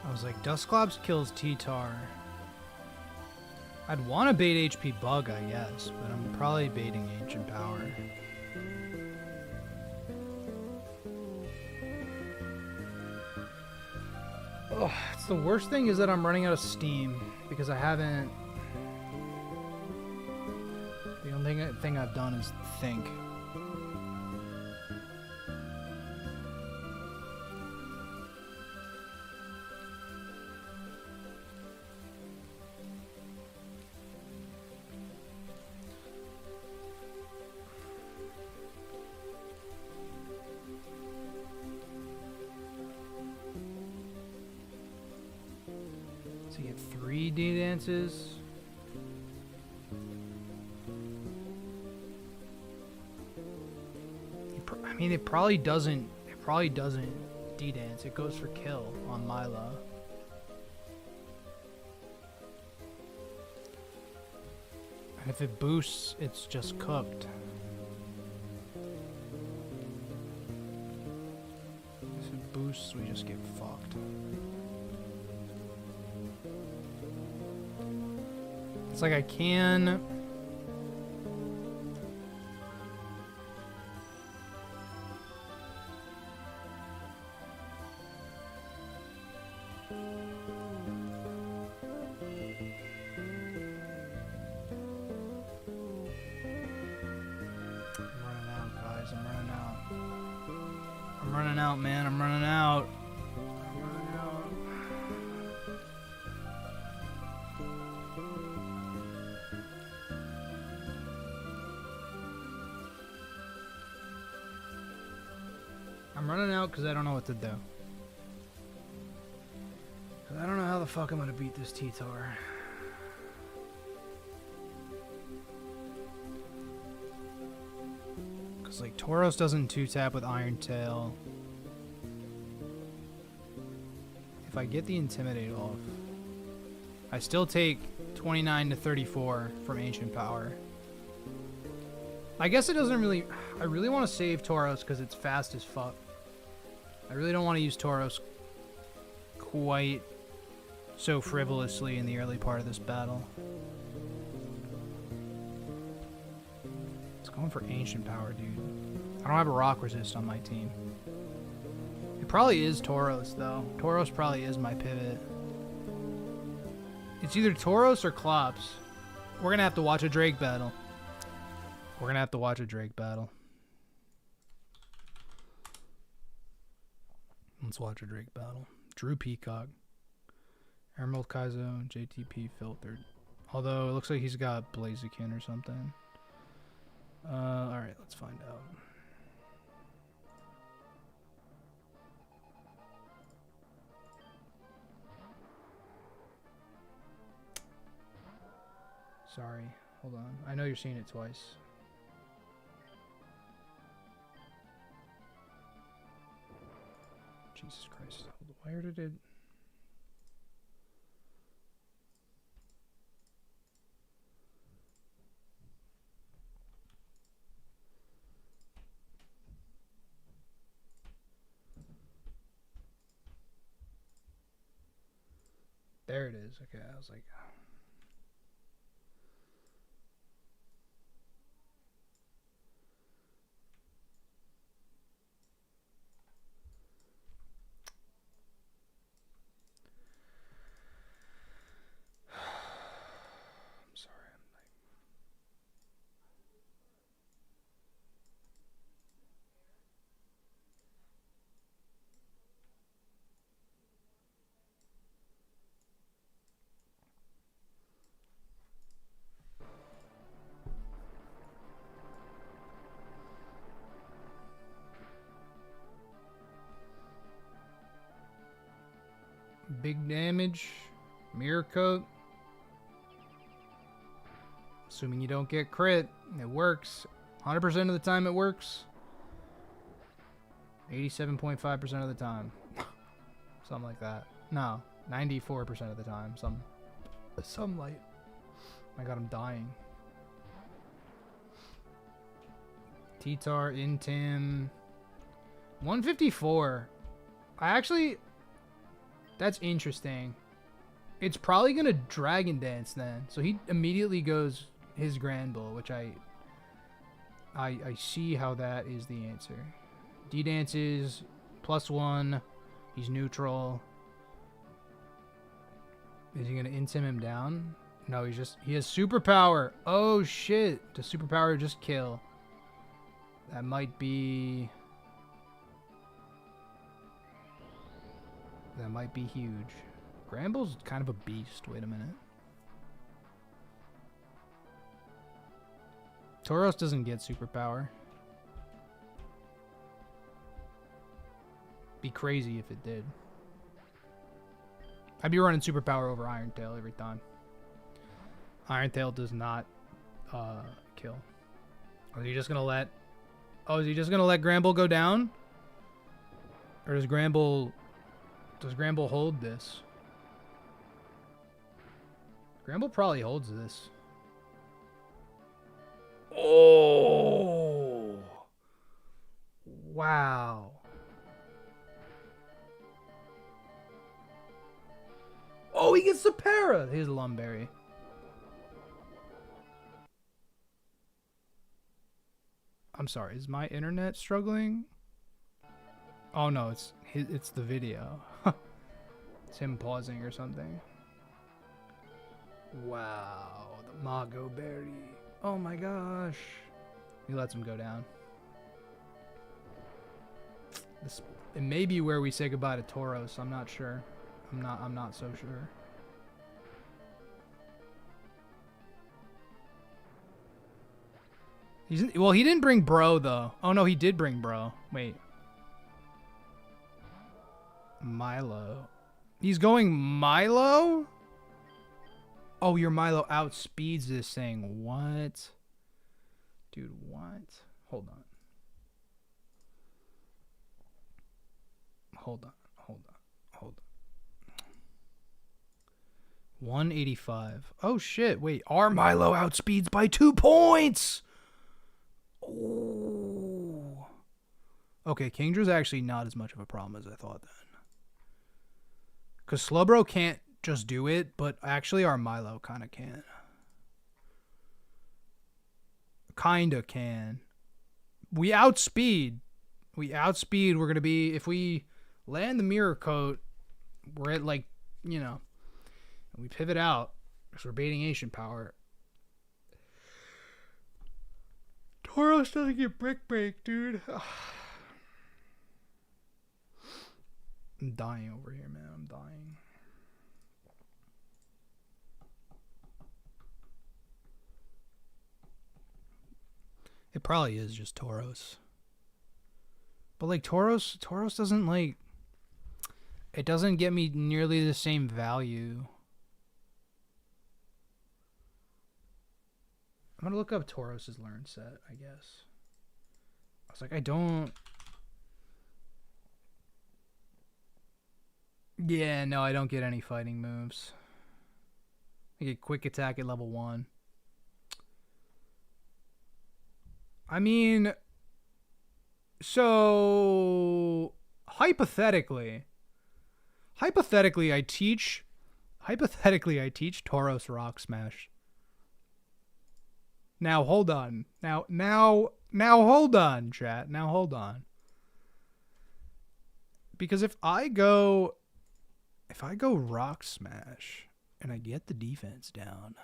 I was like, Dusclops kills T-Tar. I'd want to bait HP Bug, I guess, but I'm probably baiting Ancient Power. Oh, it's the worst thing is that I'm running out of steam because I haven't. The only thing I've done is think. So you get 3 D-dances. I mean, it probably doesn't D-dance. It goes for kill on Mila. And if it boosts, it's just cooked. If it boosts, we just get fucked. It's like I can... I'm running out, man. I'm running out. I'm running out. I'm running out because I don't know what to do. 'Cause I don't know how the fuck I'm gonna beat this T-Tar. Like Tauros doesn't 2-tap with Iron Tail. if I get the Intimidate off, I still take 29 to 34 from Ancient Power. I guess it doesn't really... I really want to save Tauros because it's fast as fuck. I really don't want to use Tauros quite so frivolously in the early part of this battle. It's going for Ancient Power, dude. I don't have a Rock Resist on my team. It probably is Tauros, though. Tauros probably is my pivot. It's either Tauros or Klops. We're going to have to watch a Drake battle. We're going to have to watch a Drake battle. Let's watch a Drake battle. Drew Peacock. Emerald Kaizo, JTP filtered. Although it looks like he's got Blaziken or something. Alright, let's find out. Sorry, hold on. I know you're seeing it twice. Jesus Christ. Where did it... There it is. Okay, I was like... I'm sorry. I'm like... Big damage, mirror coat. Assuming you don't get crit, it works. 100% of the time it works. 87.5% of the time. Something like that. No, 94% of the time. Some light. My god, I'm dying. T-Tar, Intim. 154. I actually... That's interesting. It's probably going to Dragon Dance then. So he immediately goes his Grand Bull, which I see how that is the answer. D-Dances, +1. He's neutral. Is he going to Intim him down? No, he has Superpower. Oh, shit. Does Superpower just kill? That might be... That might be huge. Gramble's kind of a beast. Wait a minute. Tauros doesn't get Superpower. Be crazy if it did. I'd be running Superpower over Iron Tail every time. Iron Tail does not kill. Is he just gonna let... Oh, is he just gonna let Gramble go down? Or does Gramble... Does Gramble hold this? Gramble probably holds this. Oh! Wow. Oh, he gets the para! Here's Lumberry. I'm sorry, is my internet struggling? Oh no, it's the video. It's him pausing or something. Wow, the Mago Berry. Oh my gosh. He lets him go down. It may be where we say goodbye to Tauros. I'm not sure. I'm not so sure. Well, he didn't bring Bro though. Oh no, he did bring Bro. Wait. Milo. He's going Milo? Oh, your Milo outspeeds this thing. What? Dude, what? Hold on. Hold on. 185. Oh shit, wait. Our Milo outspeeds by 2 points! Oh. Okay, Kingdra's actually not as much of a problem as I thought then. Because Slowbro can't just do it, but actually our Milo kind of can. Kinda can. We outspeed. We're going to be, if we land the Mirror Coat, we're at like, you know, we pivot out because we're baiting Ancient Power. Tauros doesn't get Brick Break, dude. I'm dying over here, man. I'm dying. It probably is just Tauros. But like Tauros doesn't like, it doesn't get me nearly the same value. I'm gonna look up Tauros' learn set, I guess. I was like, I don't. Yeah, no, I don't get any fighting moves. I get quick attack at level 1. I mean, so hypothetically I teach Tauros Rock Smash. Now hold on. Now hold on, chat. Now hold on. Because if I go Rock Smash and I get the defense down,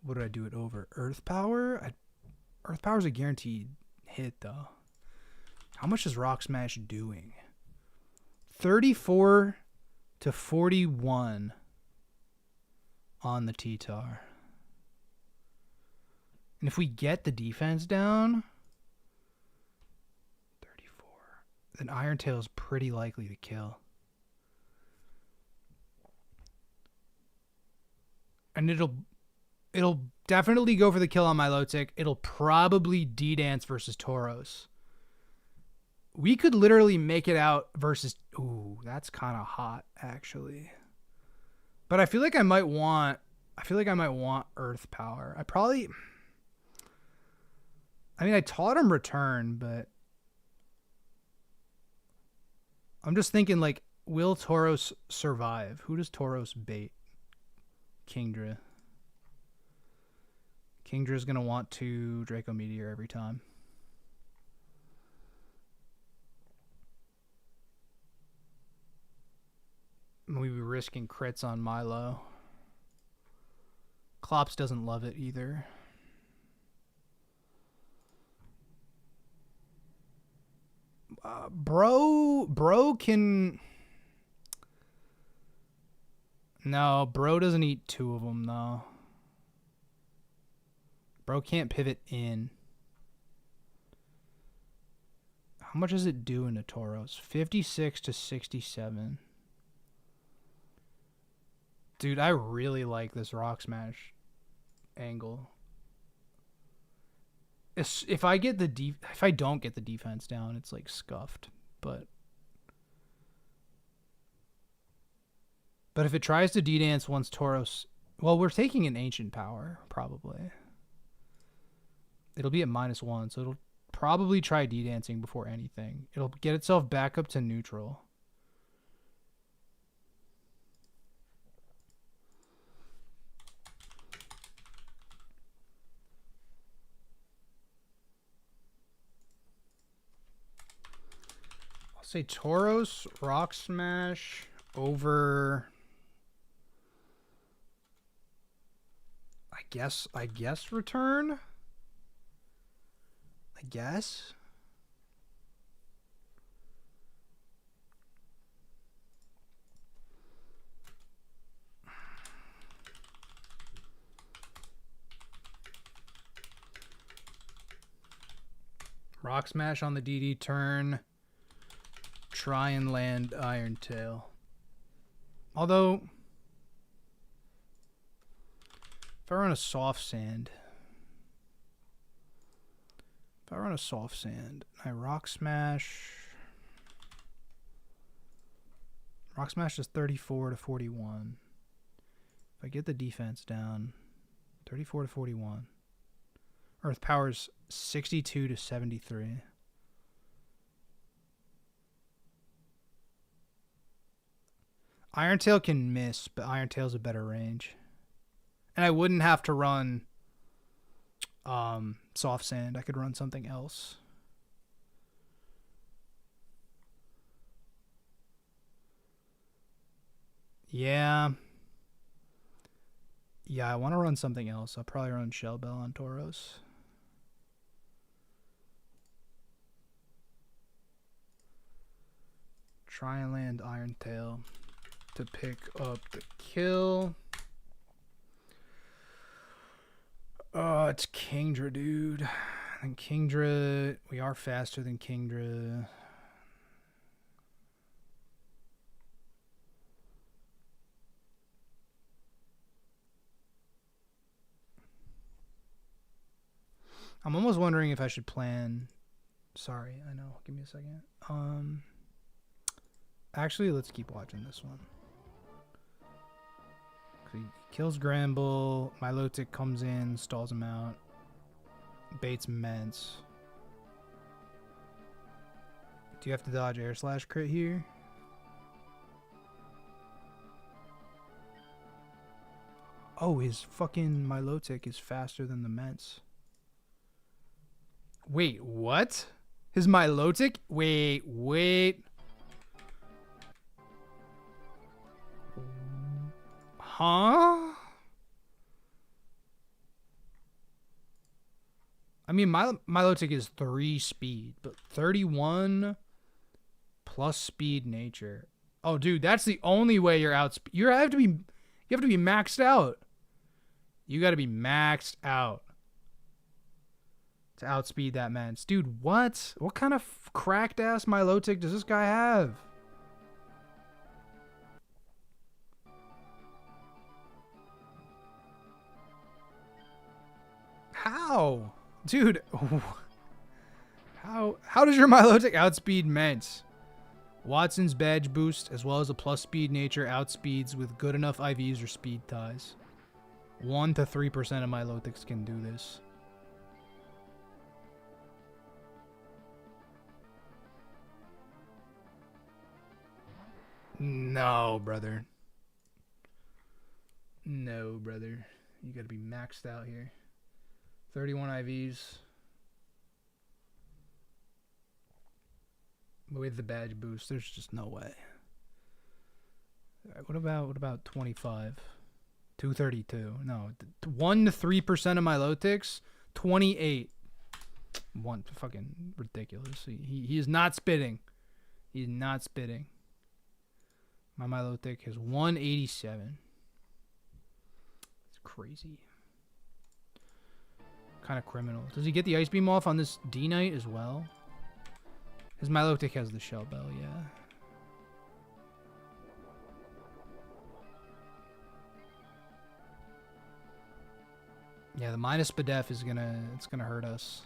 what do I do it over? Earth Power? Earth Power's a guaranteed hit though. How much is Rock Smash doing? 34 to 41 on the T-Tar. And if we get the defense down, 34, then Iron Tail is pretty likely to kill. And it'll definitely go for the kill on Milotic. It'll probably D-Dance versus Tauros. We could literally make it out versus... Ooh, that's kind of hot, actually. But I feel like I might want Earth Power. I taught him Return, but... I'm just thinking, like, will Tauros survive? Who does Tauros bait? Kingdra. Kingdra's going to want to Draco Meteor every time. We be risking crits on Milo. Klops doesn't love it either. Bro can... No, bro doesn't eat 2 of them, though. Bro can't pivot in. How much does it do into Tauros? 56 to 67. Dude, I really like this Rock Smash angle. If I don't get the defense down, it's like scuffed. But if it tries to D-Dance once Tauros... Well, we're taking an Ancient Power, probably. It'll be at -1, so it'll probably try D-Dancing before anything. It'll get itself back up to neutral. I'll say Tauros, Rock Smash over... I guess Return? I guess. Rock Smash on the DD turn. Try and land Iron Tail. Although, if I run a Soft Sand, I Rock Smash Rock Smash is 34 to 41. If I get the defense down, 34 to 41. Earth Power's 62 to 73. Iron Tail can miss, but Iron Tail's a better range. And I wouldn't have to run Soft Sand. I could run something else. Yeah. Yeah, I want to run something else. I'll probably run Shell Bell on Tauros. Try and land Iron Tail to pick up the kill. It's Kingdra, dude. And Kingdra, we are faster than Kingdra. I'm almost wondering if I should plan. Sorry, I know. Give me a second. Actually, let's keep watching this one. He kills Gramble. Milotic comes in, stalls him out. Baits Mence. Do you have to dodge Air Slash crit here? Oh, his fucking Milotic is faster than the Mence. Wait, what? His Milotic? Wait. Huh? I mean, Milotic is 3 speed, but 31 plus speed nature. Oh, dude, that's the only way you're outspeed. You have to be maxed out. You got to be maxed out to outspeed that man. Dude, what? What kind of cracked ass Milotic does this guy have? How? Dude, how does your Milotic outspeed Mence? Watson's badge boost, as well as a plus speed nature, outspeeds with good enough IVs or speed ties. 1 to 3% of Milotics can do this. No, brother. No, brother. You gotta be maxed out here. 31 IVs. With the badge boost, there's just no way. All right, what about 25? 232. No, 1 to 3% of Milotics, 28. One fucking ridiculous. He is not spitting. He's not spitting. My Milotic has 187. It's crazy. Kind of criminal. Does he get the Ice Beam off on this D-Knight as well? His Milotic has the Shell Bell, yeah. Yeah, the minus Spadef is gonna hurt us.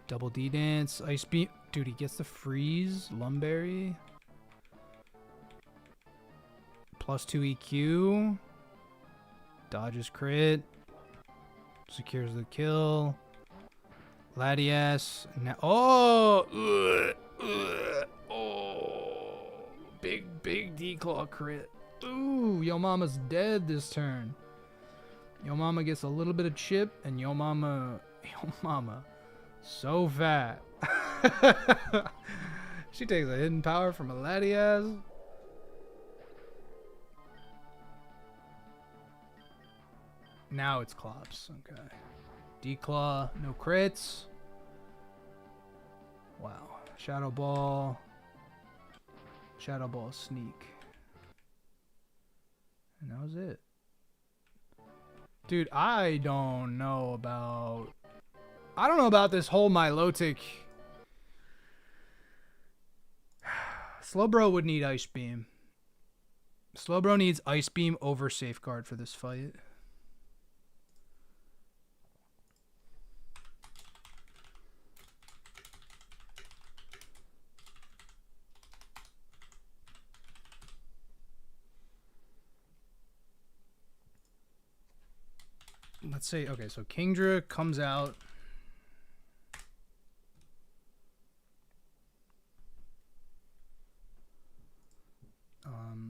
Double D dance, Ice Beam. Dude, he gets the freeze, Lumberry. Plus 2 EQ. Dodges crit. Secures the kill. Latias. Now, oh! Big D-Claw crit. Ooh, Yo Mama's dead this turn. Yo Mama gets a little bit of chip, and Yo Mama, so fat. She takes a hidden power from a Latias. Now it's Clops. Okay. D-Claw, no crits. Wow. Shadow Ball. Shadow Ball sneak. And that was it. Dude, I don't know about this whole Milotic. Slowbro would need Ice Beam. Slowbro needs Ice Beam over Safeguard for this fight. let's say, okay, so Kingdra comes out.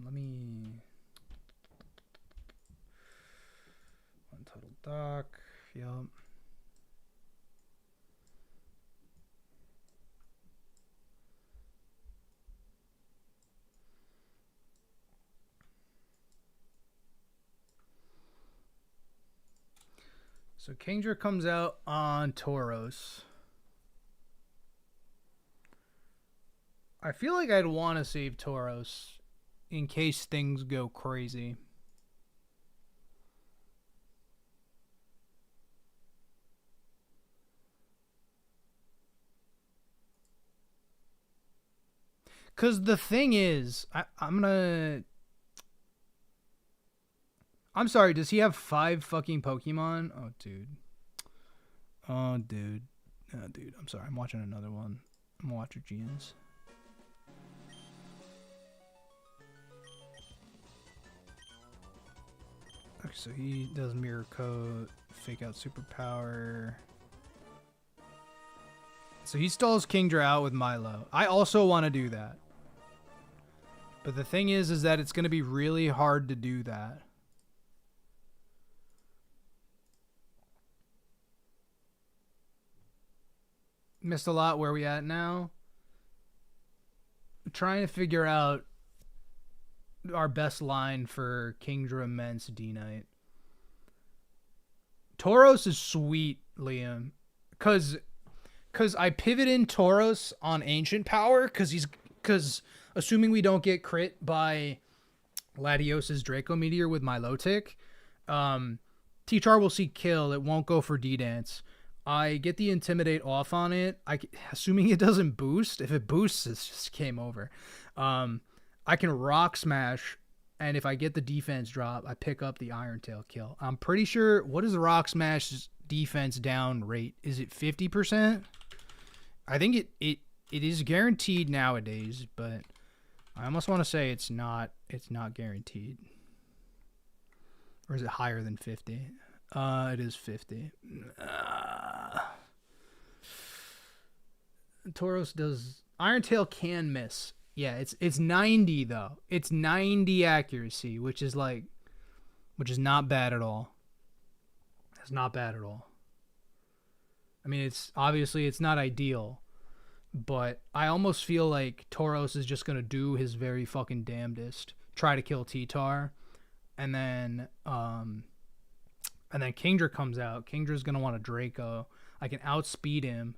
Let me... One total dock. Yup. So Kingdra comes out on Tauros. I feel like I'd want to save Tauros in case things go crazy. Because the thing is, I'm gonna... I'm sorry, does he have 5 fucking Pokemon? Oh, dude. Oh, dude. Oh, dude, I'm sorry. I'm watching another one. I'm gonna watch your Geans. Okay, so he does Mirror Coat, Fake Out Superpower. So he stalls Kingdra out with Milo. I also want to do that. But the thing is that it's going to be really hard to do that. Missed a lot. Where we at now? Trying to figure out our best line for Kingdra, Mence, D-Knight. Tauros is sweet, Liam. Cause I pivot in Tauros on Ancient Power, cause assuming we don't get crit by Latios's Draco Meteor with Milotic, T-Char will see kill. It won't go for D-Dance. I get the Intimidate off on it. Assuming it doesn't boost. If it boosts, it's just game over. I can Rock Smash, and if I get the defense drop, I pick up the Iron Tail kill. I'm pretty sure, what is the Rock Smash's defense down rate? Is it 50%? I think it is guaranteed nowadays, but I almost want to say it's not guaranteed. Or is it higher than 50? It is 50. Tauros does... Iron Tail can miss. Yeah, it's 90 though. It's 90 accuracy, which is not bad at all. It's not bad at all. I mean, it's obviously it's not ideal, but I almost feel like Tauros is just gonna do his very fucking damnedest, try to kill T-Tar, and then Kingdra comes out. Kingdra's gonna want a Draco. I can outspeed him.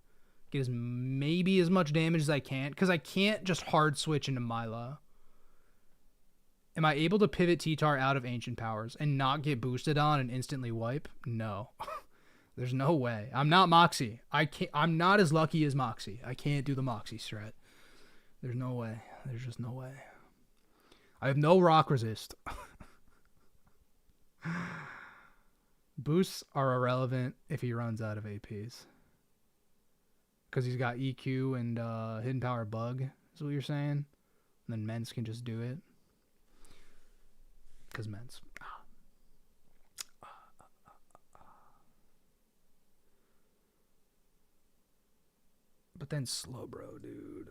Get maybe as much damage as I can, because I can't just hard switch into Milo. Am I able to pivot T-Tar out of Ancient Powers and not get boosted on and instantly wipe? No. There's no way. I'm not Moxie. I'm not as lucky as Moxie. I can't do the Moxie strat. There's no way. There's just no way. I have no rock resist. Boosts are irrelevant if he runs out of APs. Because he's got EQ and Hidden Power Bug, is what you're saying? And then Mence can just do it. Because Mence. But then Slowbro, dude.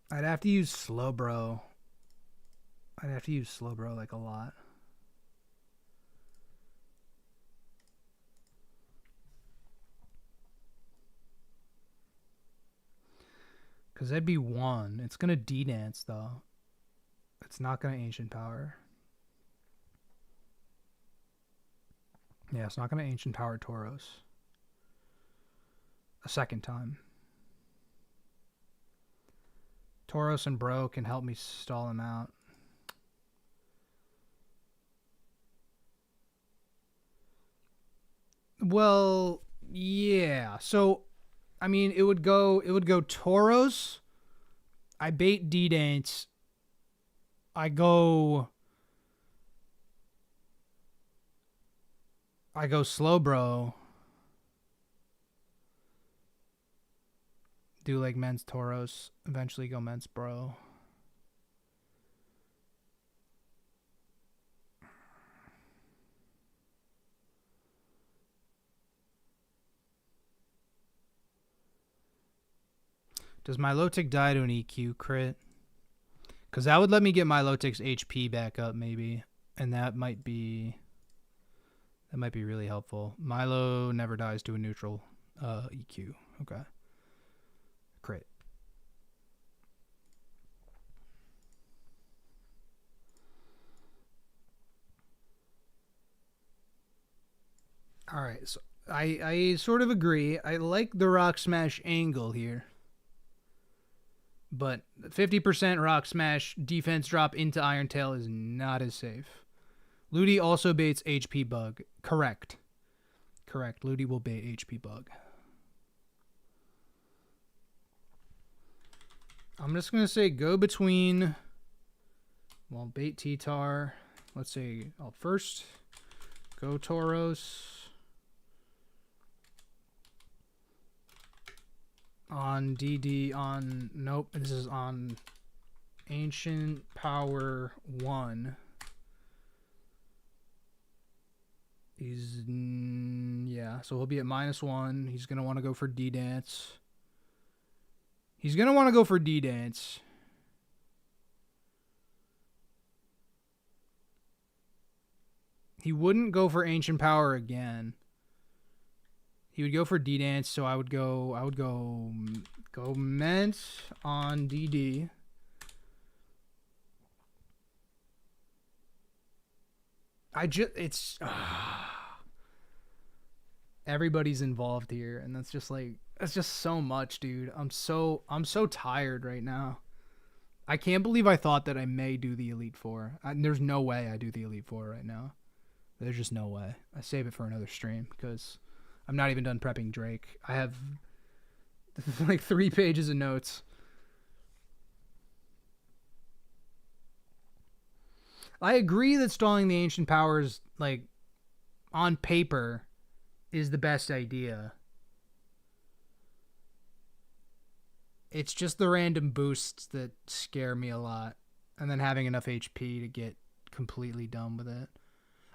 I'd have to use Slowbro. I'd have to use Slowbro like a lot. Because that'd be 1. It's going to D-Dance, though. It's not going to Ancient Power. Yeah, it's not going to Ancient Power Tauros. A second time. Tauros and Bro can help me stall him out. Well, yeah. So, I mean, it would go Tauros. I bait D-Dance. I go I go slow, bro. Do like Men's Tauros. Eventually go Men's Bro. Does my Milotic die to an EQ crit? Because that would let me get my Milotic's HP back up, maybe. And that might be really helpful. Milo never dies to a neutral EQ. Okay. Crit. Alright, so I sort of agree. I like the Rock Smash angle here. But 50% Rock Smash defense drop into Iron Tail is not as safe. Ludi also baits HP Bug. Correct. Correct. Ludi will bait HP Bug. I'm just going to say go between... Well, bait T-Tar. Let's say first go Tauros. On DD on... Nope, this is on Ancient Power 1. He's... Yeah, so he'll be at -1. He's going to want to go for D-Dance. He's going to want to go for D-Dance. He wouldn't go for Ancient Power again. He would go for D-Dance, so I would go Ment on DD. Everybody's involved here, and that's just so much, dude. I'm so tired right now. I can't believe I thought that I may do the Elite Four. There's no way I do the Elite Four right now. There's just no way. I save it for another stream because I'm not even done prepping Drake. I have like 3 pages of notes. I agree that stalling the Ancient Powers, like, on paper, is the best idea. It's just the random boosts that scare me a lot. And then having enough HP to get completely done with it.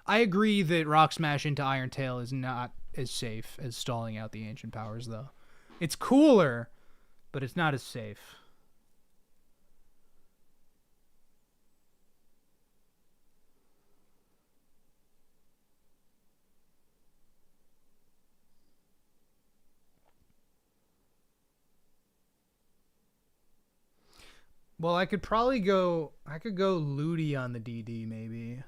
I agree that Rock Smash into Iron Tail is not as safe as stalling out the Ancient Powers, though. It's cooler, but it's not as safe. Well, I could go Ludi on the DD, maybe.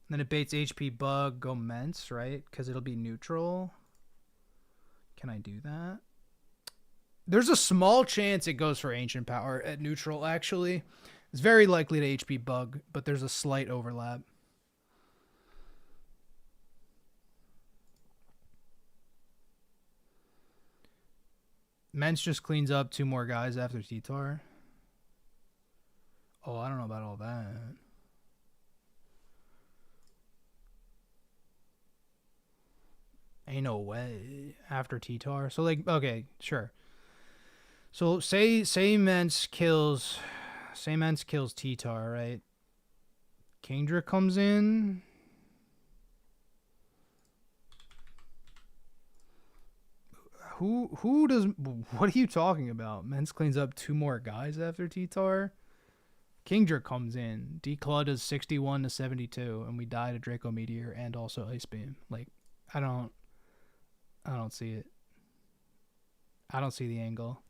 Then it baits HP Bug, go Mence, right? Because it'll be neutral. Can I do that? There's a small chance it goes for Ancient Power at neutral, actually. It's very likely to HP Bug, but there's a slight overlap. Mence just cleans up 2 more guys after T-Tar. Oh, I don't know about all that. Ain't no way after T-Tar. So like, okay, sure. So say Mence kills T-Tar, right? Kingdra comes in. Who does, what are you talking about? Mence cleans up 2 more guys after T-Tar. Kingdra comes in. D-Claw does 61 to 72, and we die to Draco Meteor and also Ice Beam. Like, I don't see it. I don't see the angle.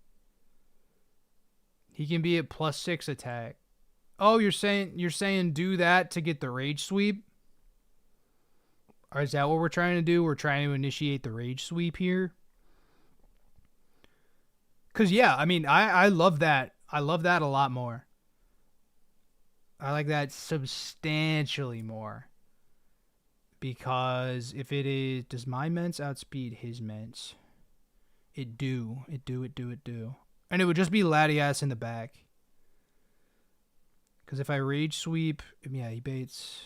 He can be at +6 attack. Oh, you're saying do that to get the Rage Sweep? Or is that what we're trying to do? We're trying to initiate the Rage Sweep here? Because, yeah, I mean, I love that. I love that a lot more. I like that substantially more. Because if it is... Does my Mence outspeed his Mence? It do. And it would just be Latias in the back. Because if I Rage Sweep... Yeah, he baits...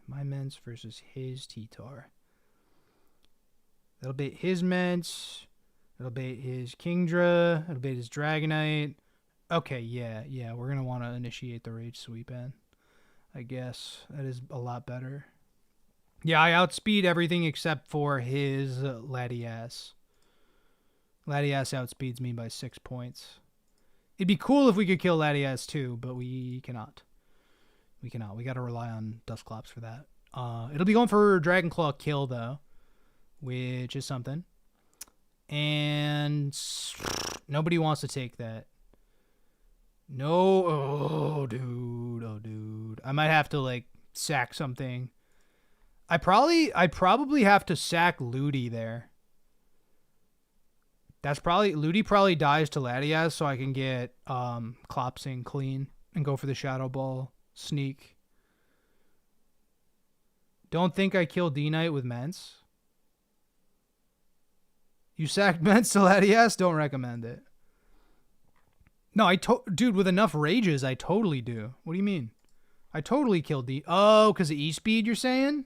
My Mence versus his T-Tar. That'll bait his Mence. It'll bait his Kingdra. It'll bait his Dragonite. Okay, yeah. We're going to want to initiate the Rage Sweep in. I guess. That is a lot better. Yeah, I outspeed everything except for his Latias. Latias outspeeds me by 6 points. It'd be cool if we could kill Latias too, but we cannot. We cannot. We got to rely on Dusclops for that. It'll be going for Dragon Claw kill though, which is something. And nobody wants to take that. No. Oh, dude. I might have to like sack something. I probably have to sack Ludi there. Ludi probably dies to Latias, so I can get Clopsing clean and go for the Shadow Ball sneak. Don't think I kill D-Knight with Mence. You sacked Mence to Latias? Don't recommend it. No, dude, with enough rages, I totally do. What do you mean? I totally killed D. Oh, because of E-Speed, you're saying?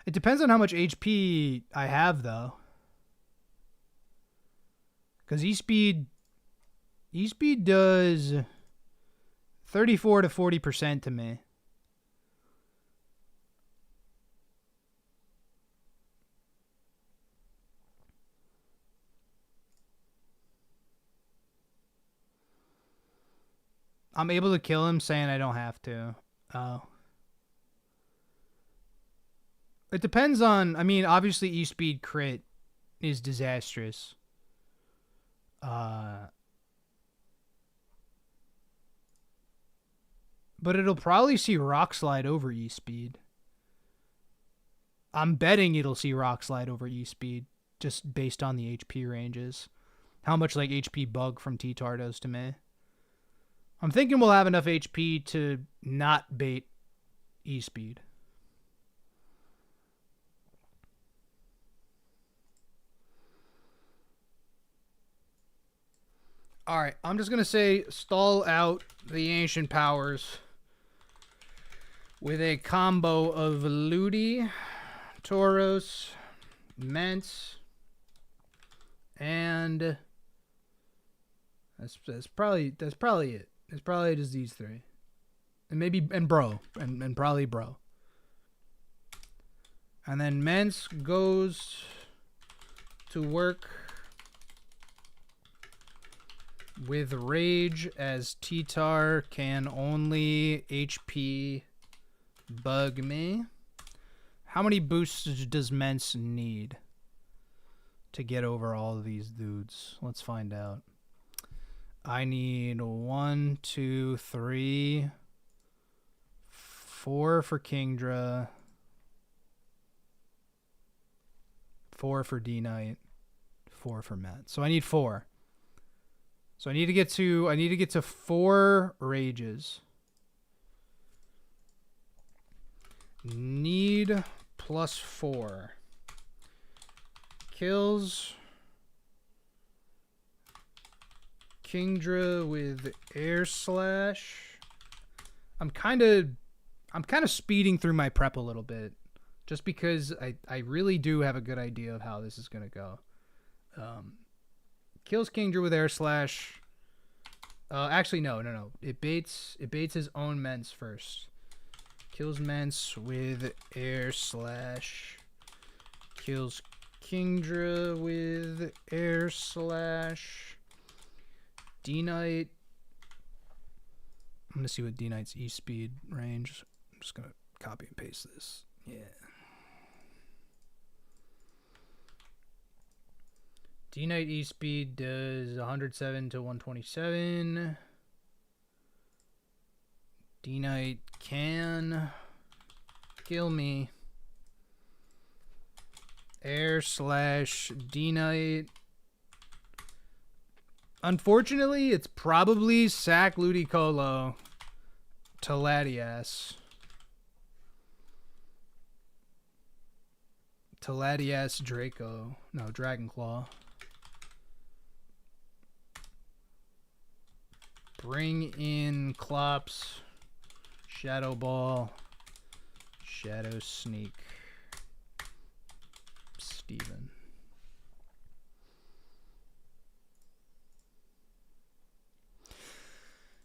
It depends on how much HP I have, though. Because E-Speed does 34 to 40% to me. I'm able to kill him saying I don't have to. Oh. It depends on, I mean, obviously E-Speed crit is disastrous. But it'll probably see Rock Slide over E-Speed. I'm betting it'll see Rock Slide over E-Speed, just based on the HP ranges. How much like HP Bug from T-Tar does to me. I'm thinking we'll have enough HP to not bait E-Speed. Alright, I'm just going to say stall out the Ancient Powers with a combo of Ludi, Tauros, Mence, and that's probably it. It's probably just these three. And maybe Bro. And probably Bro. And then Mence goes to work with Rage, as T-Tar can only HP bug me. How many boosts does Mence need to get over all of these dudes? Let's find out. I need 1, 2, 3, 4 for Kingdra, 4 for D-Knight, 4 for Matt. So I need 4. So I need to get to 4 rages. Need +4. Kills Kingdra with Air Slash. I'm kind of speeding through my prep a little bit, just because I really do have a good idea of how this is gonna go. Kills Kingdra with Air Slash. Actually, no. It baits his own Mence first. Kills Mence with Air Slash. Kills Kingdra with Air Slash. D-Knight. I'm gonna see what D-Knight's E-Speed range. I'm just gonna copy and paste this. Yeah. D-Knight E-Speed does 107 to 127. D-Knight can kill me. Air Slash D-Knight. Unfortunately, it's probably sack Ludicolo to Latias. Teladias Draco. No, Dragonclaw. Bring in Clops. Shadow Ball. Shadow Sneak. Steven.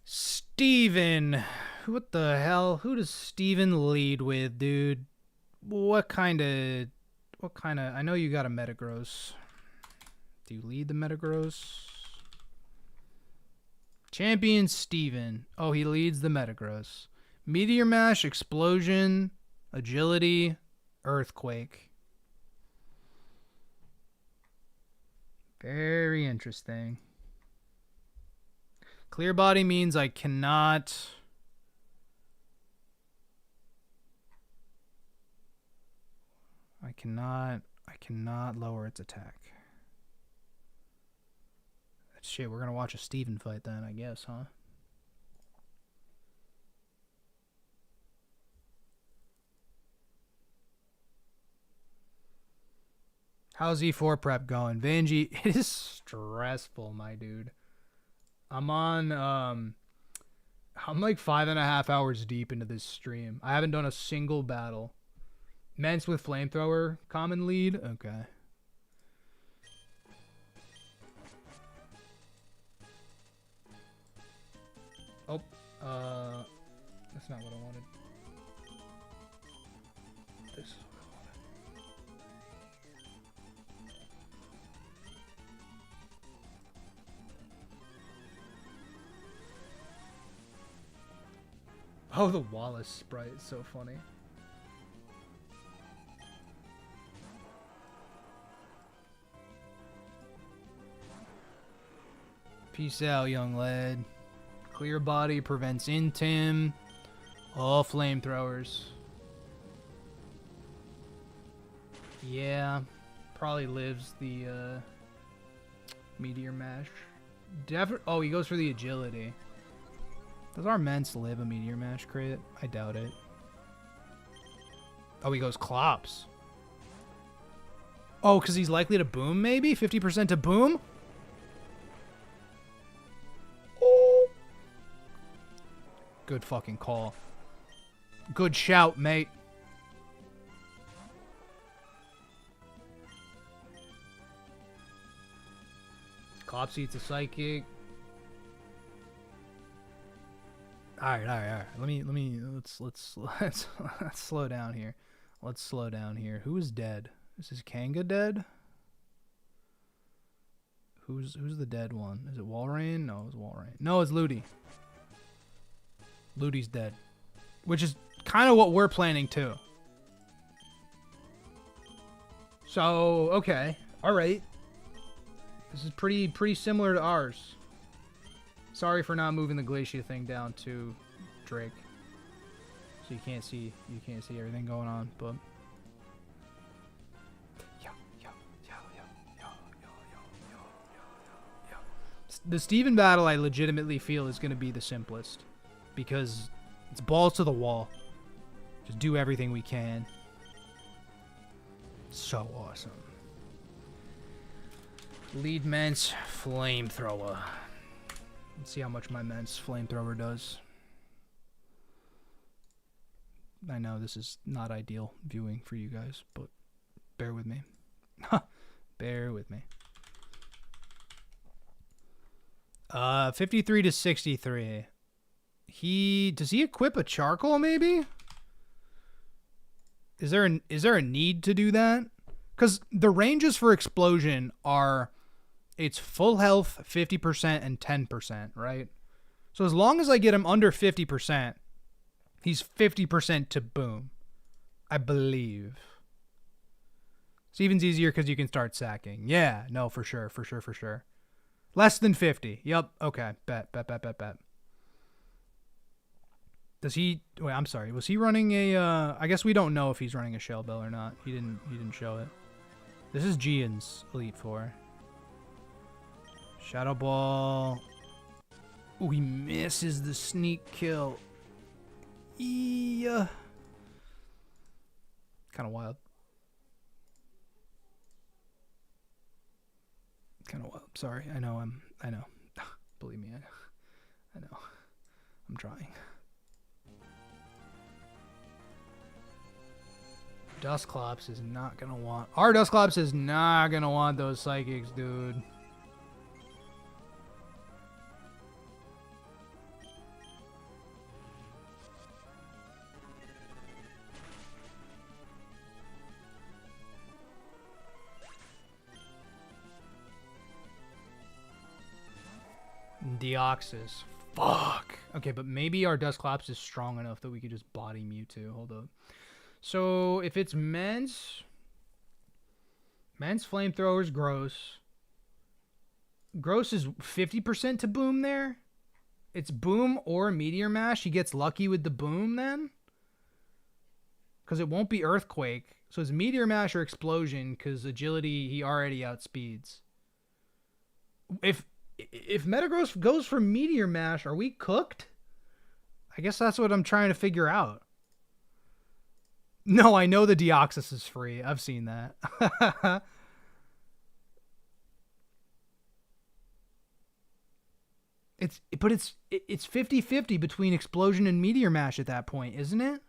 Steven. What the hell? Who does Steven lead with, dude? What kind of... I know you got a Metagross. Do you lead the Metagross? Champion Steven. Oh, he leads the Metagross. Meteor Mash, Explosion, Agility, Earthquake. Very interesting. Clear Body means I cannot... I cannot lower its attack. Shit, we're gonna watch a Steven fight then, I guess, huh? How's E4 prep going? Vanjie, it is stressful, my dude. I'm like 5.5 hours deep into this stream. I haven't done a single battle. Mence with Flamethrower, common lead? Okay. Oh, that's not what I wanted. This is what I wanted. Oh, the Wallace sprite is so funny. Peace out, young lad. Clear Body prevents Intim. All Flamethrowers. Yeah, probably lives the Meteor Mash. Oh, he goes for the Agility. Does our Mence live a Meteor Mash crit? I doubt it. Oh, he goes Clops. Oh, because he's likely to boom, maybe? 50% to boom? Good fucking call. Good shout, mate. Clops eats a Psychic. Alright. Let's slow down here. Let's slow down here. Who is dead? Is this Kanga dead? Who's the dead one? Is it Walrein? No, it's Walrein. No, it's Ludi. Ludi's dead. Which is kind of what we're planning too. So, okay. Alright. This is pretty similar to ours. Sorry for not moving the Glacier thing down to Drake. So you can't see everything going on, but the Steven battle I legitimately feel is going to be the simplest because it's balls to the wall. Just do everything we can. So awesome. Lead Mence Flamethrower. Let's see how much my Mence Flamethrower does. I know this is not ideal viewing for you guys, but bear with me. Bear with me. 53 to 63. Does he equip a charcoal maybe? Is there a need to do that? Cuz the ranges for explosion are it's full health, 50% and 10%, right? So as long as I get him under 50%, he's 50% to boom. I believe. Steven's easier cuz you can start sacking. Yeah, no, for sure. Less than 50. Yep. Okay. Bet. Does he... Wait, I'm sorry. Was he running a... I guess we don't know if he's running a Shell Bell or not. He didn't show it. This is Gian's Elite Four. Shadow Ball. Ooh, he misses the sneak kill. Yeah. Kind of wild. Sorry. I know. Believe me. I know. I'm trying. Dustclops is not gonna want. Our Dustclops is not gonna want those psychics, dude. Deoxys. Fuck. Okay, but maybe our Dustclops is strong enough that we could just body Mewtwo. Hold up. So if it's Men's Flamethrower's gross. Gross is 50% to boom there. It's boom or Meteor Mash. He gets lucky with the boom then. Because it won't be Earthquake. So it's Meteor Mash or Explosion because agility he already outspeeds. If Metagross goes for Meteor Mash, are we cooked? I guess that's what I'm trying to figure out. No, I know the Deoxys is free. I've seen that. It's 50-50 between Explosion and Meteor Mash at that point, isn't it?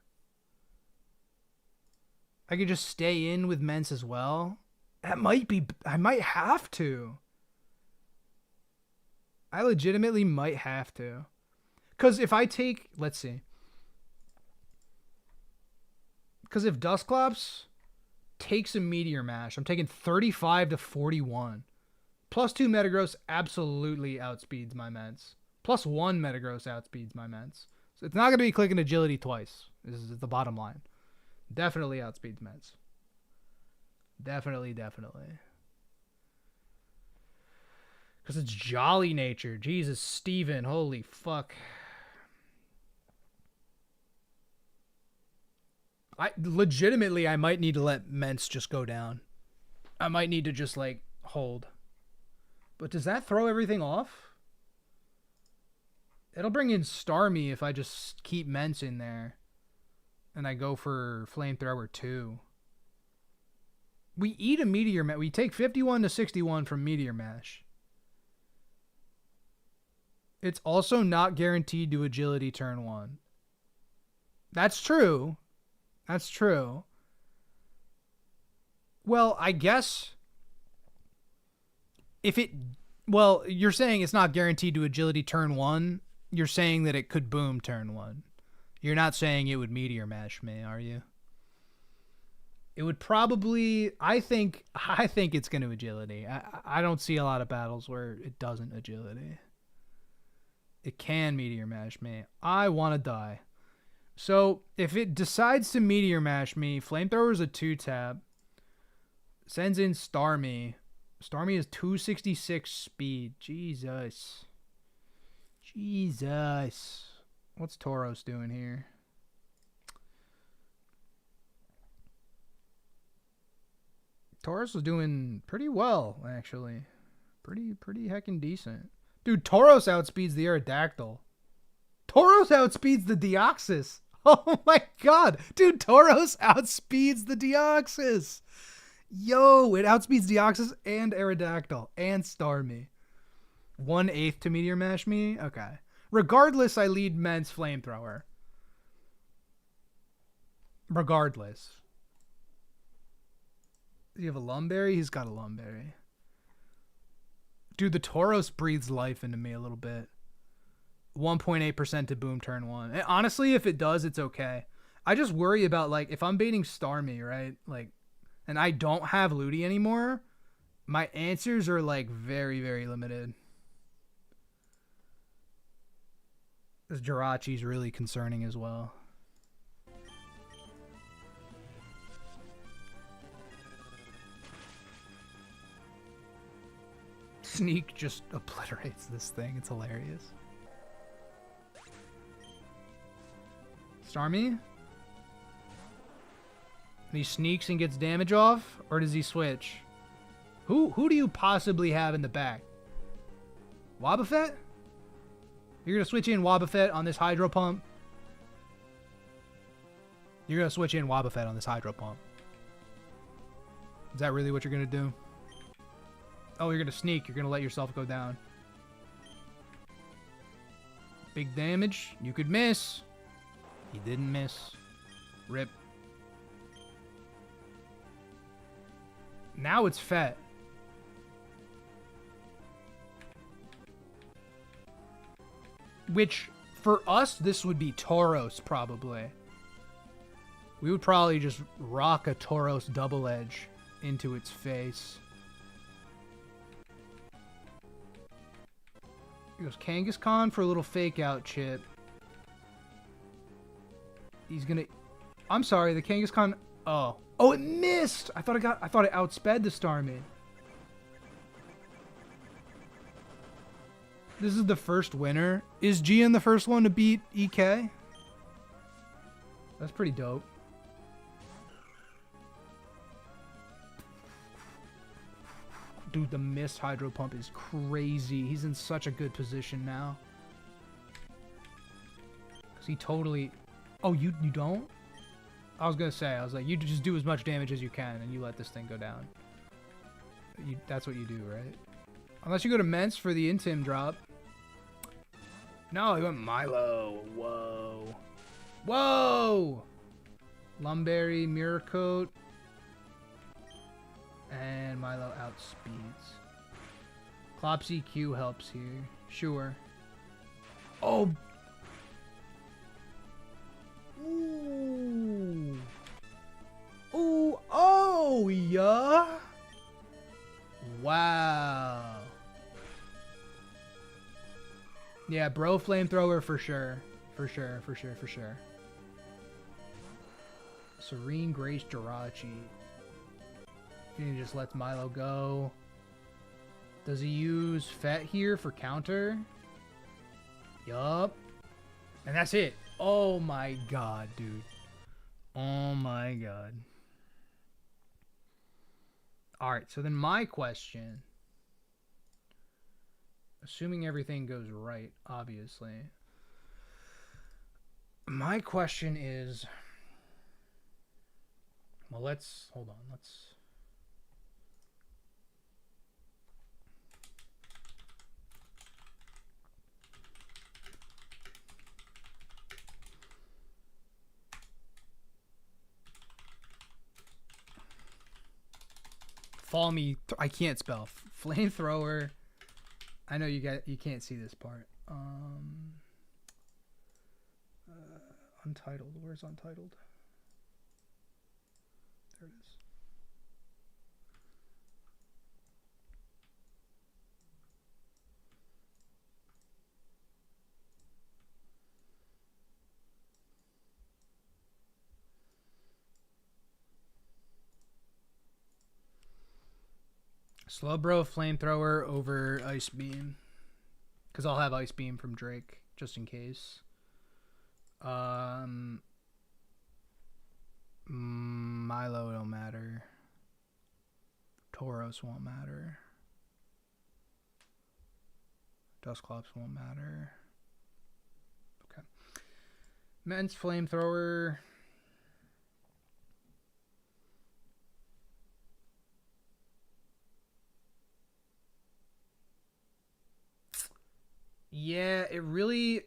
I could just stay in with Mence as well. That might be... I might have to. I legitimately might have to. Because if I take... Let's see. Because if Dustclops takes a Meteor Mash, I'm taking 35 to 41. Plus 2 Metagross absolutely outspeeds my Mence. Plus 1 Metagross outspeeds my Mence. So it's not going to be clicking agility twice. This is the bottom line. Definitely outspeeds Mence. Definitely. Because it's Jolly Nature. Jesus, Steven. Holy fuck. I might need to let Mence just go down. I might need to just, like, hold. But does that throw everything off? It'll bring in Starmie if I just keep Mence in there. And I go for Flamethrower 2. We eat a Meteor Mash. We take 51 to 61 from Meteor Mash. It's also not guaranteed to agility turn 1. That's true. That's true. Well, I guess if it... Well, you're saying it's not guaranteed to agility turn 1. You're saying that it could boom turn 1. You're not saying it would Meteor Mash me, are you? It would probably... I think it's going to agility. I don't see a lot of battles where it doesn't agility. It can Meteor Mash me. I want to die. So, if it decides to Meteor Mash me, Flamethrower's a 2-tap. Sends in Starmie. Starmie is 266 speed. Jesus. What's Tauros doing here? Tauros is doing pretty well, actually. Pretty heckin' decent. Dude, Tauros outspeeds the Aerodactyl. Tauros outspeeds the Deoxys. Oh my god. Dude, Tauros outspeeds the Deoxys. Yo, it outspeeds Deoxys and Aerodactyl and Starmie. 1/8 to Meteor Mash me? Okay. Regardless, I lead Mence Flamethrower. Regardless. Do you have a Lumberry? He's got a Lumberry. Dude, the Tauros breathes life into me a little bit. 1.8% to boom turn 1. And honestly, if it does, it's okay. I just worry about, like, if I'm baiting Starmie, right? Like, and I don't have Ludi anymore, my answers are, like, very, very limited. This Jirachi's really concerning as well. Sneak just obliterates this thing. It's hilarious. Starmie? And he sneaks and gets damage off? Or does he switch? Who do you possibly have in the back? Wobbuffet? You're going to switch in Wobbuffet on this Hydro Pump? You're going to switch in Wobbuffet on this Hydro Pump. Is that really what you're going to do? Oh, you're gonna sneak. You're gonna let yourself go down. Big damage. You could miss. He didn't miss. Rip. Now it's Fet. Which, for us, this would be Tauros, probably. We would probably just rock a Tauros double edge into its face. Here goes Kangaskhan for a little fake out chip. He's gonna... I'm sorry, the Kangaskhan... Oh. Oh, it missed! I thought it outsped the Starmie. This is the first winner. Is Gian the first one to beat EK? That's pretty dope. Dude, the missed Hydro Pump is crazy. He's in such a good position now. Because he totally... Oh, you don't? I was going to say, I was like, you just do as much damage as you can and you let this thing go down. That's what you do, right? Unless you go to Mence for the Intim drop. No, he went Milo. Whoa. Whoa! Lumberry, Mirror Coat. And Milo outspeeds. Clopsy Q helps here. Sure. Oh! Ooh! Ooh! Oh, yeah! Wow. Yeah, bro flamethrower for sure. For sure. Serene Grace Jirachi. He just lets Milo go. Does he use Fet here for counter? Yup. And that's it. Oh my god, dude. Oh my god. Alright, so then my question, assuming everything goes right, obviously, my question is, well, hold on, Fall me. I can't spell. Flamethrower. I know you can't see this part. Untitled. Where's Untitled? There it is. Slowbro Flamethrower over Ice Beam. Because I'll have Ice Beam from Drake, just in case. Milo don't matter. Tauros won't matter. Dusclops won't matter. Okay. Men's Flamethrower. Yeah, it really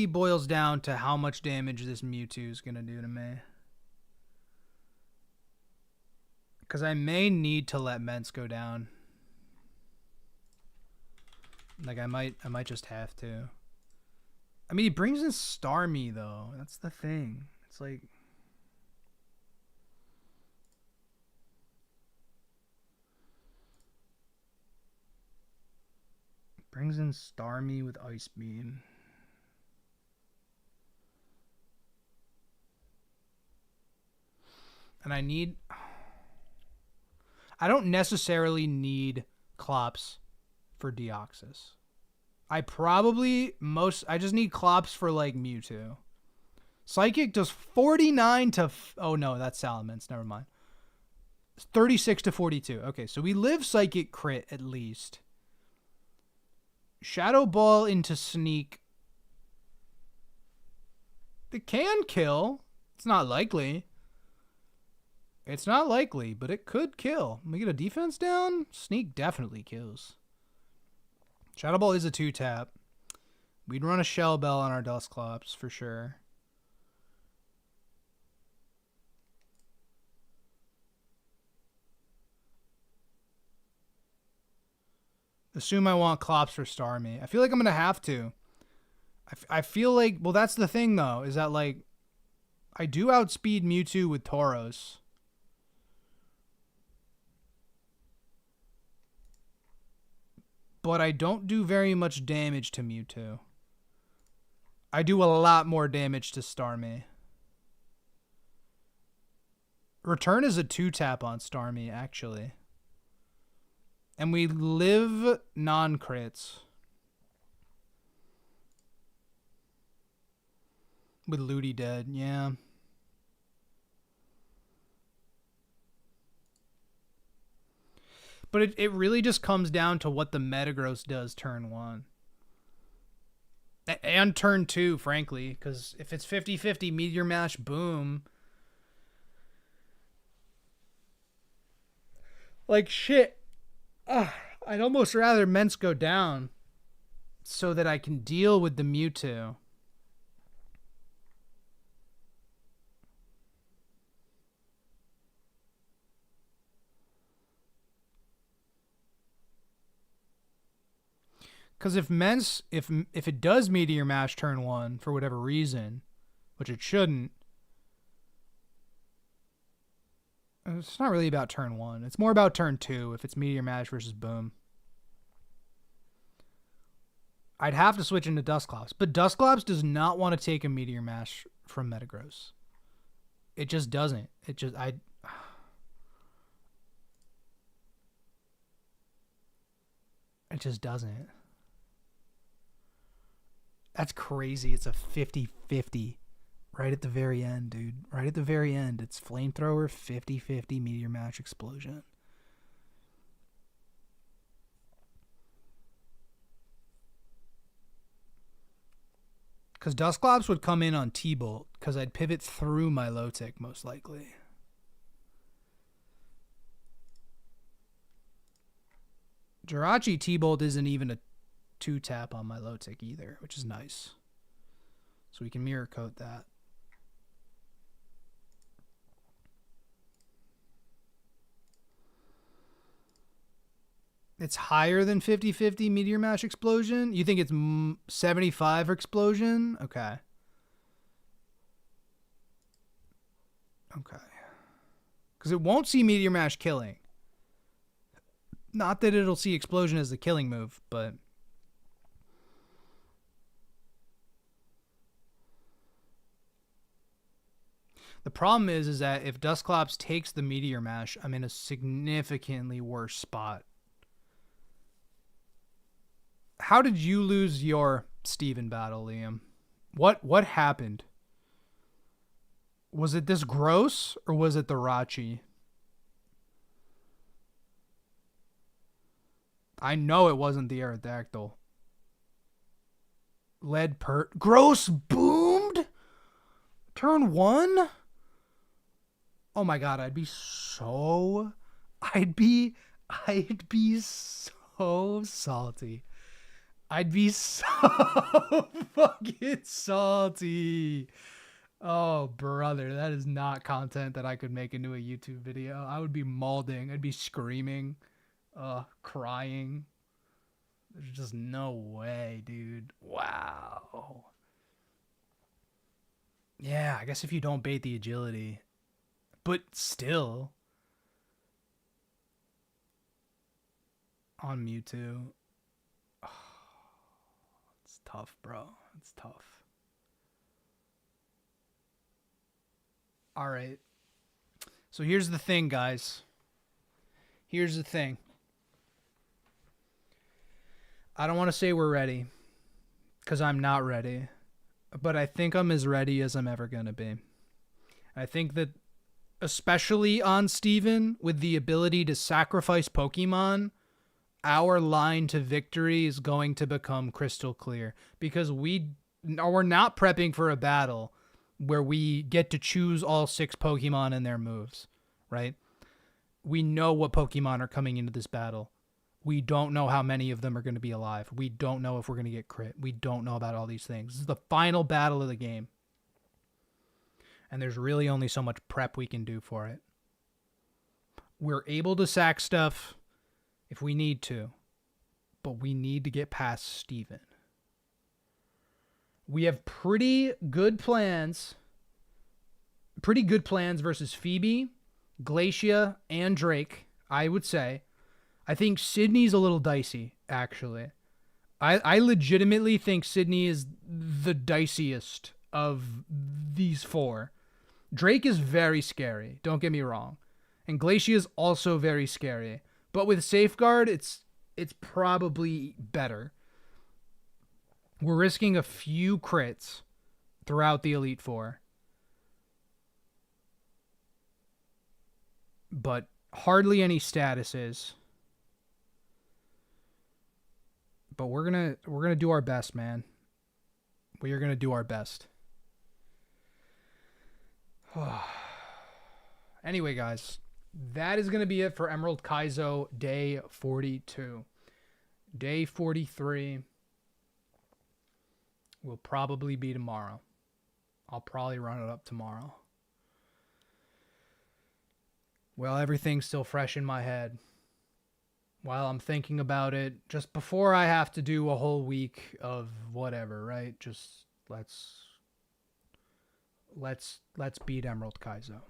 boils down to how much damage this Mewtwo is gonna do to me. Because I may need to let Mence go down. Like I might just have to. I mean, he brings in Starmie though. That's the thing. It's like, brings in Starmie with Ice Beam. And I don't necessarily need Clops for Deoxys. I just need Clops for like Mewtwo. Psychic does 49 to, oh no, that's Salamence, never mind. 36 to 42. Okay, so we live Psychic crit at least. Shadow Ball into Sneak. It can kill. It's not likely. It's not likely, but it could kill. We get a defense down. Sneak definitely kills. Shadow Ball is a 2-tap. We'd run a Shell Bell on our Dusclops for sure. Assume I want Clops for Starmie. I feel like I'm going to have to. I feel like, well, that's the thing, though, is that, like, I do outspeed Mewtwo with Tauros. But I don't do very much damage to Mewtwo. I do a lot more damage to Starmie. Return is a 2-tap on Starmie, actually. And we live non-crits. With Ludi dead, yeah. But it really just comes down to what the Metagross does turn 1. And turn 2, frankly. Because if it's 50-50, Meteor Mash, boom. Like, shit. I'd almost rather Mence go down so that I can deal with the Mewtwo. Because if Mence, if it does Meteor Mash turn 1 for whatever reason, which it shouldn't, it's not really about turn 1. It's more about turn 2 if it's Meteor Mash versus Boom. I'd have to switch into Dusclops, but Dusclops does not want to take a Meteor Mash from Metagross. It just doesn't. It just doesn't. That's crazy. It's a 50-50 right at the very end, dude. Right at the very end. It's Flamethrower, 50-50 Meteor Mash Explosion. Because Dusclops would come in on T-Bolt, because I'd pivot through my Low-Tick, most likely. Jirachi T-Bolt isn't even a 2-tap on my Low-Tick either, which is nice. So we can Mirror Coat that. It's higher than 50-50 Meteor Mash Explosion? You think it's 75 for Explosion? Okay. Okay. Because it won't see Meteor Mash killing. Not that it'll see Explosion as the killing move, but... The problem is that if Dusclops takes the Meteor Mash, I'm in a significantly worse spot. How did you lose your Steven battle, Liam? What happened? Was it this gross or was it the Rachi? I know it wasn't the Aerodactyl. Gross boomed? Turn 1? Oh my god, I'd be so salty. I'd be so fucking salty. Oh, brother, that is not content that I could make into a YouTube video. I would be mauling. I'd be screaming, crying. There's just no way, dude. Wow. Yeah, I guess if you don't bait the agility. But still. On Mewtwo. It's tough, bro. It's tough. All right. So here's the thing, guys. Here's the thing. I don't want to say we're ready, because I'm not ready. But I think I'm as ready as I'm ever going to be. I think that, especially on Steven, with the ability to sacrifice Pokemon, our line to victory is going to become crystal clear. Because we're not prepping for a battle where we get to choose all 6 Pokemon and their moves. right? We know what Pokemon are coming into this battle. We don't know how many of them are going to be alive. We don't know if we're going to get crit. We don't know about all these things. This is the final battle of the game. And there's really only so much prep we can do for it. We're able to sack stuff if we need to, but we need to get past Steven. We have pretty good plans versus Phoebe, Glacia, and Drake, I would say. I think Sydney's a little dicey, actually. I legitimately think Sydney is the diciest of these four. Drake is very scary, don't get me wrong. And Glacia is also very scary. But with Safeguard, it's probably better. We're risking a few crits throughout the Elite Four. But hardly any statuses. But we're gonna do our best, man. We are gonna do our best. Anyway, guys, that is gonna be it for Emerald Kaizo Day 42. Day 43 will probably be tomorrow. I'll probably run it up tomorrow. Well, everything's still fresh in my head. While I'm thinking about it, just before I have to do a whole week of whatever, right? Just let's beat Emerald Kaizo.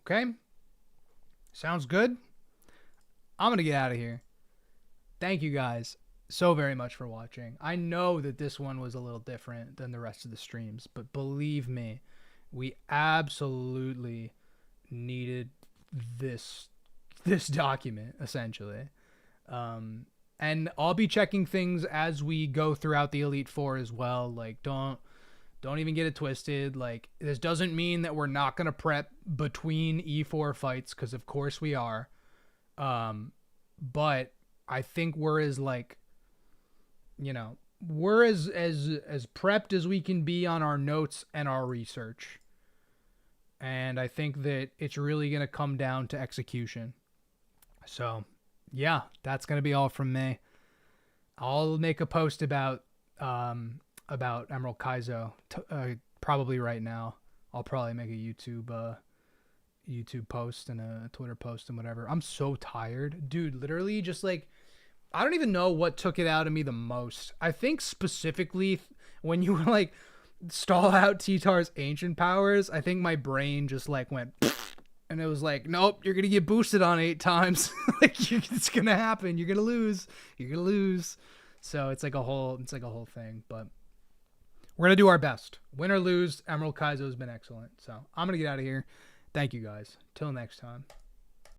Okay? Sounds good? I'm gonna get out of here. Thank you guys so very much for watching. I know that this one was a little different than the rest of the streams, but believe me, we absolutely needed this document, essentially. And I'll be checking things as we go throughout the Elite Four as well. Like, don't even get it twisted. Like, this doesn't mean that we're not going to prep between E4 fights, because of course we are. But I think we're as, like, you know, we're as prepped as we can be on our notes and our research. And I think that it's really going to come down to execution. So, yeah, that's going to be all from me. I'll make a post about Emerald Kaizo probably right now. I'll probably make a YouTube post and a Twitter post and whatever. I'm so tired. Dude, literally just like, I don't even know what took it out of me the most. I think specifically when you were like, stall out T-Tar's ancient powers, I think my brain just like went and it was like, nope, you're gonna get boosted on 8 times. Like, it's gonna happen. You're gonna lose. So it's like a whole thing. But we're gonna do our best. Win or lose, Emerald Kaizo has been excellent. So I'm gonna get out of here. Thank you guys. Till next time.